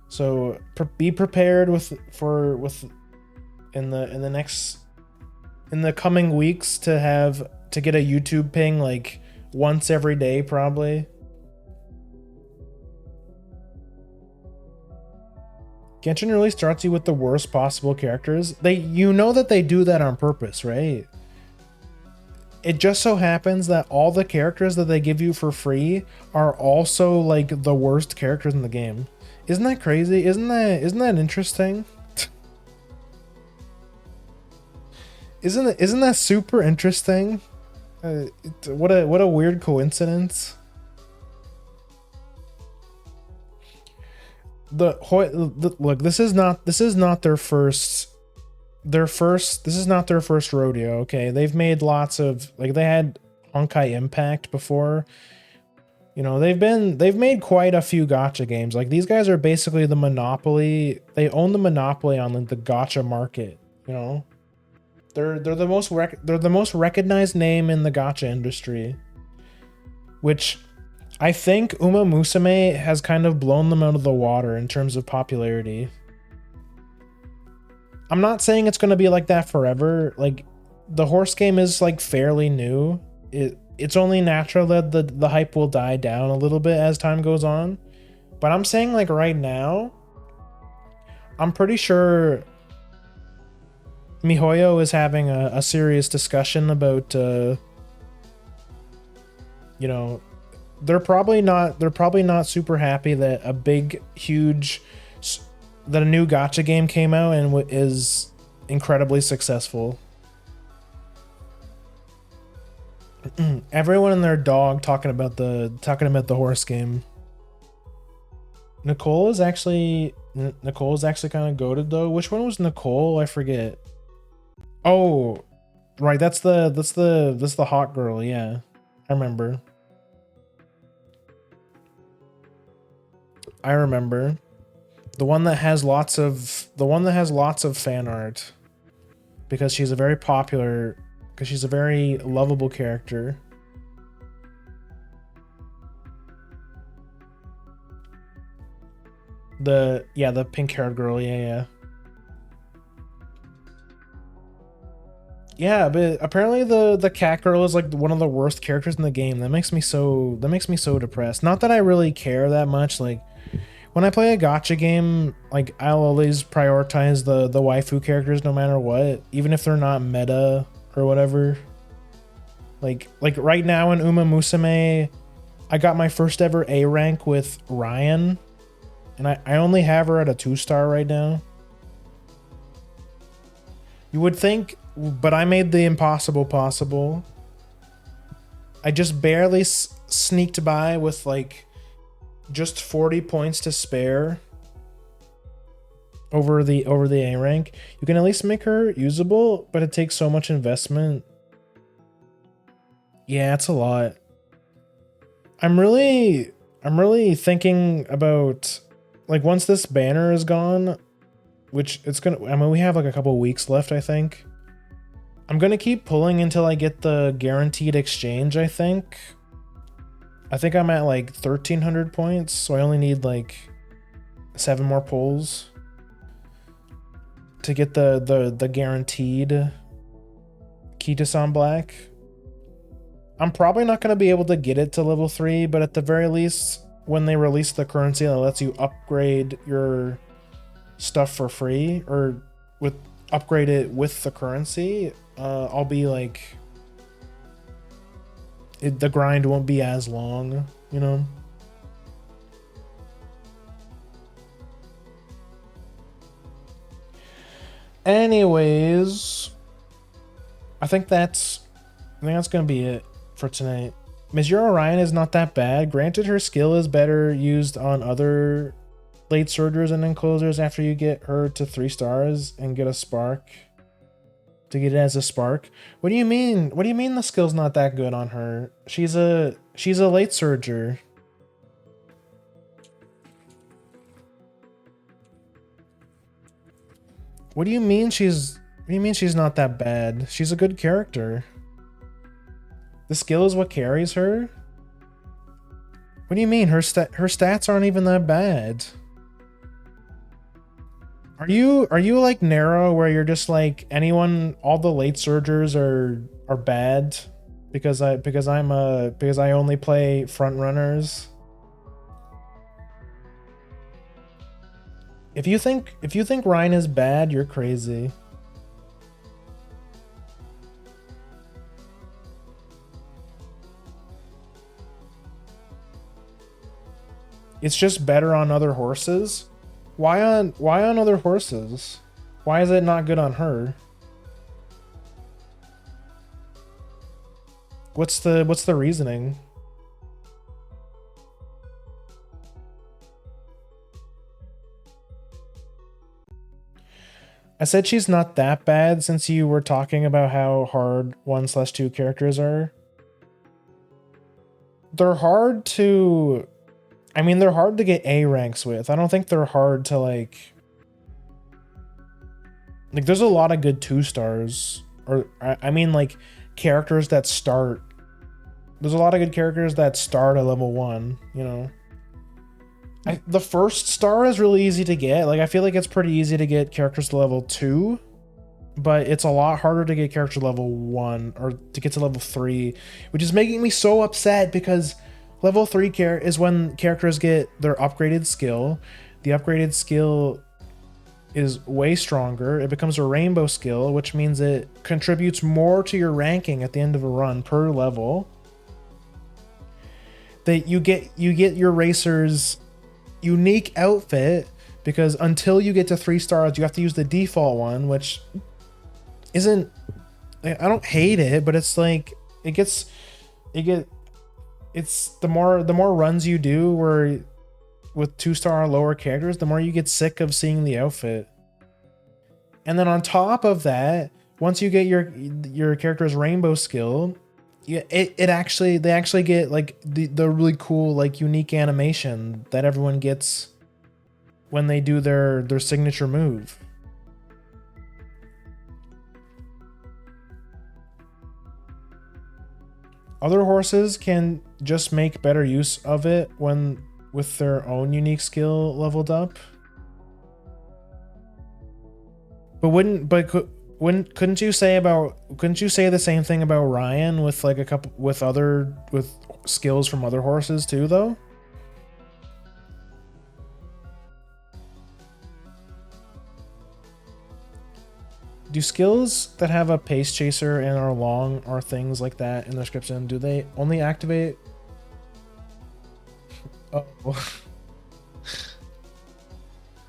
So be prepared in the coming weeks to get a YouTube ping like once every day probably. Genshin really starts you with the worst possible characters. That they do that on purpose, right? It just so happens that all the characters that they give you for free are also like the worst characters in the game. Isn't that crazy? Isn't that interesting? Isn't that super interesting? What a weird coincidence. Look, this is not their first rodeo. Okay, they've made lots of, like, they had Honkai Impact before. They've made quite a few gacha games. Like, these guys are basically the monopoly. They own the monopoly on like the gacha market. You know, they're the most recognized name in the gacha industry, which I think Uma Musume has kind of blown them out of the water in terms of popularity. I'm not saying it's going to be like that forever. Like, the horse game is like fairly new. It's only natural that the hype will die down a little bit as time goes on. But I'm saying, like, right now, I'm pretty sure MiHoYo is having a serious discussion about you know, they're probably not super happy that a big huge that a new gacha game came out and is incredibly successful. Everyone and their dog talking about the horse game. Nicole is actually kind of goated though. Which one was Nicole? I forget. Oh, right. That's the hot girl. Yeah, I remember. The one that has lots of fan art, because she's a very lovable character. The pink haired girl, yeah. Yeah, but apparently the cat girl is like one of the worst characters in the game. That makes me so depressed. Not that I really care that much. Like, when I play a gacha game, like, I'll always prioritize the waifu characters no matter what, even if they're not meta or whatever. Like right now in Uma Musume, I got my first ever A rank with Ryan, and I only have her at a 2-star right now. You would think, but I made the impossible possible. I just barely sneaked by with like just 40 points to spare over the A rank. You can at least make her usable, but it takes so much investment. Yeah, it's a lot. I'm really thinking about, like, once this banner is gone, which it's gonna, I mean, we have like a couple weeks left, I think. I'm gonna keep pulling until I get the guaranteed exchange, I think. I think I'm at like 1,300 points, so I only need like 7 more pulls to get the guaranteed Kita-san Black. I'm probably not going to be able to get it to level 3, but at the very least, when they release the currency that lets you upgrade your stuff for free, or upgrade it with the currency, I'll be like, the grind won't be as long, you know? Anyways, I think that's gonna be it for tonight. Ms. Orion is not that bad. Granted, her skill is better used on other late surgers and enclosers after you get her to 3 stars and get a spark. To get it as a spark. What do you mean? What do you mean the skill's not that good on her? She's a late surger. What do you mean she's not that bad? She's a good character. The skill is what carries her? What do you mean? Her stats aren't even that bad. Are you like narrow, where you're just like, all the late surgers are bad because I only play front runners? If you think Ryan is bad, you're crazy. It's just better on other horses? Why on other horses? Why is it not good on her? What's the reasoning? I said she's not that bad, since you were talking about how hard 1/2 characters are. They're hard to get A ranks with. I don't think they're hard to, like, Like there's a lot of good 2-stars, or I mean like characters that start. There's a lot of good characters that start at level 1, you know. The first star is really easy to get. Like I feel like it's pretty easy to get characters to level 2, but it's a lot harder to get characters to level 1 or to get to level 3, which is making me so upset because level 3 is when characters get their upgraded skill. The upgraded skill is way stronger. It becomes a rainbow skill, which means it contributes more to your ranking at the end of a run per level. That you get your racer's unique outfit, because until you get to 3 stars, you have to use the default one, which isn't, I don't hate it, but it's like it's the more runs you do where with 2-star or lower characters, the more you get sick of seeing the outfit. And then on top of that, once you get your character's rainbow skill, they actually get like the really cool like unique animation that everyone gets when they do their signature move. Other horses can just make better use of it when with their own unique skill leveled up. But couldn't you say the same thing about Ryan with like a couple with skills from other horses too though? Do skills that have a pace chaser and are long or things like that in the description, do they only activate? Oh.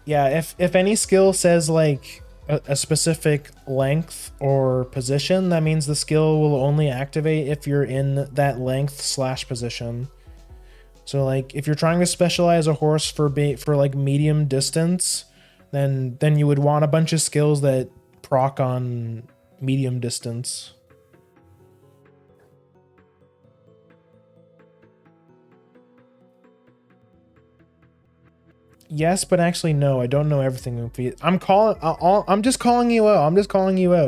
Yeah, if any skill says like a specific length or position, that means the skill will only activate if you're in that length / position. So like if you're trying to specialize a horse for like medium distance, then you would want a bunch of skills that proc on medium distance. Yes, but actually no, I don't know everything. I'm just calling you out.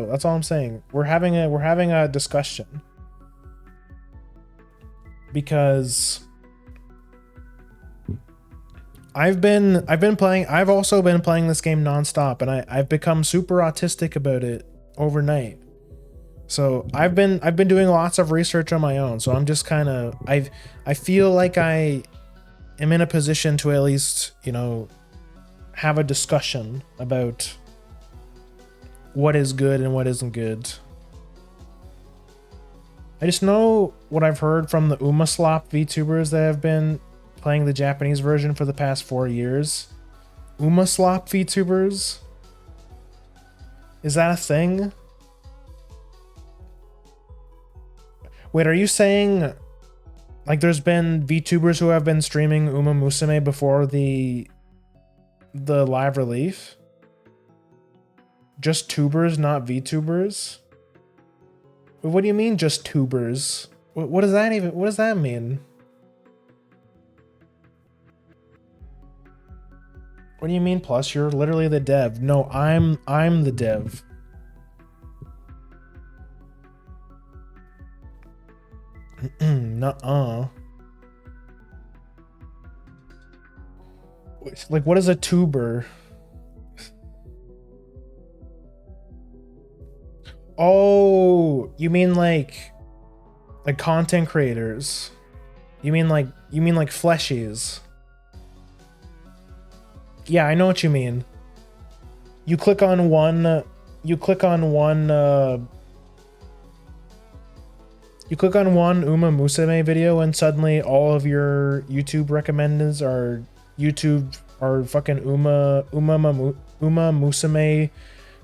That's all I'm saying. We're having a discussion. Because I've also been playing this game nonstop, and I've become super autistic about it overnight. So I've been doing lots of research on my own. So I'm just kind of I feel like I am in a position to at least, you know, have a discussion about what is good and what isn't good. I just know what I've heard from the Umaslop VTubers that have been playing the Japanese version for the past 4 years. Umaslop VTubers? Is that a thing? Wait, are you saying like there's been VTubers who have been streaming Uma Musume before the live relief? Just tubers, not VTubers? What do you mean just tubers? What does that mean? What do you mean plus? You're literally the dev. No, I'm the dev. Nuh-uh. Like, what is a tuber? Oh, you mean like content creators? You mean like fleshies? Yeah, I know what you mean. You click on one Uma Musume video and suddenly all of your YouTube recommendeds are fucking Uma Musume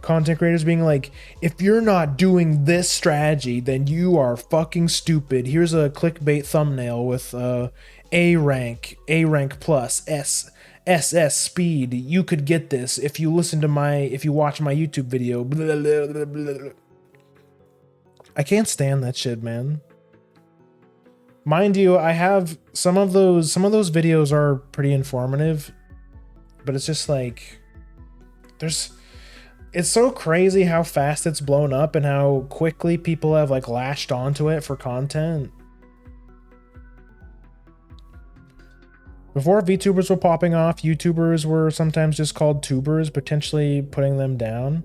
content creators being like, if you're not doing this strategy, then you are fucking stupid. Here's a clickbait thumbnail with A rank plus SS speed. You could get this if you watch my YouTube video. Blah, blah, blah, blah. I can't stand that shit, man. Mind you, I have some of those videos are pretty informative, but it's just like it's so crazy how fast it's blown up and how quickly people have like latched onto it for content. Before VTubers were popping off, YouTubers were sometimes just called tubers, potentially putting them down.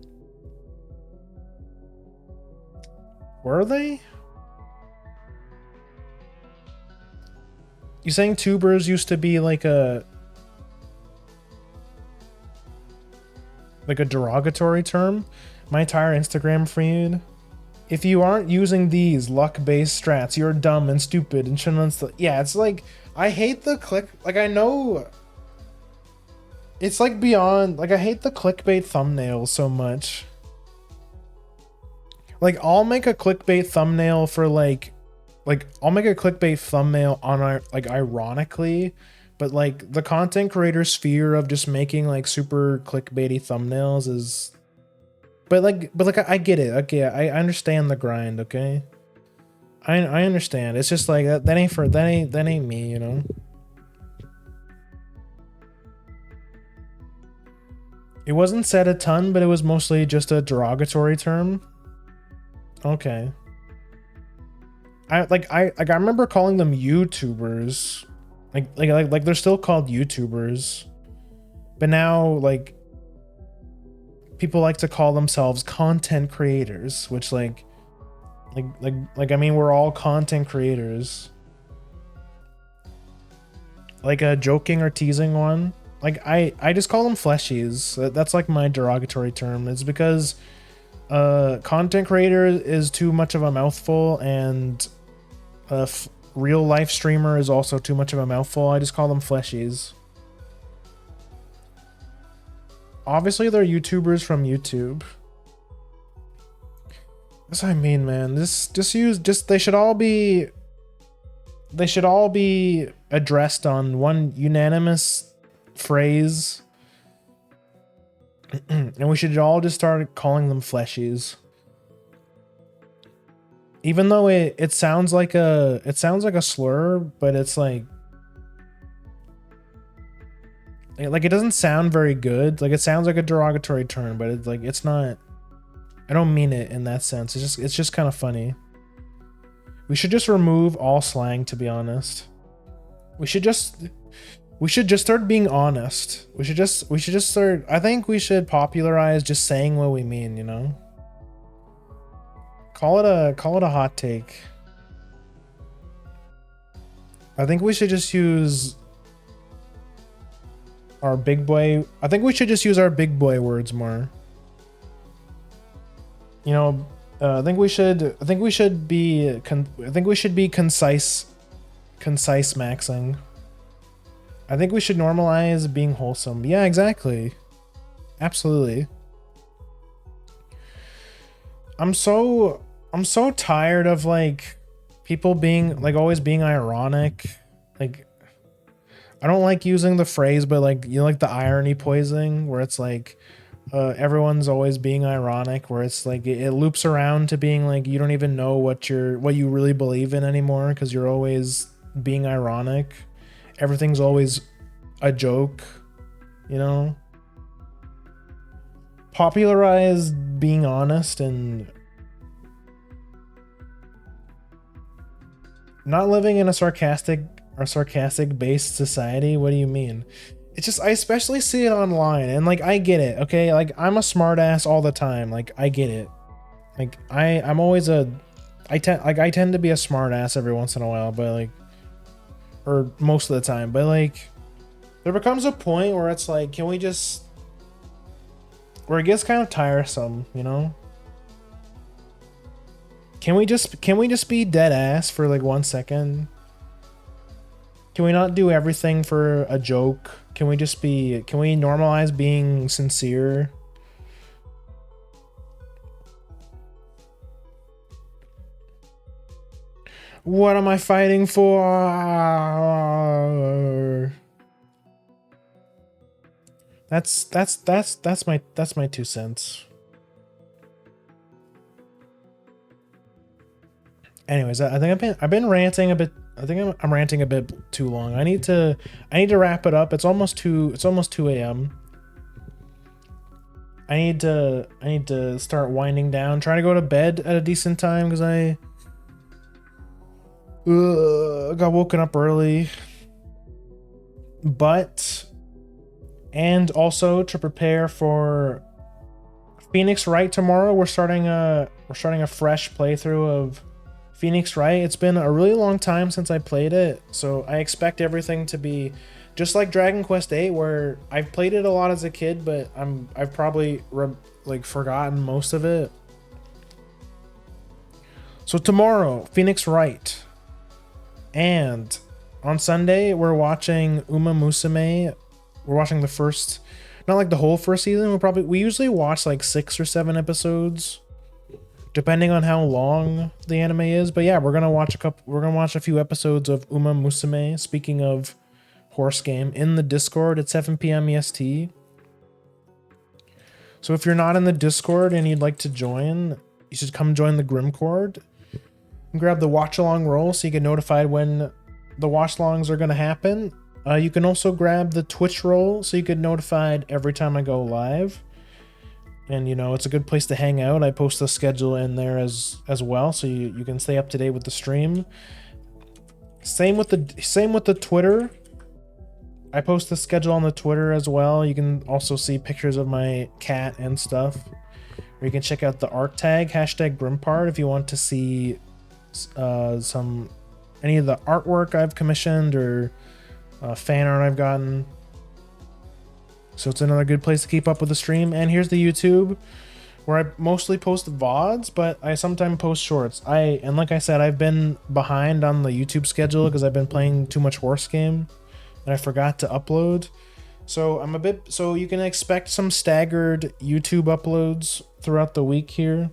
Were they? You saying tubers used to be like a derogatory term? My entire Instagram feed. If you aren't using these luck-based strats, you're dumb and stupid and shouldn't. Yeah, it's like, I hate the click. Like, I know it's like beyond. Like, I hate the clickbait thumbnails so much. Like, I'll make a clickbait thumbnail for like I'll make a clickbait thumbnail on like ironically, but like the content creator's fear of just making like super clickbaity thumbnails is. But like I get it. Okay, I understand the grind. Okay, I understand. It's just like that ain't me, you know. It wasn't said a ton, but it was mostly just a derogatory term. Okay. I remember calling them YouTubers. Like they're still called YouTubers. But now like people like to call themselves content creators, which I mean, we're all content creators. Like a joking or teasing one. Like I just call them fleshies. That's like my derogatory term. It's because content creator is too much of a mouthful, and real life streamer is also too much of a mouthful. I just call them fleshies. Obviously, they're YouTubers from YouTube. That's what I mean, man. They should all be addressed on one unanimous phrase. And we should all just start calling them fleshies. Even though it sounds like a slur, but it's like it doesn't sound very good. Like, it sounds like a derogatory term, but it's not. I don't mean it in that sense. It's just kind of funny. We should just remove all slang, to be honest. We should just start being honest. We should just start. I think we should popularize just saying what we mean, you know? Call it a hot take. I think we should just use our big boy. I think we should just use our big boy words more. You know, I think we should be concise maxing. I think we should normalize being wholesome. Yeah, exactly. Absolutely. I'm so tired of like people being like always being ironic. Like, I don't like using the phrase, but like, you know, like the irony poisoning, where it's like everyone's always being ironic, where it's like it loops around to being like you don't even know what you really believe in anymore, because you're always being ironic. Everything's always a joke, you know? Popularize being honest and not living in a sarcastic based society. What do you mean? It's just, I especially see it online, and like, I get it, okay? Like, I'm a smartass all the time. Like, I get it. Like, I'm always I tend to be a smartass every once in a while, but like, or most of the time, but like, there becomes a point where it's like, where it gets kind of tiresome, you know? Can we just be dead ass for like 1 second? Can we not do everything for a joke? Can we normalize being sincere? What am I fighting for? That's my 2 cents. Anyways, I think I've been ranting a bit. I think I'm ranting a bit too long. I need to wrap it up. It's almost 2 a.m. I need to start winding down, trying to go to bed at a decent time because I got woken up early. But and also to prepare for Phoenix Wright tomorrow, we're starting a fresh playthrough of Phoenix Wright. It's been a really long time since I played it, so I expect everything to be just like Dragon Quest VIII, where I've played it a lot as a kid, but I've probably forgotten most of it. So tomorrow, Phoenix Wright, and on Sunday we're watching Uma Musume. We're watching the first, not like the whole first season. We usually watch like 6 or 7 episodes, depending on how long the anime is. But yeah, we're gonna watch a few episodes of Uma Musume. Speaking of horse game, in the Discord at 7 p.m. EST. So if you're not in the Discord and you'd like to join, you should come join the Grimcord and grab the watch along role so you get notified when the watch alongs are gonna happen. You can also grab the Twitch role so you get notified every time I go live. And you know, it's a good place to hang out. I post the schedule in there as well, so you can stay up to date with the stream. Same with the Twitter. I post the schedule on the Twitter as well. You can also see pictures of my cat and stuff. Or you can check out the art tag, #Grimpart, if you want to see any of the artwork I've commissioned or fan art I've gotten. So it's another good place to keep up with the stream. And here's the YouTube, where I mostly post VODs, but I sometimes post shorts. And like I said, I've been behind on the YouTube schedule because I've been playing too much horse game, and I forgot to upload. So you can expect some staggered YouTube uploads throughout the week here.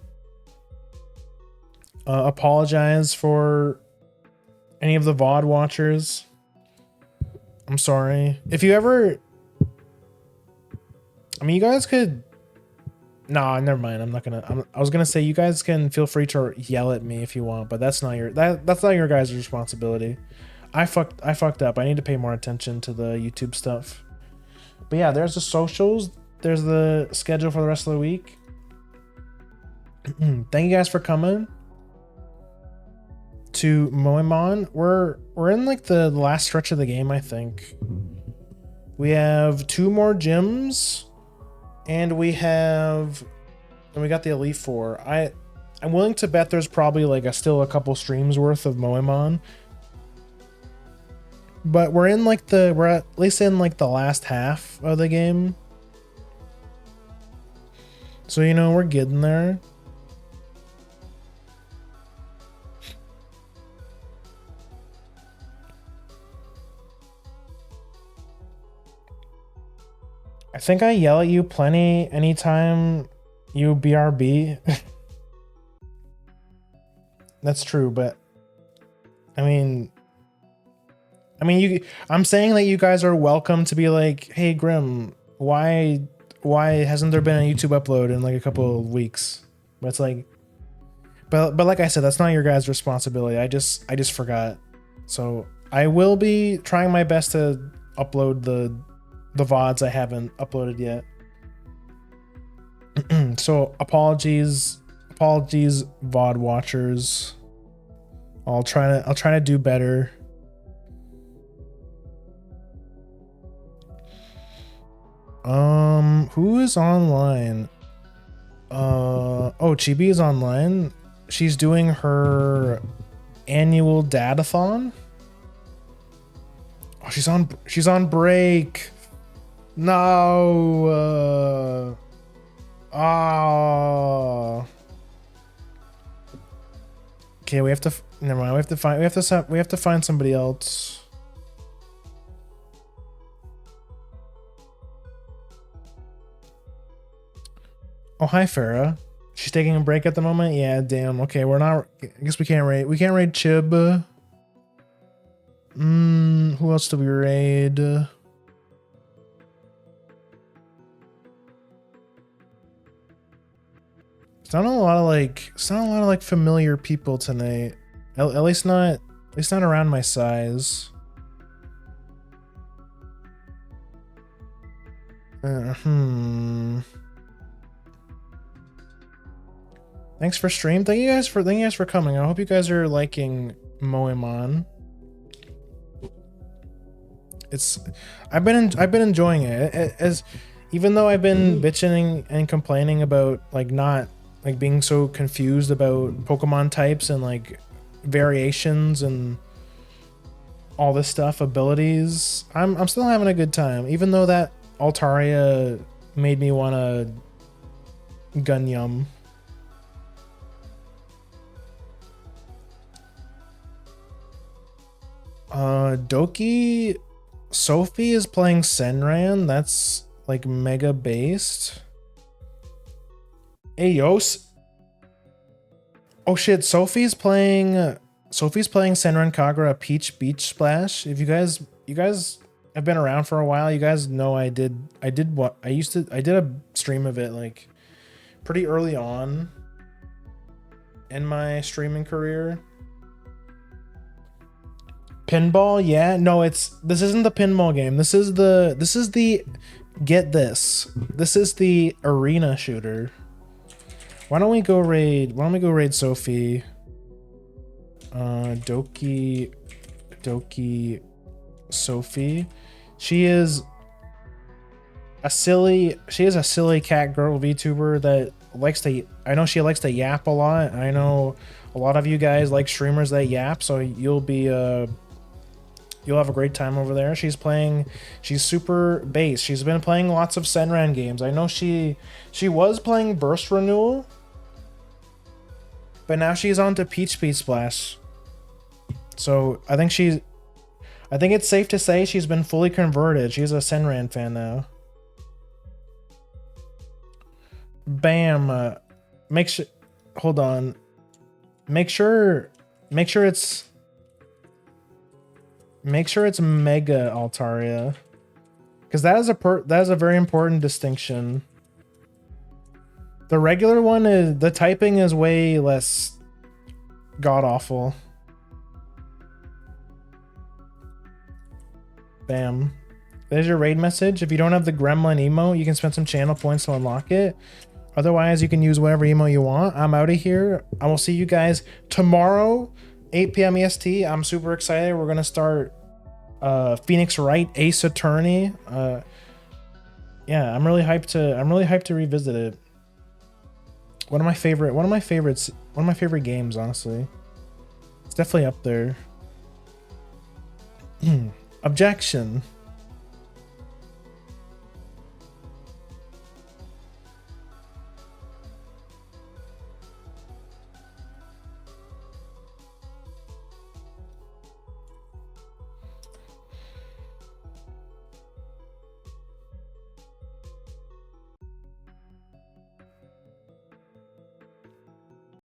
Apologize for any of the VOD watchers. I'm sorry. If you ever, I mean, you guys could. Nah, never mind. I'm not gonna. I was gonna say you guys can feel free to yell at me if you want, but that's not your guys' responsibility. I fucked up. I need to pay more attention to the YouTube stuff. But yeah, there's the socials. There's the schedule for the rest of the week. Thank you guys for coming to Moemon. We're in like the last stretch of the game, I think. We have 2 more gyms, and we got the Elite Four. I'm willing to bet there's probably like still a couple streams worth of Moemon. But we're at least in like the last half of the game. So you know, we're getting there. I think I yell at you plenty anytime you BRB. That's true, but I mean, I'm saying that you guys are welcome to be like, hey Grim, why hasn't there been a YouTube upload in like a couple of weeks? But it's like, but like I said, that's not your guys' responsibility. I just forgot. So I will be trying my best to upload the VODs I haven't uploaded yet. So apologies VOD watchers. I'll try to do better. Who is online? Chibi is online. She's doing her annual dadathon. Oh, she's on break. No. Okay, we have to. Never mind. We have to find somebody else. Oh, hi, Farah. She's taking a break at the moment. Yeah, damn. Okay, we're not. I guess we can't raid. We can't raid Chib. Who else do we raid? It's not a lot of like familiar people tonight. At least not around my size. Thanks for stream. Thank you guys for coming. I hope you guys are liking Moemon. I've been enjoying it. As even though I've been bitching and complaining about like not like being so confused about Pokemon types and like variations and all this stuff, abilities, I'm still having a good time. Even though that Altaria made me want to gun yum. Doki Sophie is playing Senran. That's like mega based. Hey Yos. Oh shit, Sophie's playing Senran Kagura Peach Beach Splash. If you guys have been around for a while, you guys know I did a stream of it like pretty early on in my streaming career. Pinball, yeah. No, this isn't the pinball game. This is the get this. This is the arena shooter. Why don't we go raid Sophie? Doki Sophie. She is a silly cat girl VTuber that I know she likes to yap a lot. I know a lot of you guys like streamers that yap, so you'll have a great time over there. She's super base. She's been playing lots of Senran games. I know she was playing Burst Renewal, but now she's on to Peach Beach Splash. So I think it's safe to say she's been fully converted. She's a Senran fan now. Bam. Hold on. Make sure it's Mega Altaria, because that is a very important distinction. The regular one the typing is way less god awful. Bam. There's your raid message. If you don't have the Gremlin emo, you can spend some channel points to unlock it. Otherwise, you can use whatever emo you want. I'm out of here. I will see you guys tomorrow, 8 p.m. EST. I'm super excited. We're gonna start Phoenix Wright Ace Attorney. Yeah, I'm really hyped to revisit it. One of my favorite games, honestly. It's definitely up there. Objection.